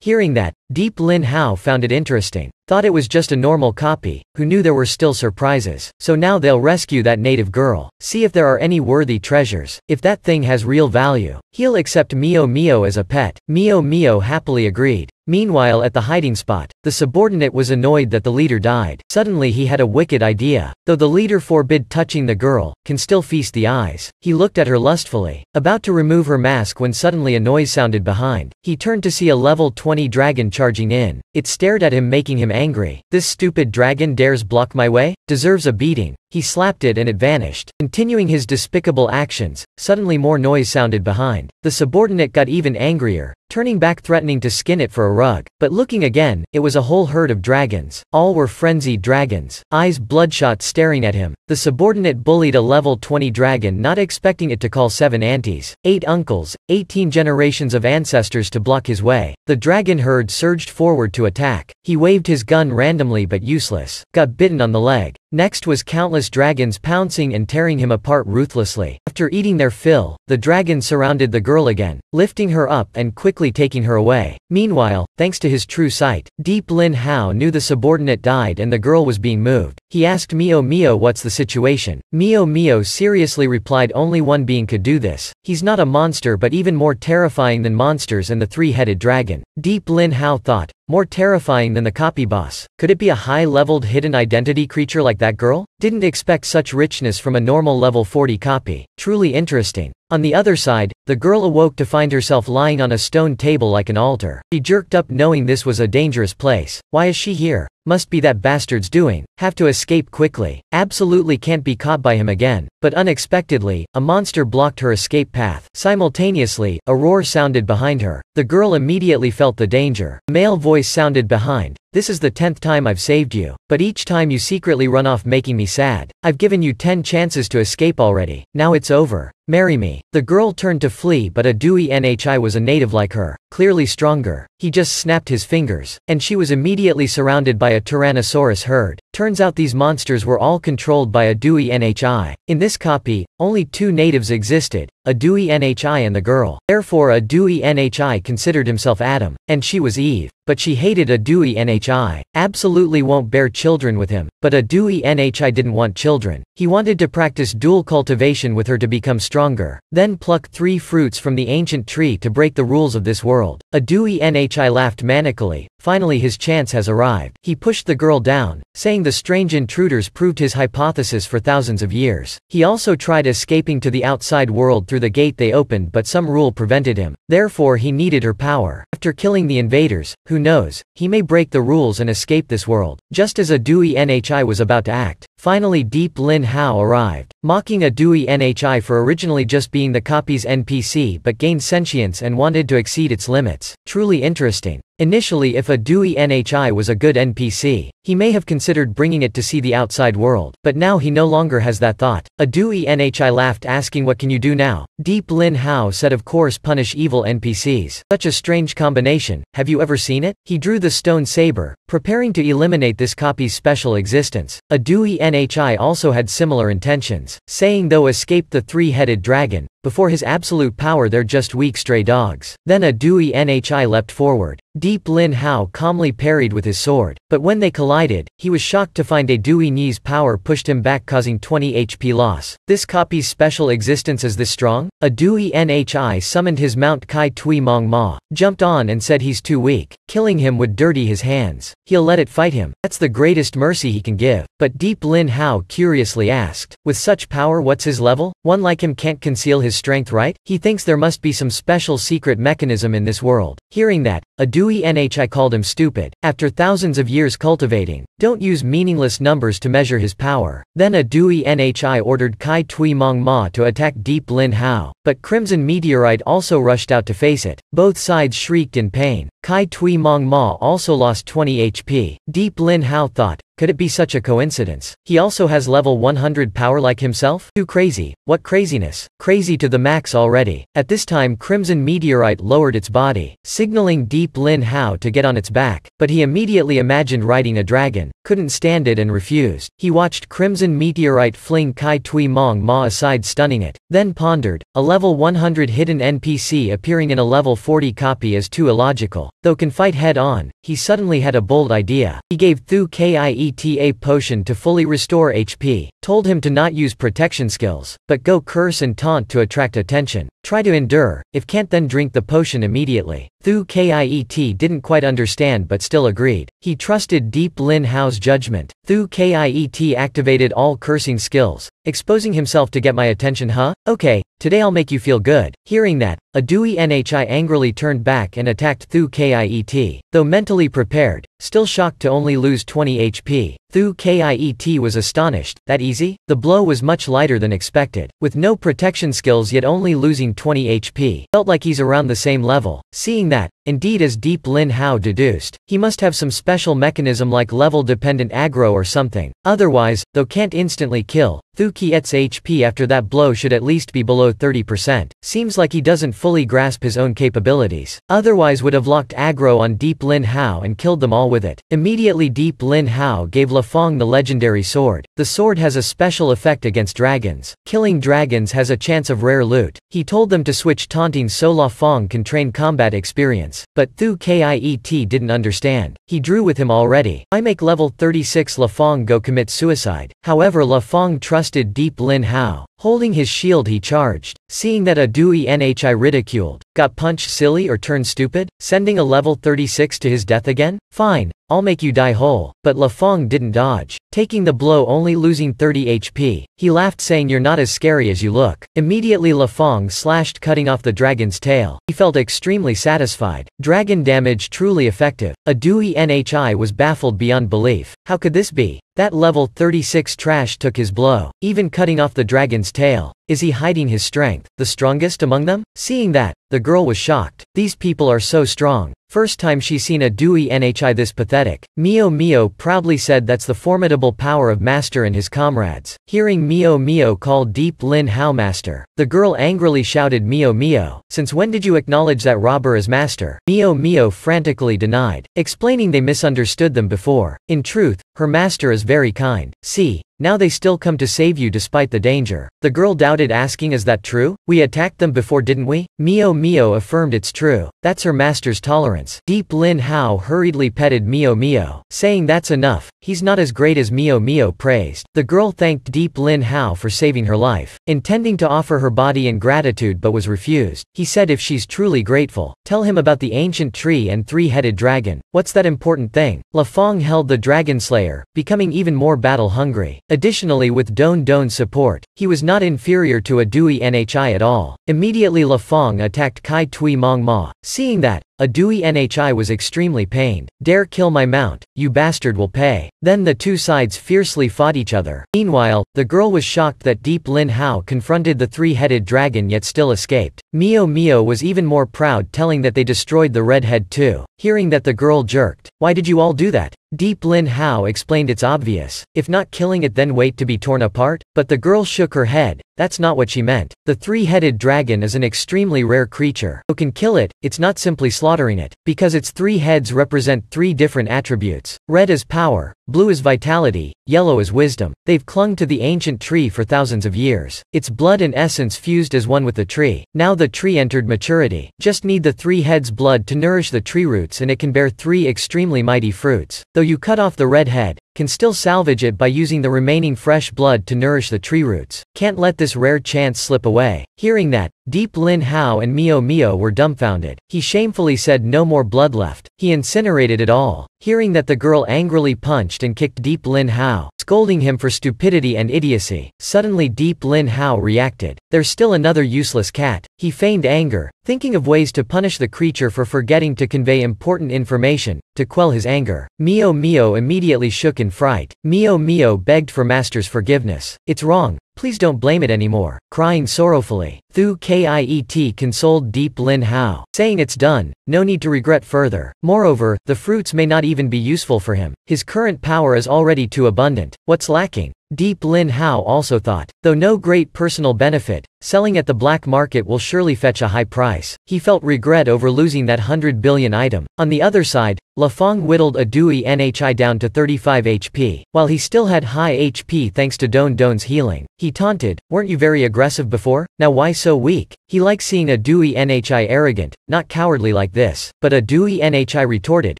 Hearing that, Deep Lin Hao found it interesting. Thought it was just a normal copy, who knew there were still surprises. So now they'll rescue that native girl, see if there are any worthy treasures. If that thing has real value, he'll accept Mio Mio as a pet. Mio Mio happily agreed. Meanwhile at the hiding spot, the subordinate was annoyed that the leader died. Suddenly he had a wicked idea. Though the leader forbid touching the girl, can still feast the eyes. He looked at her lustfully, about to remove her mask when suddenly a noise sounded behind. He turned to see a level 20 dragon charging in. It stared at him making him angry. This stupid dragon dares block my way? Deserves a beating. He slapped it and it vanished. Continuing his despicable actions, suddenly more noise sounded behind. The subordinate got even angrier, turning back threatening to skin it for a rug. But looking again, it was a whole herd of dragons. All were frenzied dragons, eyes bloodshot staring at him. The subordinate bullied a level 20 dragon not expecting it to call 7 aunties, 8 uncles, 18 generations of ancestors to block his way. The dragon herd surged forward to attack. He waved his gun randomly but useless. Got bitten on the leg. Next was countless dragons pouncing and tearing him apart ruthlessly. After eating their fill, the dragons surrounded the girl again, lifting her up and quickly taking her away. Meanwhile, thanks to his true sight, Deep Lin Hao knew the subordinate died and the girl was being moved. He asked Mio Mio what's the situation. Mio Mio seriously replied only one being could do this. He's not a monster but even more terrifying than monsters and the three-headed dragon. Deep Lin Hao thought, more terrifying than the copy boss. Could it be a high-leveled hidden identity creature like that girl? Didn't expect such richness from a normal level 40 copy. Truly interesting. On the other side, the girl awoke to find herself lying on a stone table like an altar. She jerked up knowing this was a dangerous place. Why is she here? Must be that bastard's doing. Have to escape quickly. Absolutely can't be caught by him again. But unexpectedly, a monster blocked her escape path. Simultaneously, a roar sounded behind her. The girl immediately felt the danger. A male voice sounded behind. This is the 10th time I've saved you. But each time you secretly run off making me sad. I've given you 10 chances to escape already. Now it's over. Marry me. The girl turned to flee but a Dewey Nhi was a native like her, clearly stronger. He just snapped his fingers, and she was immediately surrounded by a Tyrannosaurus herd. Turns out these monsters were all controlled by a Dewey Nhi. In this copy, only 2 natives existed, a Dewey Nhi and the girl. Therefore a Dewey Nhi considered himself Adam, and she was Eve. But she hated a Dewey Nhi. Absolutely won't bear children with him. But a Dewey Nhi didn't want children. He wanted to practice dual cultivation with her to become stronger. Then pluck 3 fruits from the ancient tree to break the rules of this world. A Dewey Nhi laughed manically. Finally his chance has arrived. He pushed the girl down, saying the strange intruders proved his hypothesis for thousands of years. He also tried escaping to the outside world through the gate they opened but some rule prevented him. Therefore he needed her power. After killing the invaders, who knows, he may break the rules and escape this world. Just as a Dewey Nhi was about to act, finally Deep Lin Hao arrived, mocking a Dewey Nhi for originally just being the copy's NPC but gained sentience and wanted to exceed its limits. Truly interesting. Initially, if a Dewey Nhi was a good NPC, he may have considered bringing it to see the outside world, but now he no longer has that thought. A Dewey Nhi laughed asking what can you do now? Deep Lin Hao said of course punish evil NPCs. Such a strange combination, have you ever seen it? He drew the stone saber, preparing to eliminate this copy's special existence. A Dewey Nhi also had similar intentions, saying though escaped the three-headed dragon, before his absolute power they're just weak stray dogs. Then a Dewey Nhi leapt forward. Deep Lin Hao calmly parried with his sword, but when they collided, he was shocked to find a Dewey Ni's power pushed him back, causing 20 HP loss. This copy's special existence is this strong? A Dewey Nhi summoned his mount Kai Tui Mong Ma, jumped on and said he's too weak. Killing him would dirty his hands. He'll let it fight him. That's the greatest mercy he can give. But Deep Lin Hao curiously asked, with such power what's his level? One like him can't conceal his strength, right? He thinks there must be some special secret mechanism in this world. Hearing that, a Dewey Nhi called him stupid. After thousands of years cultivating, don't use meaningless numbers to measure his power. Then a Dewey Nhi ordered Kai Tui Mong Ma to attack Deep Lin Hao, but Crimson Meteorite also rushed out to face it. Both sides shrieked in pain. Kai Tui Mong Ma also lost 20 HP. Deep Lin Hao thought, could it be such a coincidence? He also has level 100 power like himself? Too crazy. What craziness? Crazy to the max already. At this time Crimson Meteorite lowered its body, signaling Deep Lin Hao to get on its back, but he immediately imagined riding a dragon, couldn't stand it and refused. He watched Crimson Meteorite fling Kai Tui Mong Ma aside, stunning it, then pondered, a level 100 hidden NPC appearing in a level 40 copy is too illogical. Though can fight head-on, he suddenly had a bold idea. He gave Thu Kiet a potion to fully restore HP, told him to not use protection skills, but go curse and taunt to attract attention. Try to endure, if can't then drink the potion immediately. Thu Kiet didn't quite understand but still agreed. He trusted Deep Lin Hao's judgment. Thu Kiet activated all cursing skills, exposing himself to get my attention, huh? Okay, today I'll make you feel good. Hearing that, a Dewey Nhi angrily turned back and attacked Thu Kiet. Though mentally prepared, still shocked to only lose 20 HP, Thu Kiet was astonished. That easy? The blow was much lighter than expected. With no protection skills yet only losing 20 HP, felt like he's around the same level. Seeing that, indeed as Deep Lin Hao deduced, he must have some special mechanism like level-dependent aggro or something. Otherwise, though can't instantly kill, Thu Kiet's HP after that blow should at least be below 30%. Seems like he doesn't fully grasp his own capabilities. Otherwise would have locked aggro on Deep Lin Hao and killed them all with it. Immediately Deep Lin Hao gave La Fong the legendary sword. The sword has a special effect against dragons. Killing dragons has a chance of rare loot. He told them to switch taunting so La Fong can train combat experience. But Thu Kiet didn't understand. He drew with him already. I make level 36 La Fong go commit suicide. However, La Fong trusted Deep Lin Hao. Holding his shield he charged. Seeing that a Dewey Nhi ridiculed, got punched silly or turned stupid, sending a level 36 to his death again? Fine, I'll make you die whole. But La Fong didn't dodge, taking the blow only losing 30 HP. He laughed saying you're not as scary as you look. Immediately La Fong slashed cutting off the dragon's tail. He felt extremely satisfied. Dragon damage truly effective. A Dewey Nhi was baffled beyond belief. How could this be? That level 36 trash took his blow, even cutting off the dragon's tail. Is he hiding his strength? The strongest among them? Seeing that, the girl was shocked. These people are so strong. First time she's seen a Dewey Nhi this pathetic. Mio Mio proudly said that's the formidable power of Master and his comrades. Hearing Mio Mio call Deep Lin Hao Master, the girl angrily shouted Mio Mio, since when did you acknowledge that robber as Master? Mio Mio frantically denied, explaining they misunderstood them before. In truth, her master is very kind. See, now they still come to save you despite the danger. The girl doubted, asking, is that true? We attacked them before, didn't we? Mio Mio affirmed it's true. That's her master's tolerance. Deep Lin Hao hurriedly petted Mio Mio, saying that's enough. He's not as great as Mio Mio praised. The girl thanked Deep Lin Hao for saving her life, intending to offer her body in gratitude but was refused. He said if she's truly grateful, tell him about the ancient tree and three-headed dragon. What's that important thing? La Fong held the dragon slayer, becoming even more battle-hungry. Additionally, with Don Don's support, he was not inferior to a Dewey Nhi at all. Immediately La Fong attacked Kai Tui Mong Ma. Seeing that, a Dewey Nhi was extremely pained. Dare kill my mount, you bastard will pay. Then the two sides fiercely fought each other. Meanwhile, the girl was shocked that Deep Lin Hao confronted the three-headed dragon yet still escaped. Mio Mio was even more proud, telling that they destroyed the redhead too. Hearing that, the girl jerked. Why did you all do that? Deep Lin Hao explained it's obvious. If not killing it then wait to be torn apart? But the girl shook her head. That's not what she meant. The three-headed dragon is an extremely rare creature. Who can kill it, it's not simply slaughtering it, because its three heads represent three different attributes. Red as power, blue is vitality, yellow is wisdom. They've clung to the ancient tree for thousands of years. Its blood and essence fused as one with the tree. Now the tree entered maturity. Just need the three heads' blood to nourish the tree roots and it can bear three extremely mighty fruits. Though you cut off the red head, can still salvage it by using the remaining fresh blood to nourish the tree roots. Can't let this rare chance slip away. Hearing that, Deep Lin Hao and Mio Mio were dumbfounded. He shamefully said no more blood left. He incinerated it all. Hearing that the girl angrily punched and kicked Deep Lin Hao, scolding him for stupidity and idiocy. Suddenly Deep Lin Hao reacted. There's still another useless cat. He feigned anger, thinking of ways to punish the creature for forgetting to convey important information, to quell his anger. Mio Mio immediately shook in fright. Mio Mio begged for Master's forgiveness. It's wrong. Please don't blame it anymore. Crying sorrowfully, Thu Kiet consoled Deep Lin Hao, saying it's done, no need to regret further. Moreover, the fruits may not even be useful for him. His current power is already too abundant. What's lacking? Deep Lin Hao also thought. Though no great personal benefit, selling at the black market will surely fetch a high price. He felt regret over losing that 100 billion item. On the other side, La Fong whittled a Dewey Nhi down to 35 HP. While he still had high HP thanks to Don Don's healing, he taunted, weren't you very aggressive before? Now why so weak? He likes seeing a Dewey Nhi arrogant, not cowardly like this. But a Dewey Nhi retorted,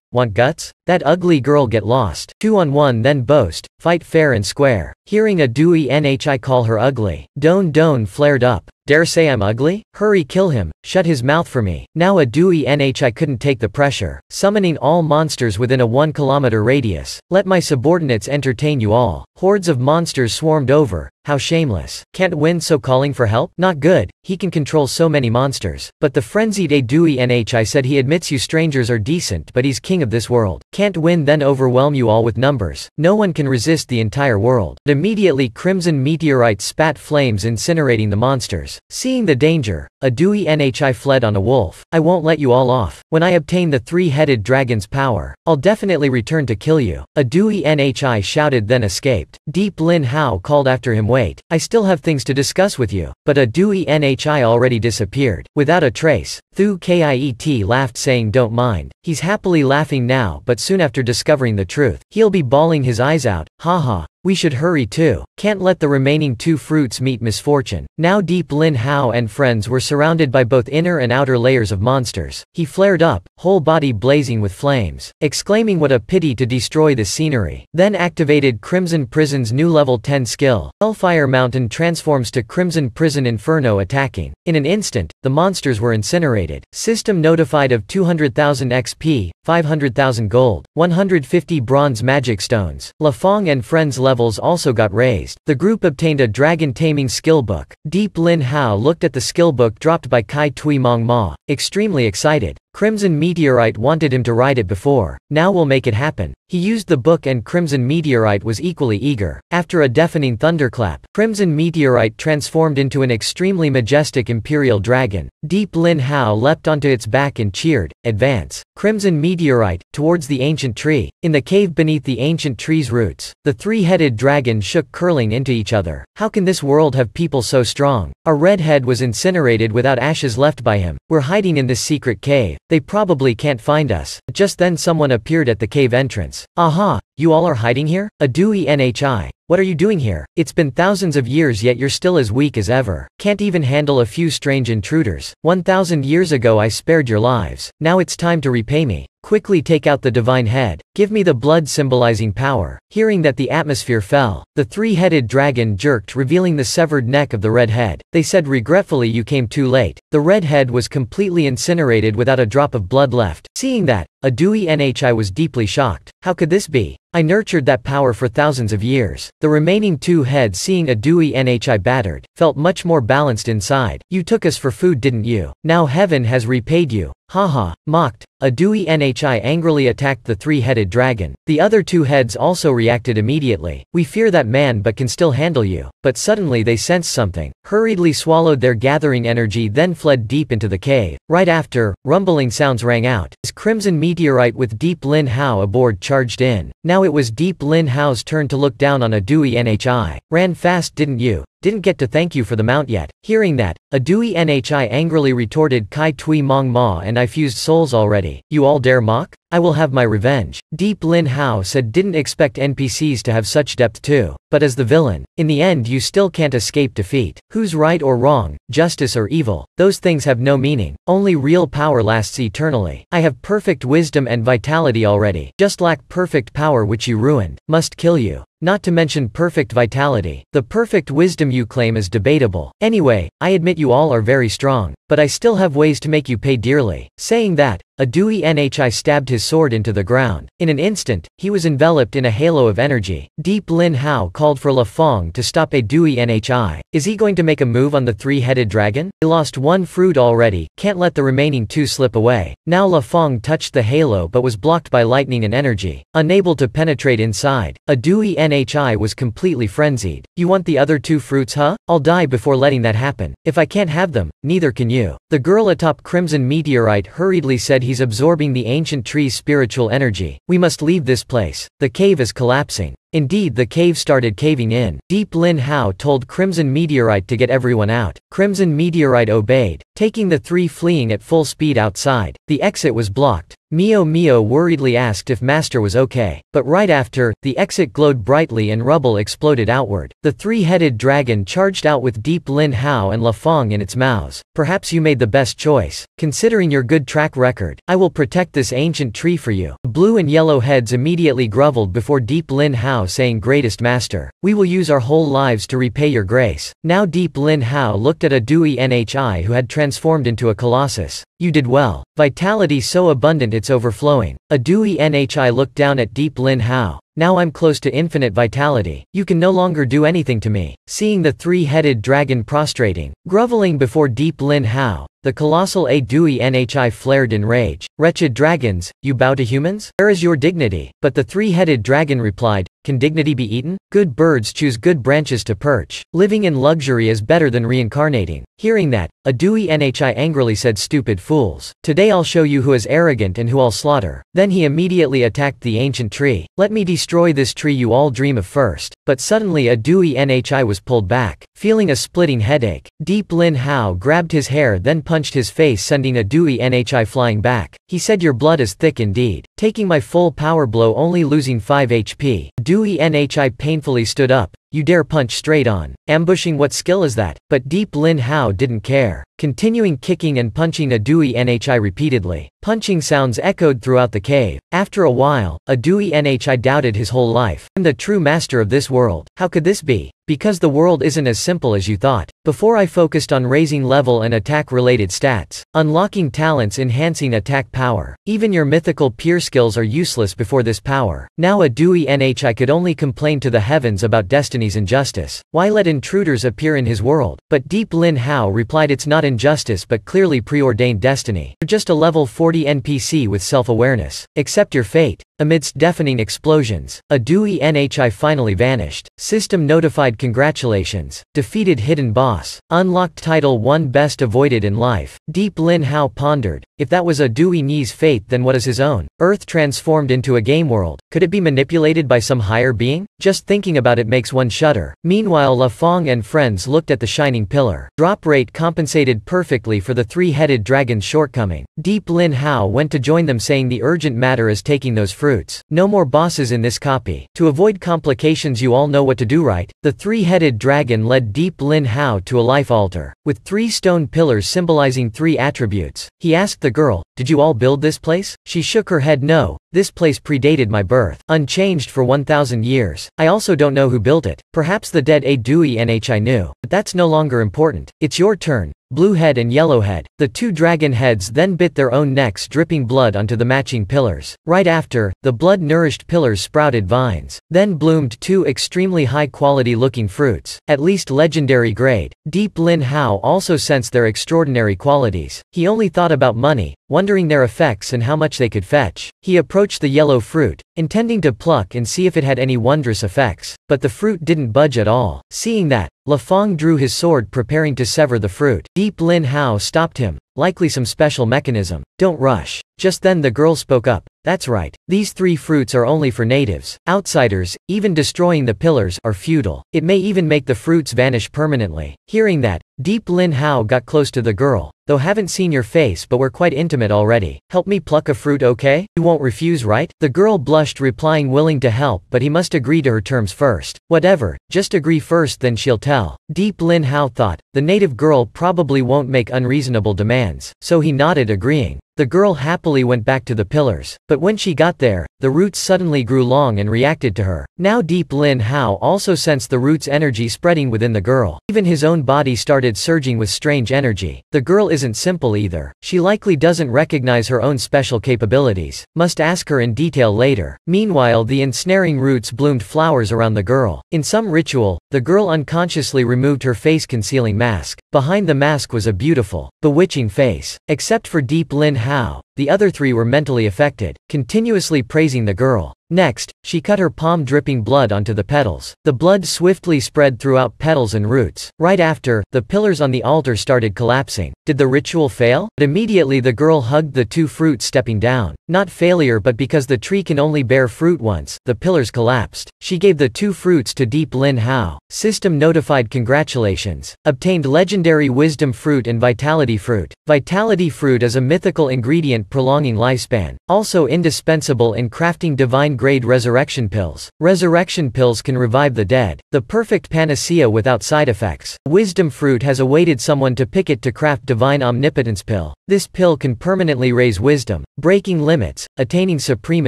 want guts? That ugly girl get lost. 2-on-1 then boast, fight fair and square. Hearing a Dewey Nhi call her ugly, Don Don flared up. Dare say I'm ugly? Hurry, kill him, shut his mouth for me. Now a Dewey Nhi couldn't take the pressure, summoning all monsters within a 1-kilometer radius. Let my subordinates entertain you all. Hordes of monsters swarmed over. How shameless. Can't win, so calling for help? Not good, he can control so many monsters. But the frenzied a Dewey Nhi said he admits you strangers are decent but he's king of this world. Can't win, then overwhelm you all with numbers. No one can resist the entire world. But immediately crimson meteorite spat flames incinerating the monsters. Seeing the danger, a Dewey Nhi fled on a wolf. I won't let you all off. When I obtain the three-headed dragon's power, I'll definitely return to kill you. A Dewey Nhi shouted then escaped. Deep Lin Hao called after him, wait, I still have things to discuss with you. But a Dewey Nhi already disappeared, without a trace. Thu Kiet laughed saying don't mind. He's happily laughing now but soon after discovering the truth, he'll be bawling his eyes out. Haha. We should hurry too. Can't let the remaining two fruits meet misfortune. Now Deep Lin Hao and friends were surrounded by both inner and outer layers of monsters. He flared up, whole body blazing with flames, exclaiming what a pity to destroy this scenery. Then activated Crimson Prison's new level 10 skill. Hellfire Mountain transforms to Crimson Prison Inferno attacking. In an instant, the monsters were incinerated. System notified of 200,000 XP, 500,000 gold, 150 bronze magic stones. La Fong and friends levels also got raised. The group obtained a dragon taming skill book. Deep Lin Hao looked at the skill book dropped by Kai Tui Mong Ma, extremely excited. Crimson Meteorite wanted him to ride it before. Now we'll make it happen. He used the book and Crimson Meteorite was equally eager. After a deafening thunderclap, Crimson Meteorite transformed into an extremely majestic imperial dragon. Deep Lin Hao leapt onto its back and cheered, advance. Crimson Meteorite, towards the ancient tree. In the cave beneath the ancient tree's roots, the three-headed dragon shook curling into each other. How can this world have people so strong? Our redhead was incinerated without ashes left by him. We're hiding in this secret cave. They probably can't find us. Just then someone appeared at the cave entrance. Aha! You all are hiding here? A Dewey Nhi. What are you doing here? It's been thousands of years yet you're still as weak as ever. Can't even handle a few strange intruders. 1,000 years ago I spared your lives. Now it's time to repay me. Quickly take out the divine head. Give me the blood symbolizing power. Hearing that the atmosphere fell, the three-headed dragon jerked, revealing the severed neck of the red head. They said regretfully you came too late. The red head was completely incinerated without a drop of blood left. Seeing that, a Dewey Nhi was deeply shocked. How could this be? I nurtured that power for thousands of years. The remaining two heads, seeing a Dewey Nhi battered, felt much more balanced inside. You took us for food, didn't you? Now heaven has repaid you. Haha, mocked. A Dewey Nhi angrily attacked the three-headed dragon. The other two heads also reacted immediately. We fear that man but can still handle you. But suddenly they sensed something, hurriedly swallowed their gathering energy then fled deep into the cave. Right after, rumbling sounds rang out, as Crimson Meteorite with Deep Lin Hao aboard charged in. Now it was Deep Lin Hao's turn to look down on a Dewey Nhi. Ran fast, didn't you? didn't get to thank you for the mount yet. Hearing that, a Dewey Nhi angrily retorted Kai Tui Mong Ma and I fused souls already. You all dare mock? I will have my revenge. Deep Lin Hao said didn't expect NPCs to have such depth too. But as the villain, in the end you still can't escape defeat. Who's right or wrong, justice or evil? Those things have no meaning. Only real power lasts eternally. I have perfect wisdom and vitality already. Just lack perfect power which you ruined. Must kill you. Not to mention perfect vitality. The perfect wisdom you claim is debatable. Anyway, I admit you all are very strong, but I still have ways to make you pay dearly. Saying that, a Dewey Nhi stabbed his sword into the ground. In an instant, he was enveloped in a halo of energy. Deep Lin Hao called for La Fong to stop a Dewey Nhi. Is he going to make a move on the three-headed dragon? He lost one fruit already, can't let the remaining two slip away. Now La Fong touched the halo but was blocked by lightning and energy. Unable to penetrate inside, a Dewey Nhi was completely frenzied. You want the other two fruits, huh? I'll die before letting that happen. If I can't have them, neither can you. The girl atop Crimson Meteorite hurriedly said he's absorbing the ancient tree's spiritual energy. We must leave this place. The cave is collapsing. Indeed, the cave started caving in. Deep Lin Hao told Crimson Meteorite to get everyone out. Crimson Meteorite obeyed, taking the three fleeing at full speed outside. The exit was blocked. Mio Mio worriedly asked if Master was okay. But right after, the exit glowed brightly and rubble exploded outward. The three-headed dragon charged out with Deep Lin Hao and La Fong in its mouths. Perhaps you made the best choice. Considering your good track record, I will protect this ancient tree for you. The blue and yellow heads immediately groveled before Deep Lin Hao saying, Greatest Master, we will use our whole lives to repay your grace. Now Deep Lin Hao looked at a Dewey Nhi who had transformed into a colossus. You did well. Vitality so abundant it's overflowing. A Dewey Nhi looked down at Deep Lin Hao. Now I'm close to infinite vitality. You can no longer do anything to me. Seeing the three-headed dragon prostrating, groveling before Deep Lin Hao, the colossal A Dewey Nhi flared in rage. Wretched dragons, you bow to humans? Where is your dignity? But the three-headed dragon replied, can dignity be eaten? Good birds choose good branches to perch. Living in luxury is better than reincarnating. Hearing that, a Dewey Nhi angrily said, stupid fools. Today I'll show you who is arrogant and who I'll slaughter. Then he immediately attacked the ancient tree. Let me destroy this tree you all dream of first. But suddenly a Dewey Nhi was pulled back, feeling a splitting headache. Deep Lin Hao grabbed his hair then punched his face sending a Dewey Nhi flying back. He said your blood is thick indeed. Taking my full power blow only losing 5 HP. Dewey Nhi painfully stood up. You dare punch straight on. Ambushing, what skill is that? But Deep Lin Hao didn't care. Continuing kicking and punching a Dewey Nhi repeatedly. Punching sounds echoed throughout the cave. After a while, a Dewey Nhi doubted his whole life. I'm the true master of this world. How could this be? Because the world isn't as simple as you thought. Before I focused on raising level and attack-related stats, unlocking talents enhancing attack power. Even your mythical peer skills are useless before this power. Now a Dewey Nhi could only complain to the heavens about destiny's injustice. Why let intruders appear in his world? But Deep Lin Hao replied it's not injustice but clearly preordained destiny. You're just a level 40 NPC with self-awareness. Accept your fate. Amidst deafening explosions, a Dewey Nhi finally vanished. System notified congratulations. Defeated hidden boss. Unlocked title 1 best avoided in life. Deep Lin Hao pondered. If that was a Dewey Ni's fate then what is his own? Earth transformed into a game world. Could it be manipulated by some higher being? Just thinking about it makes one shudder. Meanwhile La Fong and friends looked at the shining pillar. Drop rate compensated perfectly for the three-headed dragon's shortcoming. Deep Lin Hao went to join them saying the urgent matter is taking those fruits. No more bosses in this copy. To avoid complications you all know what to do, right? The three-headed dragon led Deep Lin Hao to a life altar, with 3 stone pillars symbolizing 3 attributes. He asked the girl, did you all build this place? She shook her head, no. This place predated my birth. Unchanged for 1,000 years. I also don't know who built it. Perhaps the dead A Dewey Nhi knew. But that's no longer important. It's your turn. Blue head and yellow head. The 2 dragon heads then bit their own necks, dripping blood onto the matching pillars. Right after, the blood-nourished pillars sprouted vines. Then bloomed 2 extremely high-quality looking fruits, at least legendary grade. Deep Lin Hao also sensed their extraordinary qualities. He only thought about money, wondering their effects and how much they could fetch. He approached the yellow fruit, intending to pluck and see if it had any wondrous effects. But the fruit didn't budge at all. Seeing that, La Fong drew his sword preparing to sever the fruit. Deep Lin Hao stopped him. Likely some special mechanism. Don't rush. Just then the girl spoke up. That's right. These 3 fruits are only for natives. Outsiders, even destroying the pillars, are futile. It may even make the fruits vanish permanently. Hearing that, Deep Lin Hao got close to the girl. Though haven't seen your face but we're quite intimate already. Help me pluck a fruit, okay? You won't refuse, right? The girl blushed, replying willing to help, but he must agree to her terms first. Whatever, just agree first, then she'll tell. Deep Lin Hao thought, the native girl probably won't make unreasonable demands, so he nodded, agreeing. The girl happily went back to the pillars, but when she got there, the roots suddenly grew long and reacted to her. Now Deep Lin Hao also sensed the roots' energy spreading within the girl. Even his own body started surging with strange energy. The girl isn't simple either. She likely doesn't recognize her own special capabilities. Must ask her in detail later. Meanwhile, the ensnaring roots bloomed flowers around the girl. In some ritual, the girl unconsciously removed her face-concealing mask. Behind the mask was a beautiful, bewitching face. Except for Deep Lin Hao, the other 3 were mentally affected, continuously praising the girl. Next, she cut her palm, dripping blood onto the petals. The blood swiftly spread throughout petals and roots. Right after, the pillars on the altar started collapsing. Did the ritual fail? But immediately the girl hugged the 2 fruits, stepping down. Not failure, but because the tree can only bear fruit once, the pillars collapsed. She gave the 2 fruits to Deep Lin Hao. System notified, congratulations. Obtained legendary wisdom fruit and vitality fruit. Vitality fruit is a mythical ingredient prolonging lifespan. Also indispensable in crafting divine grade resurrection pills. Resurrection pills can revive the dead. The perfect panacea without side effects. Wisdom fruit has awaited someone to pick it to craft divine omnipotence pill. This pill can permanently raise wisdom, breaking limits, attaining supreme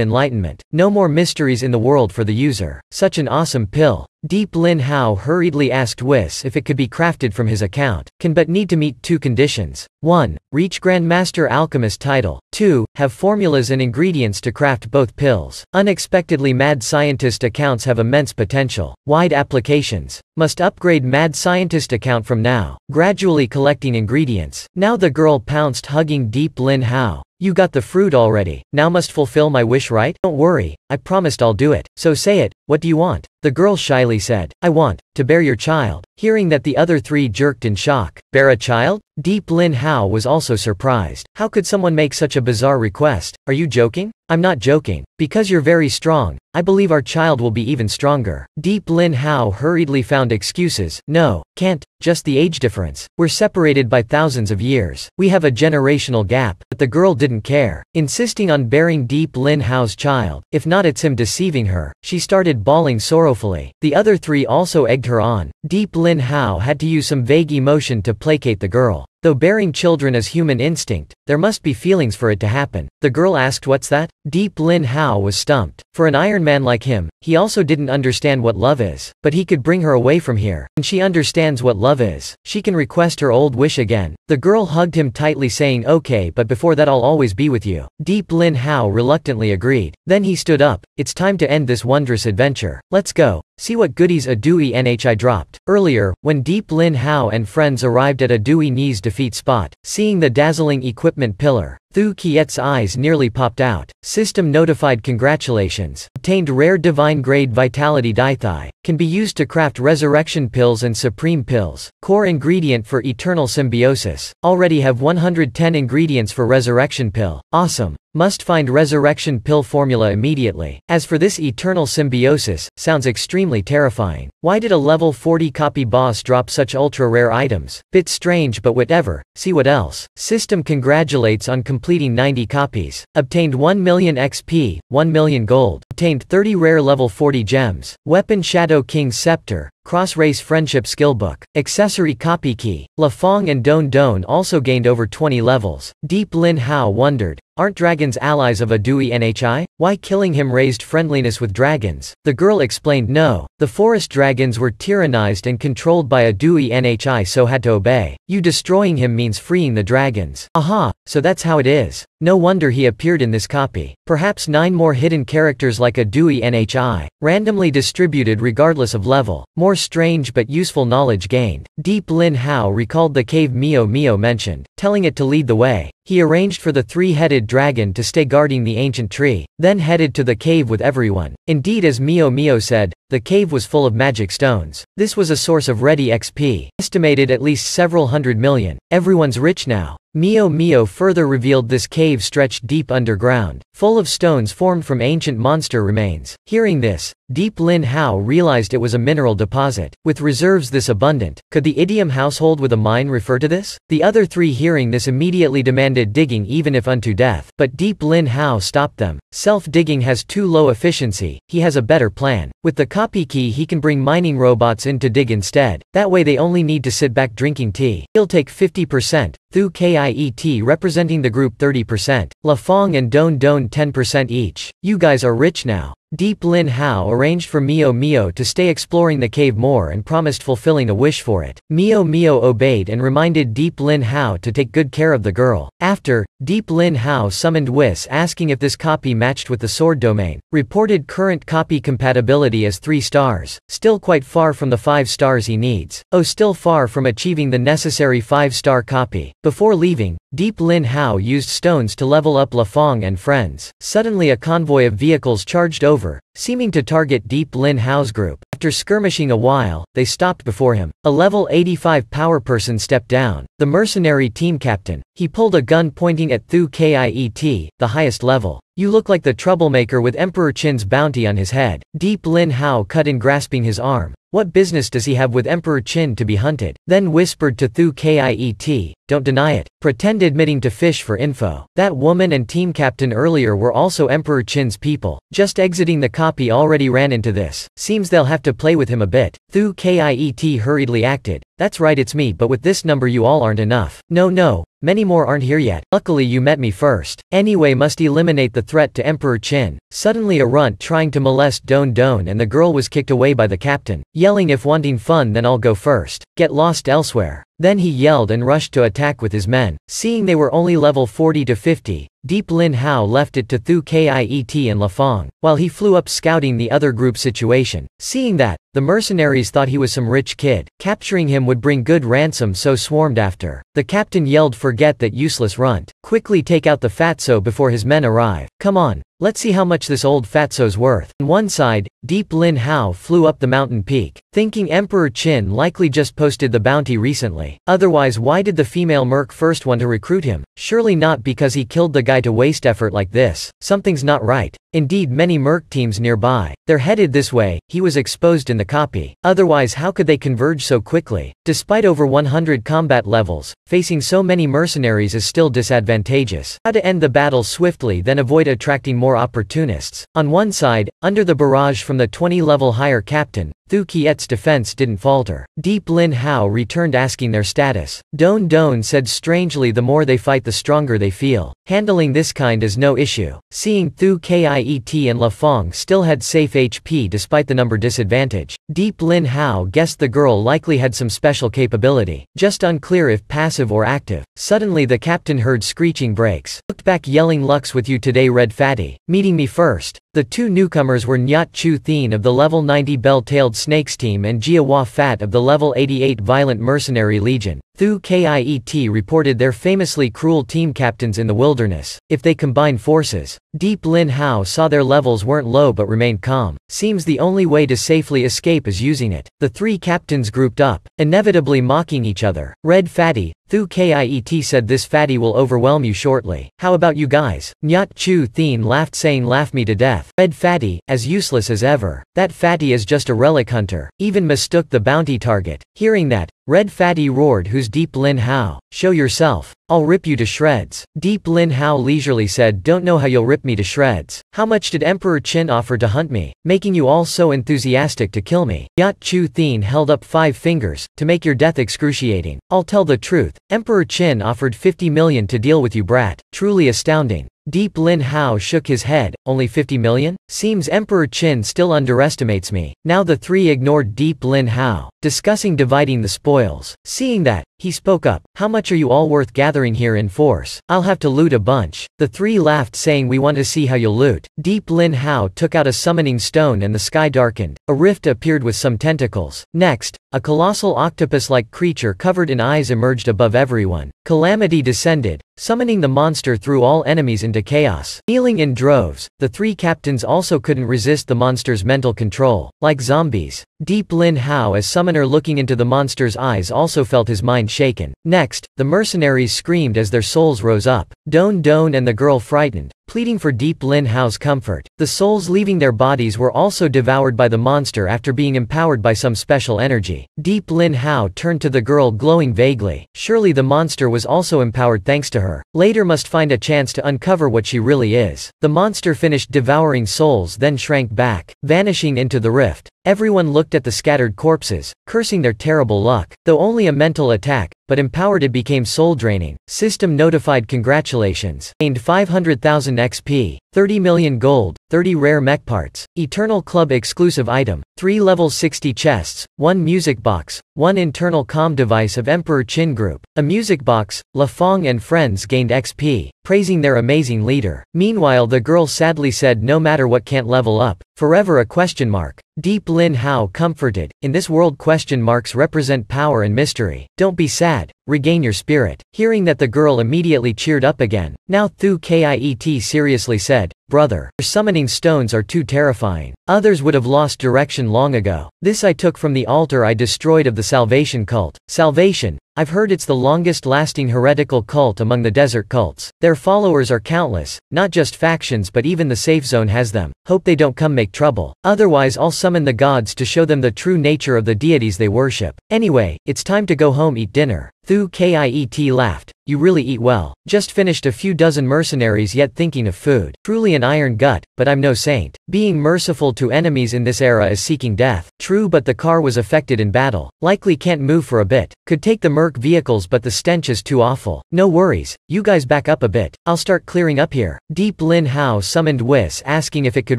enlightenment. No more mysteries in the world for the user. Such an awesome pill. Deep Lin Hao hurriedly asked Whis if it could be crafted from his account. Can but need to meet 2 conditions. 1. Reach Grandmaster Alchemist title. 2. Have formulas and ingredients to craft both pills. Unexpectedly, Mad Scientist accounts have immense potential. Wide applications. Must upgrade Mad Scientist account from now. Gradually collecting ingredients. Now the girl pounced, hugging Deep Lin Hao. You got the fruit already. Now must fulfill my wish, right? Don't worry, I promised I'll do it. So say it, what do you want? The girl shyly said. I want to bear your child. Hearing that, the other 3 jerked in shock. Bear a child? Deep Lin Hao was also surprised. How could someone make such a bizarre request? Are you joking? I'm not joking. Because you're very strong, I believe our child will be even stronger. Deep Lin Hao hurriedly found excuses. No, can't, just the age difference. We're separated by thousands of years. We have a generational gap. But the girl didn't care, insisting on bearing Deep Lin Hao's child. If not, it's him deceiving her. She started bawling sorrowfully. The other 3 also egged her on. Deep Lin Hao had to use some vague emotion to placate the girl. Though bearing children is human instinct, there must be feelings for it to happen. The girl asked, what's that? Deep Lin Hao was stumped. For an Iron Man like him, he also didn't understand what love is. But he could bring her away from here. And she understands what love is. She can request her old wish again. The girl hugged him tightly, saying, okay, but before that I'll always be with you. Deep Lin Hao reluctantly agreed. Then he stood up. It's time to end this wondrous adventure. Let's go. See what goodies a Dewey NHI dropped. Earlier, when Deep Lin Hao and friends arrived at a Dewey Knees defeat spot, seeing the dazzling equipment pillar, Thu Kiet's eyes nearly popped out. System notified, congratulations. Obtained rare divine grade vitality dithai. Can be used to craft resurrection pills and supreme pills. Core ingredient for eternal symbiosis. Already have 110 ingredients for resurrection pill. Awesome. Must find resurrection pill formula immediately. As for this eternal symbiosis, sounds extremely terrifying. Why did a level 40 copy boss drop such ultra rare items? Bit strange, but whatever. See what else. System congratulates on completing 90 copies. Obtained 1 million XP, 1 million gold. Obtained 30 rare level 40 gems. Weapon Shadow King's Scepter. Cross-Race Friendship Skillbook. Accessory Copy Key. La Fong and Don Don also gained over 20 levels. Deep Lin Hao wondered, aren't dragons allies of a Dewey NHI? Why killing him raised friendliness with dragons? The girl explained no. The forest dragons were tyrannized and controlled by a Dewey NHI, so had to obey. You destroying him means freeing the dragons. Aha, so that's how it is. No wonder he appeared in this copy. Perhaps 9 more hidden characters like a Dewey NHI. Randomly distributed regardless of level. More strange but useful knowledge gained. Deep Lin Hao recalled the cave Mio Mio mentioned, telling it to lead the way. He arranged for the three-headed dragon to stay guarding the ancient tree, then headed to the cave with everyone. Indeed, as Mio Mio said, the cave was full of magic stones. This was a source of ready XP, estimated at least several hundred million. Everyone's rich now. Mio Mio further revealed this cave stretched deep underground, full of stones formed from ancient monster remains. Hearing this, Deep Lin Hao realized it was a mineral deposit. With reserves this abundant, could the idiom household with a mine refer to this? The other three hearing this immediately demanded digging even if unto death. But Deep Lin Hao stopped them. Self-digging has too low efficiency, he has a better plan. With the copy key he can bring mining robots in to dig instead. That way they only need to sit back drinking tea. He'll take 50%. Thu Kiet representing the group 30%, La Fong and Don Don 10% each. You guys are rich now. Deep Lin Hao arranged for Mio Mio to stay exploring the cave more and promised fulfilling a wish for it. Mio Mio obeyed and reminded Deep Lin Hao to take good care of the girl. After, Deep Lin Hao summoned Whis asking if this copy matched with the sword domain. Reported current copy compatibility as 3 stars. Still quite far from the 5 stars he needs. Oh, still far from achieving the necessary 5-star copy. Before leaving, Deep Lin Hao used stones to level up La Fong and friends. Suddenly a convoy of vehicles charged over, seeming to target Deep Lin Hao's group. After skirmishing a while, they stopped before him. A level 85 power person stepped down. The mercenary team captain. He pulled a gun pointing at Thu Kiet, the highest level. You look like the troublemaker with Emperor Qin's bounty on his head. Deep Lin Hao cut in grasping his arm. What business does he have with Emperor Qin to be hunted? Then whispered to Thu Kiet, don't deny it. Pretend admitting to fish for info. That woman and team captain earlier were also Emperor Qin's people. Just exiting the copy already ran into this. Seems they'll have to play with him a bit. Thu Kiet hurriedly acted. That's right, it's me, but with this number you all aren't enough. No. Many more aren't here yet. Luckily you met me first. Anyway, must eliminate the threat to Emperor Qin. Suddenly a runt trying to molest Don Don and the girl was kicked away by the captain, yelling if wanting fun then I'll go first. Get lost elsewhere. Then he yelled and rushed to attack with his men. Seeing they were only level 40 to 50, Deep Lin Hao left it to Thu Kiet and La Fong, while he flew up scouting the other group situation. Seeing that, the mercenaries thought he was some rich kid. Capturing him would bring good ransom, so swarmed after. The captain yelled, forget that useless runt. Quickly take out the fatso before his men arrive. Come on. Let's see how much this old fatso's worth. On one side, Deep Lin Hao flew up the mountain peak, thinking Emperor Qin likely just posted the bounty recently. Otherwise why did the female merc first want to recruit him? Surely not because he killed the guy to waste effort like this. Something's not right. Indeed, many merc teams nearby. They're headed this way. He was exposed in the copy. Otherwise how could they converge so quickly? Despite over 100 combat levels, facing so many mercenaries is still disadvantageous. How to end the battle swiftly then avoid attracting more opportunists. On one side, under the barrage from the 20-level higher captain, Thu Kiet's defense didn't falter. Deep Lin Hao returned asking their status. Don Don said strangely the more they fight the stronger they feel. Handling this kind is no issue. Seeing Thu Kiet and La Fong still had safe HP despite the number disadvantage, Deep Lin Hao guessed the girl likely had some special capability, just unclear if passive or active. Suddenly the captain heard screeching brakes. Looked back yelling Lux with you today Red Fatty. Meeting me first. The two newcomers were Nyat Chu Thien of the level 90 Bell-Tailed Snakes team and Jia Hua Fat of the level 88 Violent Mercenary Legion. Thu Kiet reported they're famously cruel team captains in the wilderness. If they combine forces, Deep Lin Hao saw their levels weren't low but remained calm. Seems the only way to safely escape is using it. The three captains grouped up, inevitably mocking each other. Red Fatty, Thu Kiet said this fatty will overwhelm you shortly. How about you guys? Nyat Chu Thien laughed saying laugh me to death. Red Fatty, as useless as ever. That fatty is just a relic hunter. Even mistook the bounty target. Hearing that, Red Fatty roared who's Deep Lin Hao? Show yourself. I'll rip you to shreds. Deep Lin Hao leisurely said don't know how you'll rip me to shreds. How much did Emperor Qin offer to hunt me, making you all so enthusiastic to kill me? Nyat Chu Thien held up 5 fingers, to make your death excruciating. I'll tell the truth, Emperor Qin offered 50 million to deal with you brat. Truly astounding. Deep Lin Hao shook his head. Only 50 million? Seems Emperor Qin still underestimates me. Now the three ignored Deep Lin Hao, discussing dividing the spoils. Seeing that, he spoke up. How much are you all worth gathering here in force? I'll have to loot a bunch. The three laughed saying we want to see how you'll loot. Deep Lin Hao took out a summoning stone and the sky darkened. A rift appeared with some tentacles. Next, A colossal octopus-like creature covered in eyes emerged above everyone. Calamity descended, summoning the monster threw all enemies into chaos. Kneeling in droves, the three captains also couldn't resist the monster's mental control. Like zombies, Deep Lin Hao as summoner looking into the monster's eyes also felt his mind shaken. Next, the mercenaries screamed as their souls rose up. Don Don and the girl frightened, pleading for Deep Lin Hao's comfort. The souls leaving their bodies were also devoured by the monster after being empowered by some special energy. Deep Lin Hao turned to the girl glowing vaguely. Surely the monster was also empowered thanks to her. Later must find a chance to uncover what she really is. The monster finished devouring souls then shrank back, vanishing into the rift. Everyone looked at the scattered corpses, cursing their terrible luck. Though only a mental attack, but empowered it became soul-draining. System notified congratulations. Gained 500,000 XP, 30 million gold, 30 rare mech parts, Eternal Club exclusive item, 3 level 60 chests, 1 music box, 1 internal comm device of Emperor Qin Group. A music box, La Fong and friends gained XP, praising their amazing leader. Meanwhile the girl sadly said no matter what can't level up, forever a question mark. Deep Lin Hao comforted, in this world question marks represent power and mystery. Don't be sad, regain your spirit. Hearing that the girl immediately cheered up again. Now Thu Kiet seriously said, brother, your summoning stones are too terrifying. Others would have lost direction long ago. This I took from the altar I destroyed of the Salvation cult. Salvation? I've heard it's the longest-lasting heretical cult among the desert cults. Their followers are countless, not just factions but even the safe zone has them. Hope they don't come make trouble. Otherwise I'll summon the gods to show them the true nature of the deities they worship. Anyway, it's time to go home eat dinner. Thu Kiet laughed. You really eat well. Just finished a few dozen mercenaries yet thinking of food. Truly an iron gut, but I'm no saint. Being merciful to enemies in this era is seeking death. True, but the car was affected in battle. Likely can't move for a bit. Could take the merc vehicles but the stench is too awful. No worries, you guys back up a bit. I'll start clearing up here. Deep Lin Hao summoned Whis asking if it could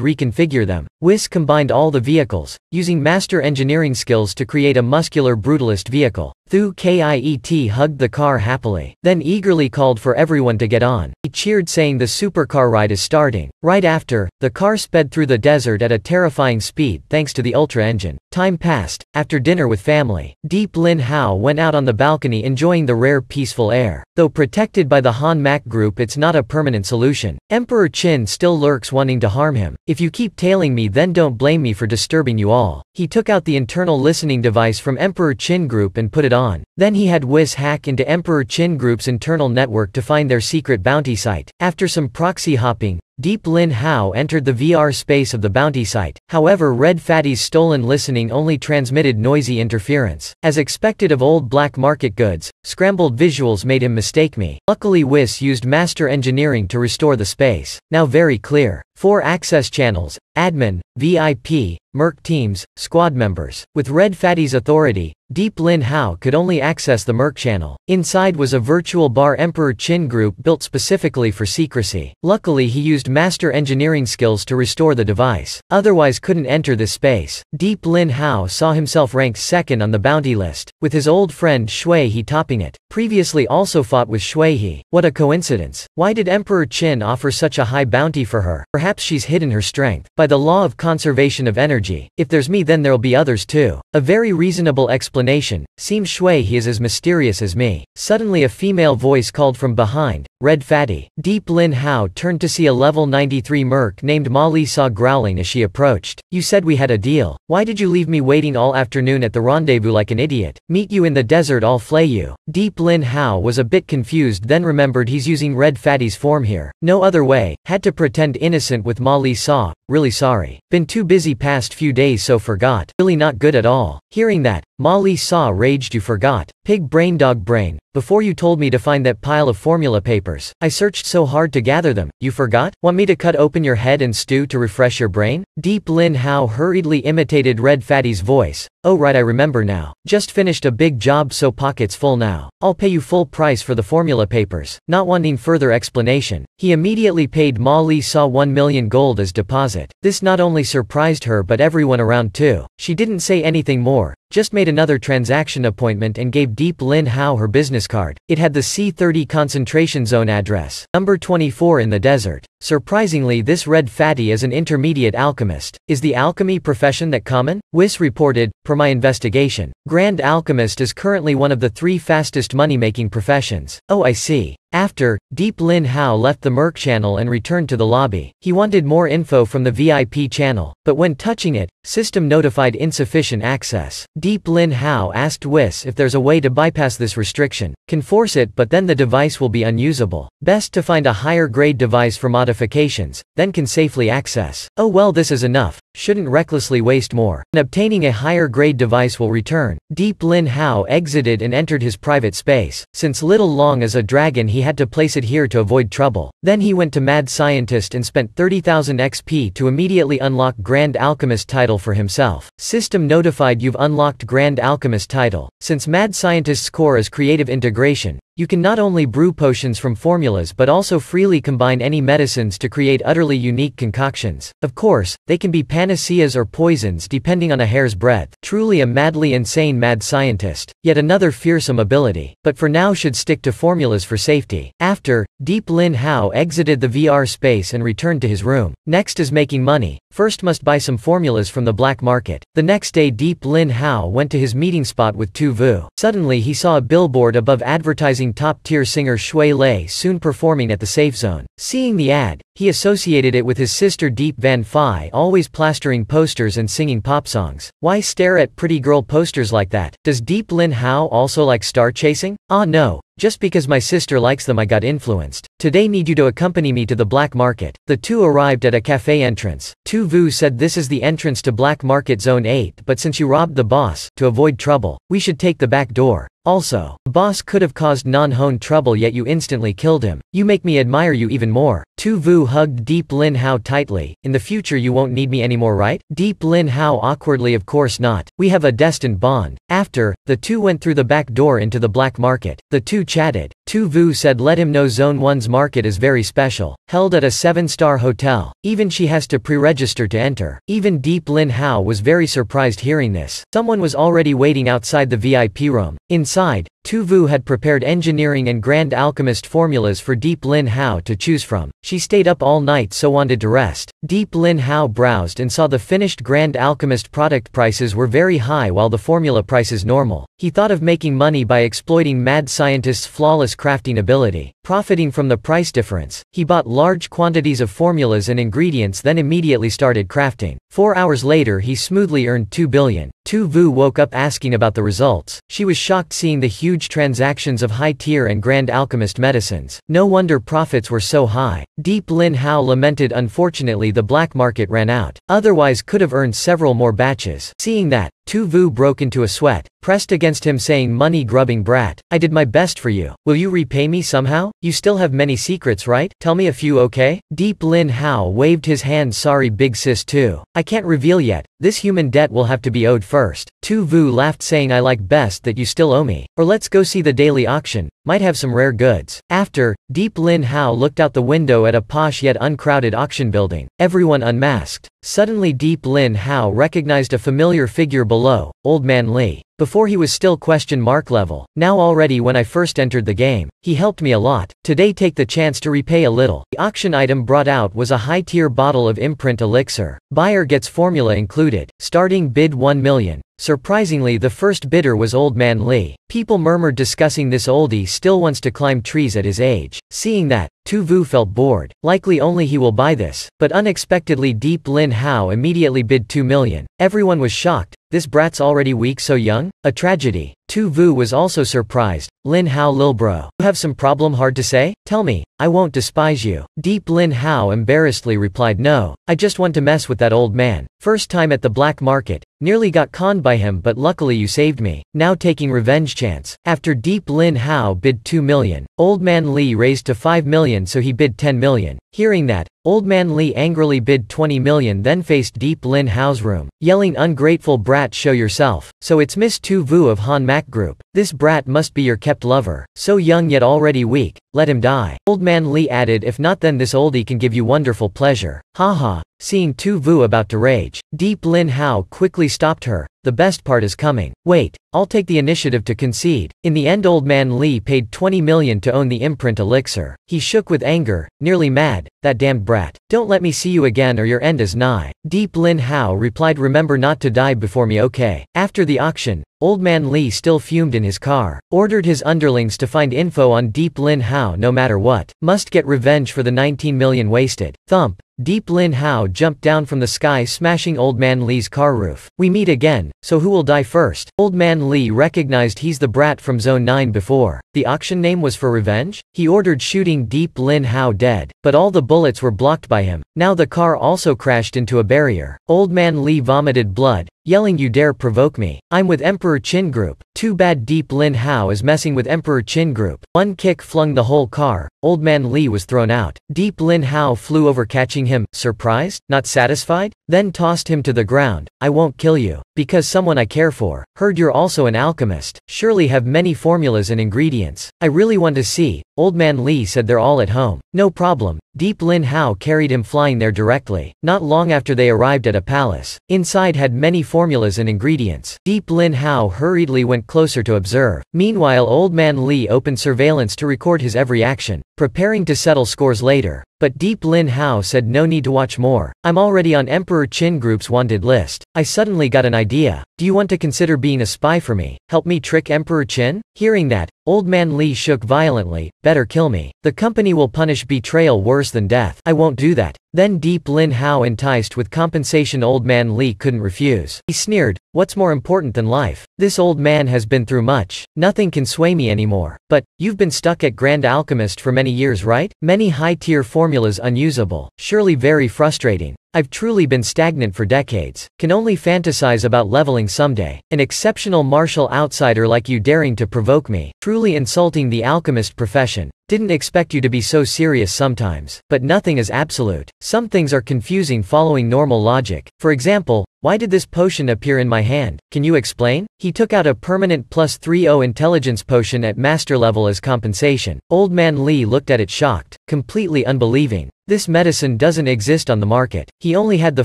reconfigure them. Whis combined all the vehicles, using master engineering skills to create a muscular brutalist vehicle. Thu Kiet hugged the car happily, then eagerly called for everyone to get on. He cheered saying the supercar ride is starting. Right after, the car sped through the desert at a terrifying speed thanks to the ultra engine. Time passed. After dinner with family, Deep Lin Hao went out on the balcony enjoying the rare peaceful air. Though protected by the Han Mak group it's not a permanent solution. Emperor Qin still lurks wanting to harm him. If you keep tailing me then don't blame me for disturbing you all. He took out the internal listening device from Emperor Qin group and put it on. Then he had Whis hack into Emperor Qin group's internal network to find their secret bounty site. After some proxy hopping, Deep Lin Hao entered the VR space of the bounty site. However, Red Fatty's stolen listening only transmitted noisy interference. As expected of old black market goods, scrambled visuals made him mistake me. Luckily Whis used master engineering to restore the space. Now very clear. 4 access channels, admin, VIP, merc teams, squad members. With Red Fatty's authority, Deep Lin Hao could only access the merc channel. Inside was a virtual bar Emperor Qin group built specifically for secrecy. Luckily he used master engineering skills to restore the device. Otherwise couldn't enter this space. Deep Lin Hao saw himself ranked second on the bounty list, with his old friend Shui He topping it. Previously also fought with Shui He. What a coincidence. Why did Emperor Qin offer such a high bounty for her? Perhaps she's hidden her strength. By the law of conservation of energy, if there's me then there'll be others too. A very reasonable explanation. Seems Shui He is as mysterious as me. Suddenly a female voice called from behind. Red Fatty. Deep Lin Hao turned to see a level 93 merc named Ma Li Sa growling as she approached. You said we had a deal. Why did you leave me waiting all afternoon at the rendezvous like an idiot? Meet you in the desert I'll flay you. Deep Lin Hao was a bit confused then remembered he's using Red Fatty's form here. No other way. Had to pretend innocent with Ma Li Sa. Really sorry. Been too busy past few days so forgot. Really not good at all. Hearing that, Ma Li Sa raged. You forgot. Pig brain dog brain. Before you told me to find that pile of formula papers. I searched so hard to gather them. You forgot? Want me to cut open your head and stew to refresh your brain? Deep Lin Hao hurriedly imitated Red Fatty's voice. Oh right, I remember now. Just finished a big job so pockets full now. I'll pay you full price for the formula papers. Not wanting further explanation, he immediately paid Ma Li Sa 1 million gold as deposit. This not only surprised her but everyone around too. She didn't say anything more, just made another transaction appointment and gave Deep Lin Hao her business card. It had the C30 concentration zone address, number 24 in the desert. Surprisingly, this red fatty is an intermediate alchemist. Is the alchemy profession that common? Wiss reported, per my investigation, Grand Alchemist is currently one of the 3 fastest money-making professions. Oh, I see. After, Deep Lin Hao left the Merc channel and returned to the lobby. He wanted more info from the VIP channel, but when touching it, system notified insufficient access. Deep Lin Hao asked Wiss if there's a way to bypass this restriction. Can force it, but then the device will be unusable. Best to find a higher grade device for modifications, then can safely access. Oh well, this is enough. Shouldn't recklessly waste more. And obtaining a higher grade device will return. Deep Lin Hao exited and entered his private space. Since Little Long is a dragon, he had to place it here to avoid trouble. Then he went to Mad Scientist and spent 30,000 XP to immediately unlock Grand Alchemist title for himself. System notified you've unlocked Grand Alchemist title. Since Mad Scientist's core is creative integration, you can not only brew potions from formulas but also freely combine any medicines to create utterly unique concoctions. Of course, they can be panaceas or poisons depending on a hair's breadth. Truly a madly insane mad scientist. Yet another fearsome ability. But for now should stick to formulas for safety. After, Deep Lin Hao exited the VR space and returned to his room. Next is making money. First must buy some formulas from the black market. The next day Deep Lin Hao went to his meeting spot with Tu Vu. Suddenly he saw a billboard above advertising top-tier singer Shui Lei soon performing at the safe zone. Seeing the ad, he associated it with his sister Deep Van Phi always plastering posters and singing pop songs. Why stare at pretty girl posters like that? Does Deep Lin Hao also like star chasing? Ah no. Just because my sister likes them I got influenced. Today need you to accompany me to the black market. The two arrived at a cafe entrance. Tu Vu said this is the entrance to Black Market Zone 8, but since you robbed the boss, to avoid trouble, we should take the back door. Also, the boss could have caused Non-Hone trouble yet you instantly killed him. You make me admire you even more. Tu Vu hugged Deep Lin Hao tightly. In the future you won't need me anymore, right? Deep Lin Hao awkwardly, of course not. We have a destined bond. After, the two went through the back door into the black market. The two chatted. Tu Vu said let him know Zone 1's market is very special. Held at a 7-star hotel. Even she has to pre-register to enter. Even Deep Lin Hao was very surprised hearing this. Someone was already waiting outside the VIP room. Inside, Tu Vu had prepared engineering and Grand Alchemist formulas for Deep Lin Hao to choose from. She stayed up all night so wanted to rest. Deep Lin Hao browsed and saw the finished Grand Alchemist product prices were very high while the formula prices normal. He thought of making money by exploiting Mad Scientist's flawless crafting ability. Profiting from the price difference, he bought large quantities of formulas and ingredients then immediately started crafting. 4 hours later he smoothly earned 2 billion. Tu Vu woke up asking about the results. She was shocked seeing the huge transactions of high-tier and Grand Alchemist medicines. No wonder profits were so high. Deep Lin Hao lamented unfortunately the black market ran out. Otherwise could have earned several more batches. Seeing that, Tu Vu broke into a sweat, pressed against him saying money-grubbing brat. I did my best for you. Will you repay me somehow? You still have many secrets, right? Tell me a few, okay? Deep Lin Hao waved his hand. Sorry big sis too. I can't reveal yet. This human debt will have to be owed first. Tu Vu laughed saying I like best that you still owe me. Or let's go see the daily auction. Might have some rare goods. After, Deep Lin Hao looked out the window at a posh yet uncrowded auction building. Everyone unmasked. Suddenly Deep Lin Hao recognized a familiar figure below, Old Man Lee. Before he was still question mark level, now already when I first entered the game. He helped me a lot. Today take the chance to repay a little. The auction item brought out was a high-tier bottle of imprint elixir. Buyer gets formula included. Starting bid 1 million. Surprisingly the first bidder was Old Man Lee. People murmured discussing this oldie still wants to climb trees at his age. Seeing that, Tu Vu felt bored. Likely only he will buy this. But unexpectedly Deep Lin Hao immediately bid 2 million. Everyone was shocked. This brat's already weak so young? A tragedy. Tu Vu was also surprised. Lin Hao lil bro. You have some problem hard to say? Tell me, I won't despise you. Deep Lin Hao embarrassedly replied no, I just want to mess with that old man. First time at the black market, nearly got conned by him but luckily you saved me. Now taking revenge chance. After Deep Lin Hao bid 2 million, Old Man Lee raised to 5 million so he bid 10 million. Hearing that, Old Man Lee angrily bid 20 million then faced Deep Lin Hao's room, yelling ungrateful brat show yourself. So it's Miss Tu Vu of Han Mac Group. This brat must be your kept lover. So young yet already weak, let him die. Old Man Lee added if not then this oldie can give you wonderful pleasure. Haha. Seeing Tu Vu about to rage, Deep Lin Hao quickly stopped her. the best part is coming. Wait, I'll take the initiative to concede. In the end, Old Man Lee paid 20 million to own the imprint elixir. He shook with anger, nearly mad. That damned brat. Don't let me see you again or your end is nigh. Deep Lin Hao replied, remember not to die before me, okay? After the auction, Old Man Lee still fumed in his car, ordered his underlings to find info on Deep Lin Hao no matter what. Must get revenge for the 19 million wasted. Thump. Deep Lin Hao jumped down from the sky, smashing Old Man Lee's car roof. We meet again, so who will die first? Old Man Lee recognized he's the brat from Zone 9 before. The auction name was for revenge? He ordered shooting Deep Lin Hao dead, but all the bullets were blocked by him. Now the car also crashed into a barrier. Old Man Lee vomited blood, yelling, you dare provoke me? I'm with Emperor Qin Group. Too bad Deep Lin Hao is messing with Emperor Qin Group. One kick flung the whole car. Old Man Lee was thrown out. Deep Lin Hao flew over, catching him, surprised, not satisfied, then tossed him to the ground. I won't kill you, because someone I care for. Heard you're also an alchemist. Surely have many formulas and ingredients. I really want to see. Old Man Lee said they're all at home. No problem. Deep Lin Hao carried him flying there directly. Not long after they arrived at a palace. Inside had many formulas and ingredients. Deep Lin Hao hurriedly went closer to observe. Meanwhile, Old Man Lee opened surveillance to record his every action, preparing to settle scores later. But Deep Lin Hao said no need to watch more. I'm already on Emperor Qin Group's wanted list. I suddenly got an idea. Do you want to consider being a spy for me? Help me trick Emperor Qin? Hearing that, Old Man Lee shook violently. Better kill me. The company will punish betrayal worse than death. I won't do that. Then Deep Lin Hao, enticed with compensation Old Man Lee couldn't refuse. He sneered, what's more important than life? This old man has been through much. Nothing can sway me anymore. But, you've been stuck at Grand Alchemist for many years, right? Many high-tier formulas unusable. Surely very frustrating. I've truly been stagnant for decades. Can only fantasize about leveling someday. An exceptional martial outsider like you daring to provoke me. Truly insulting the alchemist profession. Didn't expect you to be so serious sometimes. But nothing is absolute. Some things are confusing following normal logic. For example, why did this potion appear in my hand? Can you explain? He took out a permanent +30 intelligence potion at master level as compensation. Old Man Lee looked at it shocked, completely unbelieving. This medicine doesn't exist on the market. He only had the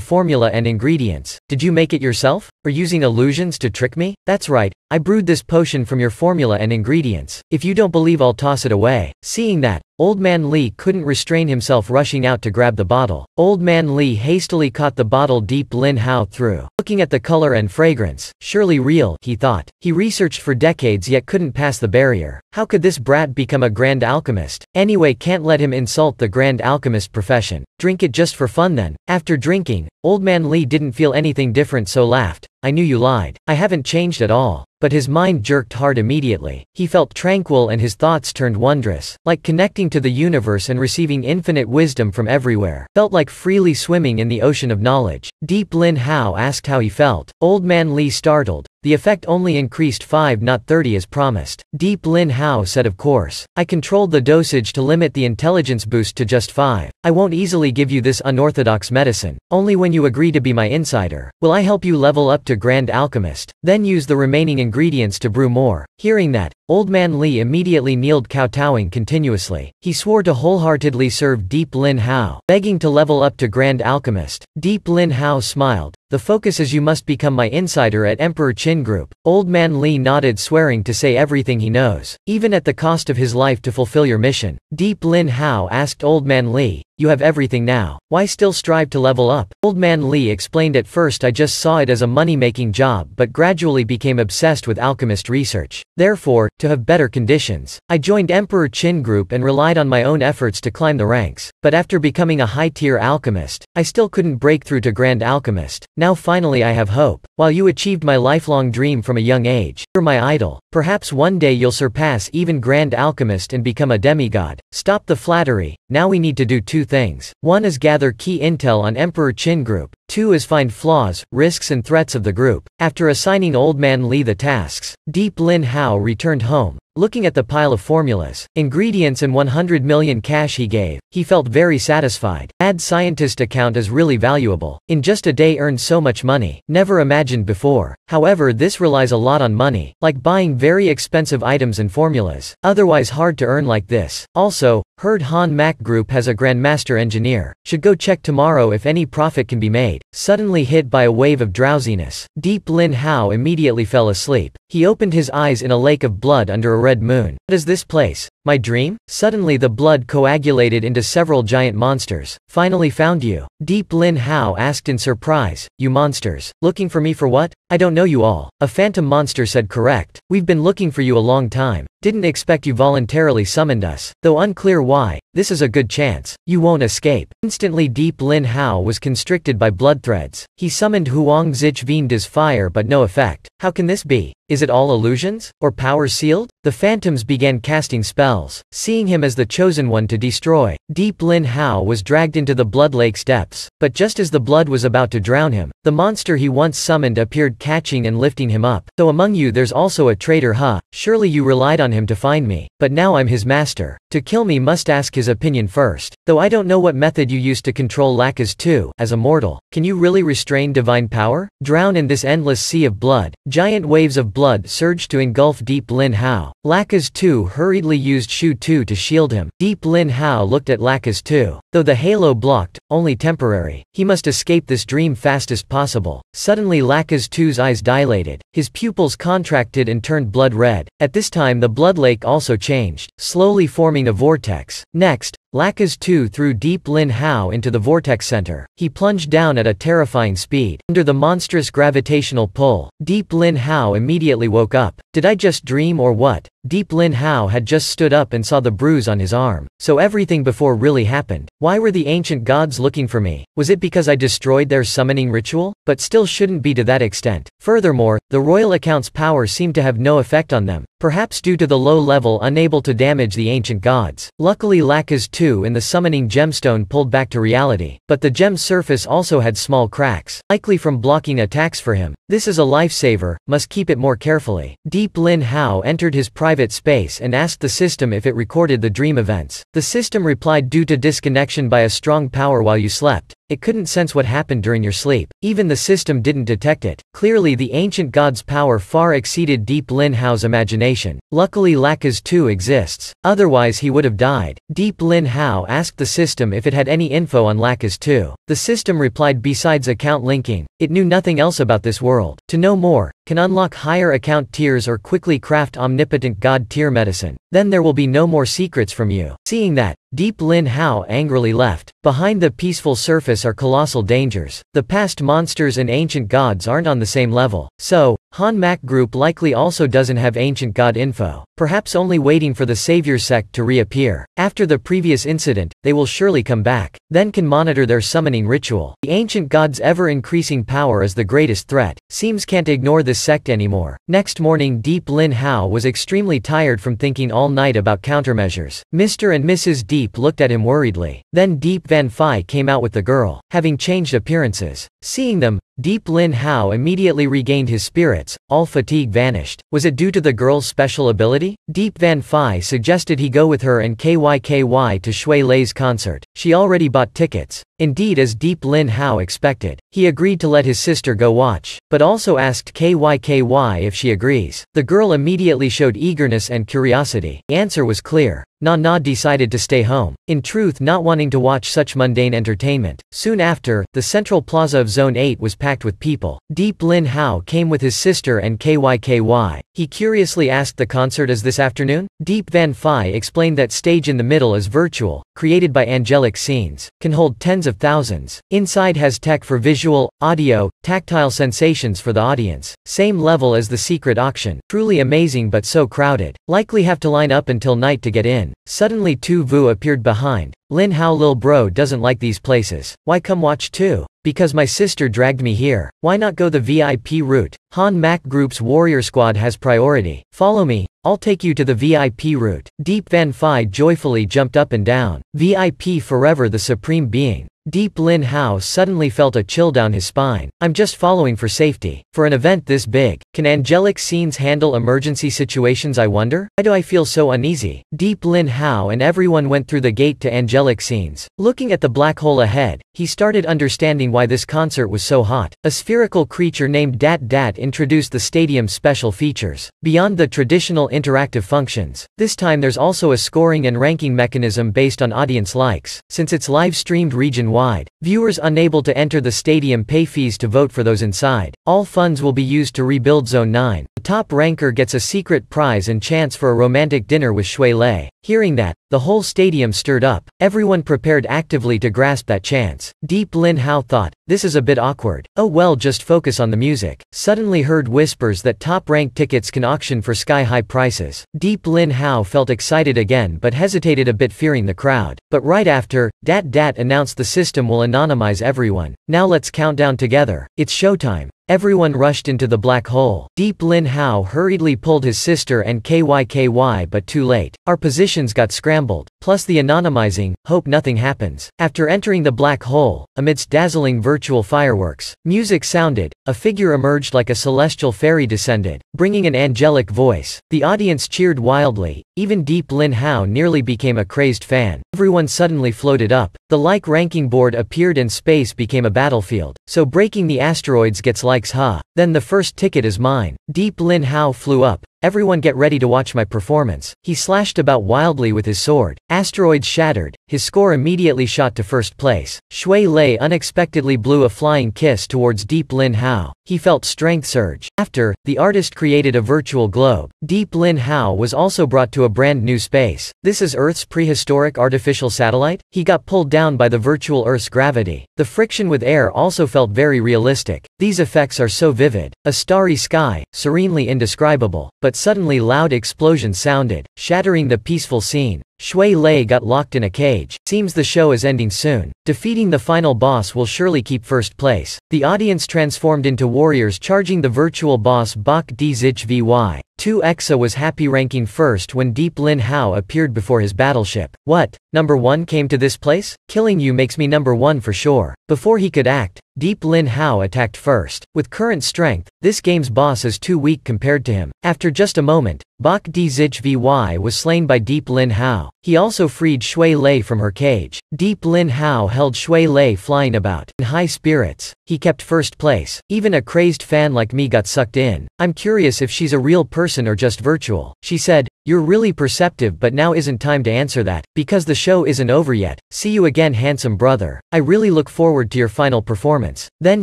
formula and ingredients. Did you make it yourself? Or using illusions to trick me? That's right. I brewed this potion from your formula and ingredients. If you don't believe, I'll toss it away. Seeing that, Old Man Lee couldn't restrain himself, rushing out to grab the bottle. Old Man Lee hastily caught the bottle Deep Lin Hao threw. Looking at the color and fragrance, surely real, he thought. He researched for decades yet couldn't pass the barrier. How could this brat become a Grand Alchemist? Anyway, can't let him insult the Grand Alchemist profession. Drink it just for fun then. After drinking, Old Man Lee didn't feel anything different, so laughed. I knew you lied. I haven't changed at all. But his mind jerked hard immediately. He felt tranquil and his thoughts turned wondrous, like connecting to the universe and receiving infinite wisdom from everywhere. Felt like freely swimming in the ocean of knowledge. Deep Lin Hao asked how he felt. Old Man Lee startled. The effect only increased 5, not 30 as promised. Deep Lin Hao said, of course. I controlled the dosage to limit the intelligence boost to just 5. I won't easily give you this unorthodox medicine. Only when you agree to be my insider. Will I help you level up to Grand Alchemist? Then use the remaining ingredients to brew more. Hearing that, Old Man Lee immediately kneeled, kowtowing continuously. He swore to wholeheartedly serve Deep Lin Hao, begging to level up to Grand Alchemist. Deep Lin Hao smiled. The focus is you must become my insider at Emperor Qin Group. Old Man Lee nodded, swearing to say everything he knows, even at the cost of his life, to fulfill your mission. Deep Lin Hao asked Old Man Lee, you have everything now. Why still strive to level up? Old Man Lee explained, at first I just saw it as a money-making job, but gradually became obsessed with alchemist research. Therefore, to have better conditions, I joined Emperor Qin Group and relied on my own efforts to climb the ranks. But after becoming a high-tier alchemist, I still couldn't break through to Grand Alchemist. Now finally I have hope. While you achieved my lifelong dream from a young age, you're my idol. Perhaps one day you'll surpass even Grand Alchemist and become a demigod. Stop the flattery. Now we need to do two things. One is gather key intel on Emperor Qin Group. 2 is find flaws, risks and threats of the group. After assigning Old Man Lee the tasks, Deep Lin Hao returned home. Looking at the pile of formulas, ingredients and 100 million cash he gave, he felt very satisfied. Mad scientist account is really valuable. In just a day earned so much money. Never imagined before. However, this relies a lot on money, like buying very expensive items and formulas. Otherwise hard to earn like this. Also, heard Han Mac Group has a grandmaster engineer. Should go check tomorrow if any profit can be made. Suddenly hit by a wave of drowsiness, Deep Lin Hao immediately fell asleep. He opened his eyes in a lake of blood under a red moon. What is this place? My dream? Suddenly the blood coagulated into several giant monsters. Finally found you. Deep Lin Hao asked in surprise. You monsters. Looking for me for what? I don't know you all. A phantom monster said correct. We've been looking for you a long time. Didn't expect you voluntarily summoned us. Though unclear why, this is a good chance. You won't escape. Instantly Deep Lin Hao was constricted by blood threads. He summoned Huang Zich Venda's fire but no effect. How can this be? Is it all illusions? Or power sealed? The phantoms began casting spells, seeing him as the chosen one to destroy. Deep Lin Hao was dragged into the blood lake's depths, but just as the blood was about to drown him, the monster he once summoned appeared catching and lifting him up. So among you there's also a traitor, huh? Surely you relied on him to find me, but now I'm his master. To kill me must ask his opinion first. Though I don't know what method you used to control Lacaz 2, as a mortal. Can you really restrain divine power? Drown in this endless sea of blood. Giant waves of blood surged to engulf Deep Lin Hao. Lacaz 2 hurriedly used Shu 2 to shield him. Deep Lin Hao looked at Lacaz 2. Though the halo blocked, only temporary. He must escape this dream fastest possible. Suddenly Lacaz 2's eyes dilated. His pupils contracted and turned blood red. At this time the blood lake also changed, slowly forming a vortex. Next, Lacaz 2 threw Deep Lin Hao into the vortex center. He plunged down at a terrifying speed. Under the monstrous gravitational pull, Deep Lin Hao immediately woke up. Did I just dream or what? Deep Lin Hao had just stood up and saw the bruise on his arm. So everything before really happened. Why were the ancient gods looking for me? Was it because I destroyed their summoning ritual? But still shouldn't be to that extent. Furthermore, the royal account's power seemed to have no effect on them. Perhaps due to the low level unable to damage the ancient gods. Luckily Lacaz 2 in the summoning gemstone pulled back to reality. But the gem's surface also had small cracks, likely from blocking attacks for him. This is a lifesaver, must keep it more carefully. Deep Lin Hao entered his private space and asked the system if it recorded the dream events. The system replied due to disconnection by a strong power while you slept. It couldn't sense what happened during your sleep. Even the system didn't detect it. Clearly the ancient god's power far exceeded Deep Lin Hao's imagination. Luckily Lacaz 2 exists. Otherwise he would have died. Deep Lin Hao asked the system if it had any info on Lacaz 2. The system replied besides account linking, it knew nothing else about this world. To know more, can unlock higher account tiers or quickly craft omnipotent god tier medicine. Then there will be no more secrets from you. Seeing that, Deep Lin Hao angrily left. Behind the peaceful surface are colossal dangers. The past monsters and ancient gods aren't on the same level. So, Han Mac Group likely also doesn't have ancient god info. Perhaps only waiting for the savior sect to reappear. After the previous incident, they will surely come back. Then can monitor their summoning ritual. The ancient god's ever-increasing power is the greatest threat. Seems can't ignore this sect anymore. Next morning Deep Lin Hao was extremely tired from thinking all night about countermeasures. Mr. and Mrs. Deep looked at him worriedly. Then Deep Van Phi came out with the girl, having changed appearances. Seeing them, Deep Lin Hao immediately regained his spirits. All fatigue vanished. Was it due to the girl's special ability? Deep Van Phi suggested he go with her and KYKY to Shui Lei's concert. She already bought tickets. Indeed, as Deep Lin Hao expected, he agreed to let his sister go watch, but also asked KYKY if she agrees. The girl immediately showed eagerness and curiosity. The answer was clear. Na decided to stay home, in truth not wanting to watch such mundane entertainment. Soon after, the central plaza of Zone 8 was packed with people. Deep Lin Hao came with his sister and KYKY. He curiously asked, the concert is this afternoon? Deep Van Phi explained that stage in the middle is virtual, created by angelic scenes, can hold tens of thousands. Inside has tech for visual, audio, tactile sensations for the audience. Same level as the secret auction. Truly amazing but so crowded. Likely have to line up until night to get in. Suddenly Tu Vu appeared behind. Lin Hao, lil bro doesn't like these places. Why come watch too? Because my sister dragged me here. Why not go the VIP route? Han Mac Group's warrior squad has priority. Follow me. I'll take you to the VIP route. Deep Van Phi joyfully jumped up and down. VIP forever, the supreme being. Deep Lin Hao suddenly felt a chill down his spine. I'm just following for safety. For an event this big, Can angelic scenes handle emergency situations, I wonder? Why do I feel so uneasy? Deep Lin Hao and everyone went through the gate to angelic scenes. Looking at the black hole ahead, he started understanding why this concert was so hot. A spherical creature named Dat Dat introduced the stadium's special features. Beyond the traditional interactive functions, this time there's also a scoring and ranking mechanism based on audience likes. Since it's live-streamed region-wide, viewers unable to enter the stadium pay fees to vote for those inside. All funds will be used to rebuild Zone 9. The top ranker gets a secret prize and chance for a romantic dinner with Shui Lei. Hearing that, the whole stadium stirred up. Everyone prepared actively to grasp that chance. Deep Lin Hao thought, this is a bit awkward. Oh well, just focus on the music. Suddenly heard whispers that top-ranked tickets can auction for sky-high prices. Deep Lin Hao felt excited again but hesitated a bit, fearing the crowd. But right after, Dat Dat announced the system will anonymize everyone. Now let's count down together. It's showtime. Everyone rushed into the black hole. Deep Lin Hao hurriedly pulled his sister and KYKY, but too late. Our positions got scrambled. Plus the anonymizing, hope nothing happens. After entering the black hole, amidst dazzling virtual fireworks, music sounded, a figure emerged like a celestial fairy descended, bringing an angelic voice. The audience cheered wildly. Even Deep Lin Hao nearly became a crazed fan. Everyone suddenly floated up. The like ranking board appeared and space became a battlefield. So breaking the asteroids gets likes, huh? Then the first ticket is mine. Deep Lin Hao flew up. Everyone get ready to watch my performance. He slashed about wildly with his sword. Asteroids shattered. His score immediately shot to first place. Shui Lei unexpectedly blew a flying kiss towards Deep Lin Hao. He felt strength surge. After, the artist created a virtual globe. Deep Lin Hao was also brought to a brand new space. This is Earth's prehistoric artificial satellite? He got pulled down by the virtual Earth's gravity. The friction with air also felt very realistic. These effects are so vivid. A starry sky, serenely indescribable. But suddenly loud explosions sounded, shattering the peaceful scene. Shui Lei got locked in a cage. Seems the show is ending soon. Defeating the final boss will surely keep first place. The audience transformed into warriors charging the virtual boss Bak D Zich Vy. 2 Exa was happy, ranking first when Deep Lin Hao appeared before his battleship. What? Number 1 came to this place? Killing you makes me number 1 for sure. Before he could act, Deep Lin Hao attacked first. With current strength, this game's boss is too weak compared to him. After just a moment, Bak D Zich Vy was slain by Deep Lin Hao. He also freed Shui Lei from her cage. Deep Lin Hao held Shui Lei flying about. In high spirits, he kept first place. Even a crazed fan like me got sucked in. I'm curious if she's a real person or just virtual. She said, you're really perceptive, but now isn't time to answer that, because the show isn't over yet. See you again, handsome brother. I really look forward to your final performance. Then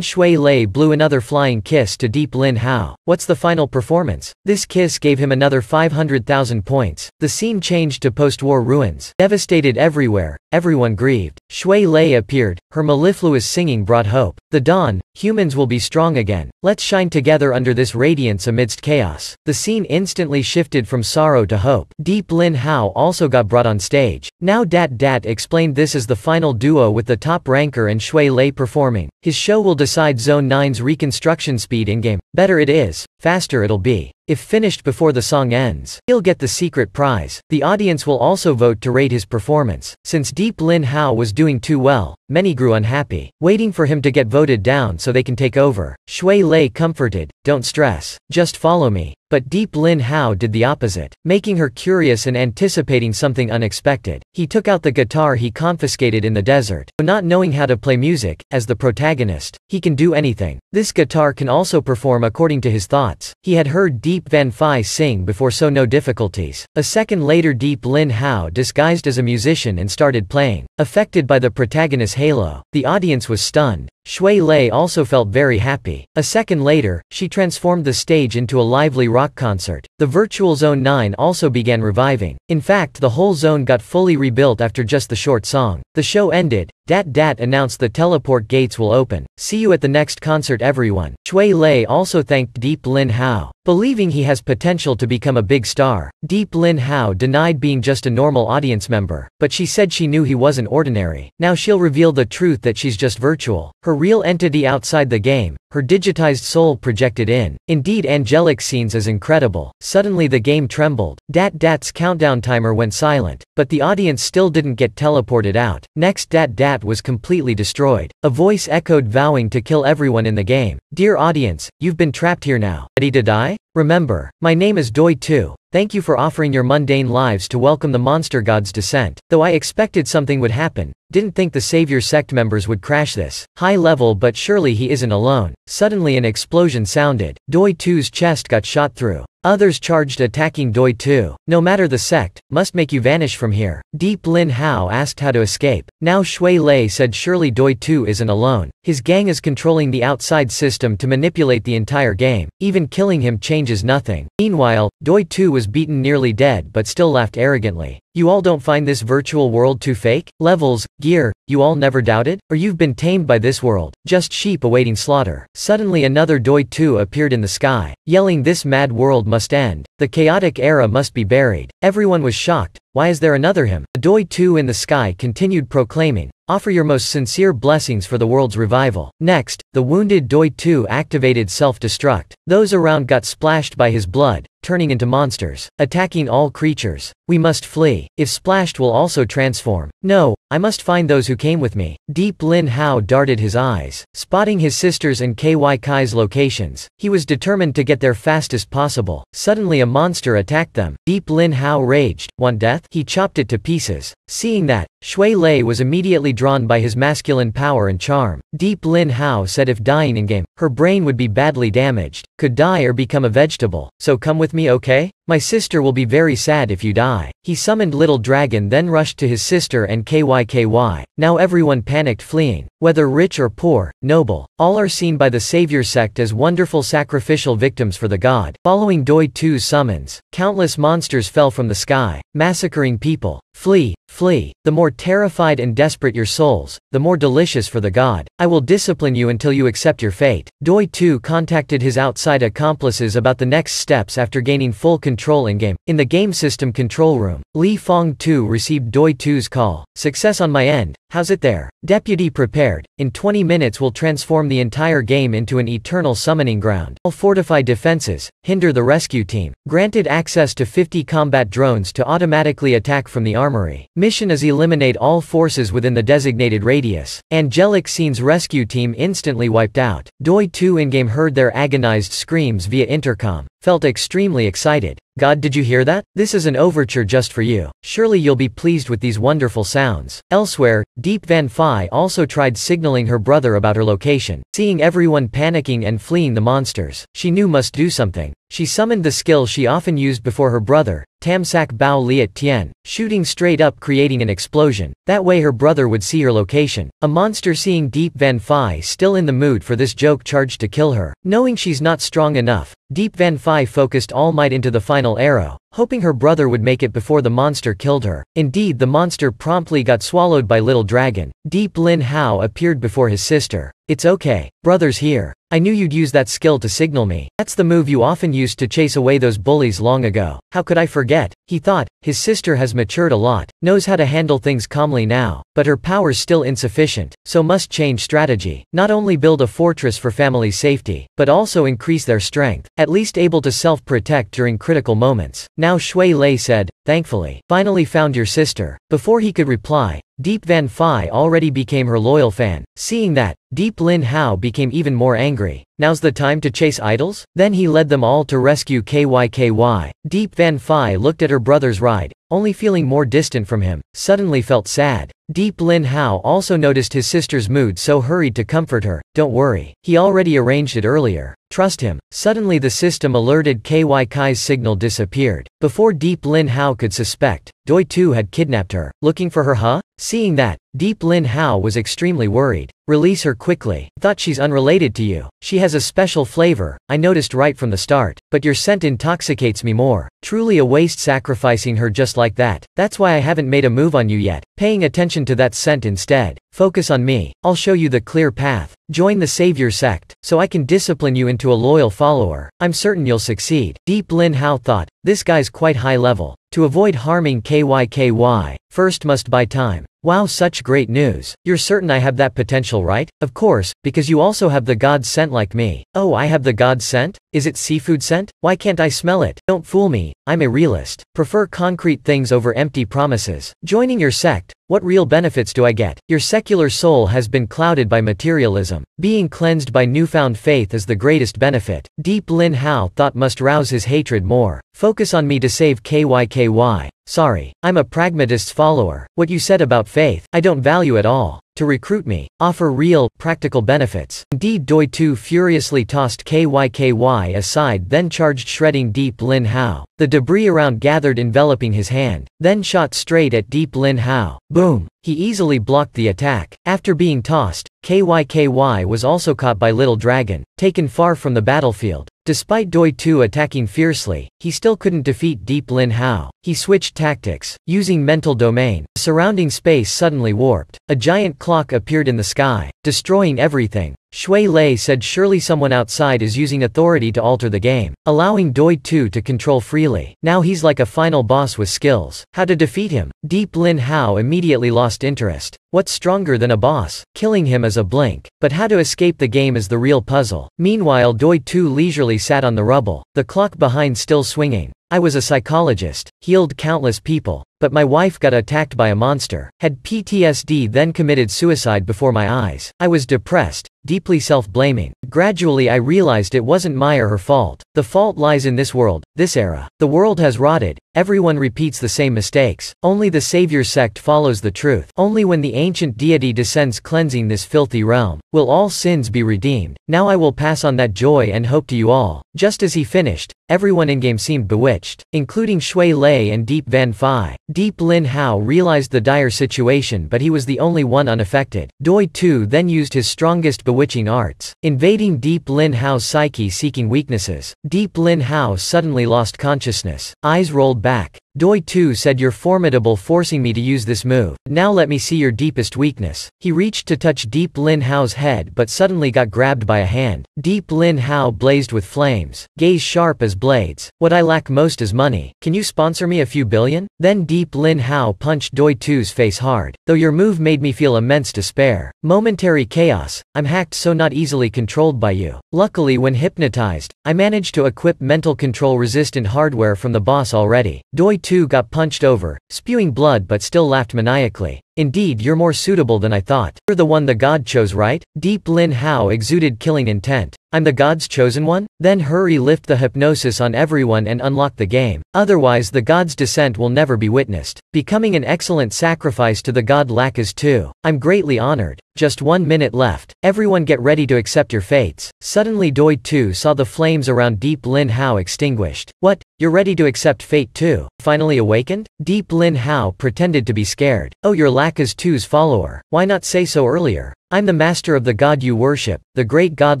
Shui Lei blew another flying kiss to Deep Lin Hao. What's the final performance? This kiss gave him another 500,000 points. The scene changed to post-war ruins. Devastated everywhere, everyone grieved. Shui Lei appeared. Her mellifluous singing brought hope. The dawn, humans will be strong again. Let's shine together under this radiance amidst chaos. The scene instantly shifted from sorrow to hope. Deep Lin Hao also got brought on stage. Now Dat Dat explained this as the final duo with the top ranker and Shui Lei performing. His show will decide Zone 9's reconstruction speed in-game. Better it is, faster it'll be. If finished before the song ends, he'll get the secret prize. The audience will also vote to rate his performance. Since Deep Lin Hao was doing too well, many grew unhappy, waiting for him to get voted down so they can take over. Shui Lei comforted, don't stress, just follow me. But Deep Lin Hao did the opposite, making her curious and anticipating something unexpected. He took out the guitar he confiscated in the desert. Not knowing how to play music, as the protagonist, he can do anything. This guitar can also perform according to his thoughts. He had heard Deep Van Phi sing before, so no difficulties. A second later, Deep Lin Hao disguised as a musician and started playing. Affected by the protagonist's halo, the audience was stunned. Shui Lei also felt very happy. A second later, she transformed the stage into a lively rock concert. The virtual Zone 9 also began reviving. In fact, the whole zone got fully rebuilt after just the short song. The show ended. Dat Dat announced the teleport gates will open. See you at the next concert, everyone. Shui Lei also thanked Deep Lin Hao, believing he has potential to become a big star. Deep Lin Hao denied being just a normal audience member, but she said she knew he wasn't ordinary. Now she'll reveal the truth that she's just virtual. Her Her real entity outside the game, her digitized soul projected in. Indeed, angelic scenes is incredible. Suddenly the game trembled. Dat-Dat's countdown timer went silent. But the audience still didn't get teleported out. Next, Dat-Dat was completely destroyed. A voice echoed, vowing to kill everyone in the game. Dear audience, you've been trapped here now. Ready to die? Remember, my name is Doi 2. Thank you for offering your mundane lives to welcome the monster god's descent. Though I expected something would happen, didn't think the Savior sect members would crash this. High level, but surely he isn't alone. Suddenly an explosion sounded. Doi 2's chest got shot through. Others charged, attacking Doi 2. No matter the sect, must make you vanish from here. Deep Lin Hao asked how to escape. Now Shui Lei said surely Doi 2 isn't alone. His gang is controlling the outside system to manipulate the entire game. Even killing him changes nothing. Meanwhile, Doi 2 was beaten nearly dead but still laughed arrogantly. You all don't find this virtual world too fake? Levels, gear, you all never doubted? Or you've been tamed by this world, just sheep awaiting slaughter. Suddenly another Doi 2 appeared in the sky, yelling, this mad world must end. The chaotic era must be buried. Everyone was shocked. Why is there another him? The Doi 2 in the sky continued proclaiming, offer your most sincere blessings for the world's revival. Next, the wounded Doi 2 activated self-destruct. Those around got splashed by his blood, turning into monsters, attacking all creatures. We must flee. If splashed will also transform. No, I must find those who came with me. Deep Lin Hao darted his eyes, spotting his sisters and KY Kai's locations. He was determined to get there fastest possible. Suddenly a monster attacked them. Deep Lin Hao raged. Want death? He chopped it to pieces. Seeing that, Shui Lei was immediately drawn by his masculine power and charm. Deep Lin Hao said if dying in-game, her brain would be badly damaged, could die or become a vegetable. So come with me, okay? My sister will be very sad if you die. He summoned Little Dragon, then rushed to his sister and KYKY. Now everyone panicked, fleeing. Whether rich or poor, noble, all are seen by the Savior sect as wonderful sacrificial victims for the god. Following Doi 2's summons, countless monsters fell from the sky, massacring people. Flee, flee. The more terrified and desperate your souls, the more delicious for the god. I will discipline you until you accept your fate. Doi 2 contacted his outside accomplices about the next steps after gaining full control in-game. In the game system control room, Li Fong 2 received Doi 2's call. Success on my end. How's it there? Deputy prepared. In 20 minutes will transform the entire game into an eternal summoning ground. All fortify defenses, hinder the rescue team. Granted access to 50 combat drones to automatically attack from the armory. Mission is eliminate all forces within the designated radius. Angelic Scene's rescue team instantly wiped out. Doi 2 in-game heard their agonized screams via intercom. Felt extremely excited. God, did you hear that? This is an overture just for you. Surely you'll be pleased with these wonderful sounds. Elsewhere, Deep Van Phi also tried signaling her brother about her location. Seeing everyone panicking and fleeing the monsters, she knew must do something. She summoned the skill she often used before her brother, Tamsak Bao Liat Tien, shooting straight up, creating an explosion. That way her brother would see her location. A monster seeing Deep Van Phi still in the mood for this joke charged to kill her. Knowing she's not strong enough, Deep Van Phi focused all might into the final arrow, hoping her brother would make it before the monster killed her. Indeed, the monster promptly got swallowed by Little Dragon. Deep Lin Hao appeared before his sister. It's okay. Brother's here. I knew you'd use that skill to signal me. That's the move you often used to chase away those bullies long ago. How could I forget? He thought. His sister has matured a lot, knows how to handle things calmly now, but her power's still insufficient, so must change strategy. Not only build a fortress for family's safety, but also increase their strength, at least able to self-protect during critical moments. Now Shui Lei said, thankfully, finally found your sister. Before he could reply, Deep Van Phi already became her loyal fan. Seeing that, Deep Lin Hao became even more angry. Now's the time to chase idols? Then he led them all to rescue KYKY. Deep Van Phi looked at her brother's ride, only feeling more distant from him, suddenly felt sad. Deep Lin Hao also noticed his sister's mood, so hurried to comfort her. Don't worry. He already arranged it earlier. Trust him. Suddenly the system alerted KY Kai's signal disappeared. Before Deep Lin Hao could suspect, Doi 2 had kidnapped her. Looking for her, huh? Seeing that, Deep Lin Hao was extremely worried. Release her quickly. Thought she's unrelated to you. She has a special flavor, I noticed right from the start, but your scent intoxicates me more. Truly a waste sacrificing her just like that. That's why I haven't made a move on you yet. Paying attention to that scent instead. Focus on me. I'll show you the clear path. Join the Savior sect, so I can discipline you into a loyal follower. I'm certain you'll succeed. Deep Lin Hao thought, this guy's quite high level. To avoid harming KYKY, first must buy time. Wow, such great news. You're certain I have that potential, right? Of course, because you also have the god scent like me. Oh, I have the god scent? Is it seafood scent? Why can't I smell it? Don't fool me, I'm a realist. Prefer concrete things over empty promises. Joining your sect, what real benefits do I get? Your secular soul has been clouded by materialism. Being cleansed by newfound faith is the greatest benefit. Deep Lin Hao thought must rouse his hatred more. Focus on me to save KYKY. Sorry, I'm a pragmatist's follower. What you said about faith, I don't value at all. To recruit me, offer real, practical benefits. Indeed, Doi Tu furiously tossed KYKY aside, then charged, shredding Deep Lin Hao. The debris around gathered, enveloping his hand, then shot straight at Deep Lin Hao. Boom! He easily blocked the attack. After being tossed, KYKY was also caught by Little Dragon, taken far from the battlefield. Despite Doi Tu attacking fiercely, he still couldn't defeat Deep Lin Hao. He switched tactics, using mental domain. Surrounding space suddenly warped. A giant clock appeared in the sky, destroying everything. Shui Lei said surely someone outside is using authority to alter the game, allowing Doi Tu to control freely. Now he's like a final boss with skills. How to defeat him? Deep Lin Hao immediately lost interest. What's stronger than a boss? Killing him is a blink. But how to escape the game is the real puzzle. Meanwhile, Doi Tu leisurely sat on the rubble, the clock behind still swinging. I was a psychologist, healed countless people, but my wife got attacked by a monster, had PTSD, then committed suicide before my eyes. I was depressed, deeply self-blaming. Gradually I realized it wasn't my or her fault. The fault lies in this world, this era. The world has rotted, everyone repeats the same mistakes. Only the Savior sect follows the truth. Only when the ancient deity descends cleansing this filthy realm, will all sins be redeemed. Now I will pass on that joy and hope to you all. Just as he finished, everyone in-game seemed bewitched, including Shui Lei and Deep Van Phi. Deep Lin Hao realized the dire situation, but he was the only one unaffected. Doi Tu then used his strongest bewitching arts, invading Deep Lin Hao's psyche, seeking weaknesses. Deep Lin Hao suddenly lost consciousness, eyes rolled back. Doi Tu said, "You're formidable, forcing me to use this move. Now let me see your deepest weakness." He reached to touch Deep Lin Hao's head but suddenly got grabbed by a hand. Deep Lin Hao blazed with flames, gaze sharp as blades. "What I lack most is money. Can you sponsor me a few billion?" Then Deep Lin Hao punched Doi Tu's face hard. "Though your move made me feel immense despair. Momentary chaos. I'm hacked, so not easily controlled by you. Luckily, when hypnotized, I managed to equip mental control resistant hardware from the boss already." Doi Tu got punched over, spewing blood, but still laughed maniacally. "Indeed, you're more suitable than I thought. You're the one the god chose, right?" Deep Lin Hao exuded killing intent. "I'm the god's chosen one? Then hurry, lift the hypnosis on everyone and unlock the game. Otherwise the god's descent will never be witnessed. Becoming an excellent sacrifice to the god Lakas too. I'm greatly honored. Just 1 minute left. Everyone get ready to accept your fates." Suddenly Doi Tu saw the flames around Deep Lin Hao extinguished. "What? You're ready to accept fate too? Finally awakened?" Deep Lin Hao pretended to be scared. "Oh, you're Lakas Tu's follower. Why not say so earlier? I'm the master of the god you worship, the great god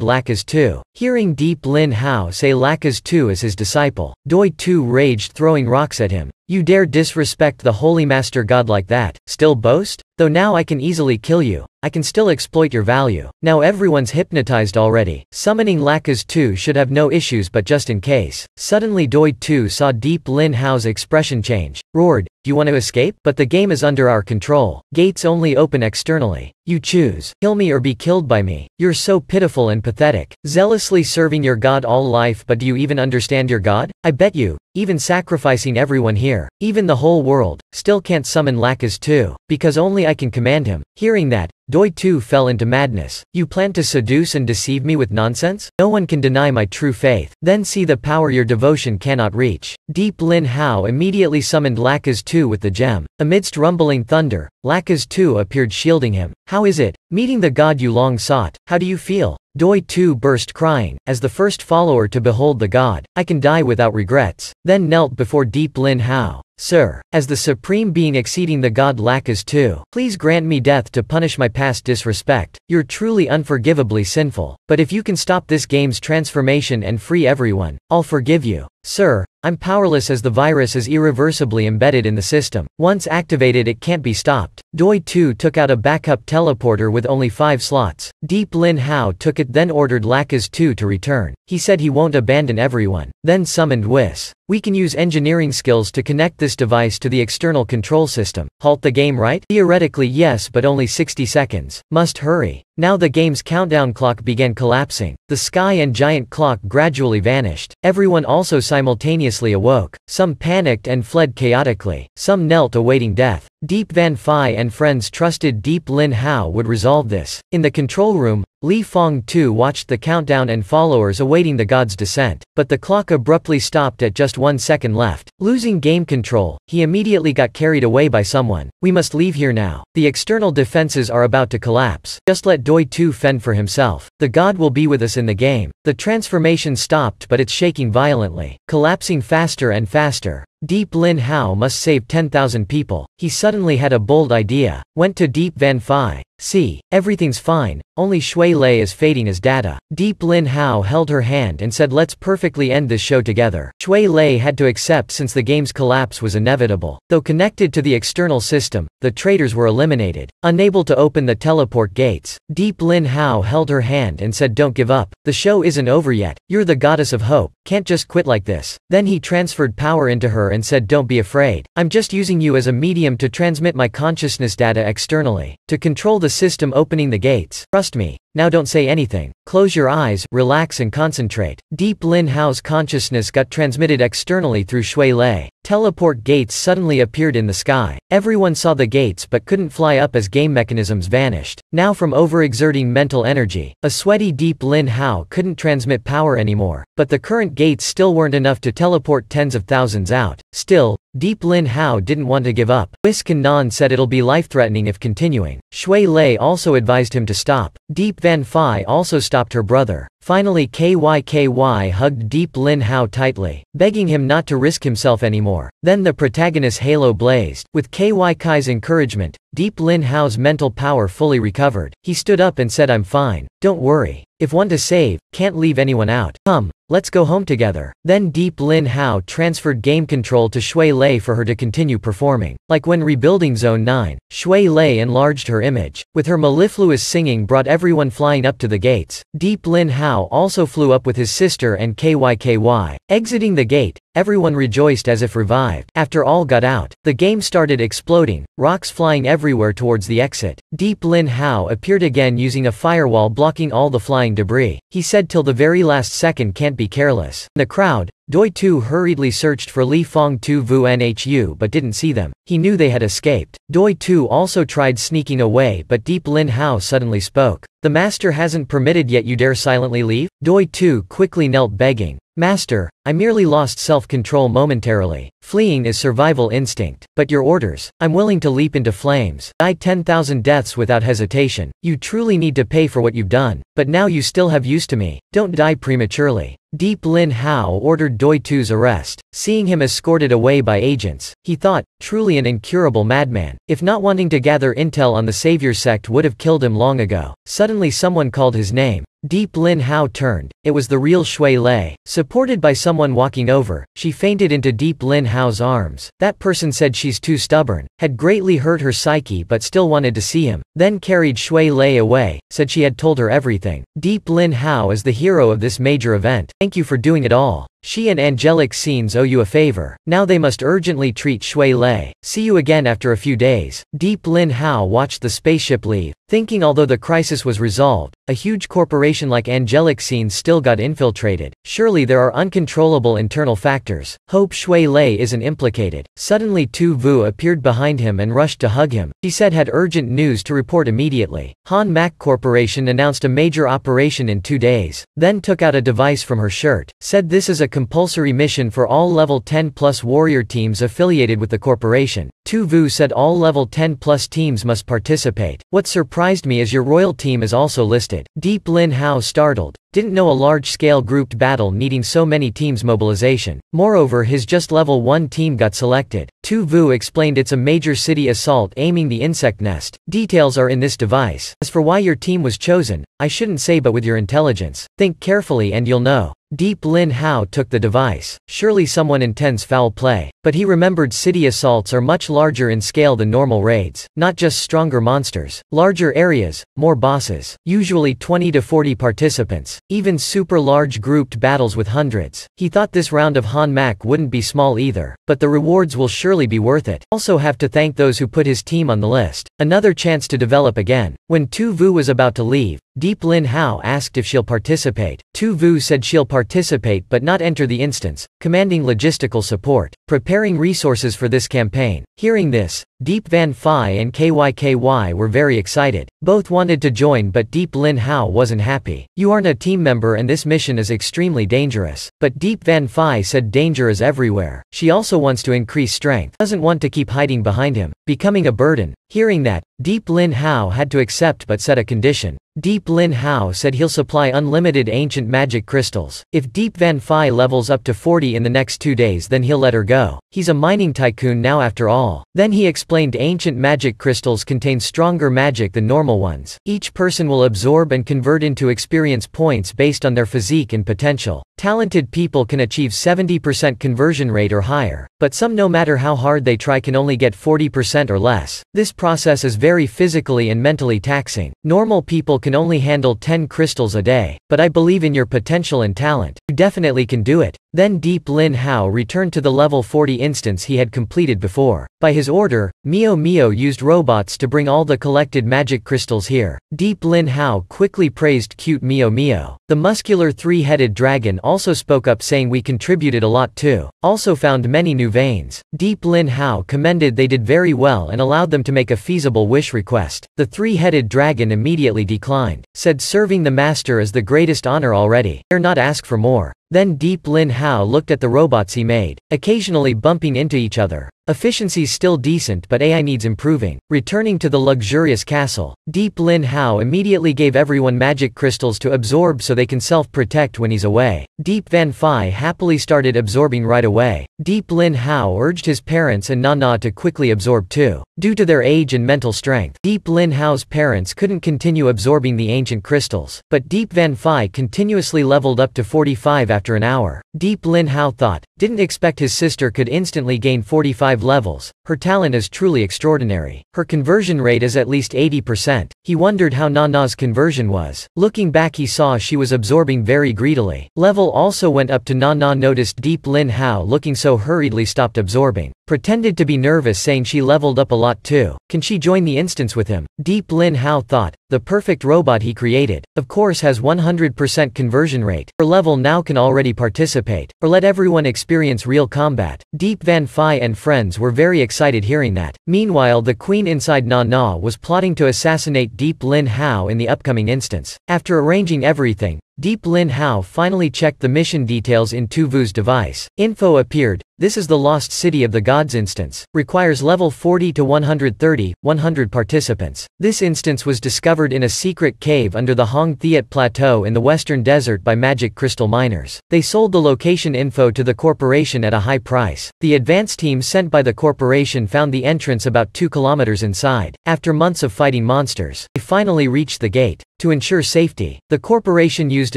Lakas Tu." Hearing Deep Lin Hao say Lakas Tu as his disciple, Doi Tu raged, throwing rocks at him. "You dare disrespect the holy master god like that? Still boast? Though now I can easily kill you, I can still exploit your value. Now everyone's hypnotized already. Summoning Lakas Tu should have no issues, but just in case." Suddenly Doi Tu saw Deep Lin Hao's expression change, roared, "Do you want to escape? But the game is under our control. Gates only open externally. You choose. Kill me or be killed by me. You're so pitiful and pathetic. Zealously serving your god all life, but do you even understand your god? I bet you, even sacrificing everyone here, even the whole world, still can't summon Lakas Tu, because only I can command him." Hearing that, Doi Tu fell into madness. "You plan to seduce and deceive me with nonsense? No one can deny my true faith. Then see the power your devotion cannot reach." Deep Lin Hao immediately summoned Lakas Tu with the gem. Amidst rumbling thunder, Lakas Tu appeared, shielding him. "How is it, meeting the god you long sought? How do you feel?" Doi Tu burst crying, as the first follower to behold the god. "I can die without regrets." Then knelt before Deep Lin Hao. "Sir, as the supreme being exceeding the god Lakas Tu, please grant me death to punish my past disrespect. You're truly unforgivably sinful. But if you can stop this game's transformation and free everyone, I'll forgive you." Sir, I'm powerless as the virus is irreversibly embedded in the system. Once activated it can't be stopped. Doi 2 took out a backup teleporter with only 5 slots. Deep Lin Hao took it then ordered Lacaz 2 to return. He said he won't abandon everyone. Then summoned Whis. We can use engineering skills to connect this device to the external control system. Halt the game, right? Theoretically yes, but only 60 seconds. Must hurry. Now the game's countdown clock began collapsing. The sky and giant clock gradually vanished. Everyone also simultaneously awoke. Some panicked and fled chaotically. Some knelt awaiting death. Deep Van Phi and friends trusted Deep Lin Hao would resolve this. In the control room, Li Fong too watched the countdown and followers awaiting the god's descent. But the clock abruptly stopped at just 1 second left. Losing game control, he immediately got carried away by someone. We must leave here now. The external defenses are about to collapse. Just let Doi 2 fend for himself. The god will be with us in the game. The transformation stopped but it's shaking violently. Collapsing faster and faster. Deep Lin Hao must save 10,000 people. He suddenly had a bold idea. Went to Deep Van Phi. See, everything's fine, only Shui Lei is fading as data. Deep Lin Hao held her hand and said let's perfectly end this show together. Shui Lei had to accept since the game's collapse was inevitable. Though connected to the external system, the traitors were eliminated. Unable to open the teleport gates, Deep Lin Hao held her hand and said don't give up. The show isn't over yet. You're the goddess of hope. Can't just quit like this. Then he transferred power into her and said don't be afraid. I'm just using you as a medium to transmit my consciousness data externally. To control the system opening the gates. Trust me. Now don't say anything. Close your eyes, relax and concentrate. Deep Lin Hao's consciousness got transmitted externally through Shui Lei. Teleport gates suddenly appeared in the sky. Everyone saw the gates but couldn't fly up as game mechanisms vanished. Now from overexerting mental energy, a sweaty Deep Lin Hao couldn't transmit power anymore. But the current gates still weren't enough to teleport tens of thousands out. Still, Deep Lin Hao didn't want to give up. Whis Nan said it'll be life-threatening if continuing. Shui Lei also advised him to stop. Deep Van Phi also stopped her brother. Finally KYKY hugged Deep Lin Hao tightly, begging him not to risk himself anymore. Then the protagonist's halo blazed. With KYK's encouragement, Deep Lin Hao's mental power fully recovered. He stood up and said I'm fine. Don't worry. If one to save, can't leave anyone out. Come, let's go home together. Then Deep Lin Hao transferred game control to Shui Lei for her to continue performing. Like when rebuilding Zone 9, Shui Lei enlarged her image. With her mellifluous singing brought everyone flying up to the gates. Deep Lin Hao also flew up with his sister and KYKY. Exiting the gate, everyone rejoiced as if revived. After all got out, the game started exploding, rocks flying everywhere towards the exit. Deep Lin Hao appeared again using a firewall blocking all the flying debris. He said till the very last second can't be careless. In the crowd, Doi 2 hurriedly searched for Li Fong 2 Vu Nhu but didn't see them. He knew they had escaped. Doi 2 also tried sneaking away but Deep Lin Hao suddenly spoke. The master hasn't permitted yet you dare silently leave? Doi 2 quickly knelt begging. Master, I merely lost self-control momentarily. Fleeing is survival instinct. But your orders. I'm willing to leap into flames. Die 10,000 deaths without hesitation. You truly need to pay for what you've done. But now you still have use to me. Don't die prematurely. Deep Lin Hao ordered Doi 2's arrest. Seeing him escorted away by agents, he thought, truly an incurable madman. If not wanting to gather intel on the savior sect would have killed him long ago. Suddenly someone called his name. Deep Lin Hao turned. It was the real Shui Lei. Supported by someone walking over, she fainted into Deep Lin Hao's arms. That person said she's too stubborn, had greatly hurt her psyche but still wanted to see him. Then carried Shui Lei away, said she had told her everything. Deep Lin Hao is the hero of this major event. Thank you for doing it all. She and angelic scenes owe you a favor. Now they must urgently treat Shui Lei. See you again after a few days. Deep Lin Hao watched the spaceship leave, thinking although the crisis was resolved, a huge corporation like angelic scenes still got infiltrated. Surely there are uncontrollable internal factors. Hope Shui Lei isn't implicated. Suddenly Tu Vu appeared behind him and rushed to hug him. She said had urgent news to report immediately. Han Mak Corporation announced a major operation in 2 days. Then took out a device from her shirt. Said this is a compulsory mission for all level 10+ warrior teams affiliated with the corporation. Tu Vu said all level 10 plus teams must participate. What surprised me is your royal team is also listed. Deep Lin Hao startled. Didn't know a large-scale grouped battle needing so many teams mobilization. Moreover, his just level 1 team got selected. Tu Vu explained it's a major city assault aiming the insect nest. Details are in this device. As for why your team was chosen, I shouldn't say, but with your intelligence. Think carefully and you'll know. Deep Lin Hao took the device. Surely someone intends foul play. But he remembered city assaults are much larger in scale than normal raids. Not just stronger monsters. Larger areas, more bosses. Usually 20 to 40 participants. Even super large grouped battles with hundreds. He thought this round of Han Mak wouldn't be small either. But the rewards will surely be worth it. Also have to thank those who put his team on the list. Another chance to develop again. When Tu Vu was about to leave, Deep Lin Hao asked if she'll participate. Tu Vu said she'll participate but not enter the instance, commanding logistical support, preparing resources for this campaign. Hearing this, Deep Van Phi and KYKY were very excited. Both wanted to join, but Deep Lin Hao wasn't happy. You aren't a team member and this mission is extremely dangerous. But Deep Van Phi said danger is everywhere. She also wants to increase strength. Doesn't want to keep hiding behind him, becoming a burden. Hearing that, Deep Lin Hao had to accept but set a condition. Deep Lin Hao said he'll supply unlimited ancient magic crystals. If Deep Van Phi levels up to 40 in the next 2 days, then he'll let her go. He's a mining tycoon now after all. Then he explained ancient magic crystals contain stronger magic than normal ones. Each person will absorb and convert into experience points based on their physique and potential. Talented people can achieve 70% conversion rate or higher, but some, no matter how hard they try, can only get 40% or less. This process is very physically and mentally taxing. Normal people can only handle 10 crystals a day, but I believe in your potential and talent. You definitely can do it. Then Deep Lin Hao returned to the level 40 instance he had completed before. By his order, Mio Mio used robots to bring all the collected magic crystals here. Deep Lin Hao quickly praised cute Mio Mio. The muscular 3-headed dragon also spoke up, saying we contributed a lot too. Also found many new veins. Deep Lin Hao commended they did very well and allowed them to make a feasible wish request. The 3-headed dragon immediately declined. Said serving the master is the greatest honor already. Dare not ask for more. Then Deep Lin Hao looked at the robots he made, occasionally bumping into each other. Efficiency's still decent, but AI needs improving. Returning to the luxurious castle, Deep Lin Hao immediately gave everyone magic crystals to absorb so they can self-protect when he's away. Deep Van Phi happily started absorbing right away. Deep Lin Hao urged his parents and Nana to quickly absorb too. Due to their age and mental strength, Deep Lin Hao's parents couldn't continue absorbing the ancient crystals, but Deep Van Phi continuously leveled up to 45 after an hour. Deep Lin Hao thought, didn't expect his sister could instantly gain 45 levels. Her talent is truly extraordinary. Her conversion rate is at least 80%. He wondered how Nana's conversion was. Looking back, he saw she was absorbing very greedily. Level also went up to Nana. Noticed Deep Lin Hao looking so hurriedly, stopped absorbing. Pretended to be nervous, saying she leveled up a lot too. Can she join the instance with him? Deep Lin Hao thought, the perfect robot he created, of course, has 100% conversion rate. Her level now can already participate, or let everyone experience real combat. Deep Van Phi and friends were very excited hearing that. Meanwhile, the queen inside Nana was plotting to assassinate Deep Lin Hao in the upcoming instance. After arranging everything, Deep Lin Hao finally checked the mission details in Tu Vu's device. Info appeared. This is the Lost City of the Gods instance. Requires level 40 to 130, 100 participants. This instance was discovered in a secret cave under the Hong Thiet Plateau in the Western Desert by magic crystal miners. They sold the location info to the corporation at a high price. The advance team sent by the corporation found the entrance about 2 kilometers inside. After months of fighting monsters, they finally reached the gate. To ensure safety, the corporation used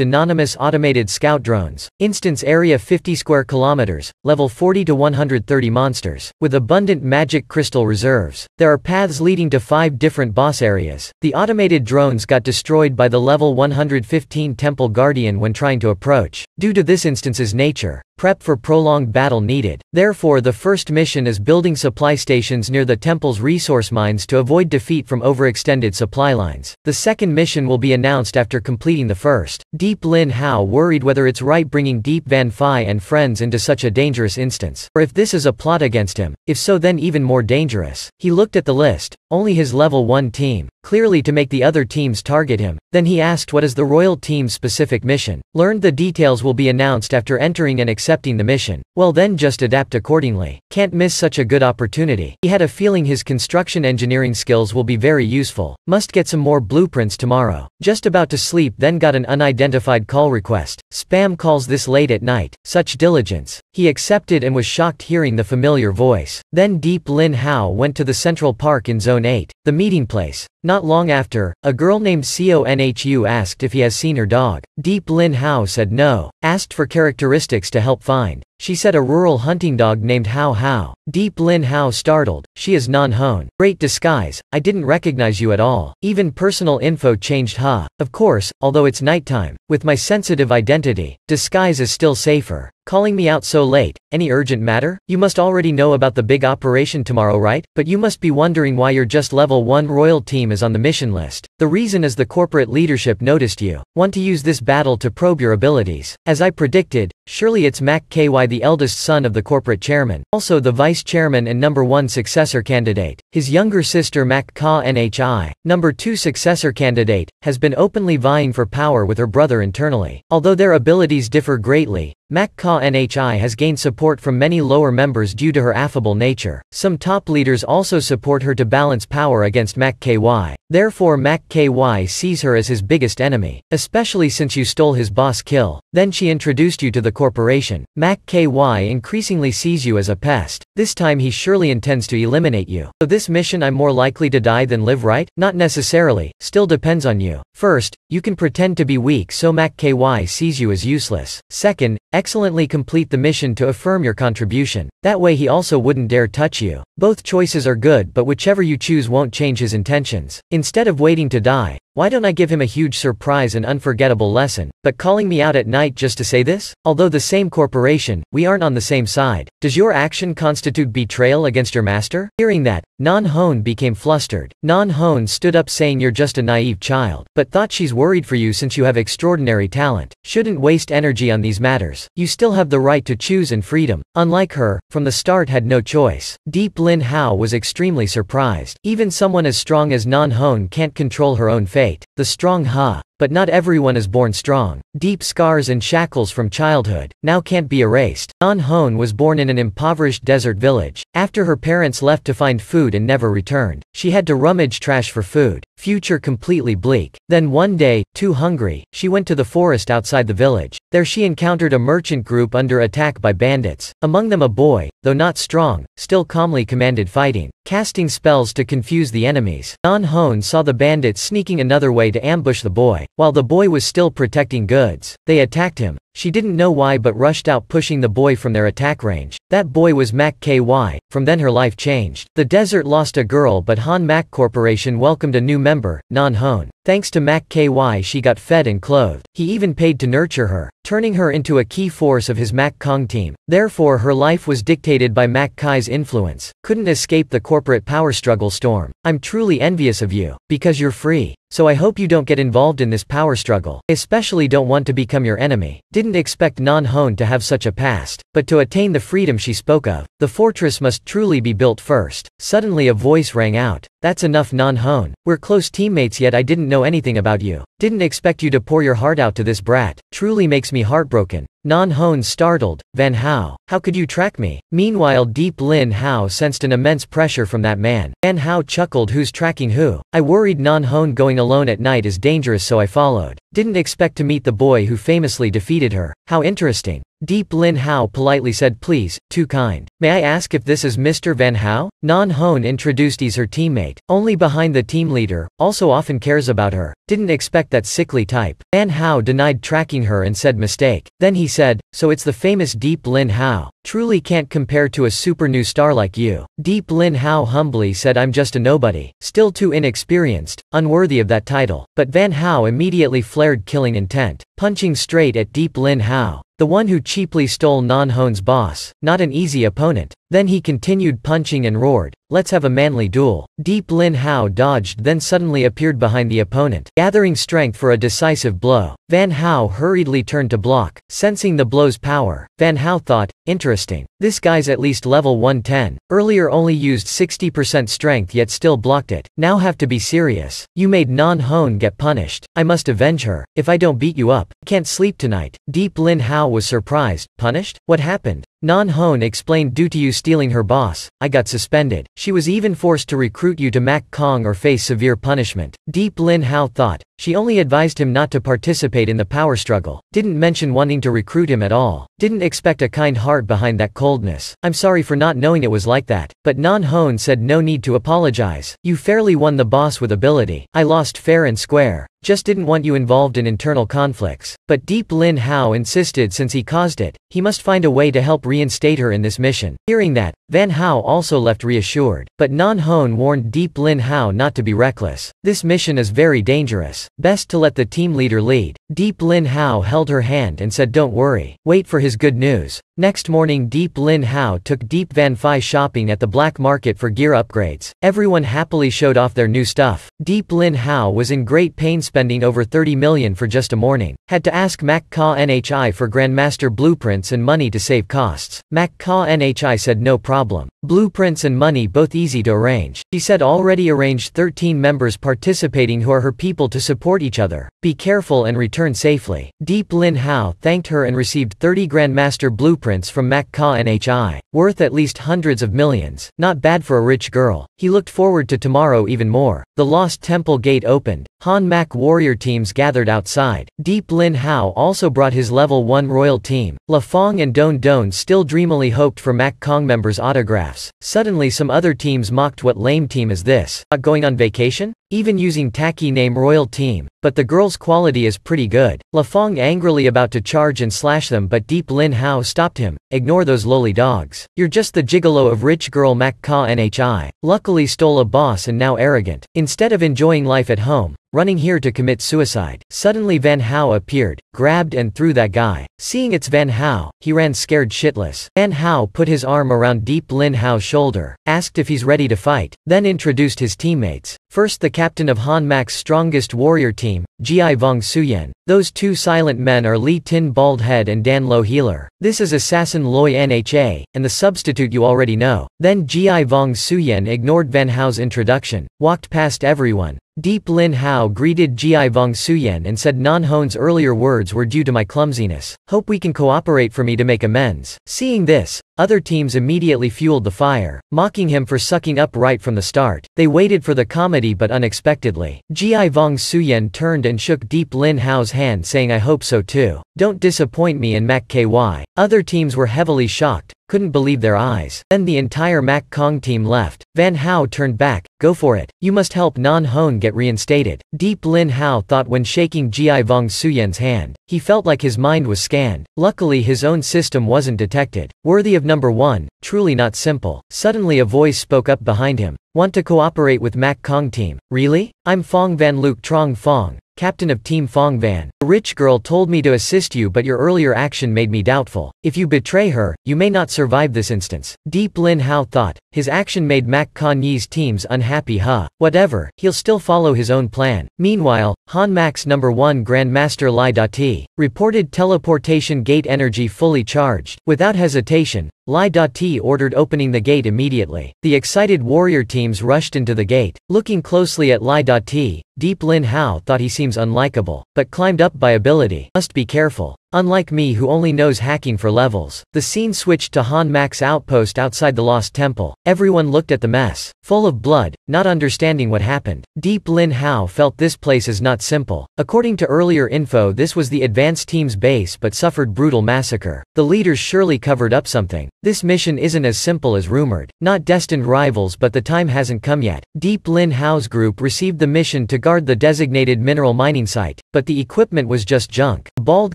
anonymous automated scout drones. Instance area 50 square kilometers, level 40 to 130 monsters, with abundant magic crystal reserves. There are paths leading to 5 different boss areas. The automated drones got destroyed by the level 115 Temple Guardian when trying to approach. Due to this instance's nature, prep for prolonged battle needed. Therefore, the first mission is building supply stations near the temple's resource mines to avoid defeat from overextended supply lines. The second mission will be announced after completing the first. Deep Lin Hao worried whether it's right bringing Deep Van Phi and friends into such a dangerous instance, or if this is a plot against him. If so, then even more dangerous. He looked at the list. only his level 1 team, clearly to make the other teams target him. Then he asked what is the royal team's specific mission. Learned the details will be announced after entering and accepting the mission. Well then just adapt accordingly. Can't miss such a good opportunity. He had a feeling his construction engineering skills will be very useful. Must get some more blueprints tomorrow. Just about to sleep then got an unidentified call request. Spam calls this late at night. Such diligence. He accepted and was shocked hearing the familiar voice. Then Deep Lin Hao went to the Central Park in Zone 8, the meeting place. Not long after, a girl named Conhu asked if he has seen her dog. Deep Lin Hao said no, asked for characteristics to help find. She said a rural hunting dog named Hao Hao. Deep Lin Hao startled. She is Non-Hone. Great disguise, I didn't recognize you at all. Even personal info changed huh? Of course, although it's nighttime. With my sensitive identity, disguise is still safer. Calling me out so late, any urgent matter? You must already know about the big operation tomorrow, right? But you must be wondering why your just level 1 royal team is on the mission list. The reason is the corporate leadership noticed you. Want to use this battle to probe your abilities. As I predicted, surely it's Mac KY, the eldest son of the corporate chairman, also the vice chairman and number 1 successor candidate. His younger sister Mac Ka Nhi, number 2 successor candidate, has been openly vying for power with her brother internally. Although their abilities differ greatly, Mac Ka Nhi has gained support from many lower members due to her affable nature. Some top leaders also support her to balance power against Mac KY. Therefore Mac KY sees her as his biggest enemy, especially since you stole his boss kill. Then she introduced you to the corporation. Mac KY increasingly sees you as a pest. This time he surely intends to eliminate you. So this mission I'm more likely to die than live, right? Not necessarily, still depends on you. First, you can pretend to be weak so Mac KY sees you as useless. Second, excellently complete the mission to affirm your contribution. That way he also wouldn't dare touch you. Both choices are good, but whichever you choose won't change his intentions. Instead of waiting to die, why don't I give him a huge surprise and unforgettable lesson? But calling me out at night just to say this? Although the same corporation, we aren't on the same side. Does your action constitute betrayal against your master? Hearing that, Non-Hone became flustered. Non-Hone stood up saying you're just a naive child, but thought she's worried for you since you have extraordinary talent. Shouldn't waste energy on these matters. You still have the right to choose and freedom. Unlike her, from the start had no choice. Deep Lin Hao was extremely surprised. Even someone as strong as Non-Hone can't control her own fate. The strong huh? But not everyone is born strong. Deep scars and shackles from childhood now can't be erased. Non-Hone was born in an impoverished desert village. After her parents left to find food and never returned, she had to rummage trash for food. Future completely bleak. Then one day, too hungry, she went to the forest outside the village. There she encountered a merchant group under attack by bandits. Among them a boy, though not strong, still calmly commanded fighting, casting spells to confuse the enemies. Non-Hone saw the bandits sneaking another way to ambush the boy. While the boy was still protecting goods, they attacked him. She didn't know why but rushed out pushing the boy from their attack range. That boy was Mac KY. From then her life changed. The desert lost a girl but Han Mac Corporation welcomed a new member, Non-Hone. Thanks to Mac KY she got fed and clothed. He even paid to nurture her, turning her into a key force of his Mac Kong team. Therefore her life was dictated by Mac Kai's influence. Couldn't escape the corporate power struggle storm. I'm truly envious of you. Because you're free. So I hope you don't get involved in this power struggle. I especially don't want to become your enemy. Didn't expect Non-Hone to have such a past. But to attain the freedom she spoke of, the fortress must truly be built first. Suddenly a voice rang out. That's enough Non-Hone. We're close teammates yet I didn't know anything about you. Didn't expect you to pour your heart out to this brat. Truly makes me heartbroken. Non-Hone startled. Van Hao, how could you track me? Meanwhile Deep Lin Hao sensed an immense pressure from that man. Van Hao chuckled, who's tracking who? I worried Non-Hone going alone at night is dangerous so I followed. Didn't expect to meet the boy who famously defeated her. How interesting. Deep Lin Hao politely said please, too kind. May I ask if this is Mr. Van Hao? Non-Hone introduced he's her teammate. Only behind the team leader, also often cares about her. Didn't expect that sickly type. Van Hao denied tracking her and said mistake. Then he said, so it's the famous Deep Lin Hao. Truly can't compare to a super new star like you. Deep Lin Hao humbly said I'm just a nobody. Still too inexperienced, unworthy of that title. But Van Hao immediately flared killing intent, punching straight at Deep Lin Hao. The one who cheaply stole Non-Hone's boss. Not an easy opponent. Then he continued punching and roared, "Let's have a manly duel." Deep Lin Hao dodged then suddenly appeared behind the opponent, gathering strength for a decisive blow. Van Hao hurriedly turned to block, sensing the blow's power. Van Hao thought, interesting. This guy's at least level 110. Earlier only used 60% strength yet still blocked it. Now have to be serious. You made Non Hone get punished. I must avenge her. If I don't beat you up, can't sleep tonight. Deep Lin Hao was surprised. Punished? What happened? Non Hone explained, due to you stealing her boss, I got suspended. She was even forced to recruit you to Mac Kong or face severe punishment. Deep Lin Hao thought, she only advised him not to participate in the power struggle. Didn't mention wanting to recruit him at all. Didn't expect a kind heart behind that coldness. I'm sorry for not knowing it was like that. But Non Hone said no need to apologize. You fairly won the boss with ability. I lost fair and square. Just didn't want you involved in internal conflicts. But Deep Lin Hao insisted since he caused it, he must find a way to help reinstate her in this mission. Hearing that, Van Hao also left reassured. But Non Hone warned Deep Lin Hao not to be reckless. This mission is very dangerous. Best to let the team leader lead. Deep Lin Hao held her hand and said, don't worry. Wait for his good news. Next morning Deep Lin Hao took Deep Van Phi shopping at the black market for gear upgrades. Everyone happily showed off their new stuff. Deep Lin Hao was in great pain spending over 30 million for just a morning. Had to ask Mac Ka Nhi for Grandmaster blueprints and money to save costs. Mac Ka Nhi said no problem. Blueprints and money both easy to arrange. She said already arranged 13 members participating who are her people to support each other. Be careful and return safely. Deep Lin Hao thanked her and received 30 Grandmaster blueprints from Mac Ka Nhi, worth at least hundreds of millions. Not bad for a rich girl. He looked forward to tomorrow even more. The Lost Temple gate opened. Han Mac warrior teams gathered outside. Deep Lin Hao also brought his level 1 royal team. La Fong and Don Don still dreamily hoped for Mac Kong members' autographs. Suddenly some other teams mocked, what lame team is this? Not going on vacation? Even using tacky name royal team. But the girl's quality is pretty good. La Fong angrily about to charge and slash them, but Deep Lin Hao stopped him. Ignore those lowly dogs. You're just the gigolo of rich girl Mac Ka Nhi. Luckily stole a boss and now arrogant. Instead of enjoying life at home, running here to commit suicide. Suddenly Van Hao appeared, grabbed and threw that guy. Seeing it's Van Hao, he ran scared shitless. Van Hao put his arm around Deep Lin Hao's shoulder, asked if he's ready to fight, then introduced his teammates. First the captain of Han Mac's strongest warrior team, Gi Vong Suyen. Those two silent men are Li Tin Baldhead and Dan Lo Healer. This is assassin Loi Nha, and the substitute you already know. Then Gi Vong Suyen ignored Van Hao's introduction, walked past everyone. Deep Lin Hao greeted Gi Vong Suyen and said Non Hone's earlier words were due to my clumsiness. Hope we can cooperate for me to make amends. Seeing this, other teams immediately fueled the fire, mocking him for sucking up right from the start. They waited for the comedy but unexpectedly. Gi Vong Suyen turned and shook Deep Lin Hao's hand saying I hope so too. Don't disappoint me in Mac KY. Other teams were heavily shocked, couldn't believe their eyes. Then the entire Mac Kong team left. Van Hao turned back, go for it. You must help Non Hone get reinstated. Deep Lin Hao thought when shaking Gi Vong Suyen's hand. He felt like his mind was scanned. Luckily his own system wasn't detected. Worthy of number 1, truly not simple. Suddenly a voice spoke up behind him. Want to cooperate with Mac Kong team? Really? I'm Fong Van Luke Trong Fong, captain of Team Fong Van. The rich girl told me to assist you, but your earlier action made me doubtful. If you betray her, you may not survive this instance. Deep Lin Hao thought, his action made Mac Kanye's teams unhappy. Whatever, he'll still follow his own plan. Meanwhile, Han Mac's number 1 Grandmaster Lai Dati reported teleportation gate energy fully charged. Without hesitation, Lai Dati ordered opening the gate immediately. The excited warrior teams rushed into the gate. Looking closely at Lai Dati, Deep Lin Hao thought he seems unlikable, but climbed up by ability. Must be careful. Unlike me who only knows hacking for levels. The scene switched to Han Mac's outpost outside the Lost Temple. Everyone looked at the mess, full of blood, not understanding what happened. Deep Lin Hao felt this place is not simple. According to earlier info, this was the advanced team's base but suffered brutal massacre. The leaders surely covered up something. This mission isn't as simple as rumored. Not destined rivals, but the time hasn't come yet. Deep Lin Hao's group received the mission to guard the designated mineral mining site, but the equipment was just junk. The bald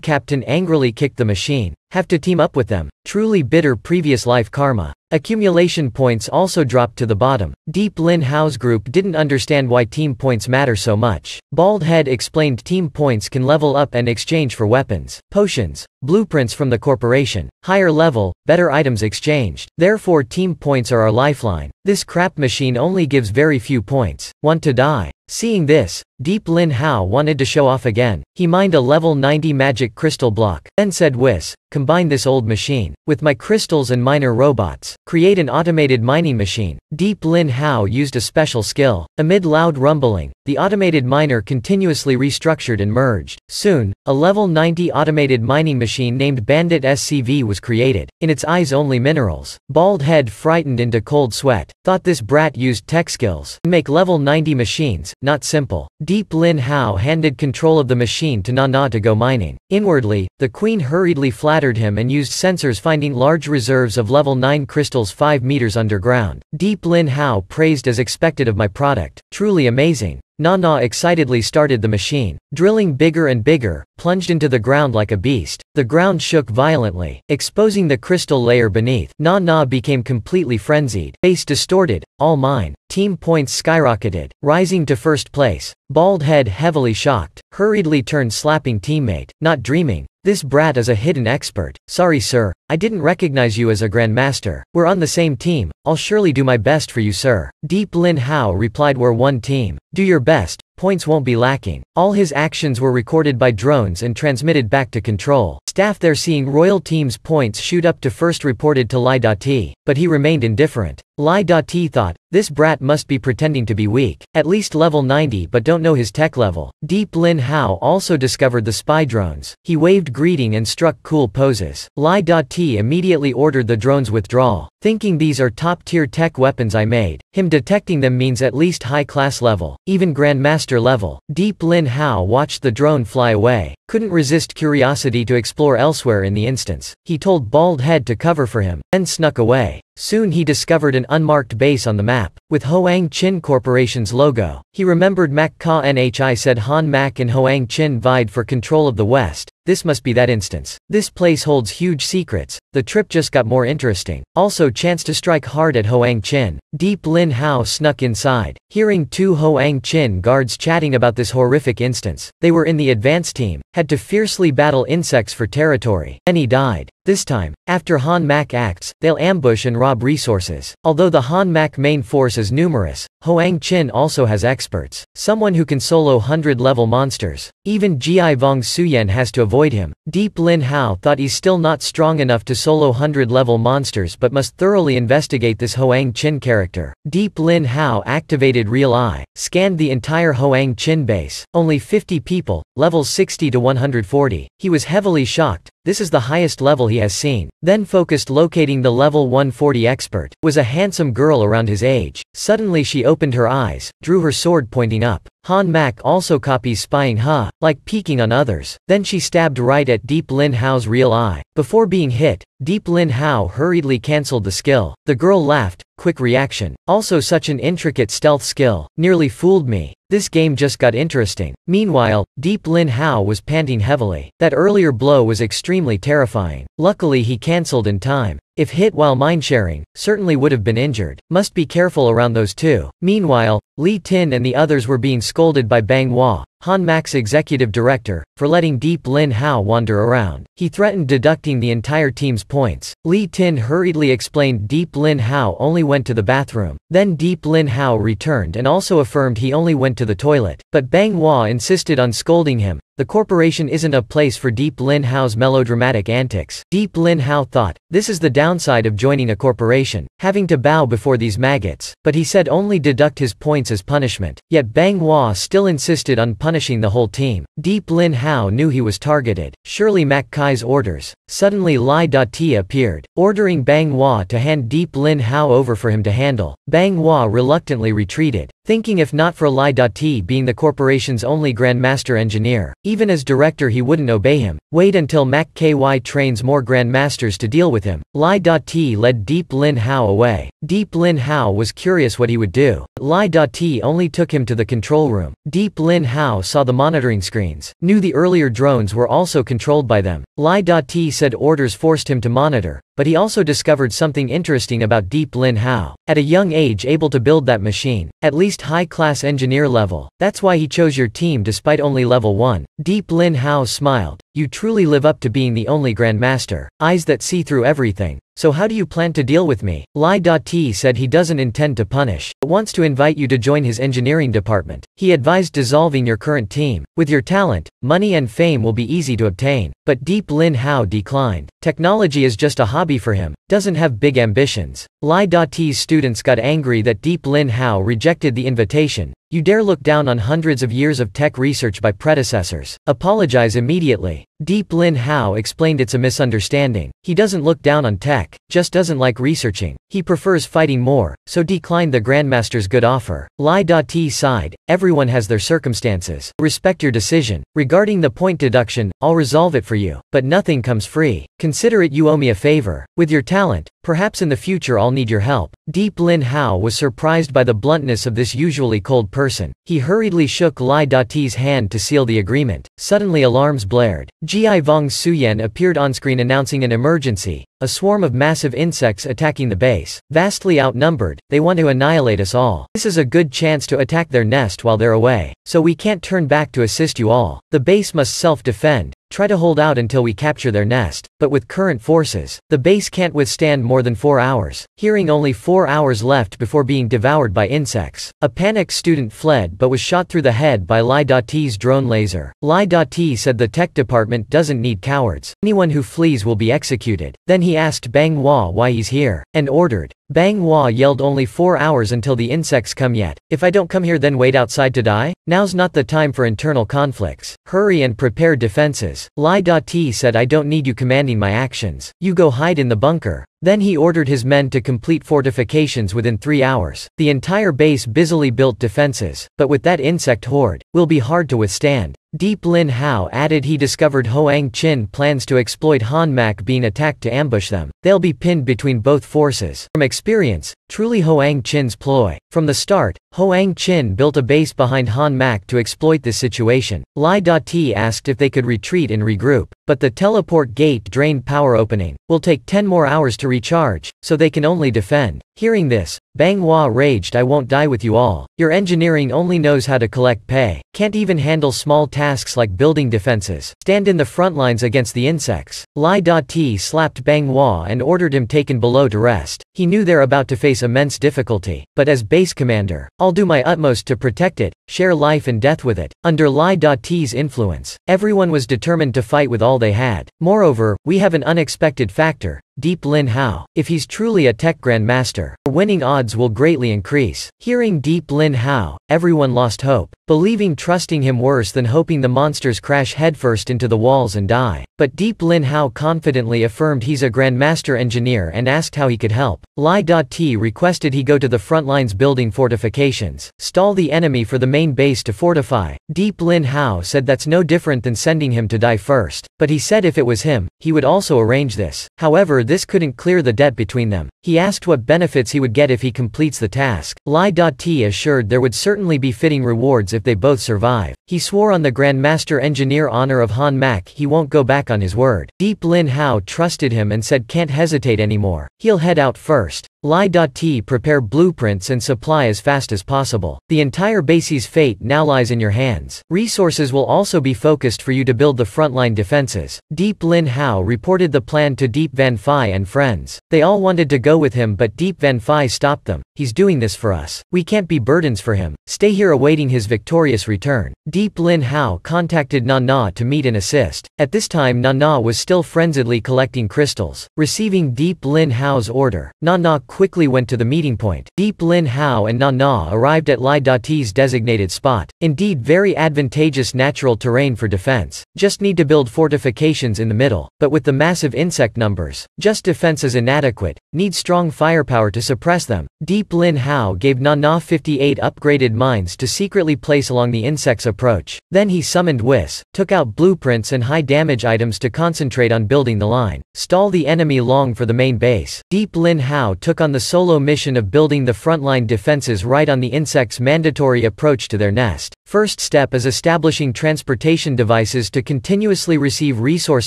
captain angrily kicked the machine. Have to team up with them. Truly bitter previous life karma. Accumulation points also dropped to the bottom. Deep Lin Hao's group didn't understand why team points matter so much. Bald Head explained team points can level up and exchange for weapons, potions, blueprints from the corporation. Higher level, better items exchanged. Therefore team points are our lifeline. This crap machine only gives very few points. Want to die? Seeing this, Deep Lin Hao wanted to show off again. He mined a level 90 magic crystal block, then said Whis, combine this old machine with my crystals and miner robots. Create an automated mining machine. Deep Lin Hao used a special skill. Amid loud rumbling, the automated miner continuously restructured and merged. Soon, a level 90 automated mining machine named Bandit SCV was created. In its eyes only minerals. Bald Head frightened into cold sweat. Thought this brat used tech skills. Make level 90 machines, not simple. Deep Lin Hao handed control of the machine to Nana to go mining. Inwardly, the queen hurriedly flattered him and used sensors finding large reserves of level 9 crystals 5 meters underground. Deep Lin Hao praised as expected of my product. Truly amazing. Nana excitedly started the machine. Drilling bigger and bigger, plunged into the ground like a beast. The ground shook violently, exposing the crystal layer beneath. Nana became completely frenzied. Face distorted. All mine. Team points skyrocketed, rising to first place. Bald Head heavily shocked, hurriedly turned slapping teammate. Not dreaming. This brat is a hidden expert. Sorry sir, I didn't recognize you as a grandmaster. We're on the same team. I'll surely do my best for you sir. Deep Lin Hao replied, we're one team. Do your best. Points won't be lacking. All his actions were recorded by drones and transmitted back to control. Staff there seeing royal team's points shoot up to first reported to Lai Dati, but he remained indifferent. Lai Dati thought, this brat must be pretending to be weak. At least level 90 but don't know his tech level. Deep Lin Hao also discovered the spy drones. He waved greeting and struck cool poses. Lai Dati immediately ordered the drones withdrawal. Thinking these are top-tier tech weapons I made. Him detecting them means at least high-class level, even grandmaster level. Deep Lin Hao watched the drone fly away. Couldn't resist curiosity to explore elsewhere in the instance. He told Bald Head to cover for him, then snuck away. Soon he discovered an unmarked base on the map, with Hoang Chin Corporation's logo. He remembered Mac Ka Nhi said Han Mac and Hoang Chin vied for control of the West. This must be that instance. This place holds huge secrets. The trip just got more interesting. Also chance to strike hard at Hoang Chin. Deep Lin Hao snuck inside, hearing two Hoang Chin guards chatting about this horrific instance. They were in the advance team, had to fiercely battle insects for territory. Then he died. This time, after Han Mac acts, they'll ambush and rob resources. Although the Han Mac main force is numerous, Hoang Chin also has experts. Someone who can solo 100-level monsters. Even Ji Vong Suyen has to avoid him. Deep Lin Hao thought he's still not strong enough to solo 100-level monsters but must thoroughly investigate this Hoang Chin character. Deep Lin Hao activated Real Eye, scanned the entire Hoang Chin base. Only 50 people, levels 60 to 140. He was heavily shocked. This is the highest level he has seen. Then focused locating the level 140 expert. Was a handsome girl around his age. Suddenly she opened her eyes, drew her sword pointing up. Han Mac also copies spying like peeking on others. Then she stabbed right at Deep Lin Hao's real eye. Before being hit, Deep Lin Hao hurriedly cancelled the skill. The girl laughed, quick reaction. Also such an intricate stealth skill. Nearly fooled me. This game just got interesting. Meanwhile, Deep Lin Hao was panting heavily. That earlier blow was extremely terrifying. Luckily he cancelled in time. If hit while mine-sharing, certainly would have been injured. Must be careful around those two. Meanwhile, Li Tin and the others were being scolded by Bang Hua, Han Mac's executive director, for letting Deep Lin Hao wander around. He threatened deducting the entire team's points. Li Tin hurriedly explained Deep Lin Hao only went to the bathroom. Then Deep Lin Hao returned and also affirmed he only went to the toilet. But Bang Hua insisted on scolding him. The corporation isn't a place for Deep Lin Hao's melodramatic antics. Deep Lin Hao thought, this is the downside of joining a corporation, having to bow before these maggots. But he said only deduct his points as punishment. Yet Bang Hua still insisted on punishing the whole team. Deep Lin Hao knew he was targeted. Surely Mac Kai's orders. Suddenly Lai Dati appeared, ordering Bang Hua to hand Deep Lin Hao over for him to handle. Bang Hua reluctantly retreated, thinking if not for Lai Dati being the corporation's only Grandmaster engineer, even as director he wouldn't obey him. Wait until Mac KY trains more Grandmasters to deal with him. Lai Dati led Deep Lin Hao away. Deep Lin Hao was curious what he would do. Lai Dati only took him to the control room. Deep Lin Hao saw the monitoring screens, knew the earlier drones were also controlled by them. Lai Dati said orders forced him to monitor, but he also discovered something interesting about Deep Lin Hao. At a young age able to build that machine, at least high-class engineer level, that's why he chose your team despite only level 1. Deep Lin Hao smiled. You truly live up to being the only Grandmaster. Eyes that see through everything. So how do you plan to deal with me? Lai Dati said he doesn't intend to punish, but wants to invite you to join his engineering department. He advised dissolving your current team. With your talent, money and fame will be easy to obtain. But Deep Lin Hao declined. Technology is just a hobby for him, doesn't have big ambitions. Lai Dati's students got angry that Deep Lin Hao rejected the invitation. You dare look down on hundreds of years of tech research by predecessors. Apologize immediately. Deep Lin Hao explained it's a misunderstanding. He doesn't look down on tech, just doesn't like researching. He prefers fighting more, so declined the Grandmaster's good offer. Lai Dati sighed. Everyone has their circumstances. Respect your decision. Regarding the point deduction, I'll resolve it for you. But nothing comes free. Consider it you owe me a favor. With your talent, perhaps in the future I'll need your help. Deep Lin Hao was surprised by the bluntness of this usually cold person. He hurriedly shook Lai Dati's hand to seal the agreement. Suddenly alarms blared. Ji Vong Suyen appeared on screen announcing an emergency. A swarm of massive insects attacking the base. Vastly outnumbered, they want to annihilate us all. This is a good chance to attack their nest while they're away. So we can't turn back to assist you all. The base must self-defend. Try to hold out until we capture their nest. But with current forces, the base can't withstand more than 4 hours. Hearing only 4 hours left before being devoured by insects. A panicked student fled but was shot through the head by Lai Dati's drone laser. Lai Dati said the tech department doesn't need cowards. Anyone who flees will be executed. Then he asked Bang Hua why he's here, and ordered. Bang Hua yelled only 4 hours until the insects come yet. If I don't come here then wait outside to die? Now's not the time for internal conflicts. Hurry and prepare defenses. Lai Dati said I don't need you commanding my actions. You go hide in the bunker. Then he ordered his men to complete fortifications within 3 hours. The entire base busily built defenses, but with that insect horde, will be hard to withstand. Deep Lin Hao added he discovered Hoang Chin plans to exploit Han Mak being attacked to ambush them. They'll be pinned between both forces. From experience, truly Hoang Chin's ploy. From the start, Hoang Chin built a base behind Han Mak to exploit this situation. Lai Dati asked if they could retreat and regroup, but the teleport gate drained power opening. Will take 10 more hours to recharge, so they can only defend. Hearing this, Bang Hua raged I won't die with you all. Your engineering only knows how to collect pay. Can't even handle small tasks like building defenses. Stand in the front lines against the insects. Lai Dati slapped Bang Hua and ordered him taken below to rest. He knew they're about to face immense difficulty, but as base commander, I'll do my utmost to protect it, share life and death with it. Under Lai Dati's influence, everyone was determined to fight with all they had. Moreover, we have an unexpected factor. Deep Lin Hao. If he's truly a tech grandmaster, winning odds will greatly increase. Hearing Deep Lin Hao, everyone lost hope, believing trusting him worse than hoping the monsters crash headfirst into the walls and die. But Deep Lin Hao confidently affirmed he's a grandmaster engineer and asked how he could help. Lai Dati requested he go to the front lines building fortifications, stall the enemy for the main base to fortify. Deep Lin Hao said that's no different than sending him to die first, but he said if it was him, he would also arrange this. However, this couldn't clear the debt between them. He asked what benefits he would get if he completes the task. Lai Dati assured there would certainly be fitting rewards if they both survive. He swore on the Grandmaster Engineer honor of Han Mak he won't go back on his word. Deep Lin Hao trusted him and said can't hesitate anymore. He'll head out first. Lai Dati prepare blueprints and supply as fast as possible. The entire base's fate now lies in your hands. Resources will also be focused for you to build the frontline defenses. Deep Lin Hao reported the plan to Deep Van Phi and friends. They all wanted to go with him but Deep Van Phi stopped them. He's doing this for us. We can't be burdens for him. Stay here awaiting his victorious return. Deep Lin Hao contacted Nana to meet and assist. At this time Nana was still frenziedly collecting crystals. Receiving Deep Lin Hao's order, Nana quickly went to the meeting point. Deep Lin Hao and Nana arrived at Lai Dati's designated spot. Indeed very advantageous natural terrain for defense. Just need to build fortifications in the middle. But with the massive insect numbers, just defense is inadequate. Need strong firepower to suppress them. Deep Lin Hao gave Nana 58 upgraded mines to secretly place along the insect's approach. Then he summoned Whis, took out blueprints and high damage items to concentrate on building the line. Stall the enemy long for the main base. Deep Lin Hao took on the solo mission of building the frontline defenses right on the insect's mandatory approach to their nest. First step is establishing transportation devices to continuously receive resource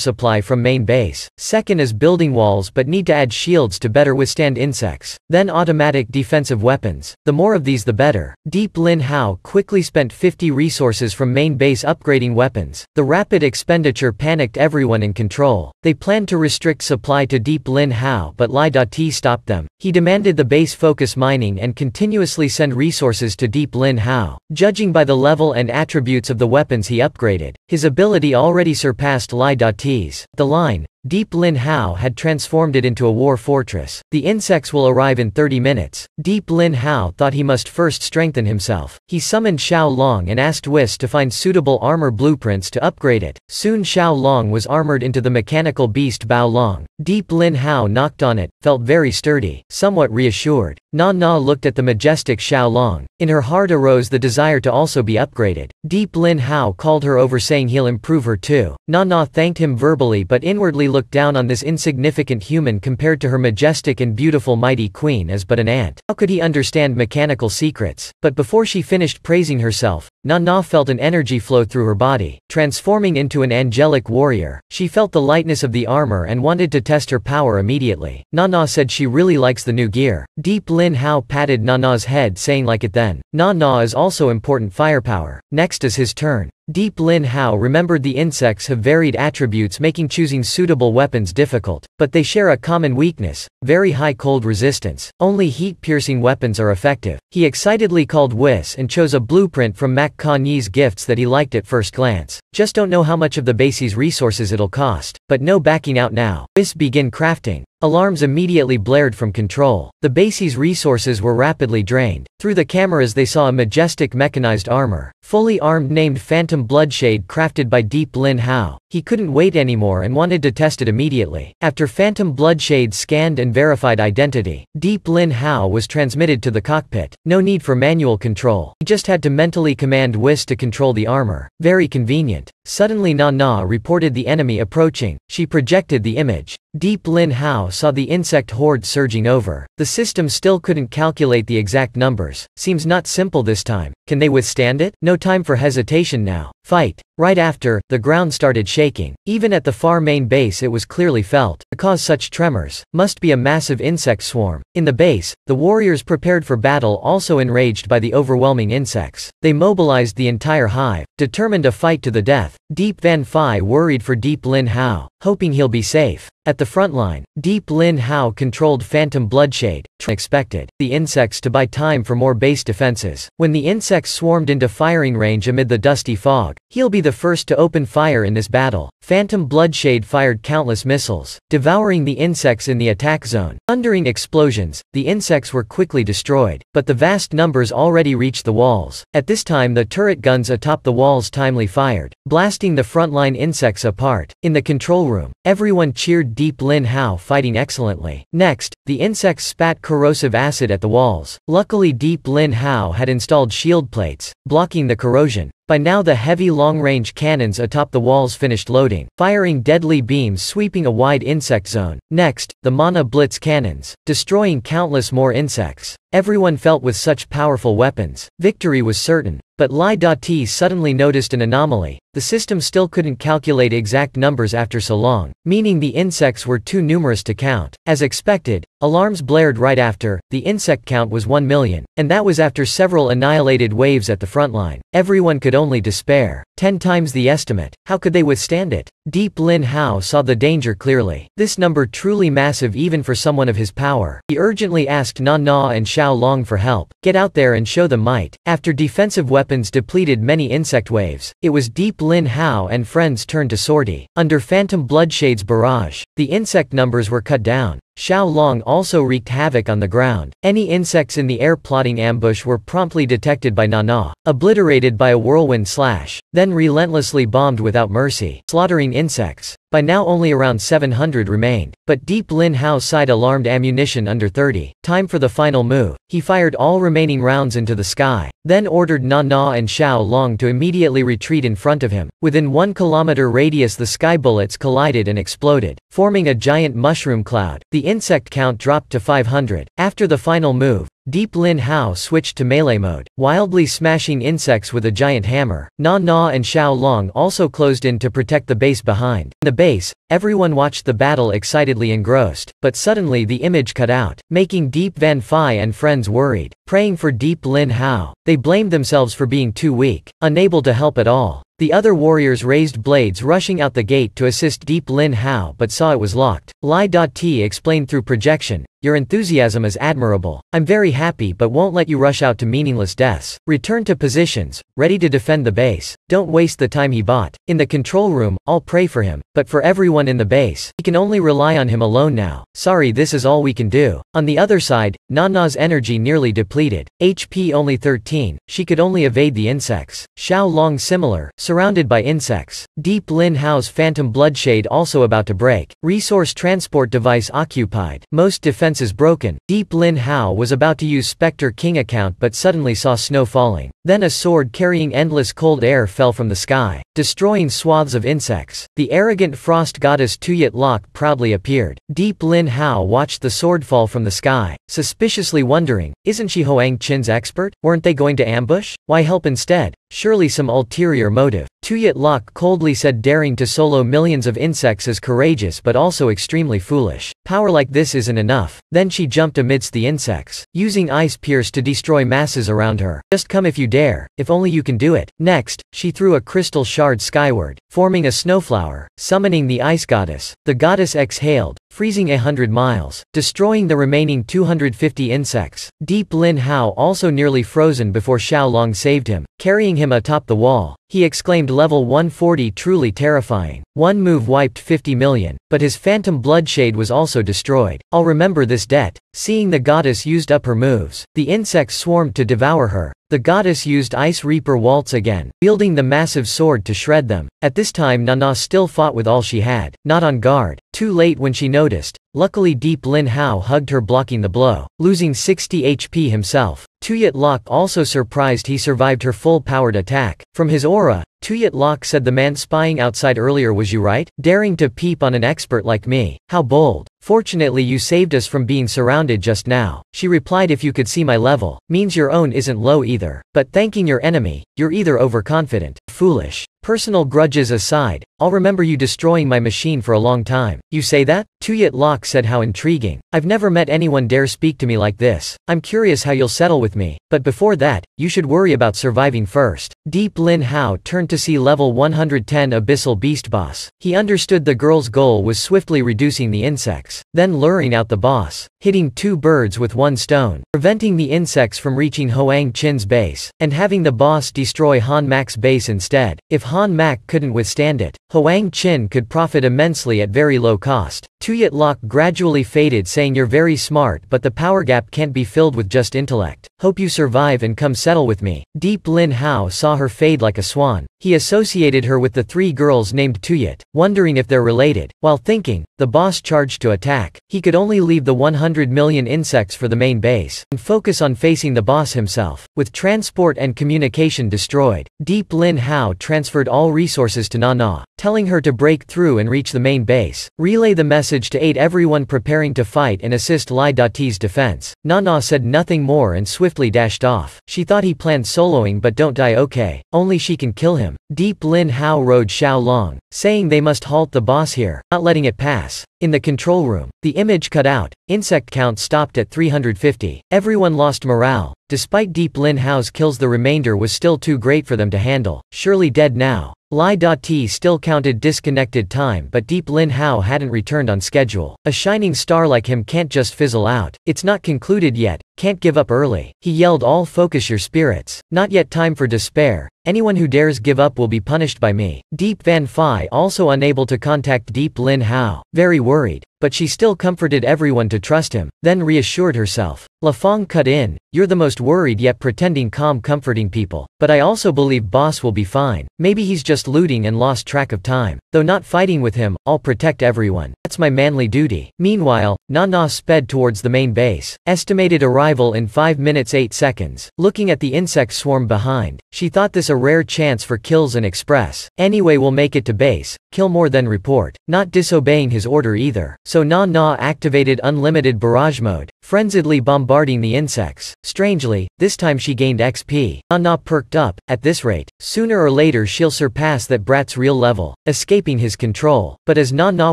supply from main base. Second is building walls but need to add shields to better withstand insects. Then automatic defensive weapons. The more of these the better. Deep Lin Hao quickly spent 50 resources from main base upgrading weapons. The rapid expenditure panicked everyone in control. They planned to restrict supply to Deep Lin Hao but Lai Dati stopped them. He demanded the base focus mining and continuously send resources to Deep Lin Hao. Judging by the level and attributes of the weapons he upgraded, his ability already surpassed Lai Dati's. The line, Deep Lin Hao had transformed it into a war fortress. The insects will arrive in 30 minutes. Deep Lin Hao thought he must first strengthen himself. He summoned Xiao Long and asked Whis to find suitable armor blueprints to upgrade it. Soon Xiao Long was armored into the mechanical beast Bao Long. Deep Lin Hao knocked on it, felt very sturdy, somewhat reassured. Na looked at the majestic Xiao Long. In her heart arose the desire to also be upgraded. Deep Lin Hao called her over saying he'll improve her too. Na thanked him verbally but inwardly looked down on this insignificant human compared to her majestic and beautiful mighty queen as but an ant. How could he understand mechanical secrets? But before she finished praising herself, Na felt an energy flow through her body, transforming into an angelic warrior. She felt the lightness of the armor and wanted to test her power immediately. Na said she really likes the new gear. Deep Lin Hao patted Na's head saying like it then. Na is also important firepower. Next is his turn. Deep Lin Hao remembered the insects have varied attributes making choosing suitable weapons difficult, but they share a common weakness, very high cold resistance. Only heat-piercing weapons are effective. He excitedly called Whis and chose a blueprint from Mac Kanyi's gifts that he liked at first glance. Just don't know how much of the base's resources it'll cost, but no backing out now. Whis began crafting. Alarms immediately blared from control. The base's resources were rapidly drained. Through the cameras they saw a majestic mechanized armor, fully armed named Phantom Bloodshade crafted by Deep Lin Hao. He couldn't wait anymore and wanted to test it immediately. After Phantom Bloodshade scanned and verified identity, Deep Lin Hao was transmitted to the cockpit. No need for manual control. He just had to mentally command Whis to control the armor. Very convenient. Suddenly Na reported the enemy approaching. She projected the image. Deep Lin Hao saw the insect horde surging over. The system still couldn't calculate the exact numbers. Seems not simple this time. Can they withstand it? No time for hesitation now. Fight. Right after, the ground started shaking. Even at the far main base it was clearly felt. To cause such tremors, must be a massive insect swarm. In the base, the warriors prepared for battle also enraged by the overwhelming insects. They mobilized the entire hive, determined a fight to the death. Deep Van Phi worried for Deep Lin Hao, hoping he'll be safe. At the front line, Deep Lin Hao controlled Phantom Bloodshade, expected the insects to buy time for more base defenses. When the insects swarmed into firing range amid the dusty fog, he'll be the first to open fire in this battle. Phantom Bloodshade fired countless missiles, devouring the insects in the attack zone. Thundering explosions, the insects were quickly destroyed, but the vast numbers already reached the walls. At this time the turret guns atop the walls timely fired, blasting the frontline insects apart. In the control room, everyone cheered Deep Lin Hao fighting excellently. Next, the insects spat corrosive acid at the walls. Luckily Deep Lin Hao had installed shield plates, blocking the corrosion. By now the heavy long-range cannons atop the walls finished loading, firing deadly beams sweeping a wide insect zone. Next, the Mana Blitz cannons, destroying countless more insects. Everyone felt with such powerful weapons, victory was certain. But Lai Dati suddenly noticed an anomaly. The system still couldn't calculate exact numbers after so long, meaning the insects were too numerous to count. As expected, alarms blared right after. The insect count was 1 million, and that was after several annihilated waves at the front line. Everyone could only despair. 10 times the estimate. How could they withstand it? Deep Lin Hao saw the danger clearly. This number truly massive even for someone of his power. He urgently asked Na and Xiao Long for help. Get out there and show them might. After defensive weapons depleted many insect waves, it was Deep Lin Hao and friends' turn to sortie. Under Phantom Bloodshade's barrage, the insect numbers were cut down. Xiao Long also wreaked havoc on the ground. Any insects in the air plotting ambush were promptly detected by Na, obliterated by a whirlwind slash, then relentlessly bombed without mercy, slaughtering insects. By now only around 700 remained, but Deep Lin Hao's side alarmed ammunition under 30. Time for the final move. He fired all remaining rounds into the sky, then ordered Na and Xiao Long to immediately retreat in front of him. Within 1 kilometer radius the sky bullets collided and exploded, forming a giant mushroom cloud. The insect count dropped to 500. After the final move, Deep Lin Hao switched to melee mode, wildly smashing insects with a giant hammer. Na Na and Xiao Long also closed in to protect the base behind. In the base, everyone watched the battle excitedly engrossed, but suddenly the image cut out, making Deep Van Phi and friends worried. Praying for Deep Lin Hao, they blamed themselves for being too weak, unable to help at all. The other warriors raised blades rushing out the gate to assist Deep Lin Hao but saw it was locked. Li.T explained through projection, "Your enthusiasm is admirable. I'm very happy but won't let you rush out to meaningless deaths. Return to positions, ready to defend the base. Don't waste the time he bought. In the control room, I'll pray for him, but for everyone in the base, he can only rely on him alone now. Sorry, this is all we can do." On the other side, Nana's energy nearly depleted. HP only 13, she could only evade the insects. Xiao Long similar, surrounded by insects. Deep Lin Hao's phantom bloodshade also about to break. Resource transport device occupied. Most defenses broken. Deep Lin Hao was about to use Spectre King account but suddenly saw snow falling. Then a sword carrying endless cold air fell from the sky, destroying swaths of insects. The arrogant frost goddess Tuyet Lok proudly appeared. Deep Lin Hao watched the sword fall from the sky, suspiciously wondering, isn't she Hoang Qin's expert? Weren't they going to ambush? Why help instead? Surely some ulterior motive. Tuyet Lok coldly said daring to solo millions of insects is courageous but also extremely foolish. Power like this isn't enough. Then she jumped amidst the insects, using Ice Pierce to destroy masses around her. Just come if you dare, if only you can do it. Next, she threw a crystal shard skyward, forming a snowflower, summoning the ice goddess. The goddess exhaled, freezing 100 miles, destroying the remaining 250 insects. Deep Lin Hao also nearly frozen before Xiao Long saved him, carrying him atop the wall. He exclaimed, level 140 truly terrifying. One move wiped 50 million, but his phantom bloodshade was also destroyed. I'll remember this debt. Seeing the goddess used up her moves, the insects swarmed to devour her. The goddess used Ice Reaper Waltz again, wielding the massive sword to shred them. At this time Nana still fought with all she had, not on guard. Too late when she noticed. Luckily Deep Lin Hao hugged her, blocking the blow, losing 60 HP himself. Tuyet Lok also surprised he survived her full-powered attack. From his aura, Tuyet Lok said, the man spying outside earlier was you, right? Daring to peep on an expert like me. How bold. Fortunately you saved us from being surrounded just now. She replied, if you could see my level, means your own isn't low either. But thanking your enemy, you're either overconfident, foolish. Personal grudges aside, I'll remember you destroying my machine for a long time. You say that? Tuyet Lok said, how intriguing. I've never met anyone dare speak to me like this. I'm curious how you'll settle with me. But before that, you should worry about surviving first. Deep Lin Hao turned to see level 110 Abyssal Beast Boss. He understood the girl's goal was swiftly reducing the insects, then luring out the boss, hitting two birds with one stone, preventing the insects from reaching Hoang Qin's base, and having the boss destroy Han Mac's base instead. If Han Mac couldn't withstand it, Hoang Qin could profit immensely at very low cost. Tuyet Lok gradually faded, saying, you're very smart but the power gap can't be filled with just intellect. Hope you survive and come settle with me. Deep Lin Hao saw her fade like a swan. He associated her with the three girls named Tuyet, wondering if they're related. While thinking, the boss charged to attack. He could only leave the 100 million insects for the main base, and focus on facing the boss himself. With transport and communication destroyed, Deep Lin Hao transferred all resources to Nana, telling her to break through and reach the main base. Relay the message to aid everyone preparing to fight and assist Li.T's defense. Nana said nothing more and swiftly dashed off. She thought he planned soloing, but don't die, okay. Only she can kill him. Deep Lin Hao rode Xiao Long, saying they must halt the boss here, not letting it pass. In the control room, the image cut out. Insect count stopped at 350. Everyone lost morale. Despite Deep Lin Hao's kills, the remainder was still too great for them to handle. Surely dead now. Li.T still counted disconnected time, but Deep Lin Hao hadn't returned on schedule. A shining star like him can't just fizzle out. It's not concluded yet. Can't give up early. He yelled, all focus your spirits. Not yet time for despair. Anyone who dares give up will be punished by me. Deep Van Phi also unable to contact Deep Lin Hao. Very worried. But she still comforted everyone to trust him, then reassured herself. La Fong cut in, you're the most worried yet pretending calm, comforting people. But I also believe boss will be fine. Maybe he's just looting and lost track of time. Though not fighting with him, I'll protect everyone. That's my manly duty. Meanwhile, Nana sped towards the main base. Estimated arrival in 5 minutes 8 seconds. Looking at the insect swarm behind, she thought this a rare chance for kills and express. Anyway, we'll make it to base. Kill more than report. Not disobeying his order either. so Na activated unlimited barrage mode, frenziedly bombarding the insects. Strangely, this time she gained XP. Na perked up. At this rate, sooner or later she'll surpass that brat's real level, escaping his control. But as Na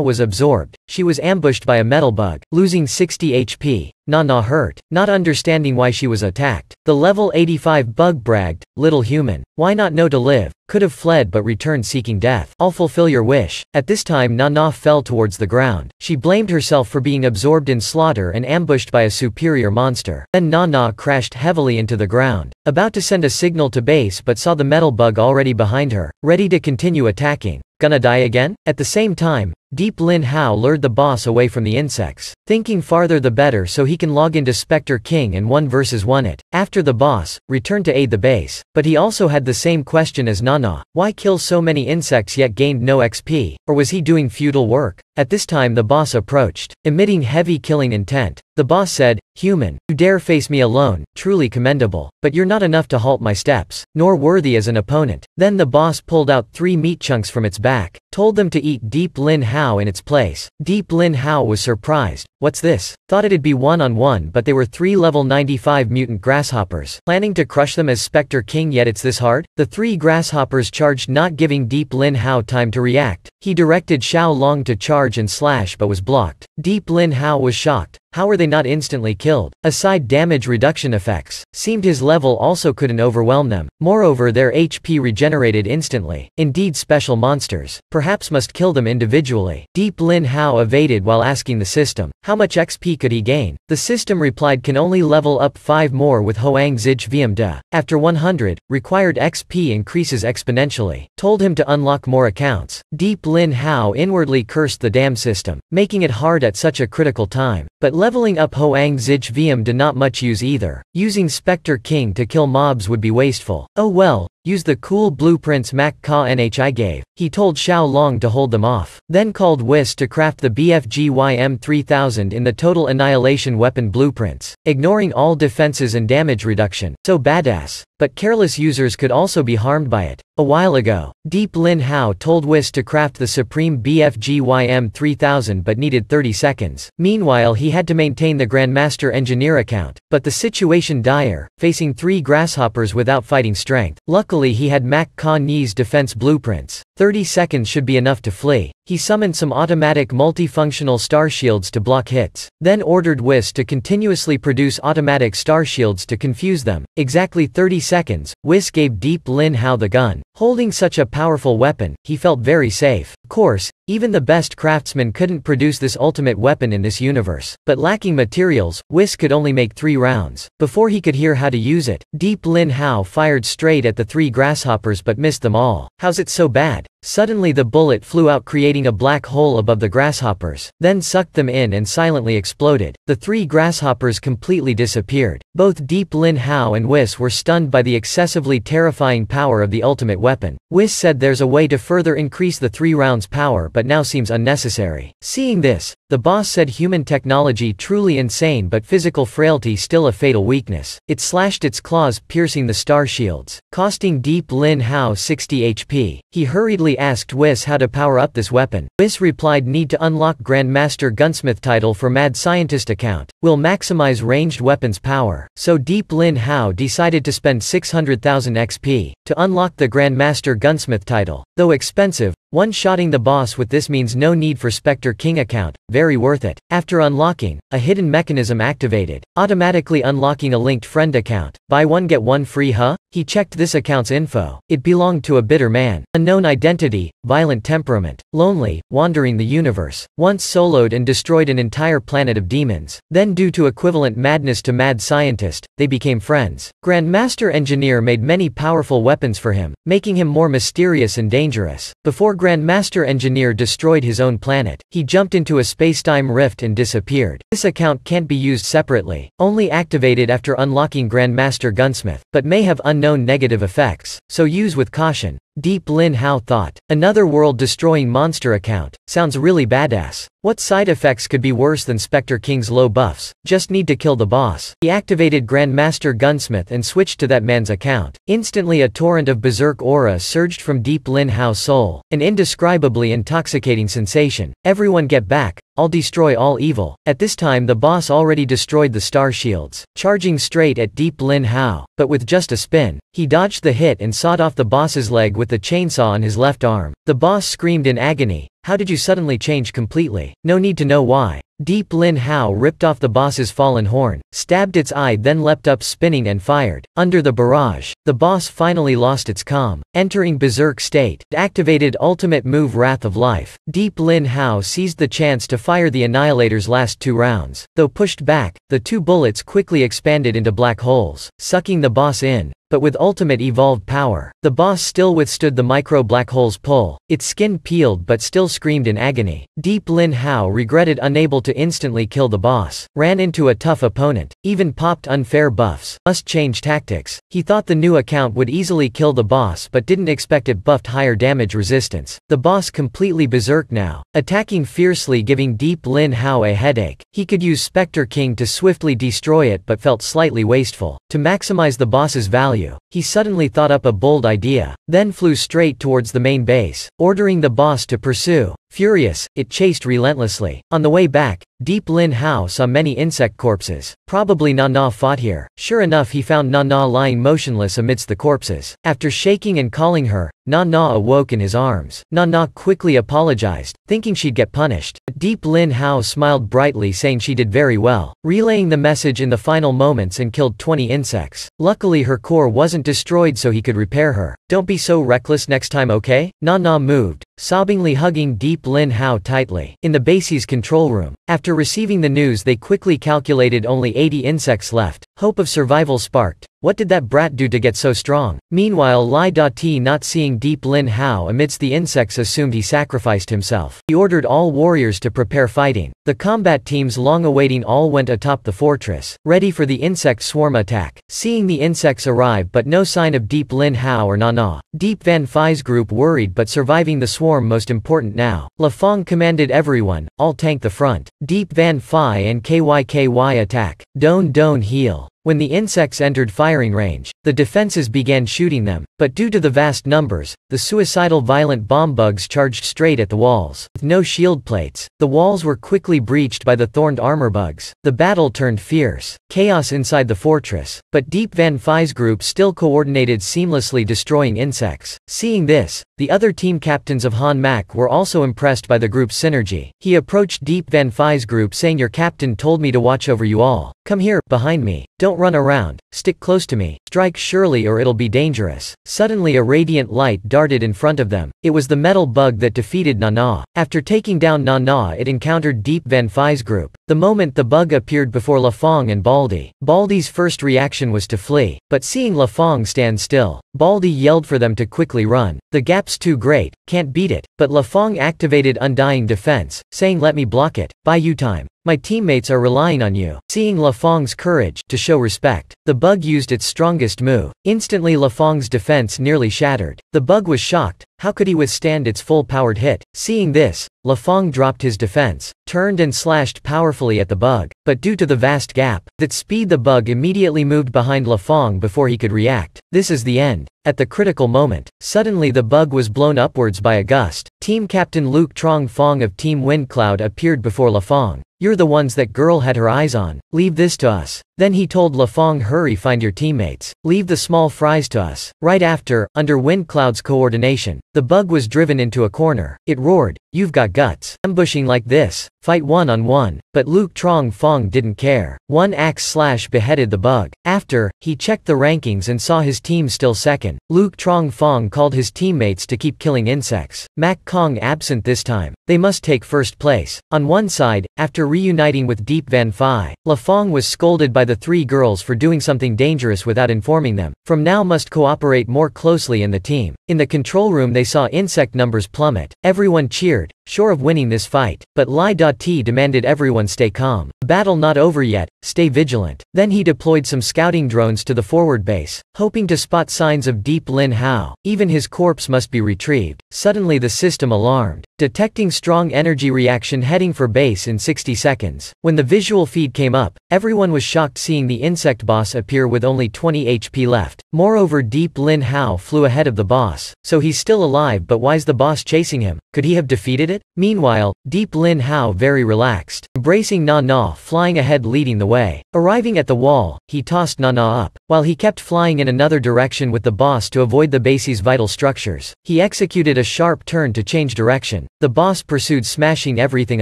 was absorbed, she was ambushed by a metal bug, losing 60 HP. Na hurt, not understanding why she was attacked. The level 85 bug bragged, "Little human, why not know to live? Could have fled but returned seeking death. I'll fulfill your wish." At this time Na fell towards the ground. She blamed herself for being absorbed in slaughter and ambushed by a superior monster. Then Na crashed heavily into the ground, about to send a signal to base but saw the metal bug already behind her, ready to continue attacking. Gonna die again? At the same time, Deep Lin Hao lured the boss away from the insects, thinking farther the better so he can log into Spectre King and 1 vs 1 it. After the boss, returned to aid the base. But he also had the same question as Na. Why kill so many insects yet gained no XP? Or was he doing futile work? At this time the boss approached, emitting heavy killing intent. The boss said, "Human, you dare face me alone, truly commendable, but you're not enough to halt my steps, nor worthy as an opponent." Then the boss pulled out 3 meat chunks from its back, told them to eat Deep Lin Hao in its place. Deep Lin Hao was surprised. What's this? Thought it'd be one-on-one but they were 3 level 95 mutant grasshoppers. Planning to crush them as Spectre King yet it's this hard? The 3 grasshoppers charged, not giving Deep Lin Hao time to react. He directed Xiao Long to charge and slash but was blocked. Deep Lin Hao was shocked. How were they not instantly killed? Aside damage reduction effects, seemed his level also couldn't overwhelm them. Moreover their HP regenerated instantly. Indeed special monsters. Perhaps must kill them individually. Deep Lin Hao evaded while asking the system, how much XP could he gain? The system replied can only level up 5 more with Hoang Zich Viam De. After 100, required XP increases exponentially. Told him to unlock more accounts. Deep Lin Hao inwardly cursed the damn system, making it hard at such a critical time. But leveling up Hoang Zich Viam De not much use either. Using Spectre King to kill mobs would be wasteful. Oh well, use the cool blueprints Mac Ka Nhi gave. He told Xiao Long to hold them off. Then called Whis to craft the BFGYM 3000 in the total annihilation weapon blueprints, ignoring all defenses and damage reduction. So badass. But careless users could also be harmed by it. A while ago, Deep Lin Hao told Whis to craft the supreme BFGYM 3000 but needed 30 seconds. Meanwhile he had to maintain the Grandmaster Engineer account. But the situation dire, facing 3 grasshoppers without fighting strength. Luckily he had Mac Ka Ni's defense blueprints. 30 seconds should be enough to flee. He summoned some automatic multifunctional star shields to block hits, then ordered Whis to continuously produce automatic star shields to confuse them. Exactly 30 seconds, Whis gave Deep Lin Hao the gun. Holding such a powerful weapon, he felt very safe. Of course, even the best craftsmen couldn't produce this ultimate weapon in this universe. But lacking materials, Whis could only make 3 rounds. Before he could hear how to use it, Deep Lin Hao fired straight at the 3 grasshoppers but missed them all. How's it so bad? Suddenly the bullet flew out creating a black hole above the grasshoppers, then sucked them in and silently exploded. The 3 grasshoppers completely disappeared. Both Deep Lin Hao and Whis were stunned by the excessively terrifying power of the ultimate weapon. Whis said there's a way to further increase the 3 rounds power but now seems unnecessary. Seeing this, the boss said human technology truly insane but physical frailty still a fatal weakness. It slashed its claws piercing the star shields, costing Deep Lin Hao 60 HP. He hurriedly asked Whis how to power up this weapon. Whis replied need to unlock Grandmaster Gunsmith title for Mad Scientist account. Will maximize ranged weapons power. So Deep Lin Hao decided to spend 600,000 XP to unlock the Grandmaster Gunsmith title. Though expensive, one-shotting the boss with this means no need for Spectre King account, very worth it. After unlocking, a hidden mechanism activated, automatically unlocking a linked friend account. Buy one get one free huh? He checked this account's info. It belonged to a bitter man. Unknown identity, violent temperament, lonely, wandering the universe. Once soloed and destroyed an entire planet of demons. Then due to equivalent madness to mad scientist, they became friends. Grandmaster Engineer made many powerful weapons for him, making him more mysterious and dangerous. Before Grandmaster Engineer destroyed his own planet, he jumped into a spacetime rift and disappeared. This account can't be used separately, only activated after unlocking Grandmaster Gunsmith, but may have unknown negative effects, so use with caution. Deep Lin Hao thought. Another world-destroying monster account. Sounds really badass. What side effects could be worse than Spectre King's low buffs? Just need to kill the boss. He activated Grandmaster Gunsmith and switched to that man's account. Instantly a torrent of berserk aura surged from Deep Lin Hao's soul. An indescribably intoxicating sensation. Everyone get back. I'll destroy all evil. At this time the boss already destroyed the star shields, charging straight at Deep Lin Hao, but with just a spin, he dodged the hit and sawed off the boss's leg with the chainsaw on his left arm. The boss screamed in agony, "How did you suddenly change completely?" "No need to know why." Deep Lin Hao ripped off the boss's fallen horn, stabbed its eye, then leapt up spinning and fired. Under the barrage, the boss finally lost its calm, entering berserk state. It activated ultimate move Wrath of Life. Deep Lin Hao seized the chance to fire the Annihilator's last 2 rounds. Though pushed back, the 2 bullets quickly expanded into black holes, sucking the boss in. But with ultimate evolved power, the boss still withstood the micro black hole's pull. Its skin peeled but still screamed in agony. Deep Lin Hao regretted unable to instantly kill the boss, ran into a tough opponent, even popped unfair buffs. Must change tactics. He thought the new account would easily kill the boss but didn't expect it buffed higher damage resistance. The boss completely berserk now, attacking fiercely, giving Deep Lin Hao a headache. He could use Spectre King to swiftly destroy it but felt slightly wasteful. To maximize the boss's value, he suddenly thought up a bold idea, then flew straight towards the main base, ordering the boss to pursue. Furious, it chased relentlessly. On the way back, Deep Lin Hao saw many insect corpses. Probably Nana fought here. Sure enough, he found Nana lying motionless amidst the corpses. After shaking and calling her, Nana awoke in his arms. Nana quickly apologized, thinking she'd get punished. But Deep Lin Hao smiled brightly, saying she did very well, relaying the message in the final moments and killed 20 insects. Luckily her core wasn't destroyed so he could repair her. "Don't be so reckless next time, okay?" Nana moved, sobbingly hugging Deep Lin Hao tightly. In the base's control room, after receiving the news, they quickly calculated only 80 insects left. Hope of survival sparked. What did that brat do to get so strong? Meanwhile, Lai Da-Ti, not seeing Deep Lin Hao amidst the insects, assumed he sacrificed himself. He ordered all warriors to prepare fighting. The combat teams, long awaiting, all went atop the fortress, ready for the insect swarm attack. Seeing the insects arrive but no sign of Deep Lin Hao or Nana, Deep Van Phi's group worried, but surviving the swarm most important now. La Fong commanded everyone, all tank the front. Deep Van Phi and KYKY attack. Don't heal. When the insects entered firing range, the defenses began shooting them, but due to the vast numbers, the suicidal violent bomb bugs charged straight at the walls. With no shield plates, the walls were quickly breached by the thorned armor bugs. The battle turned fierce. Chaos inside the fortress, but Deep Van Phi's group still coordinated seamlessly, destroying insects. Seeing this, the other team captains of Han Mak were also impressed by the group's synergy. He approached Deep Van Phi's group, saying, "Your captain told me to watch over you all. Come here, behind me. Don't run around. Stick close to me. Strike surely or it'll be dangerous." Suddenly a radiant light darted in front of them. It was the metal bug that defeated Nana. After taking down Nana, it encountered Deep Van Phi's group. The moment the bug appeared before La Fong and Baldy, Baldy's first reaction was to flee, but seeing La Fong stand still, Baldy yelled for them to quickly run. "The gap's too great, can't beat it." But La Fong activated Undying Defense, saying, "Let me block it. Buy you time. My teammates are relying on you." Seeing La Fong's courage, to show respect, the bug used its strongest move. Instantly La Fong's defense nearly shattered. The bug was shocked. How could he withstand its full-powered hit? Seeing this, La Fong dropped his defense, turned and slashed powerfully at the bug, but due to the vast gap, that speed, the bug immediately moved behind La Fong before he could react. This is the end. At the critical moment, suddenly the bug was blown upwards by a gust. Team Captain Luke Trong Fong of Team Windcloud appeared before La Fong. "You're the ones that girl had her eyes on. Leave this to us." Then he told La Fong, "Hurry, find your teammates. Leave the small fries to us." Right after, under Windcloud's coordination, the bug was driven into a corner. It roared, "You've got guts. Ambushing like this. Fight one-on-one." But Luke Trong Fong didn't care. One axe slash beheaded the bug. After, he checked the rankings and saw his team still second. Luke Trong Fong called his teammates to keep killing insects. Mac Kong absent this time. They must take first place. On one side, after reuniting with Deep Van Phi, La Fong was scolded by the 3 girls for doing something dangerous without informing them. From now must cooperate more closely in the team. In the control room they saw insect numbers plummet. Everyone cheered, sure of winning this fight. But Lai Da-Ti demanded everyone stay calm. The battle not over yet, stay vigilant. Then he deployed some scouting drones to the forward base, hoping to spot signs of Deep Lin Hao. Even his corpse must be retrieved. Suddenly the system alarmed, detecting strong energy reaction heading for base in 60 seconds. When the visual feed came up, everyone was shocked seeing the insect boss appear with only 20 HP left. left. Moreover, Deep Lin Hao flew ahead of the boss, so he's still alive, but why's the boss chasing him? Could he have defeated it? Meanwhile, Deep Lin Hao very relaxed, embracing Na Na, flying ahead leading the way. Arriving at the wall, he tossed Na Na up, while he kept flying in another direction with the boss to avoid the base's vital structures. He executed a sharp turn to change direction. The boss pursued, smashing everything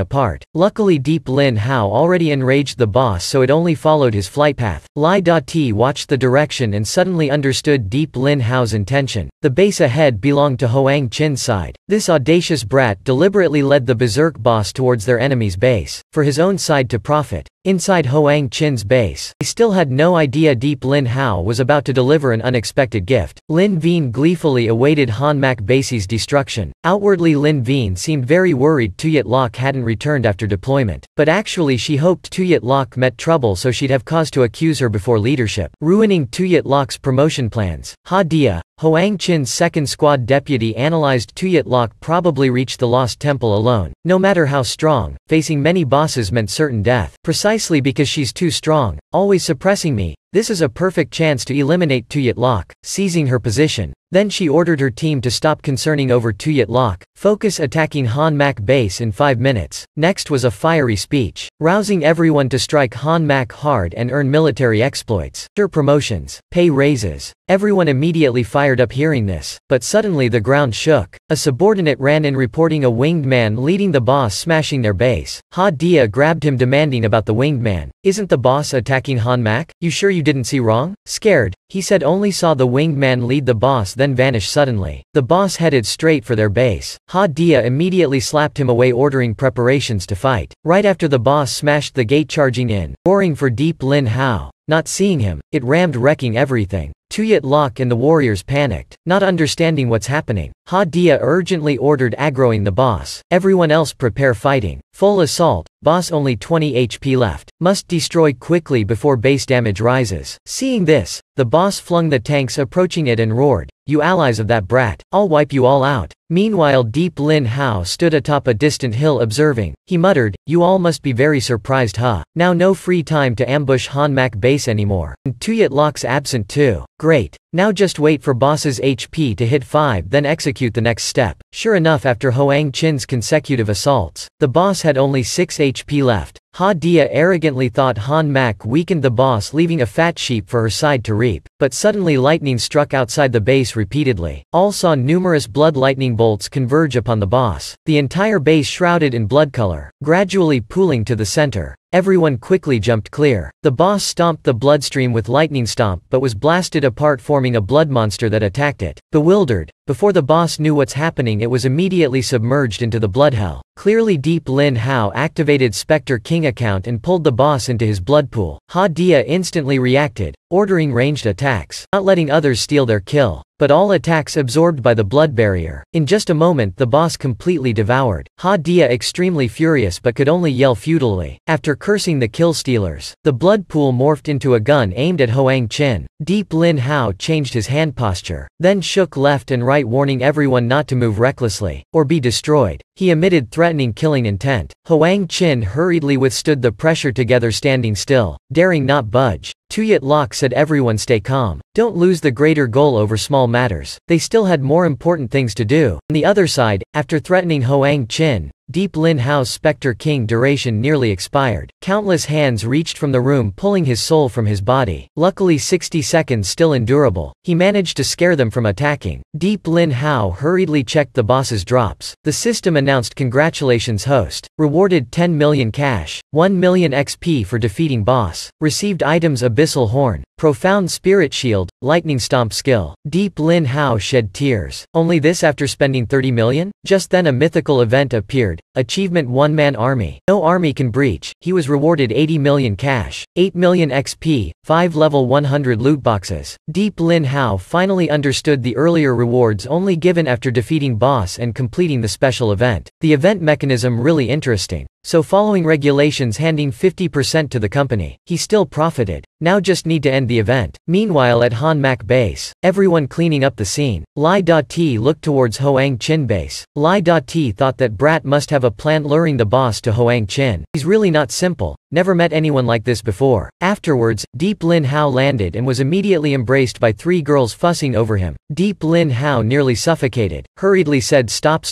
apart. Luckily, Deep Lin Hao already enraged the boss, so it only followed his flight path. Lai Da-Ti watched the direction and suddenly understood Deep Lin Hao's intention. The base ahead belonged to Hoang Qin's side. This audacious brat deliberately led the berserk boss towards their enemy's base, for his own side to profit. Inside Hoang Qin's base, they still had no idea Deep Lin Hao was about to deliver an unexpected gift. Lin Vien gleefully awaited Han Mak base's destruction. Outwardly, Lin Vien seemed very worried Tuyet Lok hadn't returned after deployment, but actually she hoped Tuyet Lok met trouble so she'd have cause to accuse her before leadership, ruining Tuyet Lok's promotion plans. Ha Dia, Hoang Qin's second squad deputy, analyzed Tuyet Lok probably reached the Lost Temple alone. No matter how strong, facing many bosses meant certain death. Precisely because she's too strong, always suppressing me. This is a perfect chance to eliminate Tuyet Lok. Seizing her position, then she ordered her team to stop concerning over Tuyet Lok, focus attacking Han Mak base in 5 minutes. Next was a fiery speech, rousing everyone to strike Han Mak hard and earn military exploits, promotions, pay raises. Everyone immediately fired up hearing this, but suddenly the ground shook. A subordinate ran in reporting a winged man leading the boss smashing their base. Ha Dia grabbed him demanding about the winged man. Isn't the boss attacking Han Mak? You sure you didn't see wrong? Scared, he said only saw the winged man lead the boss then vanish suddenly. The boss headed straight for their base. Ha Dia immediately slapped him away, ordering preparations to fight. Right after the boss smashed the gate, charging in, roaring for Deep Lin Hao. Not seeing him, it rammed, wrecking everything. Tuyet Lok and the warriors panicked, not understanding what's happening. Ha Dia urgently ordered aggroing the boss. Everyone else prepare fighting. Full assault. Boss only 20 HP left. Must destroy quickly before base damage rises. Seeing this, the boss flung the tanks approaching it and roared, "You allies of that brat, I'll wipe you all out." Meanwhile, Deep Lin Hao stood atop a distant hill observing. He muttered, "You all must be very surprised, huh? Now no free time to ambush Han Mak base anymore. And Tuyet Lok's absent too. Great. Now just wait for boss's HP to hit 5, then execute the next step." Sure enough, after Hoang Qin's consecutive assaults, the boss had only 6 HP left. Ha Dia arrogantly thought Han Mak weakened the boss, leaving a fat sheep for her side to reap. But suddenly lightning struck outside the base repeatedly. All saw numerous blood lightning bolts converge upon the boss. The entire base shrouded in blood color, gradually pooling to the center. Everyone quickly jumped clear. The boss stomped the bloodstream with lightning stomp but was blasted apart, forming a blood monster that attacked it. Bewildered, before the boss knew what's happening, it was immediately submerged into the blood hell. Clearly, Deep Lin Hao activated Spectre King account and pulled the boss into his blood pool. Ha Dia instantly reacted, ordering ranged attacks, not letting others steal their kill, but all attacks absorbed by the blood barrier. In just a moment, the boss completely devoured. Ha Dia extremely furious but could only yell futilely. After cursing the kill stealers, the blood pool morphed into a gun aimed at Hoang Qin. Deep Lin Hao changed his hand posture, then shook left and right, warning everyone not to move recklessly, or be destroyed. He emitted threatening killing intent. Hoang Qin hurriedly withstood the pressure together, standing still, daring not budge. Tuyet Lok said, "Everyone stay calm. Don't lose the greater goal over small matters." They still had more important things to do. On the other side, after threatening Hoang Qin, Deep Lin Hao's Spectre King duration nearly expired. Countless hands reached from the room, pulling his soul from his body. Luckily, 60 seconds still endurable. He managed to scare them from attacking. Deep Lin Hao hurriedly checked the boss's drops. The system announced, "Congratulations, host. Rewarded 10 million cash, 1 million XP for defeating boss. Received items Abyssal Horn, Profound Spirit Shield, Lightning Stomp skill." Deep Lin Hao shed tears. Only this after spending 30 million? Just then a mythical event appeared. Achievement: One-Man Army. No army can breach. He was rewarded 80 million cash, 8 million XP, 5 level 100 loot boxes. Deep Lin Hao finally understood the earlier rewards only given after defeating boss and completing the special event. The event mechanism really interesting. So following regulations, handing 50% to the company, he still profited. Now just need to end the event. Meanwhile, at Han Han Mak base, everyone cleaning up the scene. Lai Da-ti looked towards Hoang Chin base. Lai Da-ti thought that brat must have a plan luring the boss to Hoang Chin. He's really not simple. Never met anyone like this before. Afterwards, Deep Lin Hao landed and was immediately embraced by 3 girls fussing over him. Deep Lin Hao nearly suffocated, hurriedly said stop.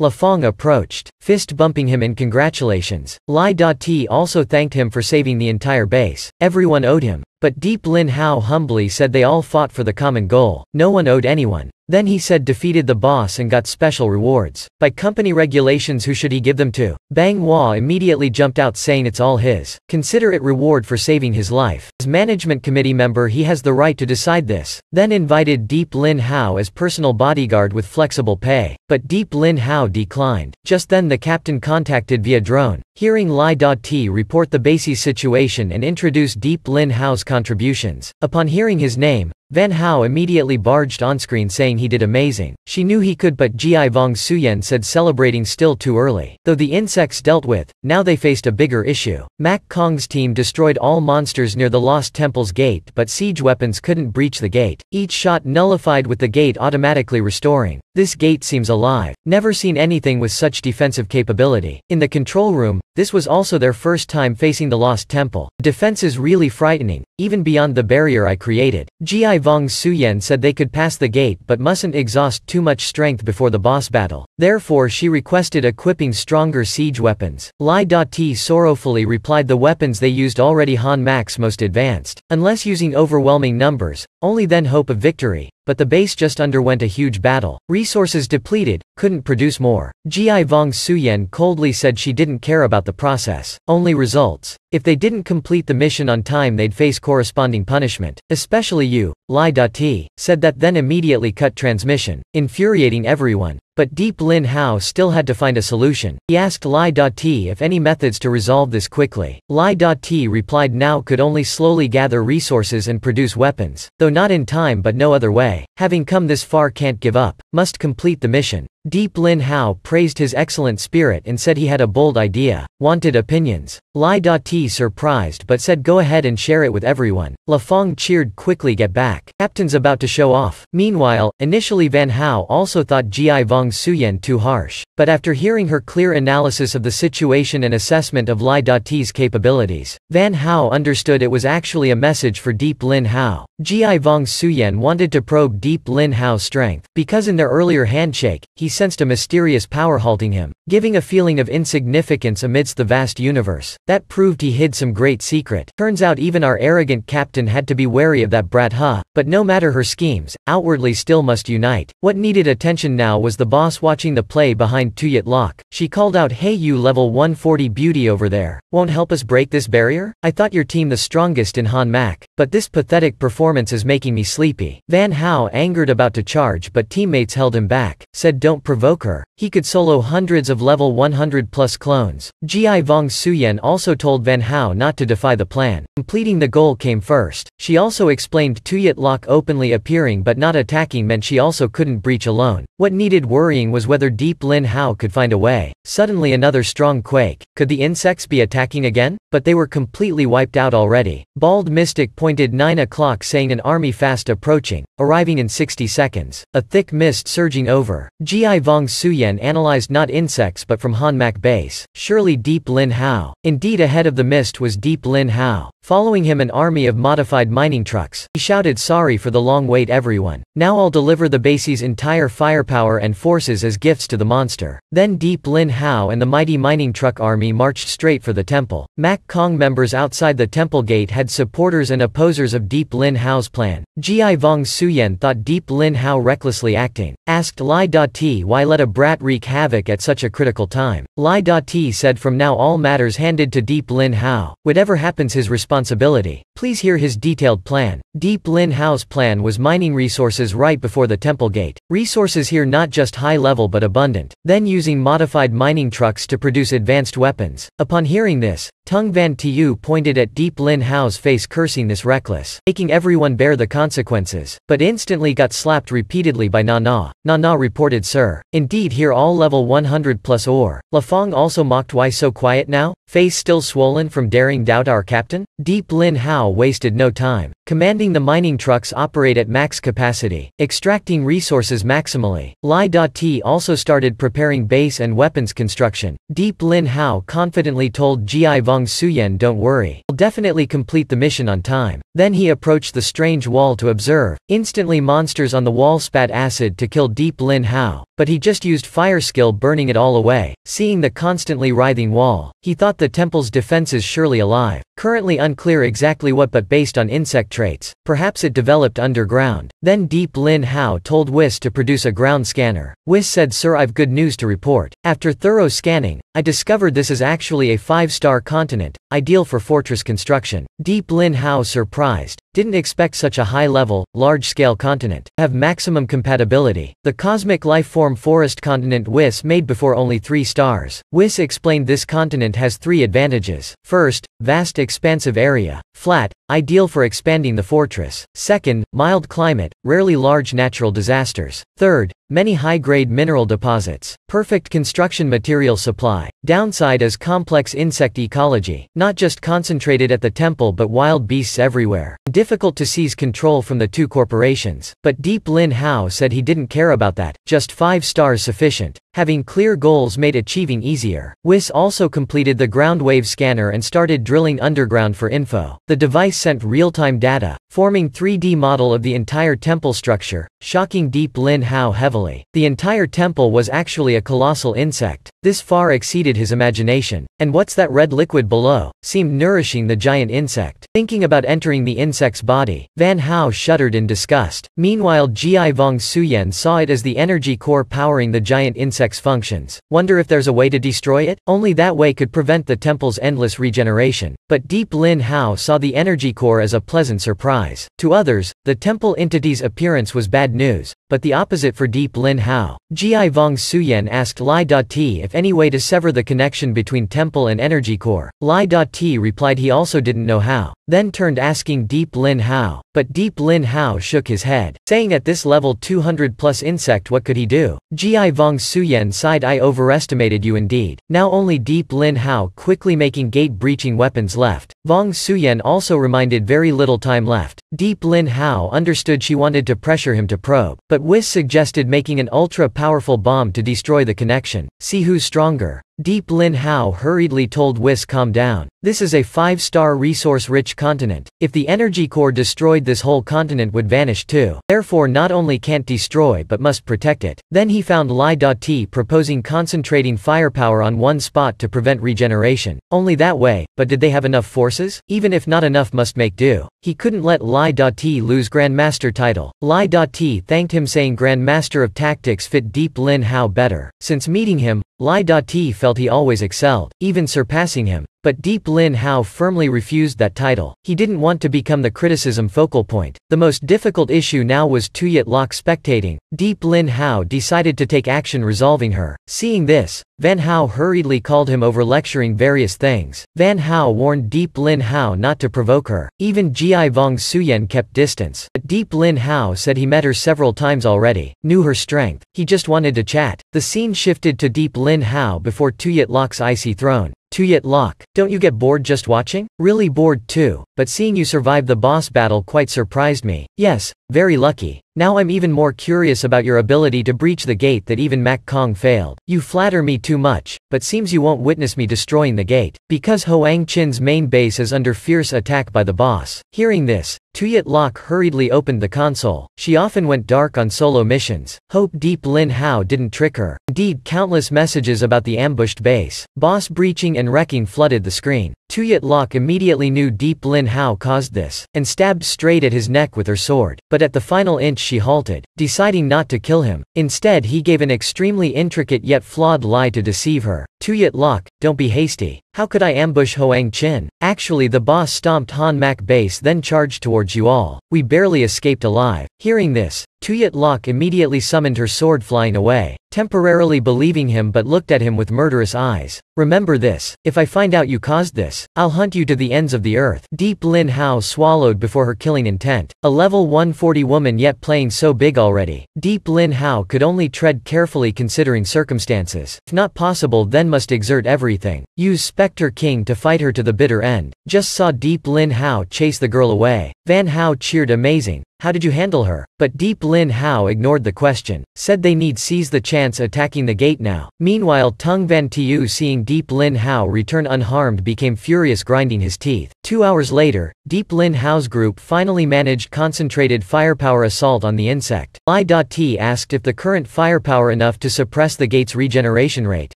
La Fong approached, fist bumping him in congratulations. Lai Da-ti also thanked him for saving the entire base. Everyone owed him. But Deep Lin Hao humbly said they all fought for the common goal. No one owed anyone. Then he said defeated the boss and got special rewards. By company regulations, who should he give them to? Bang Hua immediately jumped out saying it's all his. Consider it reward for saving his life. As management committee member, he has the right to decide this. Then invited Deep Lin Hao as personal bodyguard with flexible pay. But Deep Lin Hao declined. Just then the captain contacted via drone. Hearing Lai Da-ti report the base's situation and introduce Deep Lin Hao's contributions. Upon hearing his name, Van Hao immediately barged onscreen saying he did amazing. She knew he could, but Ji Vong Suyen said celebrating still too early. Though the insects dealt with, now they faced a bigger issue. Mac Kong's team destroyed all monsters near the Lost Temple's gate, but siege weapons couldn't breach the gate. Each shot nullified with the gate automatically restoring. This gate seems alive. Never seen anything with such defensive capability. In the control room, this was also their first time facing the Lost Temple. The defense is really frightening, even beyond the barrier I created. Ji Vong Suyen said they could pass the gate but mustn't exhaust too much strength before the boss battle. Therefore she requested equipping stronger siege weapons. Lai Da-ti sorrowfully replied the weapons they used already Han Mac's most advanced. Unless using overwhelming numbers, only then hope of victory. But the base just underwent a huge battle. Resources depleted, couldn't produce more. Ji Vong Suyen coldly said she didn't care about the process, only results. If they didn't complete the mission on time, they'd face corresponding punishment. Especially you, Lai Da-ti, said that, then immediately cut transmission, infuriating everyone. But Deep Lin Hao still had to find a solution. He asked Lai Da-ti if any methods to resolve this quickly. Lai Da-ti replied now could only slowly gather resources and produce weapons. Though not in time, but no other way. Having come this far, can't give up, must complete the mission. Deep Lin Hao praised his excellent spirit and said he had a bold idea. Wanted opinions. Lai Da-ti surprised but said go ahead and share it with everyone. La Fong cheered quickly, get back. Captain's about to show off. Meanwhile, initially Van Hao also thought Ji Vong Suyen too harsh. But after hearing her clear analysis of the situation and assessment of Lai Da-ti's capabilities, Van Hao understood it was actually a message for Deep Lin Hao. Ji Vong Suyen wanted to probe Deep Lin Hao's strength, because in their earlier handshake, he sensed a mysterious power halting him, giving a feeling of insignificance amidst the vast universe. That proved he hid some great secret. Turns out even our arrogant captain had to be wary of that brat, huh? But no matter her schemes, outwardly still must unite. What needed attention now was the boss watching the play behind Tuyet Lock. She called out, hey you level 140 beauty over there, won't help us break this barrier? I thought your team the strongest in Han Mac, but this pathetic performance is making me sleepy. Van Hao angered about to charge, but teammates held him back, said don't provoke her. He could solo hundreds of level 100 plus clones. Ji Vong Suyen also told Van Hao not to defy the plan. Completing the goal came first. She also explained Tuyet Lock openly appearing but not attacking meant she also couldn't breach alone. What needed worrying was whether Deep Lin Hao could find a way. Suddenly another strong quake. Could the insects be attacking again? But they were completely wiped out already. Bald Mystic pointed 9 o'clock saying an army fast approaching, arriving in 60 seconds. A thick mist surging over. Ji Vong Suyen analyzed not insects but from Han Mac base. Surely Deep Lin Hao. Indeed, ahead of the mist was Deep Lin Hao. Following him an army of modified mining trucks. He shouted sorry for the long wait everyone. Now I'll deliver the base's entire firepower and forces as gifts to the monster. Then Deep Lin Hao and the mighty mining truck army marched straight for the temple. Mac Kong members outside the temple gate had supporters and opposers of Deep Lin Hao's plan. Ji Vong Suyen thought Deep Lin Hao recklessly acting. Asked Lai Da-ti why let a brat wreak havoc at such a critical time. Lai Da-ti said from now all matters handed to Deep Lin Hao. Whatever happens his responsibility. Please hear his detailed plan. Deep Lin Hao's plan was mining resources right before the temple gate. Resources here not just high level but abundant. Then using modified mining trucks to produce advanced weapons. Upon hearing this, Tung Van Tiu pointed at Deep Lin Hao's face, cursing this reckless, making everyone bear the consequences, but instantly got slapped repeatedly by Nana. Nana reported, sir. Indeed, here hear all level 100 plus ore. La Fong also mocked, why so quiet now? Face still swollen from daring doubt our captain? Deep Lin Hao wasted no time, commanding the mining trucks operate at max capacity, extracting resources maximally. Lai Da-Ti also started preparing base and weapons construction. Deep Lin Hao confidently told Ji Vong Suyen, don't worry, I'll definitely complete the mission on time. Then he approached the strange wall to observe. Instantly monsters on the wall spat acid to kill Deep Lin Hao, but he just used fire skill burning it all away. Seeing the constantly writhing wall, he thought the temple's defenses surely alive. Currently unclear exactly what, but based on insect traits, perhaps it developed underground. Then Deep Lin Hao told Whis to produce a ground scanner. Whis said, sir, I've good news to report. After thorough scanning, I discovered this is actually a 5-star continent, ideal for fortress construction. Deep Lin Hao, surprised, didn't expect such a high-level, large-scale continent to have maximum compatibility. The cosmic life-form forest continent Whis made before only 3 stars. Whis explained this continent has 3 advantages. First, vast expansive area, flat, ideal for expanding the fortress. Second, mild climate, rarely large natural disasters. Third, many high-grade mineral deposits, perfect construction material supply. Downside is complex insect ecology, not just concentrated at the temple but wild beasts everywhere. Difficult to seize control from the 2 corporations. But Deep Lin Hao said he didn't care about that, just 5 stars sufficient. Having clear goals made achieving easier. Whis also completed the ground wave scanner and started drilling underground for info. The device sent real-time data, forming 3D model of the entire temple structure, shocking Deep Lin Hao heavily. The entire temple was actually a colossal insect. This far exceeded his imagination. And what's that red liquid below? Seemed nourishing the giant insect. Thinking about entering the insect's body, Van Hao shuddered in disgust. Meanwhile, Ji Vong Suyen saw it as the energy core powering the giant insect's functions. Wonder if there's a way to destroy it? Only that way could prevent the temple's endless regeneration. But Deep Lin Hao saw the energy core as a pleasant surprise. To others, the temple entity's appearance was bad news, but the opposite for Deep Lin Hao. Ji Vong Suyen asked Lai Da-Ti if any way to sever the connection between temple and energy core. Lai Da-Ti replied he also didn't know how. Then turned asking Deep Lin Hao. But Deep Lin Hao shook his head, saying at this level 200 plus insect what could he do? Ji Vong Suyen sighed, I overestimated you indeed. Now only Deep Lin Hao quickly making gate-breaching weapons left. Vong Suyen also reminded very little time left. Deep Lin Hao understood she wanted to pressure him to probe, but Whis suggested making an ultra-powerful bomb to destroy the connection. See who's stronger. Deep Lin Hao hurriedly told Whis, calm down. This is a 5-star resource-rich continent. If the energy core destroyed, this whole continent would vanish too. Therefore not only can't destroy but must protect it. Then he found Lai Da-Ti proposing concentrating firepower on one spot to prevent regeneration. Only that way, but did they have enough forces? Even if not enough must make do. He couldn't let Lai Da-Ti lose Grandmaster title. Lai Da-Ti thanked him saying Grandmaster of Tactics fit Deep Lin Hao better. Since meeting him, Lai Da-Ti felt he always excelled, even surpassing him. But Deep Lin Hao firmly refused that title. He didn't want to become the criticism focal point. The most difficult issue now was Tuyet Lok spectating. Deep Lin Hao decided to take action resolving her. Seeing this, Van Hao hurriedly called him over lecturing various things. Van Hao warned Deep Lin Hao not to provoke her. Even Ji Vong Suyen kept distance. But Deep Lin Hao said he met her several times already, knew her strength. He just wanted to chat. The scene shifted to Deep Lin Hao before Tuyet Lok's icy throne. Tuyet Lok, don't you get bored just watching? Really bored too, but seeing you survive the boss battle quite surprised me. Yes, very lucky. Now I'm even more curious about your ability to breach the gate that even Mak Kong failed. You flatter me too much, but seems you won't witness me destroying the gate. Because Hoang Chin's main base is under fierce attack by the boss. Hearing this, Tuyet Lok hurriedly opened the console. She often went dark on solo missions. Hope Deep Lin Hao didn't trick her. Indeed, countless messages about the ambushed base, boss breaching and wrecking flooded the screen. Tuyet Lok immediately knew Deep Lin Hao caused this, and stabbed straight at his neck with her sword. But at the final inch she halted, deciding not to kill him. Instead he gave an extremely intricate yet flawed lie to deceive her. Tuyet Lok, don't be hasty. How could I ambush Hoang Chin? Actually, the boss stomped Han Mak base then charged towards you all. We barely escaped alive. Hearing this, Tuyet Lok immediately summoned her sword flying away, temporarily believing him but looked at him with murderous eyes. Remember this, if I find out you caused this, I'll hunt you to the ends of the earth. Deep Lin Hao swallowed before her killing intent. A level 140 woman yet playing so big already. Deep Lin Hao could only tread carefully considering circumstances. If not possible then must exert everything. Use Spectre King to fight her to the bitter end. Just saw Deep Lin Hao chase the girl away. Van Hao cheered amazing. How did you handle her? But Deep Lin Hao ignored the question, said they need seize the chance attacking the gate now. Meanwhile Tung Van Tiu seeing Deep Lin Hao return unharmed became furious grinding his teeth. 2 hours later, Deep Lin Hao's group finally managed concentrated firepower assault on the insect. Lai T asked if the current firepower enough to suppress the gate's regeneration rate.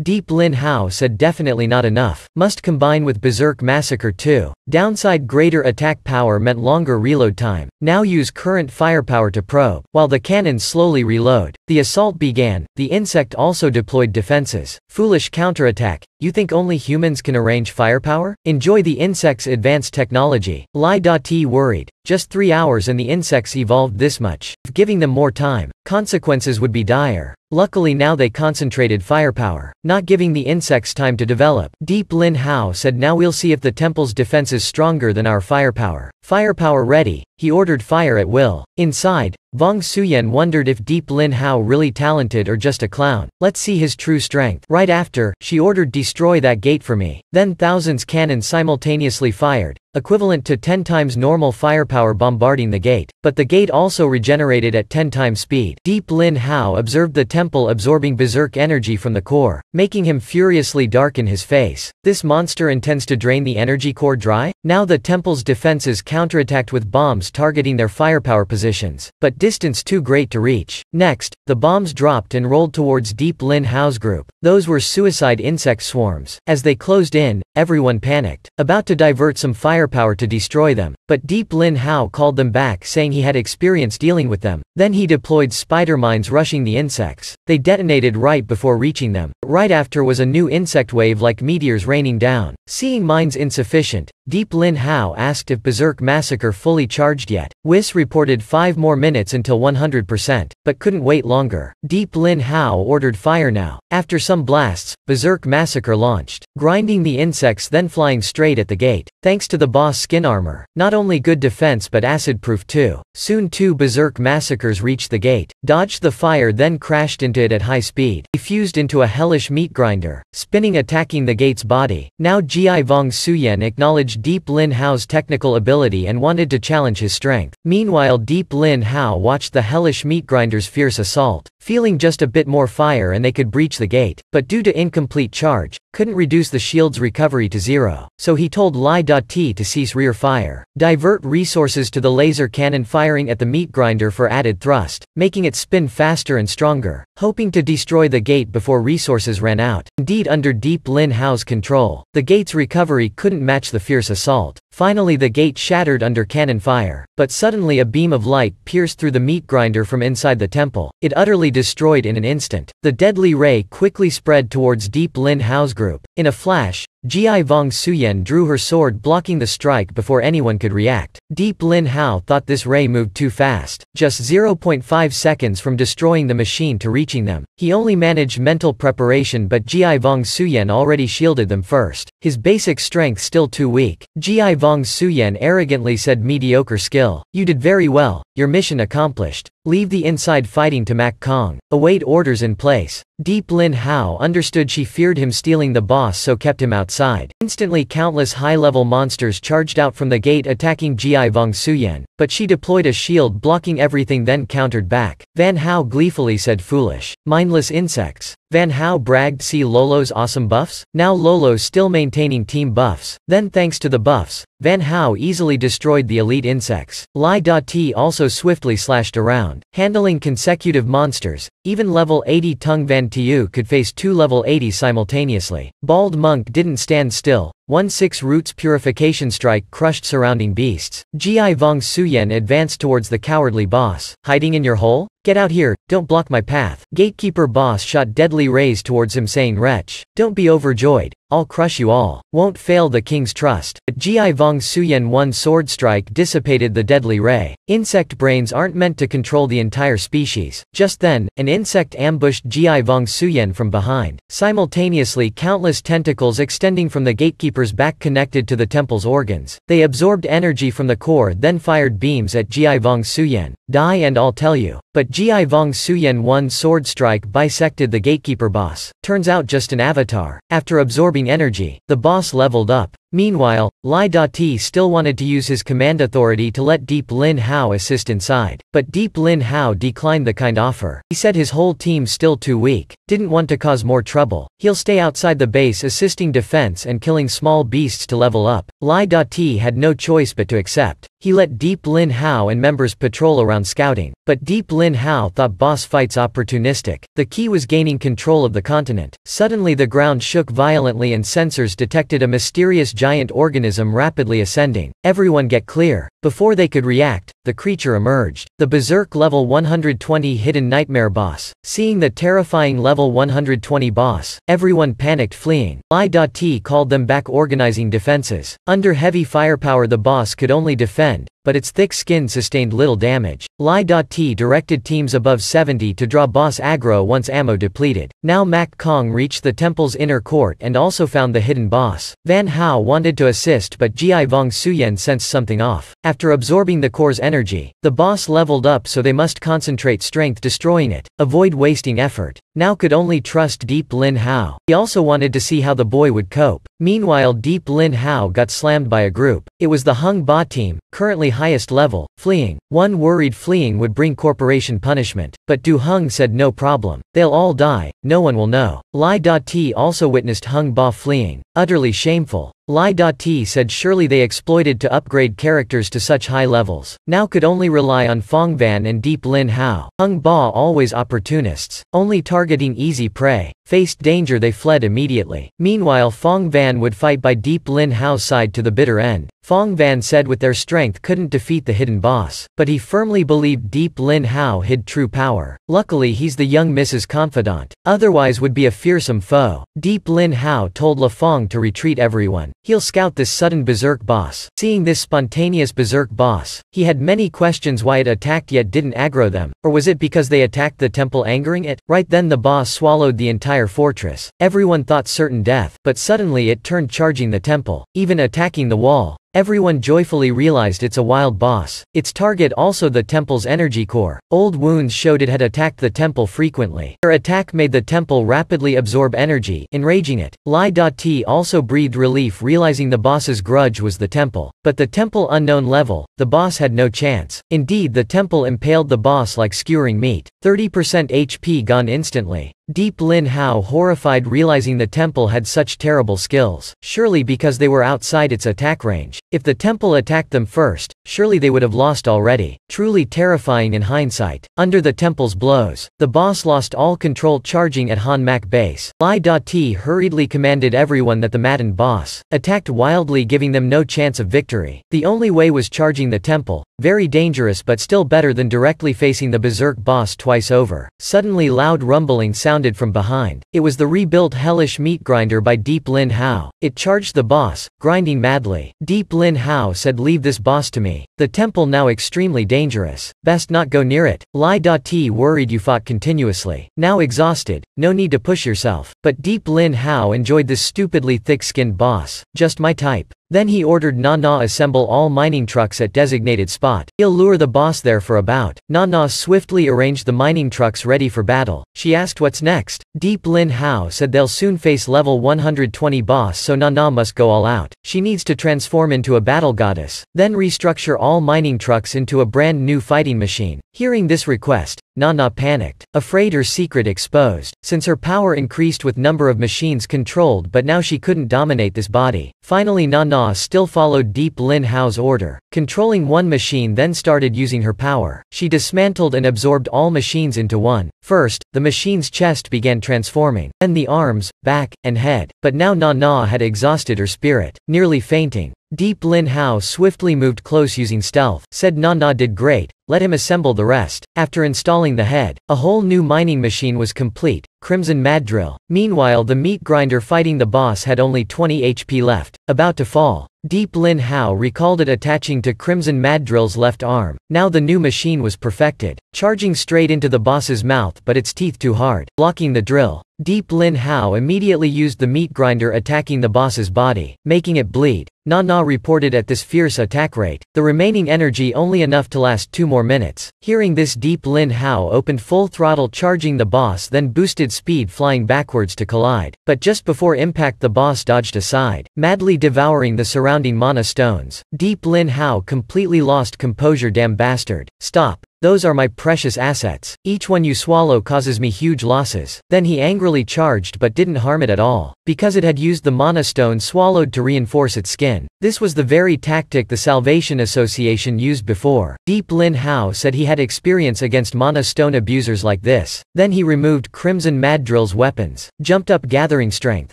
Deep Lin Hao said definitely not enough. Must combine with Berserk Massacre too. Downside greater attack power meant longer reload time. Now use current firepower to probe. While the cannons slowly reload, the assault began. The insect also deployed defenses. Foolish counterattack. You think only humans can arrange firepower? Enjoy the insect's advanced technology. Lai T worried. Just 3 hours and the insects evolved this much. If giving them more time, consequences would be dire. Luckily now they concentrated firepower, not giving the insects time to develop. Deep Lin Hao said now we'll see if the temple's defense is stronger than our firepower. Firepower ready. He ordered fire at will. Inside, Vong Suyen wondered if Deep Lin Hao really talented or just a clown. Let's see his true strength. Right after, she ordered destroy that gate for me. Then thousands cannons simultaneously fired, equivalent to 10 times normal firepower bombarding the gate. But the gate also regenerated at 10 times speed. Deep Lin Hao observed the temple absorbing berserk energy from the core, making him furiously darken his face. This monster intends to drain the energy core dry? Now the temple's defenses counterattacked with bombs targeting their firepower positions, but distance too great to reach. Next, the bombs dropped and rolled towards Deep Lin Hao's group. Those were suicide insect swarms. As they closed in, everyone panicked, about to divert some firepower to destroy them, but Deep Lin Hao called them back saying he had experience dealing with them. Then he deployed spider mines rushing the insects. They detonated right before reaching them. Right after was a new insect wave like meteors raining down. Seeing mines insufficient, Deep Lin Hao asked if Berserk Massacre fully charged yet. Whis reported 5 more minutes until 100%, but couldn't wait longer. Deep Lin Hao ordered fire now. After some blasts, Berserk Massacre launched, grinding the insects then flying straight at the gate. Thanks to the boss skin armor, not only good defense but acid-proof too. Soon 2 Berserk Massacres reached the gate, dodged the fire then crashed into it at high speed. He fused into a hellish meat grinder, spinning attacking the gate's body. Now Ji Vong Suyen acknowledged Deep Lin Hao's technical ability and wanted to challenge his strength. Meanwhile Deep Lin Hao watched the hellish meat grinder's fierce assault, feeling just a bit more fire and they could breach the gate, but due to incomplete charge, couldn't reduce the shield's recovery to 0. So he told Lai T to cease rear fire, divert resources to the laser cannon firing at the meat grinder for added thrust, making it spin faster and stronger, hoping to destroy the gate before resources ran out. Indeed, under Deep Lin Hao's control, the gate's recovery couldn't match the fierce assault. Finally the gate shattered under cannon fire, but suddenly a beam of light pierced through the meat grinder from inside the temple. It utterly destroyed in an instant. The deadly ray quickly spread towards Deep Lin Hao's group. In a flash, Ji Vong Suyen drew her sword blocking the strike before anyone could react. Deep Lin Hao thought this ray moved too fast, just 0.5 seconds from destroying the machine to reaching them. He only managed mental preparation but Ji Vong Suyen already shielded them first. His basic strength still too weak. Ji Vong Suyen arrogantly said mediocre skill. You did very well, your mission accomplished. Leave the inside fighting to Mak Kong. Await orders in place. Deep Lin Hao understood she feared him stealing the boss so kept him outside. Instantly countless high-level monsters charged out from the gate attacking Ji Vong Suyen, but she deployed a shield blocking everything then countered back. Van Hao gleefully said foolish, mindless insects. Van Hao bragged see Lolo's awesome buffs? Now Lolo's still maintaining team buffs. Then thanks to the buffs, Van Hao easily destroyed the elite insects. Lai T also swiftly slashed around, handling consecutive monsters. Even level 80 Tung Van Tiu could face 2 level 80 simultaneously. Bald Monk didn't stand still, 1-6 Roots Purification Strike crushed surrounding beasts. Ji Vong Suyen advanced towards the cowardly boss. Hiding in your hole? Get out here, don't block my path. Gatekeeper boss shot deadly rays towards him saying, wretch, don't be overjoyed, I'll crush you all. Won't fail the king's trust. But Ji Vong Suyen one sword strike dissipated the deadly ray. Insect brains aren't meant to control the entire species. Just then, an insect ambushed Ji Vong Suyen from behind. Simultaneously countless tentacles extending from the gatekeeper's back connected to the temple's organs. They absorbed energy from the core then fired beams at Ji Vong Suyen. Die and I'll tell you. But Ji Vong Suyen one sword strike bisected the gatekeeper boss. Turns out just an avatar. After absorbing energy, the boss leveled up. Meanwhile, Lai Dati still wanted to use his command authority to let Deep Lin Hao assist inside. But Deep Lin Hao declined the kind offer. He said his whole team's still too weak, didn't want to cause more trouble. He'll stay outside the base assisting defense and killing small beasts to level up. Lai Dati had no choice but to accept. He let Deep Lin Hao and members patrol around scouting. But Deep Lin Hao thought boss fights opportunistic. The key was gaining control of the continent. Suddenly the ground shook violently and sensors detected a mysterious giant organism rapidly ascending. Everyone get clear. Before they could react, the creature emerged. The Berserk level 120 hidden nightmare boss. Seeing the terrifying level 120 boss, everyone panicked fleeing. Lai Dati called them back organizing defenses. Under heavy firepower the boss could only defend, but its thick skin sustained little damage. Lai Dati directed teams above 70 to draw boss aggro once ammo depleted. Now Mak Kong reached the temple's inner court and also found the hidden boss. Van Hao wanted to assist but Ji Vong Suyen sensed something off. After absorbing the core's energy, the boss leveled up so they must concentrate strength destroying it. Avoid wasting effort. Now could only trust Deep Lin Hao. He also wanted to see how the boy would cope. Meanwhile Deep Lin Hao got slammed by a group. It was the Hung Ba team, currently highest level, fleeing. One worried fleeing would bring corporation punishment. But Du Hung said no problem. They'll all die, no one will know. Lai Dati also witnessed Hung Ba fleeing. Utterly shameful. Lai Dati said surely they exploited to upgrade characters to such high levels. Now could only rely on Fong Van and Deep Lin Hao. Hung Ba always opportunists, only targeting easy prey. Faced danger they fled immediately. Meanwhile Fong Van would fight by Deep Lin Hao's side to the bitter end. Fong Van said with their strength couldn't defeat the hidden boss, but he firmly believed Deep Lin Hao hid true power. Luckily he's the young Mrs. Confidant, otherwise would be a fearsome foe. Deep Lin Hao told La Fong to retreat everyone. He'll scout this sudden berserk boss. Seeing this spontaneous berserk boss, he had many questions why it attacked yet didn't aggro them, or was it because they attacked the temple angering it? Right then the boss swallowed the entire fortress. Everyone thought certain death, but suddenly it turned charging the temple, even attacking the wall. Everyone joyfully realized it's a wild boss. Its target also the temple's energy core. Old wounds showed it had attacked the temple frequently. Their attack made the temple rapidly absorb energy, enraging it. Lai Dati also breathed relief realizing the boss's grudge was the temple. But the temple unknown level, the boss had no chance. Indeed the temple impaled the boss like skewering meat. 30% HP gone instantly. Deep Lin Hao horrified realizing the temple had such terrible skills. Surely because they were outside its attack range. If the temple attacked them first, surely they would have lost already. Truly terrifying in hindsight. Under the temple's blows, the boss lost all control charging at Han Mak base. Lai Dati hurriedly commanded everyone that the maddened boss attacked wildly giving them no chance of victory. The only way was charging the temple. Very dangerous but still better than directly facing the berserk boss twice over. Suddenly loud rumbling sounded from behind. It was the rebuilt hellish meat grinder by Deep Lin Hao. It charged the boss, grinding madly. Deep Lin Hao said leave this boss to me. The temple now extremely dangerous. Best not go near it. Lai Dati worried you fought continuously. Now exhausted, no need to push yourself. But Deep Lin Hao enjoyed this stupidly thick-skinned boss. Just my type. Then he ordered Na assemble all mining trucks at designated spot. He'll lure the boss there for a bout. Na swiftly arranged the mining trucks ready for battle. She asked what's next. Deep Lin Hao said they'll soon face level 120 boss so Na must go all out. She needs to transform into a battle goddess. Then restructure all mining trucks into a brand new fighting machine. Hearing this request, Nana panicked, afraid her secret exposed, since her power increased with number of machines controlled, but now she couldn't dominate this body. Finally Nana still followed Deep Lin Hao's order, controlling one machine, then started using her power. She dismantled and absorbed all machines into one. First, the machine's chest began transforming, then the arms, back, and head. But now Nana had exhausted her spirit, nearly fainting. Deep Lin Hao swiftly moved close using stealth, said Nana did great, let him assemble the rest. After installing the head, a whole new mining machine was complete, Crimson Mad Drill. Meanwhile the meat grinder fighting the boss had only 20 HP left, about to fall. Deep Lin Hao recalled it attaching to Crimson Mad Drill's left arm. Now the new machine was perfected, charging straight into the boss's mouth but its teeth too hard, blocking the drill. Deep Lin Hao immediately used the meat grinder attacking the boss's body, making it bleed. Nana reported at this fierce attack rate, the remaining energy only enough to last 2 more minutes. Hearing this Deep Lin Hao opened full throttle charging the boss, then boosted speed flying backwards to collide. But just before impact the boss dodged aside, madly devouring the surrounding mana stones. Deep Lin Hao completely lost composure. Damn bastard. Stop. Those are my precious assets. Each one you swallow causes me huge losses. Then he angrily charged but didn't harm it at all, because it had used the mana stone swallowed to reinforce its skin. This was the very tactic the Salvation Association used before. Deep Lin Hao said he had experience against mana stone abusers like this. Then he removed Crimson Mad Drill's weapons, jumped up gathering strength.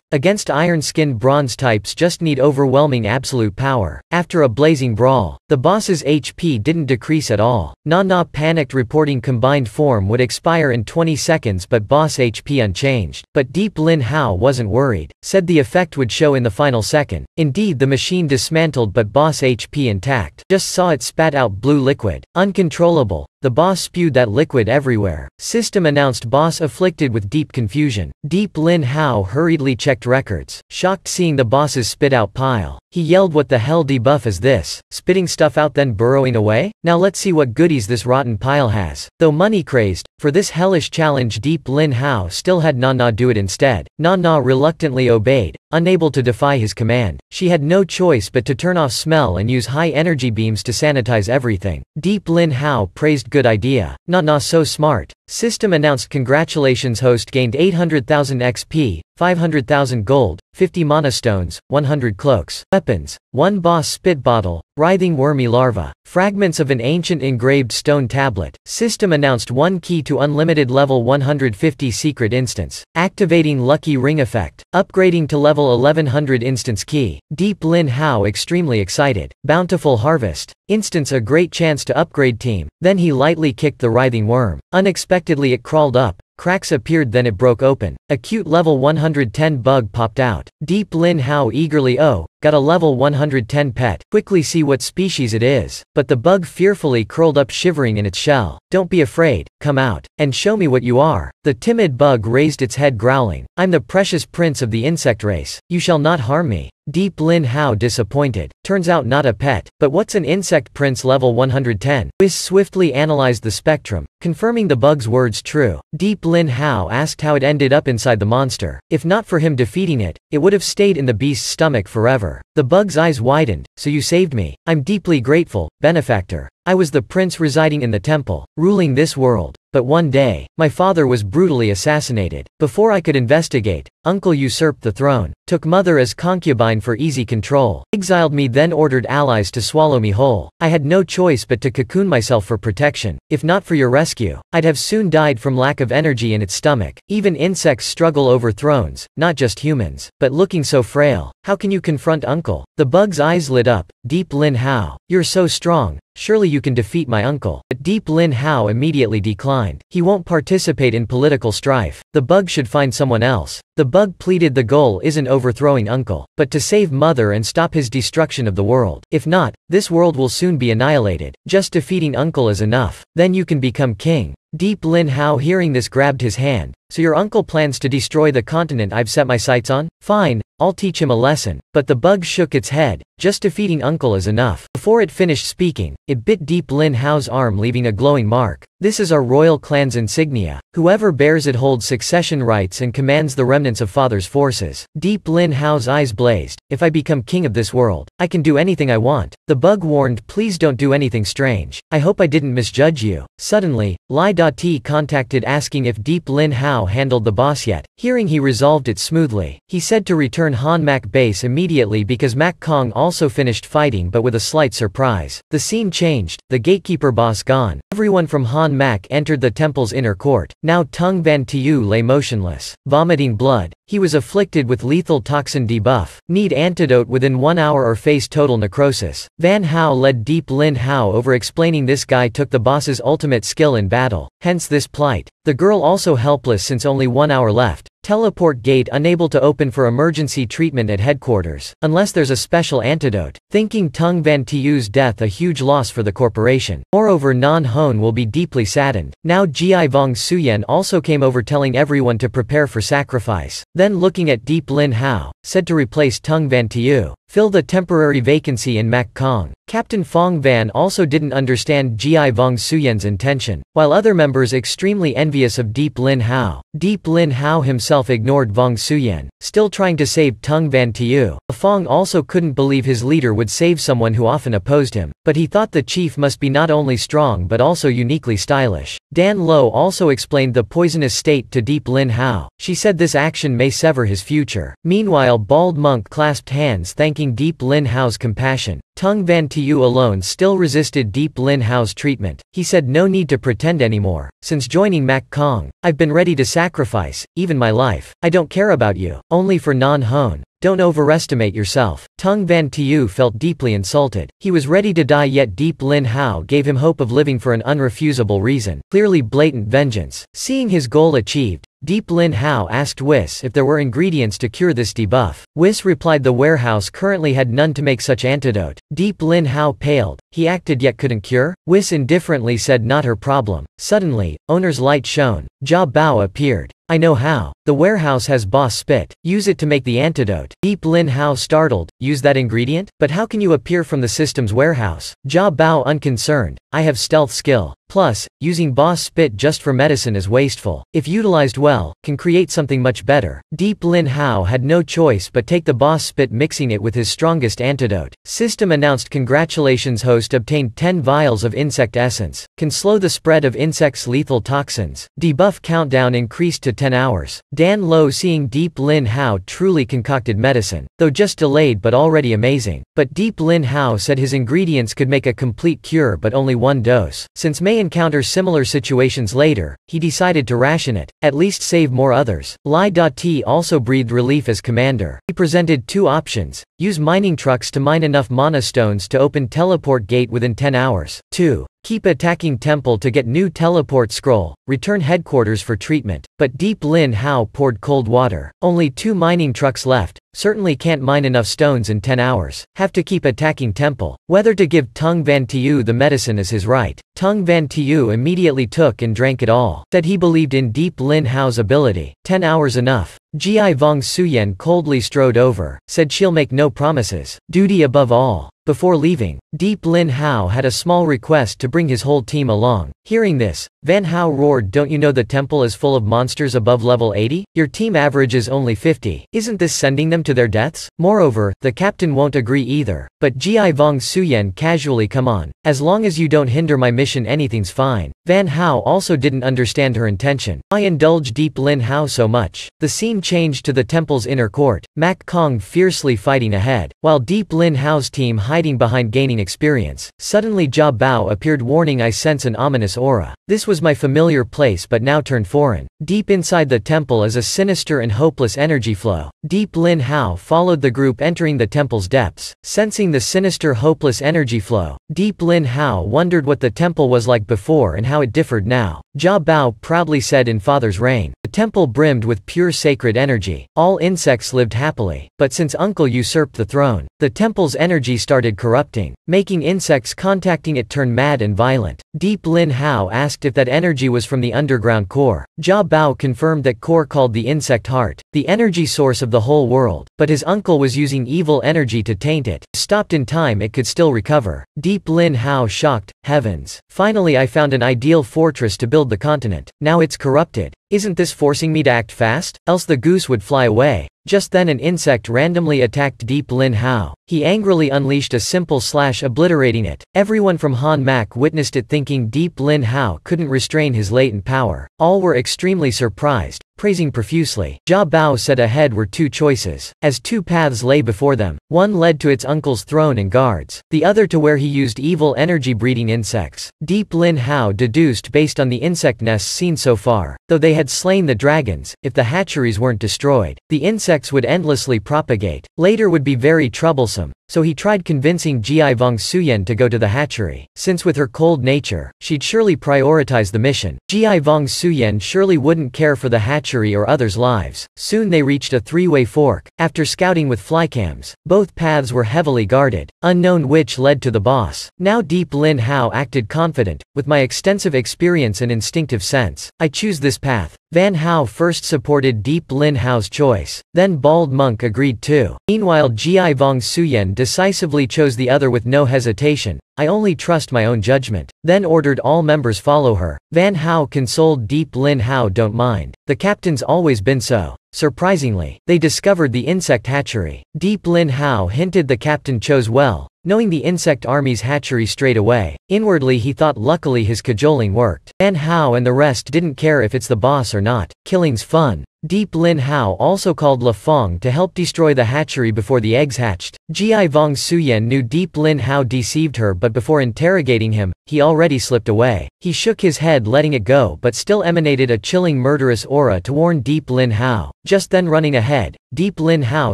Against iron-skinned bronze types just need overwhelming absolute power. After a blazing brawl, the boss's HP didn't decrease at all. Nana panicked, reporting combined form would expire in 20 seconds but boss HP unchanged. But Deep Lin Hao wasn't worried, said the effect would show in the final second. Indeed the machine dismantled but boss HP intact. Just saw it spat out blue liquid. Uncontrollable. The boss spewed that liquid everywhere. System announced boss afflicted with deep confusion. Deep Lin Hao hurriedly checked records, shocked seeing the boss's spit out pile. He yelled, what the hell debuff is this? Spitting stuff out then burrowing away? Now let's see what goodies this rotten pile has. Though money crazed, for this hellish challenge Deep Lin Hao still had Nana do it instead. Nana reluctantly obeyed, unable to defy his command. She had no choice but to turn off smell and use high energy beams to sanitize everything. Deep Lin Hao praised, good idea. Nana so smart. System announced congratulations, host gained 800,000 XP, 500,000 gold, 50 mana stones, 100 cloaks. Weapons: 1 boss spit bottle, writhing wormy larva, fragments of an ancient engraved stone tablet. System announced 1 key to unlimited level 150 secret instance, activating lucky ring effect, upgrading to level 1100 instance key. Deep Lin Hao extremely excited. Bountiful harvest instance, a great chance to upgrade team. Then he lightly kicked the writhing worm. Unexpectedly it crawled up. Cracks appeared, then it broke open. A cute level 110 bug popped out. Deep Lin Hao eagerly, oh, got a level 110 pet. Quickly see what species it is. But the bug fearfully curled up, shivering in its shell. Don't be afraid, come out, and show me what you are. The timid bug raised its head, growling, I'm the precious prince of the insect race. You shall not harm me. Deep Lin Hao disappointed. Turns out not a pet. But what's an insect prince level 110? Whis swiftly analyzed the spectrum, confirming the bug's words true. Deep Lin Hao asked how it ended up inside the monster. If not for him defeating it, it would have stayed in the beast's stomach forever. The bug's eyes widened. So you saved me. I'm deeply grateful, benefactor. I was the prince residing in the temple, ruling this world. But one day, my father was brutally assassinated. Before I could investigate, uncle usurped the throne, took mother as concubine for easy control, exiled me, then ordered allies to swallow me whole. I had no choice but to cocoon myself for protection. If not for your rescue, I'd have soon died from lack of energy in its stomach. Even insects struggle over thrones, not just humans. But looking so frail, how can you confront uncle? The bug's eyes lit up. Deep Lin Hao, you're so strong. Surely you can defeat my uncle. But Deep Lin Hao immediately declined. He won't participate in political strife. The bug should find someone else. The bug pleaded the goal isn't overthrowing uncle, but to save mother and stop his destruction of the world. If not, this world will soon be annihilated. Just defeating uncle is enough. Then you can become king. Deep Lin Hao hearing this grabbed his hand, So your uncle plans to destroy the continent I've set my sights on? Fine, I'll teach him a lesson. But the bug shook its head. Just defeating uncle is enough. Before it finished speaking, it bit Deep Lin Hao's arm, leaving a glowing mark. This is our royal clan's insignia. Whoever bears it holds succession rights and commands the remnants of father's forces. Deep Lin Hao's eyes blazed. If I become king of this world, I can do anything I want. The bug warned, please don't do anything strange. I hope I didn't misjudge you. Suddenly, Lai Da-Ti contacted asking if Deep Lin Hao handled the boss yet. Hearing he resolved it smoothly. He said to return Han Mak base immediately because Mak Kong also finished fighting, but with a slight surprise. The scene changed, the gatekeeper boss gone. Everyone from Han Mak entered the temple's inner court. Now Tung Van Tiu lay motionless, vomiting blood. He was afflicted with lethal toxin debuff. Need antidote within 1 hour or face total necrosis. Van Hao led Deep Lin Hao over, explaining this guy took the boss's ultimate skill in battle, hence this plight. The girl also helpless since only 1 hour left. Teleport gate unable to open for emergency treatment at headquarters, unless there's a special antidote. Thinking Tung Van Tiu's death a huge loss for the corporation. Moreover, Nan Hone will be deeply saddened. Now Ji Vong Suyen also came over, telling everyone to prepare for sacrifice. Then looking at Deep Lin Hao, said to replace Tung Van Tiu. Fill the temporary vacancy in Mak Kong. Captain Fong Van also didn't understand Ji Vong Suyen's intention, while other members extremely envious of Deep Lin Hao. Deep Lin Hao himself ignored Vong Suyen, still trying to save Tung Van Tiu. Fong also couldn't believe his leader would save someone who often opposed him, but he thought the chief must be not only strong but also uniquely stylish. Dan Lo also explained the poisonous state to Deep Lin Hao. She said this action may sever his future. Meanwhile, Bald Monk clasped hands, thanking Deep Lin Hao's compassion. Tung Van Tiu alone still resisted Deep Lin Hao's treatment. He said no need to pretend anymore. Since joining Mak Kong, I've been ready to sacrifice, even my life. I don't care about you, only for Nan Hone. Don't overestimate yourself. Tung Van Tiu felt deeply insulted. He was ready to die, yet Deep Lin Hao gave him hope of living for an unrefusable reason. Clearly blatant vengeance. Seeing his goal achieved, Deep Lin Hao asked Whis if there were ingredients to cure this debuff. Whis replied the warehouse currently had none to make such antidote. Deep Lin Hao paled. He acted yet couldn't cure? Whis indifferently said not her problem. Suddenly, owner's light shone. Jia Bao appeared. I know how. The warehouse has boss spit. Use it to make the antidote. Deep Lin Hao startled. Use that ingredient? But how can you appear from the system's warehouse? Jia Bao unconcerned. I have stealth skill. Plus, using boss spit just for medicine is wasteful. If utilized well, can create something much better. Deep Lin Hao had no choice but take the boss spit, mixing it with his strongest antidote. System announced congratulations, host obtained 10 vials of insect essence. Can slow the spread of insects' lethal toxins. Debuff countdown increased to 10 hours. Dan Lo seeing Deep Lin Hao truly concocted medicine, though just delayed but already amazing. But Deep Lin Hao said his ingredients could make a complete cure but only 1 dose. Since may encounter similar situations later, he decided to ration it, at least save more others. Lai Da-Ti also breathed relief as commander. He presented 2 options. Use mining trucks to mine enough mana stones to open teleport gate within 10 hours. 2. Keep attacking temple to get new teleport scroll. Return headquarters for treatment. But Deep Lin Hao poured cold water. Only 2 mining trucks left. Certainly can't mine enough stones in 10 hours. Have to keep attacking temple. Whether to give Tung Van Tiu the medicine is his right. Tung Van Tiu immediately took and drank it all. Said he believed in Deep Lin Hao's ability. 10 hours enough. Ji Vong Suyen coldly strode over. Said she'll make no promises. Duty above all. Before leaving, Deep Lin Hao had a small request to bring his whole team along. Hearing this, Van Hao roared, don't you know the temple is full of monsters above level 80? Your team average is only 50. Isn't this sending them to their deaths? Moreover, the captain won't agree either. But Ji Vong Suyen casually, come on. As long as you don't hinder my mission, anything's fine. Van Hao also didn't understand her intention. Why indulge Deep Lin Hao so much? The scene changed to the temple's inner court. Mak Kong fiercely fighting ahead, while Deep Lin Hao's team hiding behind, gaining experience. Suddenly Jia Bao appeared, warning, I sense an ominous aura. This was my familiar place but now turned foreign. Deep inside the temple is a sinister and hopeless energy flow. Deep Lin Hao followed the group entering the temple's depths. Sensing the sinister, hopeless energy flow, Deep Lin Hao wondered what the temple was like before and how it differed now. Jia Bao proudly said, in father's reign, the temple brimmed with pure sacred energy. All insects lived happily. But since Uncle usurped the throne, the temple's energy started corrupting, making insects contacting it turn mad and violent. Deep Lin Hao asked if that energy was from the underground core. Jia Bao confirmed that core called the insect heart, the energy source of the whole world, but his uncle was using evil energy to taint it. Stopped in time, it could still recover. Deep Lin Hao shocked, heavens. Finally I found an ideal fortress to build the continent. Now it's corrupted. Isn't this forcing me to act fast? Else the goose would fly away. Just then an insect randomly attacked Deep Lin Hao. He angrily unleashed a simple slash obliterating it. Everyone from Han Mak witnessed it thinking Deep Lin Hao couldn't restrain his latent power. All were extremely surprised, praising profusely. Jia Bao said ahead were two choices, as two paths lay before them. One led to its uncle's throne and guards, the other to where he used evil energy breeding insects. Deep Lin Hao deduced based on the insect nests seen so far. Though they had slain the dragons, if the hatcheries weren't destroyed, the insects would endlessly propagate. Later would be very troublesome. So he tried convincing Ji Vong Suyen to go to the hatchery, since with her cold nature, she'd surely prioritize the mission. Ji Vong Suyen surely wouldn't care for the hatchery or others' lives. Soon they reached a three-way fork. After scouting with flycams, both paths were heavily guarded, unknown which led to the boss. Now Deep Lin Hao acted confident, with my extensive experience and instinctive sense. I choose this path. Van Hao first supported Deep Lin Hao's choice, then Bald Monk agreed too. Meanwhile Ji Vong Suyen decisively chose the other with no hesitation. I only trust my own judgment. Then ordered all members follow her. Van Hao consoled Deep Lin Hao, don't mind. The captain's always been so. Surprisingly, they discovered the insect hatchery. Deep Lin Hao hinted the captain chose well, knowing the insect army's hatchery straight away. Inwardly he thought luckily his cajoling worked. Van Hao and the rest didn't care if it's the boss or not. Killing's fun. Deep Lin Hao also called La Fong to help destroy the hatchery before the eggs hatched. Ji Vong Suyen knew Deep Lin Hao deceived her, but before interrogating him, he already slipped away. He shook his head letting it go but still emanated a chilling murderous aura to warn Deep Lin Hao. Just then running ahead, Deep Lin Hao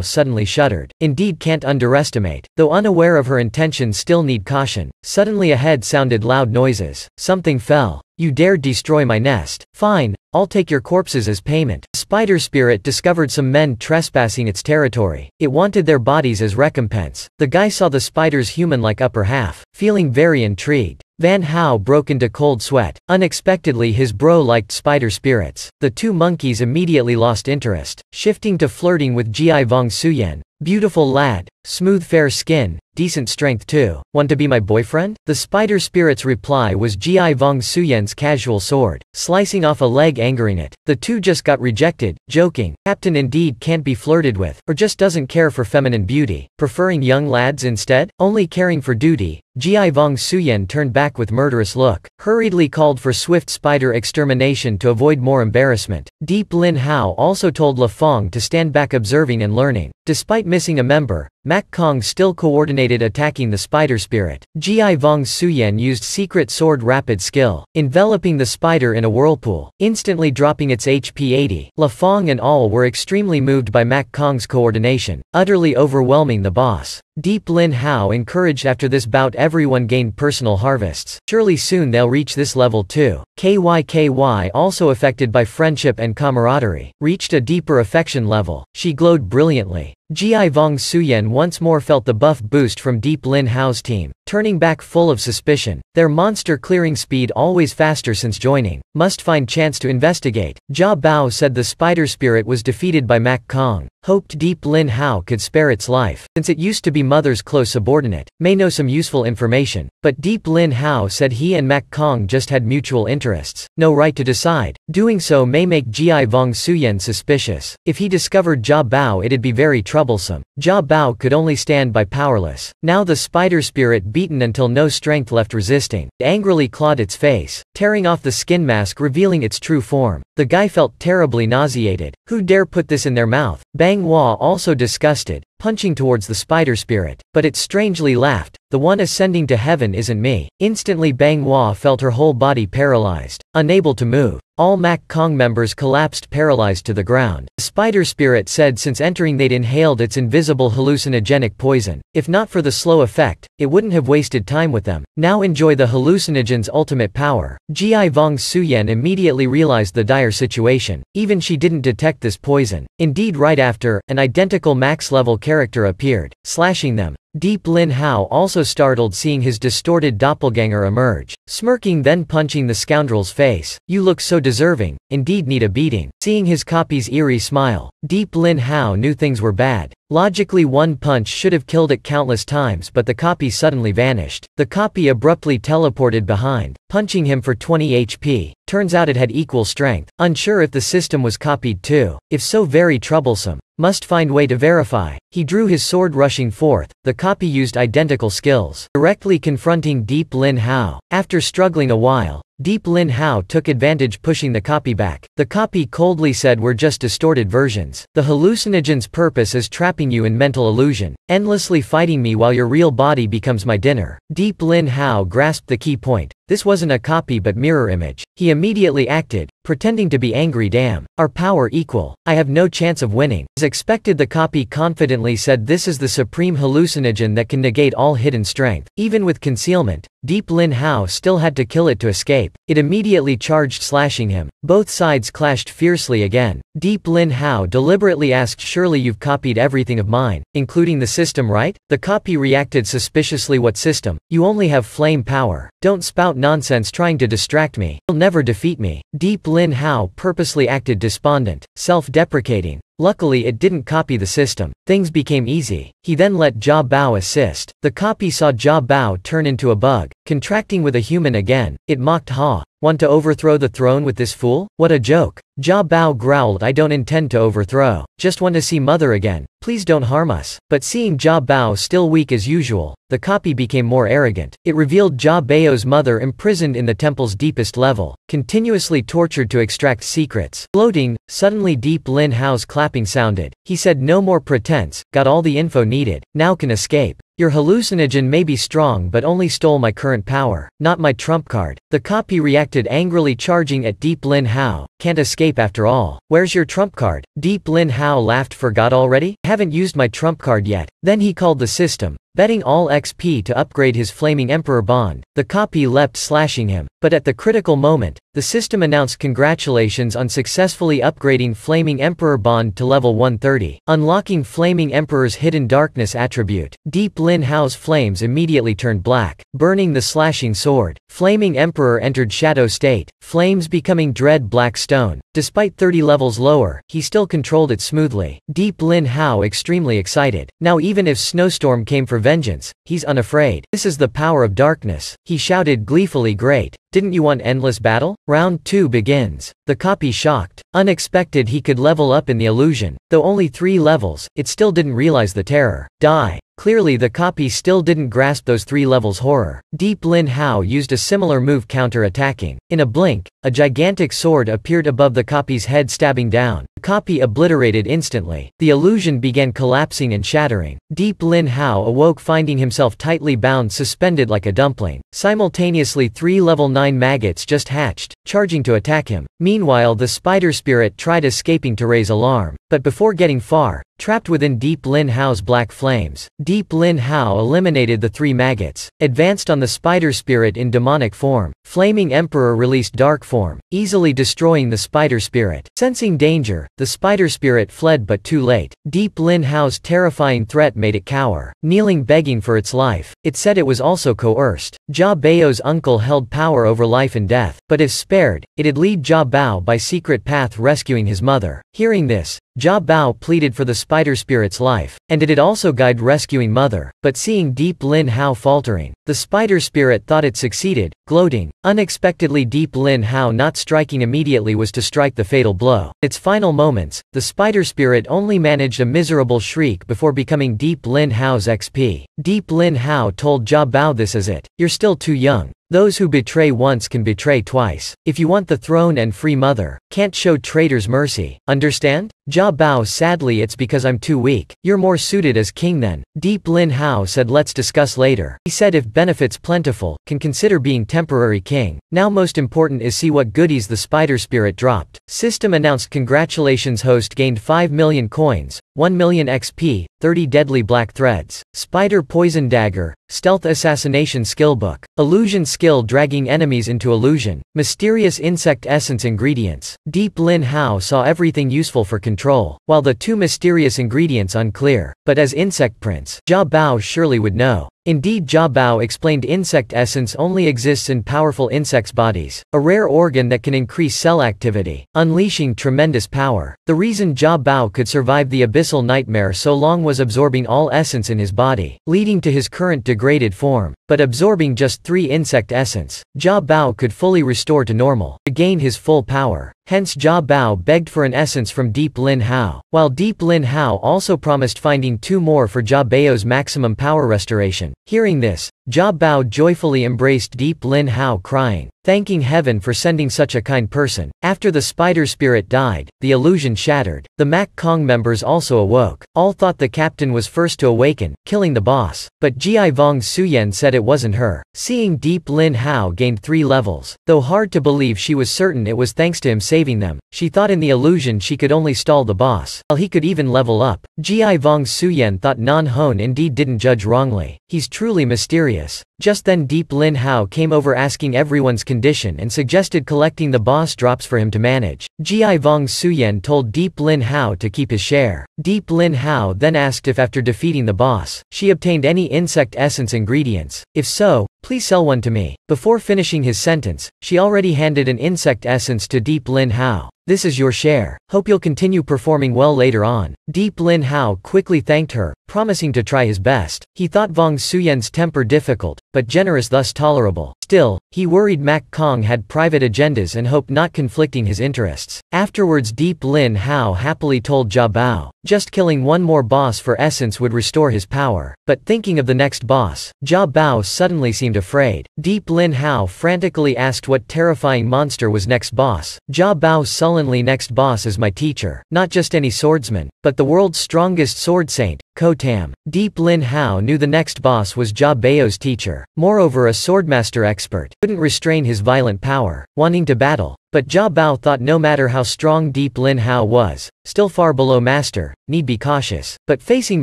suddenly shuddered. Indeed can't underestimate. Though unaware of her intentions still need caution. Suddenly ahead sounded loud noises. Something fell. You dared destroy my nest. Fine, I'll take your corpses as payment. Spider spirit discovered some men trespassing its territory. It wanted their bodies as recompense. The guy saw the spider's human-like upper half, feeling very intrigued. Van Hao broke into cold sweat. Unexpectedly his bro liked spider spirits. The two monkeys immediately lost interest, shifting to flirting with Ji Vong Suyen. Beautiful lad, smooth fair skin, decent strength too. Want to be my boyfriend? The spider spirit's reply was Ji Vong Suyen's casual sword, slicing off a leg angering it. The two just got rejected, joking. Captain indeed can't be flirted with, or just doesn't care for feminine beauty, preferring young lads instead? Only caring for duty. Ji Vong Suyen turned back with murderous look, hurriedly called for swift spider extermination to avoid more embarrassment. Deep Lin Hao also told La Fong to stand back observing and learning. Despite missing a member, Mak Kong still coordinated attacking the spider spirit. Ji Vong Suyen used secret sword rapid skill, enveloping the spider in a whirlpool, instantly dropping its HP 80. La Fong and all were extremely moved by Mak Kong's coordination, utterly overwhelming the boss. Deep Lin Hao encouraged after this bout everyone gained personal harvests. Surely soon they'll reach this level too. KYKY also affected by friendship and camaraderie, reached a deeper affection level. She glowed brilliantly. Ji Vong Suyen once more felt the buff boost from Deep Lin Hao's team, turning back full of suspicion. Their monster clearing speed always faster since joining. Must find chance to investigate. Jia Bao said the spider spirit was defeated by Mak Kong. Hoped Deep Lin Hao could spare its life, since it used to be mother's close subordinate. May know some useful information. But Deep Lin Hao said he and Mak Kong just had mutual interests. No right to decide. Doing so may make Ji Vong Suyen suspicious. If he discovered Jia Bao it'd be very troublesome. Jia Bao could only stand by powerless. Now the spider spirit beaten until no strength left resisting, angrily clawed its face, tearing off the skin mask revealing its true form. The guy felt terribly nauseated. Who dare put this in their mouth? Bang Hua also disgusted, punching towards the spider spirit. But it strangely laughed. The one ascending to heaven isn't me. Instantly Manhwa felt her whole body paralyzed, unable to move. All Mac Kong members collapsed paralyzed to the ground. The spider spirit said since entering they'd inhaled its invisible hallucinogenic poison. If not for the slow effect, it wouldn't have wasted time with them. Now enjoy the hallucinogen's ultimate power. Ji Vong Suyen immediately realized the dire situation. Even she didn't detect this poison. Indeed, right after, an identical max-level character appeared, slashing them. Deep Lin Hao also startled seeing his distorted doppelganger emerge, smirking then punching the scoundrel's face. You look so deserving, indeed need a beating. Seeing his copy's eerie smile, Deep Lin Hao knew things were bad. Logically one punch should have killed it countless times but the copy suddenly vanished. The copy abruptly teleported behind, punching him for 20 HP. Turns out it had equal strength. Unsure if the system was copied too. If so, very troublesome. Must find way to verify. He drew his sword rushing forth. The copy used identical skills, directly confronting Deep Lin Hao. After struggling a while, Deep Lin Hao took advantage pushing the copy back. The copy coldly said we're just distorted versions. The hallucinogen's purpose is trapping you in mental illusion, endlessly fighting me while your real body becomes my dinner. Deep Lin Hao grasped the key point. This wasn't a copy but mirror image. He immediately acted, pretending to be angry. Damn. Our power equal. I have no chance of winning. As expected, the copy confidently said this is the supreme hallucinogen that can negate all hidden strength. Even with concealment, Deep Lin Hao still had to kill it to escape. It immediately charged, slashing him. Both sides clashed fiercely again. Deep Lin Hao deliberately asked, surely you've copied everything of mine, including the system, right? The copy reacted suspiciously, what system? You only have flame power. Don't spout nonsense trying to distract me. You'll never defeat me. Deep Lin Hao purposely acted despondent, self-deprecating. Luckily it didn't copy the system. Things became easy. He then let Jia Bao assist. The copy saw Jia Bao turn into a bug, contracting with a human again. It mocked, ha. Want to overthrow the throne with this fool? What a joke. Jia Bao growled, I don't intend to overthrow. Just want to see mother again. Please don't harm us. But seeing Jia Bao still weak as usual, the copy became more arrogant. It revealed Jia Bao's mother imprisoned in the temple's deepest level, continuously tortured to extract secrets. Gloating, suddenly Deep Lin Hao's clapping sounded. He said no more pretense, got all the info needed, now can escape. Your hallucinogen may be strong but only stole my current power, not my trump card. The copy reacted angrily, charging at Deep Lin Hao. Can't escape after all. Where's your trump card? Deep Lin Hao laughed, forgot already? Haven't used my trump card yet. Then he called the system, betting all XP to upgrade his Flaming Emperor bond. The copy leapt, slashing him. But at the critical moment, the system announced congratulations on successfully upgrading Flaming Emperor bond to level 130, unlocking Flaming Emperor's hidden darkness attribute. Deep Lin Hao's flames immediately turned black, burning the slashing sword. Flaming Emperor entered shadow state, flames becoming dread black stone. Despite 30 levels lower, he still controlled it smoothly. Deep Lin Hao extremely excited. Now even if Snowstorm came for vengeance, he's unafraid. This is the power of darkness. He shouted gleefully, great. Didn't you want endless battle? Round 2 begins. The copy shocked. Unexpected he could level up in the illusion. Though only 3 levels, it still didn't realize the terror. Die. Clearly the copy still didn't grasp those 3 levels horror. Deep Lin Hao used a similar move, counter-attacking. In a blink, a gigantic sword appeared above the copy's head, stabbing down. The copy obliterated instantly. The illusion began collapsing and shattering. Deep Lin Hao awoke, finding himself tightly bound, suspended like a dumpling. Simultaneously 3 level 9 maggots just hatched, charging to attack him. Meanwhile the spider spirit tried escaping to raise alarm, but before getting far, trapped within Deep Lin Hao's black flames. Deep Lin Hao eliminated the 3 maggots, advanced on the spider spirit in demonic form. Flaming Emperor released dark form, easily destroying the spider spirit. Sensing danger, the spider spirit fled, but too late. Deep Lin Hao's terrifying threat made it cower, kneeling begging for its life. It said it was also coerced. Jia Bao's uncle held power over life and death, but if spared, it'd lead Jia Bao by secret path, rescuing his mother. Hearing this, Jia Bao pleaded for the spider spirit's life, and it'd also guide rescuing mother. But seeing Deep Lin Hao faltering, the spider spirit thought it succeeded, gloating. Unexpectedly Deep Lin Hao not striking immediately was to strike the fatal blow. Its final moments, the spider spirit only managed a miserable shriek before becoming Deep Lin Hao's XP. Deep Lin Hao told Jia Bao, this is it. You're still too young. Those who betray once can betray twice. If you want the throne and free mother, can't show traitors mercy. Understand? Jia Bao sadly it's because I'm too weak. You're more suited as king then. Deep Lin Hao said let's discuss later. He said if benefits plentiful, can consider being temporary king. Now most important is see what goodies the spider spirit dropped. System announced congratulations host gained 5 million coins, 1 million XP, 30 deadly black threads. Spider poison dagger, stealth assassination skill book. Illusion skill dragging enemies into illusion. Mysterious insect essence ingredients. Deep Lin Hao saw everything useful for control, while the two mysterious ingredients unclear. But as insect prince, Jia Bao surely would know. Indeed, Jia Bao explained insect essence only exists in powerful insects' bodies, a rare organ that can increase cell activity, unleashing tremendous power. The reason Jia Bao could survive the abyssal nightmare so long was absorbing all essence in his body, leading to his current degraded form. But absorbing just 3 insect essence, Jia Bao could fully restore to normal, regain his full power. Hence Jia Bao begged for an essence from Deep Lin Hao, while Deep Lin Hao also promised finding 2 more for Jia Bao's maximum power restoration. Hearing this, Jia Bao joyfully embraced Deep Lin Hao crying, thanking heaven for sending such a kind person. After the spider spirit died, the illusion shattered. The Mac Kong members also awoke. All thought the captain was first to awaken, killing the boss. But Ji Vong Suyen said it wasn't her. Seeing Deep Lin Hao gained 3 levels, though hard to believe she was certain it was thanks to him saving them. She thought in the illusion she could only stall the boss, while he could even level up. Ji Vong Suyen thought Nan Hone indeed didn't judge wrongly. He's truly mysterious. Just then Deep Lin Hao came over asking everyone's condition and suggested collecting the boss drops for him to manage. Ji Vong Suyen told Deep Lin Hao to keep his share. Deep Lin Hao then asked if after defeating the boss, she obtained any insect essence ingredients. If so, please sell one to me. Before finishing his sentence, she already handed an insect essence to Deep Lin Hao. This is your share. Hope you'll continue performing well later on. Deep Lin Hao quickly thanked her, promising to try his best. He thought Vong Suyen's temper difficult, but generous thus tolerable. Still, he worried Mac Kong had private agendas and hoped not conflicting his interests. Afterwards Deep Lin Hao happily told Jia Bao, just killing one more boss for essence would restore his power. But thinking of the next boss, Jia Bao suddenly seemed afraid. Deep Lin Hao frantically asked what terrifying monster was next boss. Jia Bao sullenly next boss is my teacher. Not just any swordsman, but the world's strongest sword saint, Ko Tam. Deep Lin Hao knew the next boss was Jia Bao's teacher. Moreover a swordmaster expert, couldn't restrain his violent power, wanting to battle. But Jia Bao thought no matter how strong Deep Lin Hao was, still far below master, need be cautious. But facing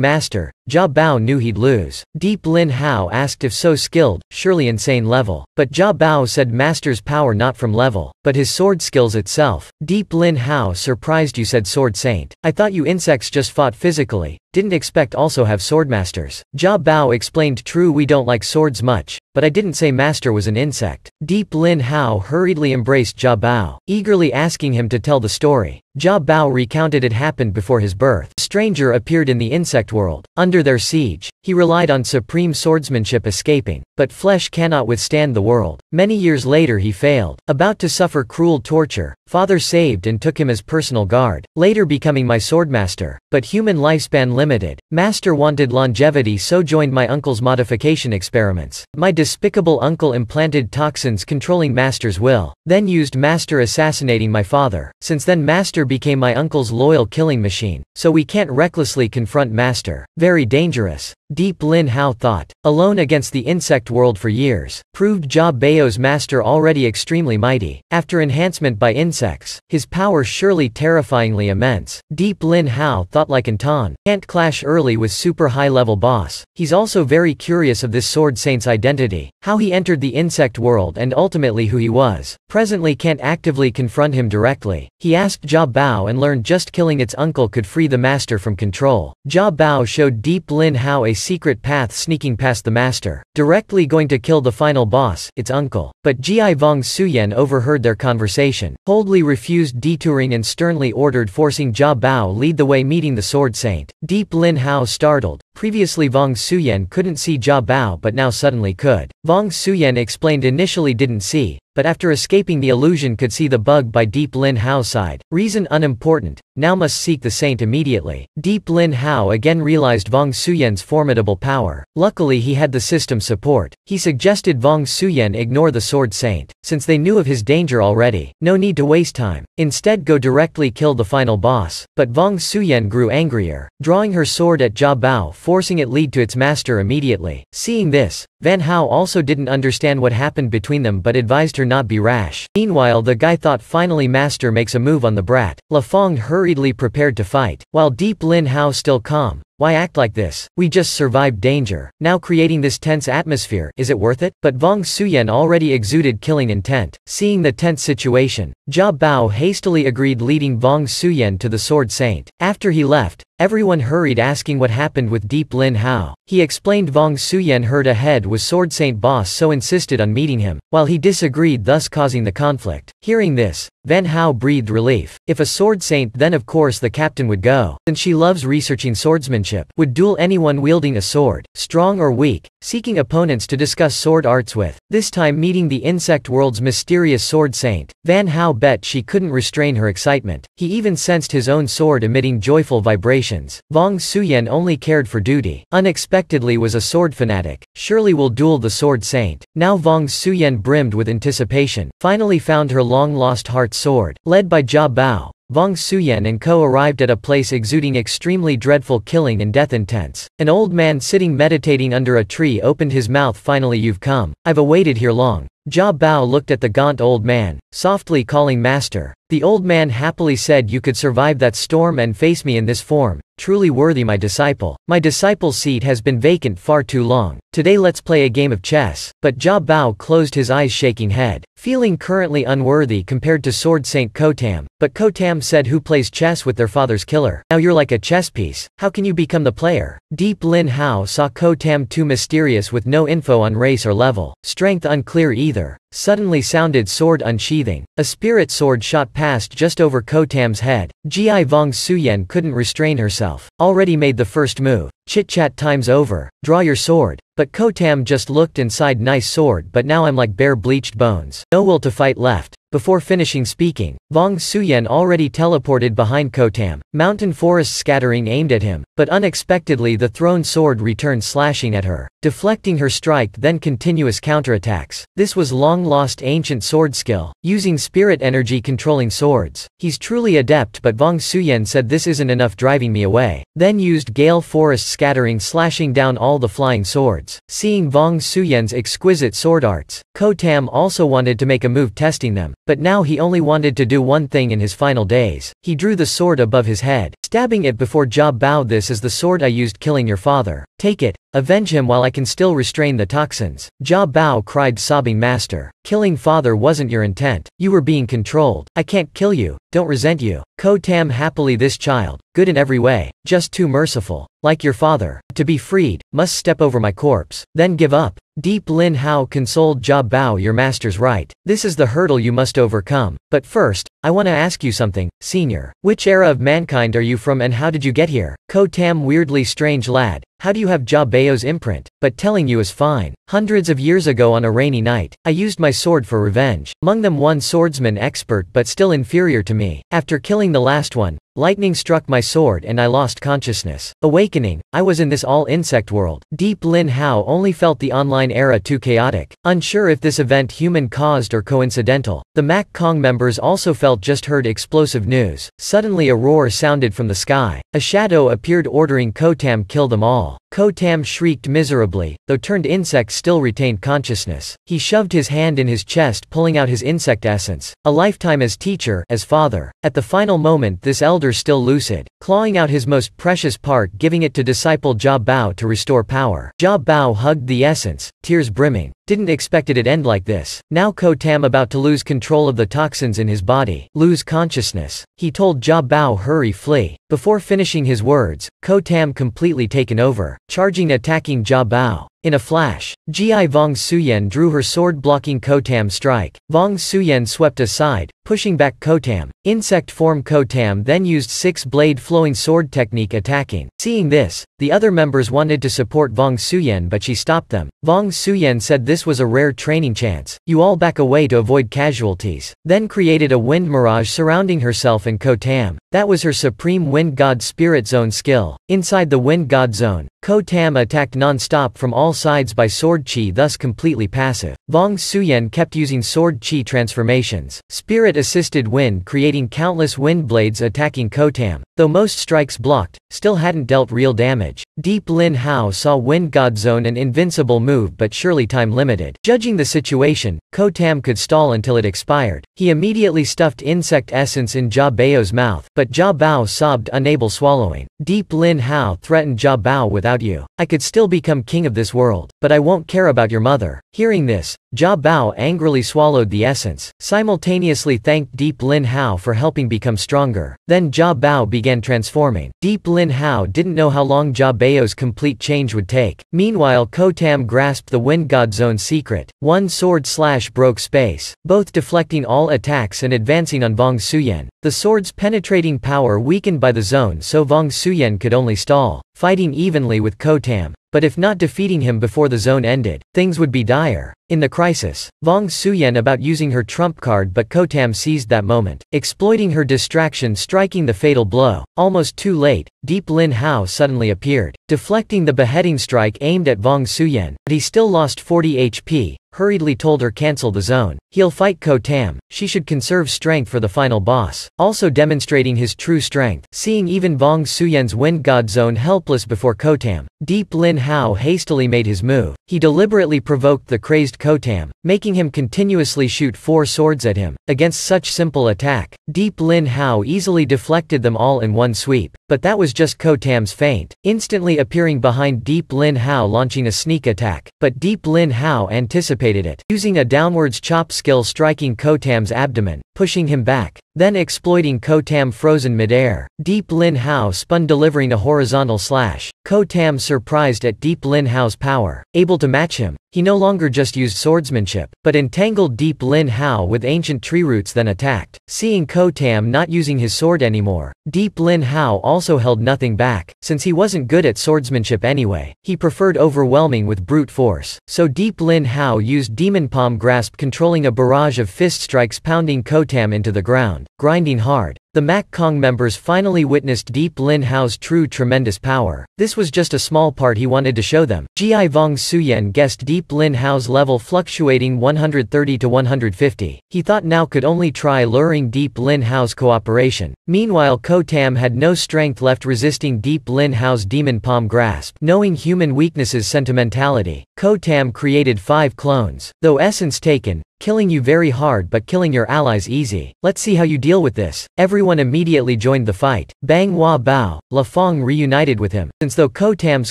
master, Jia Bao knew he'd lose. Deep Lin Hao asked if so skilled, surely insane level. But Jia Bao said master's power not from level, but his sword skills itself. Deep Lin Hao surprised you said sword saint. I thought you insects just fought physically, didn't expect also have swordmasters. Jia Bao explained true we don't like swords much, but I didn't say master was an insect. Deep Lin Hao hurriedly embraced Jia Bao, eagerly asking him to tell the story. Jia Bao recounted it happened before his birth. A stranger appeared in the insect world. Under their siege, he relied on supreme swordsmanship escaping, but flesh cannot withstand the world. Many years later he failed. About to suffer cruel torture, father saved and took him as personal guard, later becoming my swordmaster. But human lifespan limited. Master wanted longevity so joined my uncle's modification experiments. My despicable uncle implanted toxins controlling master's will, then used master assassinating my father. Since then master became my uncle's loyal killing machine, so we can't recklessly confront master. Very dangerous. Deep Lin Hao thought. Alone against the insect world for years, proved Jia Bao's master already extremely mighty. After enhancement by insects, his power surely terrifyingly immense. Deep Lin Hao thought like Anton, can't clash early with super high level boss. He's also very curious of this sword saint's identity, how he entered the insect world and ultimately who he was. Presently can't actively confront him directly. He asked Jia Bao and learned just killing its uncle could free the master from control. Jia Bao showed Deep Lin Hao a secret path sneaking past the master, directly going to kill the final boss, its uncle. But Ji Vong Suyen overheard their conversation, coldly refused detouring and sternly ordered forcing Jia Bao lead the way meeting the sword saint. Deep Lin Hao startled, Previously Vong Suyen couldn't see Jia Bao but now suddenly could. Vong Suyen explained initially didn't see, but after escaping the illusion could see the bug by Deep Lin Hao's side. Reason unimportant, now must seek the saint immediately. Deep Lin Hao again realized Vong Suyen's formidable power. Luckily he had the system support. He suggested Vong Suyen ignore the sword saint, since they knew of his danger already. No need to waste time. Instead go directly kill the final boss. But Vong Suyen grew angrier, drawing her sword at Jia Bao, forcing it lead to its master immediately. Seeing this, Van Hao also didn't understand what happened between them but advised her not be rash. Meanwhile the guy thought finally master makes a move on the brat. La Fong hurriedly prepared to fight, while Deep Lin Hao still calm. Why act like this? We just survived danger. Now creating this tense atmosphere, is it worth it? But Vong Suyen already exuded killing intent. Seeing the tense situation, Jia Bao hastily agreed leading Vong Suyen to the sword saint. After he left, everyone hurried asking what happened with Deep Lin Hao. He explained Vong Suyen heard ahead was sword saint boss so insisted on meeting him, while he disagreed thus causing the conflict. Hearing this, Van Hao breathed relief. If a sword saint then of course the captain would go, since she loves researching swordsmanship, would duel anyone wielding a sword, strong or weak, seeking opponents to discuss sword arts with, this time meeting the insect world's mysterious sword saint. Van Hao bet she couldn't restrain her excitement. He even sensed his own sword emitting joyful vibrations. Vong Suyen only cared for duty. Unexpectedly was a sword fanatic. Surely will duel the sword saint. Now Vong Suyen brimmed with anticipation, finally found her long-lost heart sword. Led by Jia Bao, Vong Suyen and co arrived at a place exuding extremely dreadful killing and death intense. An old man sitting meditating under a tree opened his mouth. Finally you've come. I've awaited here long. Jia Bao looked at the gaunt old man, softly calling master. The old man happily said you could survive that storm and face me in this form. Truly worthy my disciple. My disciple's seat has been vacant far too long. Today let's play a game of chess. But Jia Bao closed his eyes shaking head, feeling currently unworthy compared to Sword Saint Kotam. But Kotam said who plays chess with their father's killer? Now you're like a chess piece. How can you become the player? Deep Lin Hao saw Kotam too mysterious with no info on race or level. Strength unclear either. Suddenly sounded sword unsheathing. A spirit sword shot past just over Kotam's head. Gi Vong Suyen couldn't restrain herself. Already made the first move. Chit-chat time's over. Draw your sword. But Kotam just looked and sighed nice sword but now I'm like bare bleached bones. No will to fight left. Before finishing speaking, Vong Suyen already teleported behind Kotam. Mountain forest scattering aimed at him, but unexpectedly the thrown sword returned slashing at her, deflecting her strike then continuous counterattacks. This was long-lost ancient sword skill, using spirit energy controlling swords. He's truly adept but Vong Suyen said this isn't enough driving me away. Then used gale forest scattering slashing down all the flying swords. Seeing Vong Suyen's exquisite sword arts, Kotam also wanted to make a move testing them. But now he only wanted to do one thing in his final days. He drew the sword above his head, stabbing it before Jia Bao. This is the sword I used killing your father. Take it. Avenge him while I can still restrain the toxins. Jia Bao cried sobbing master. Killing father wasn't your intent. You were being controlled. I can't kill you. Don't resent you. Kotam happily this child, good in every way, just too merciful. Like your father. To be freed, must step over my corpse. Then give up. Deep Lin Hao consoled Jia Bao your master's right. This is the hurdle you must overcome. But first, I want to ask you something, senior. Which era of mankind are you from and how did you get here? Kotam weirdly strange lad. How do you have Jia Bao's imprint? But telling you is fine. Hundreds of years ago on a rainy night, I used my sword for revenge. Among them one swordsman expert but still inferior to me. After killing the last one, lightning struck my sword and I lost consciousness. Awakening, I was in this all-insect world. Deep Lin Hao only felt the online era too chaotic. Unsure if this event human-caused or coincidental. The Mac Kong members also felt just heard explosive news. Suddenly a roar sounded from the sky. A shadow appeared ordering Kotam kill them all. Kotam shrieked miserably, though turned insect still retained consciousness. He shoved his hand in his chest pulling out his insect essence. A lifetime as teacher, as father. At the final moment this elder still lucid, clawing out his most precious part giving it to disciple Jia Bao to restore power. Jia Bao hugged the essence, tears brimming. Didn't expect it'd end like this. Now Kotam about to lose control of the toxins in his body. Lose consciousness. He told Jia Bao hurry flee. Before finishing his words, Kotam completely taken over. attacking Jia Bao. In a flash, Ji Vong Suyen drew her sword blocking Kotam strike. Vong Suyen swept aside, pushing back Kotam. Insect form Kotam then used six-blade flowing sword technique attacking. Seeing this, the other members wanted to support Vong Suyen but she stopped them. Vong Suyen said this was a rare training chance. You all back away to avoid casualties. Then created a wind mirage surrounding herself and Kotam. That was her supreme wind god spirit zone skill. Inside the wind god zone, Kotam attacked non-stop from all sides by sword chi, thus completely passive. Vong Suyen kept using sword chi transformations. Spirit-assisted wind creating countless wind blades attacking Kotam. Though most strikes blocked, still hadn't dealt real damage. Deep Lin Hao saw wind god zone an invincible move but surely time limited. Judging the situation, Kotam could stall until it expired. He immediately stuffed insect essence in Jia Bao's mouth, but Jia Bao sobbed unable swallowing. Deep Lin Hao threatened Jia Bao, without you, I could still become king of this world, but I won't care about your mother. Hearing this, Jia Bao angrily swallowed the essence, simultaneously thanked Deep Lin Hao for helping become stronger. Then Jia Bao began transforming. Deep Lin Hao didn't know how long Jia Bao's complete change would take. Meanwhile, Kotam grasped the Wind God Zone secret. One sword slash broke space, both deflecting all attacks and advancing on Vong Suyen. The sword's penetrating power weakened by the zone, so Vong Suyen could only stall, fighting evenly with Kotam. But if not defeating him before the zone ended, things would be dire. In the crisis, Vong Suyen about using her trump card, but Kotam seized that moment, exploiting her distraction, striking the fatal blow. Almost too late, Deep Lin Hao suddenly appeared, deflecting the beheading strike aimed at Vong Suyen, but he still lost 40 HP. Hurriedly told her cancel the zone. He'll fight Kotam. She should conserve strength for the final boss, also demonstrating his true strength. Seeing even Vong Suyen's Wind God Zone helpless before Kotam, Deep Lin Hao hastily made his move. He deliberately provoked the crazed Kotam, making him continuously shoot 4 swords at him. Against such simple attack, Deep Lin Hao easily deflected them all in one sweep. But that was just Kotam's feint, instantly appearing behind Deep Lin Hao launching a sneak attack, but Deep Lin Hao anticipated it, using a downwards chop skill striking Kotam's abdomen, pushing him back, then exploiting Kotam frozen midair. Deep Lin Hao spun delivering a horizontal slash. Kotam surprised at Deep Lin Hao's power, able to match him. He no longer just used swordsmanship, but entangled Deep Lin Hao with ancient tree roots then attacked. Seeing Kotam not using his sword anymore, Deep Lin Hao also held nothing back. Since he wasn't good at swordsmanship anyway, he preferred overwhelming with brute force. So Deep Lin Hao used Demon Palm Grasp, controlling a barrage of fist strikes pounding Kotam into the ground, grinding hard. The Mac Kong members finally witnessed Deep Lin Hao's true tremendous power. This was just a small part he wanted to show them. Gi Vong Suyen guessed Deep Lin Hao's level fluctuating 130 to 150. He thought now could only try luring Deep Lin Hao's cooperation. Meanwhile, Kotam had no strength left resisting Deep Lin Hao's Demon Palm Grasp. Knowing human weaknesses' sentimentality, Kotam created 5 clones. Though essence taken, killing you very hard but killing your allies easy. Let's see how you deal with this. Everyone immediately joined the fight. Bang Hua Bao, La Fong reunited with him. Since though Kotam's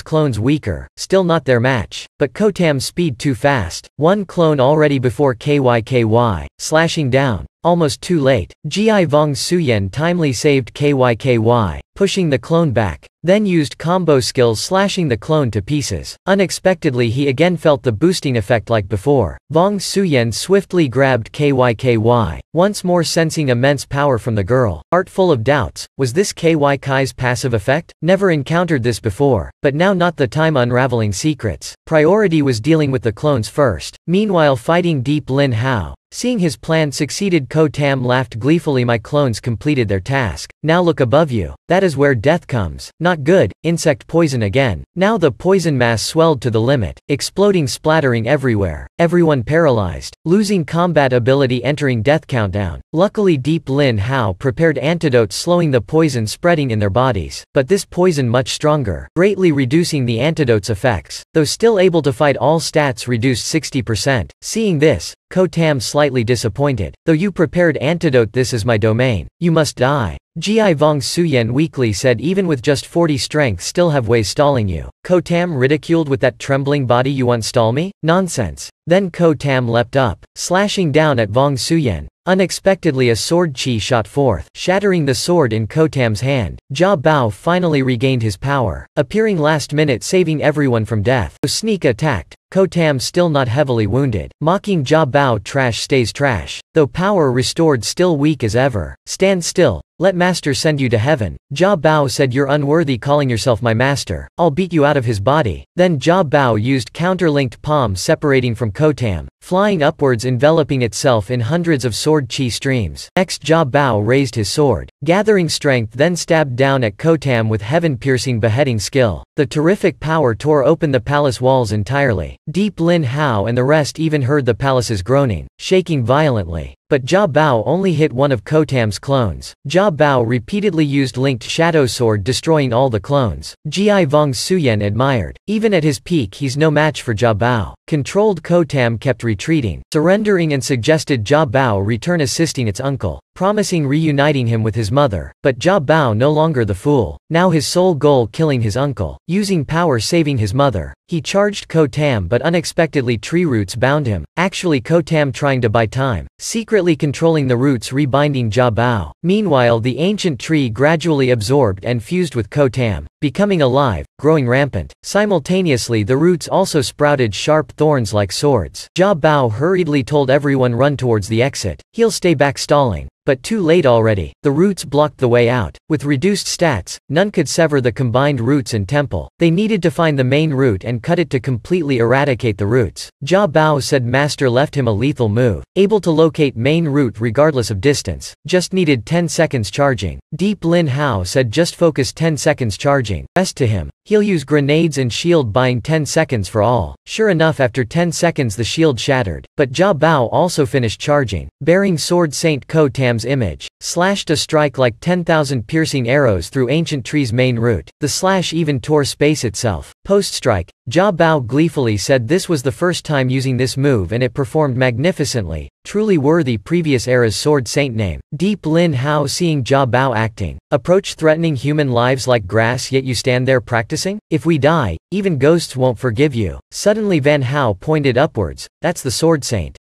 clone's weaker, still not their match. But Kotam's speed too fast. One clone already before KYKY, slashing down. Almost too late. Gi Vong Suyen timely saved KYKY, pushing the clone back, then used combo skills slashing the clone to pieces. Unexpectedly he again felt the boosting effect like before. Vong Suyen swiftly grabbed KYKY, once more sensing immense power from the girl. Heart full of doubts, was this KYK's passive effect? Never encountered this before, but now not the time unraveling secrets. Priority was dealing with the clones first. Meanwhile fighting Deep Lin Hao. Seeing his plan succeeded, Kotam laughed gleefully. My clones completed their task. Now look above you. That is where death comes. Not good. Insect poison again. Now the poison mass swelled to the limit, exploding, splattering everywhere. Everyone paralyzed, losing combat ability, entering death countdown. Luckily Deep Lin Hao prepared antidotes slowing the poison spreading in their bodies. But this poison much stronger, greatly reducing the antidote's effects. Though still able to fight, all stats reduced 60%. Seeing this, Kotam slightly disappointed. Though you prepared antidote, this is my domain. You must die. Gi Vong Suyen weakly said, even with just 40 strength still have ways stalling you. Ko Tam ridiculed, with that trembling body you want stall me? Nonsense. Then Ko Tam leapt up, slashing down at Vong Suyen. Unexpectedly a sword chi shot forth, shattering the sword in Ko Tam's hand. Jia Bao finally regained his power, appearing last minute, saving everyone from death. Sneak attacked. Ko Tam still not heavily wounded, mocking Jia Bao, trash stays trash. Though power restored, still weak as ever. Stand still. Let master send you to heaven. Jia Bao said, you're unworthy calling yourself my master. I'll beat you out of his body. Then Jia Bao used counterlinked palm separating from Ko Tam, flying upwards, enveloping itself in hundreds of sword chi streams. Next Jia Bao raised his sword, gathering strength, then stabbed down at Ko Tam with heaven-piercing beheading skill. The terrific power tore open the palace walls entirely. Deep Lin Hao and the rest even heard the palace's groaning, shaking violently. But Jia Bao only hit one of Ko Tam's clones. Jia Bao repeatedly used linked shadow sword, destroying all the clones. Gi Vong Suyen admired. Even at his peak he's no match for Jia Bao. Controlled Ko Tam kept retreating, surrendering, and suggested Jia Bao return, assisting its uncle, promising reuniting him with his mother. But Jia Bao no longer the fool. Now his sole goal killing his uncle, using power saving his mother. He charged Ko Tam, but unexpectedly tree roots bound him. Actually Ko Tam trying to buy time, secretly controlling the roots, rebinding Jia Bao. Meanwhile the ancient tree gradually absorbed and fused with Ko Tam, becoming alive, growing rampant. Simultaneously the roots also sprouted sharp thorns like swords. Jia Bao hurriedly told everyone, run towards the exit. He'll stay back stalling. But too late already. The roots blocked the way out. With reduced stats, none could sever the combined roots and temple. They needed to find the main root and cut it to completely eradicate the roots. Jia Bao said master left him a lethal move, able to locate main root regardless of distance. Just needed 10 seconds charging. Deep Lin Hao said just focus 10 seconds charging. Rest to him. He'll use grenades and shield, buying 10 seconds for all. Sure enough, after 10 seconds the shield shattered. But Jia Bao also finished charging, bearing sword Saint Ko Tam's image, slashed a strike like 10,000 piercing arrows through ancient tree's main root. The slash even tore space itself. Post-strike, Jia Bao gleefully said this was the first time using this move and it performed magnificently, truly worthy previous era's sword saint name. Deep Lin Hao seeing Jia Bao acting, approach threatening human lives like grass, yet you stand there practicing? If we die, even ghosts won't forgive you. Suddenly Van Hao pointed upwards, that's the sword saint.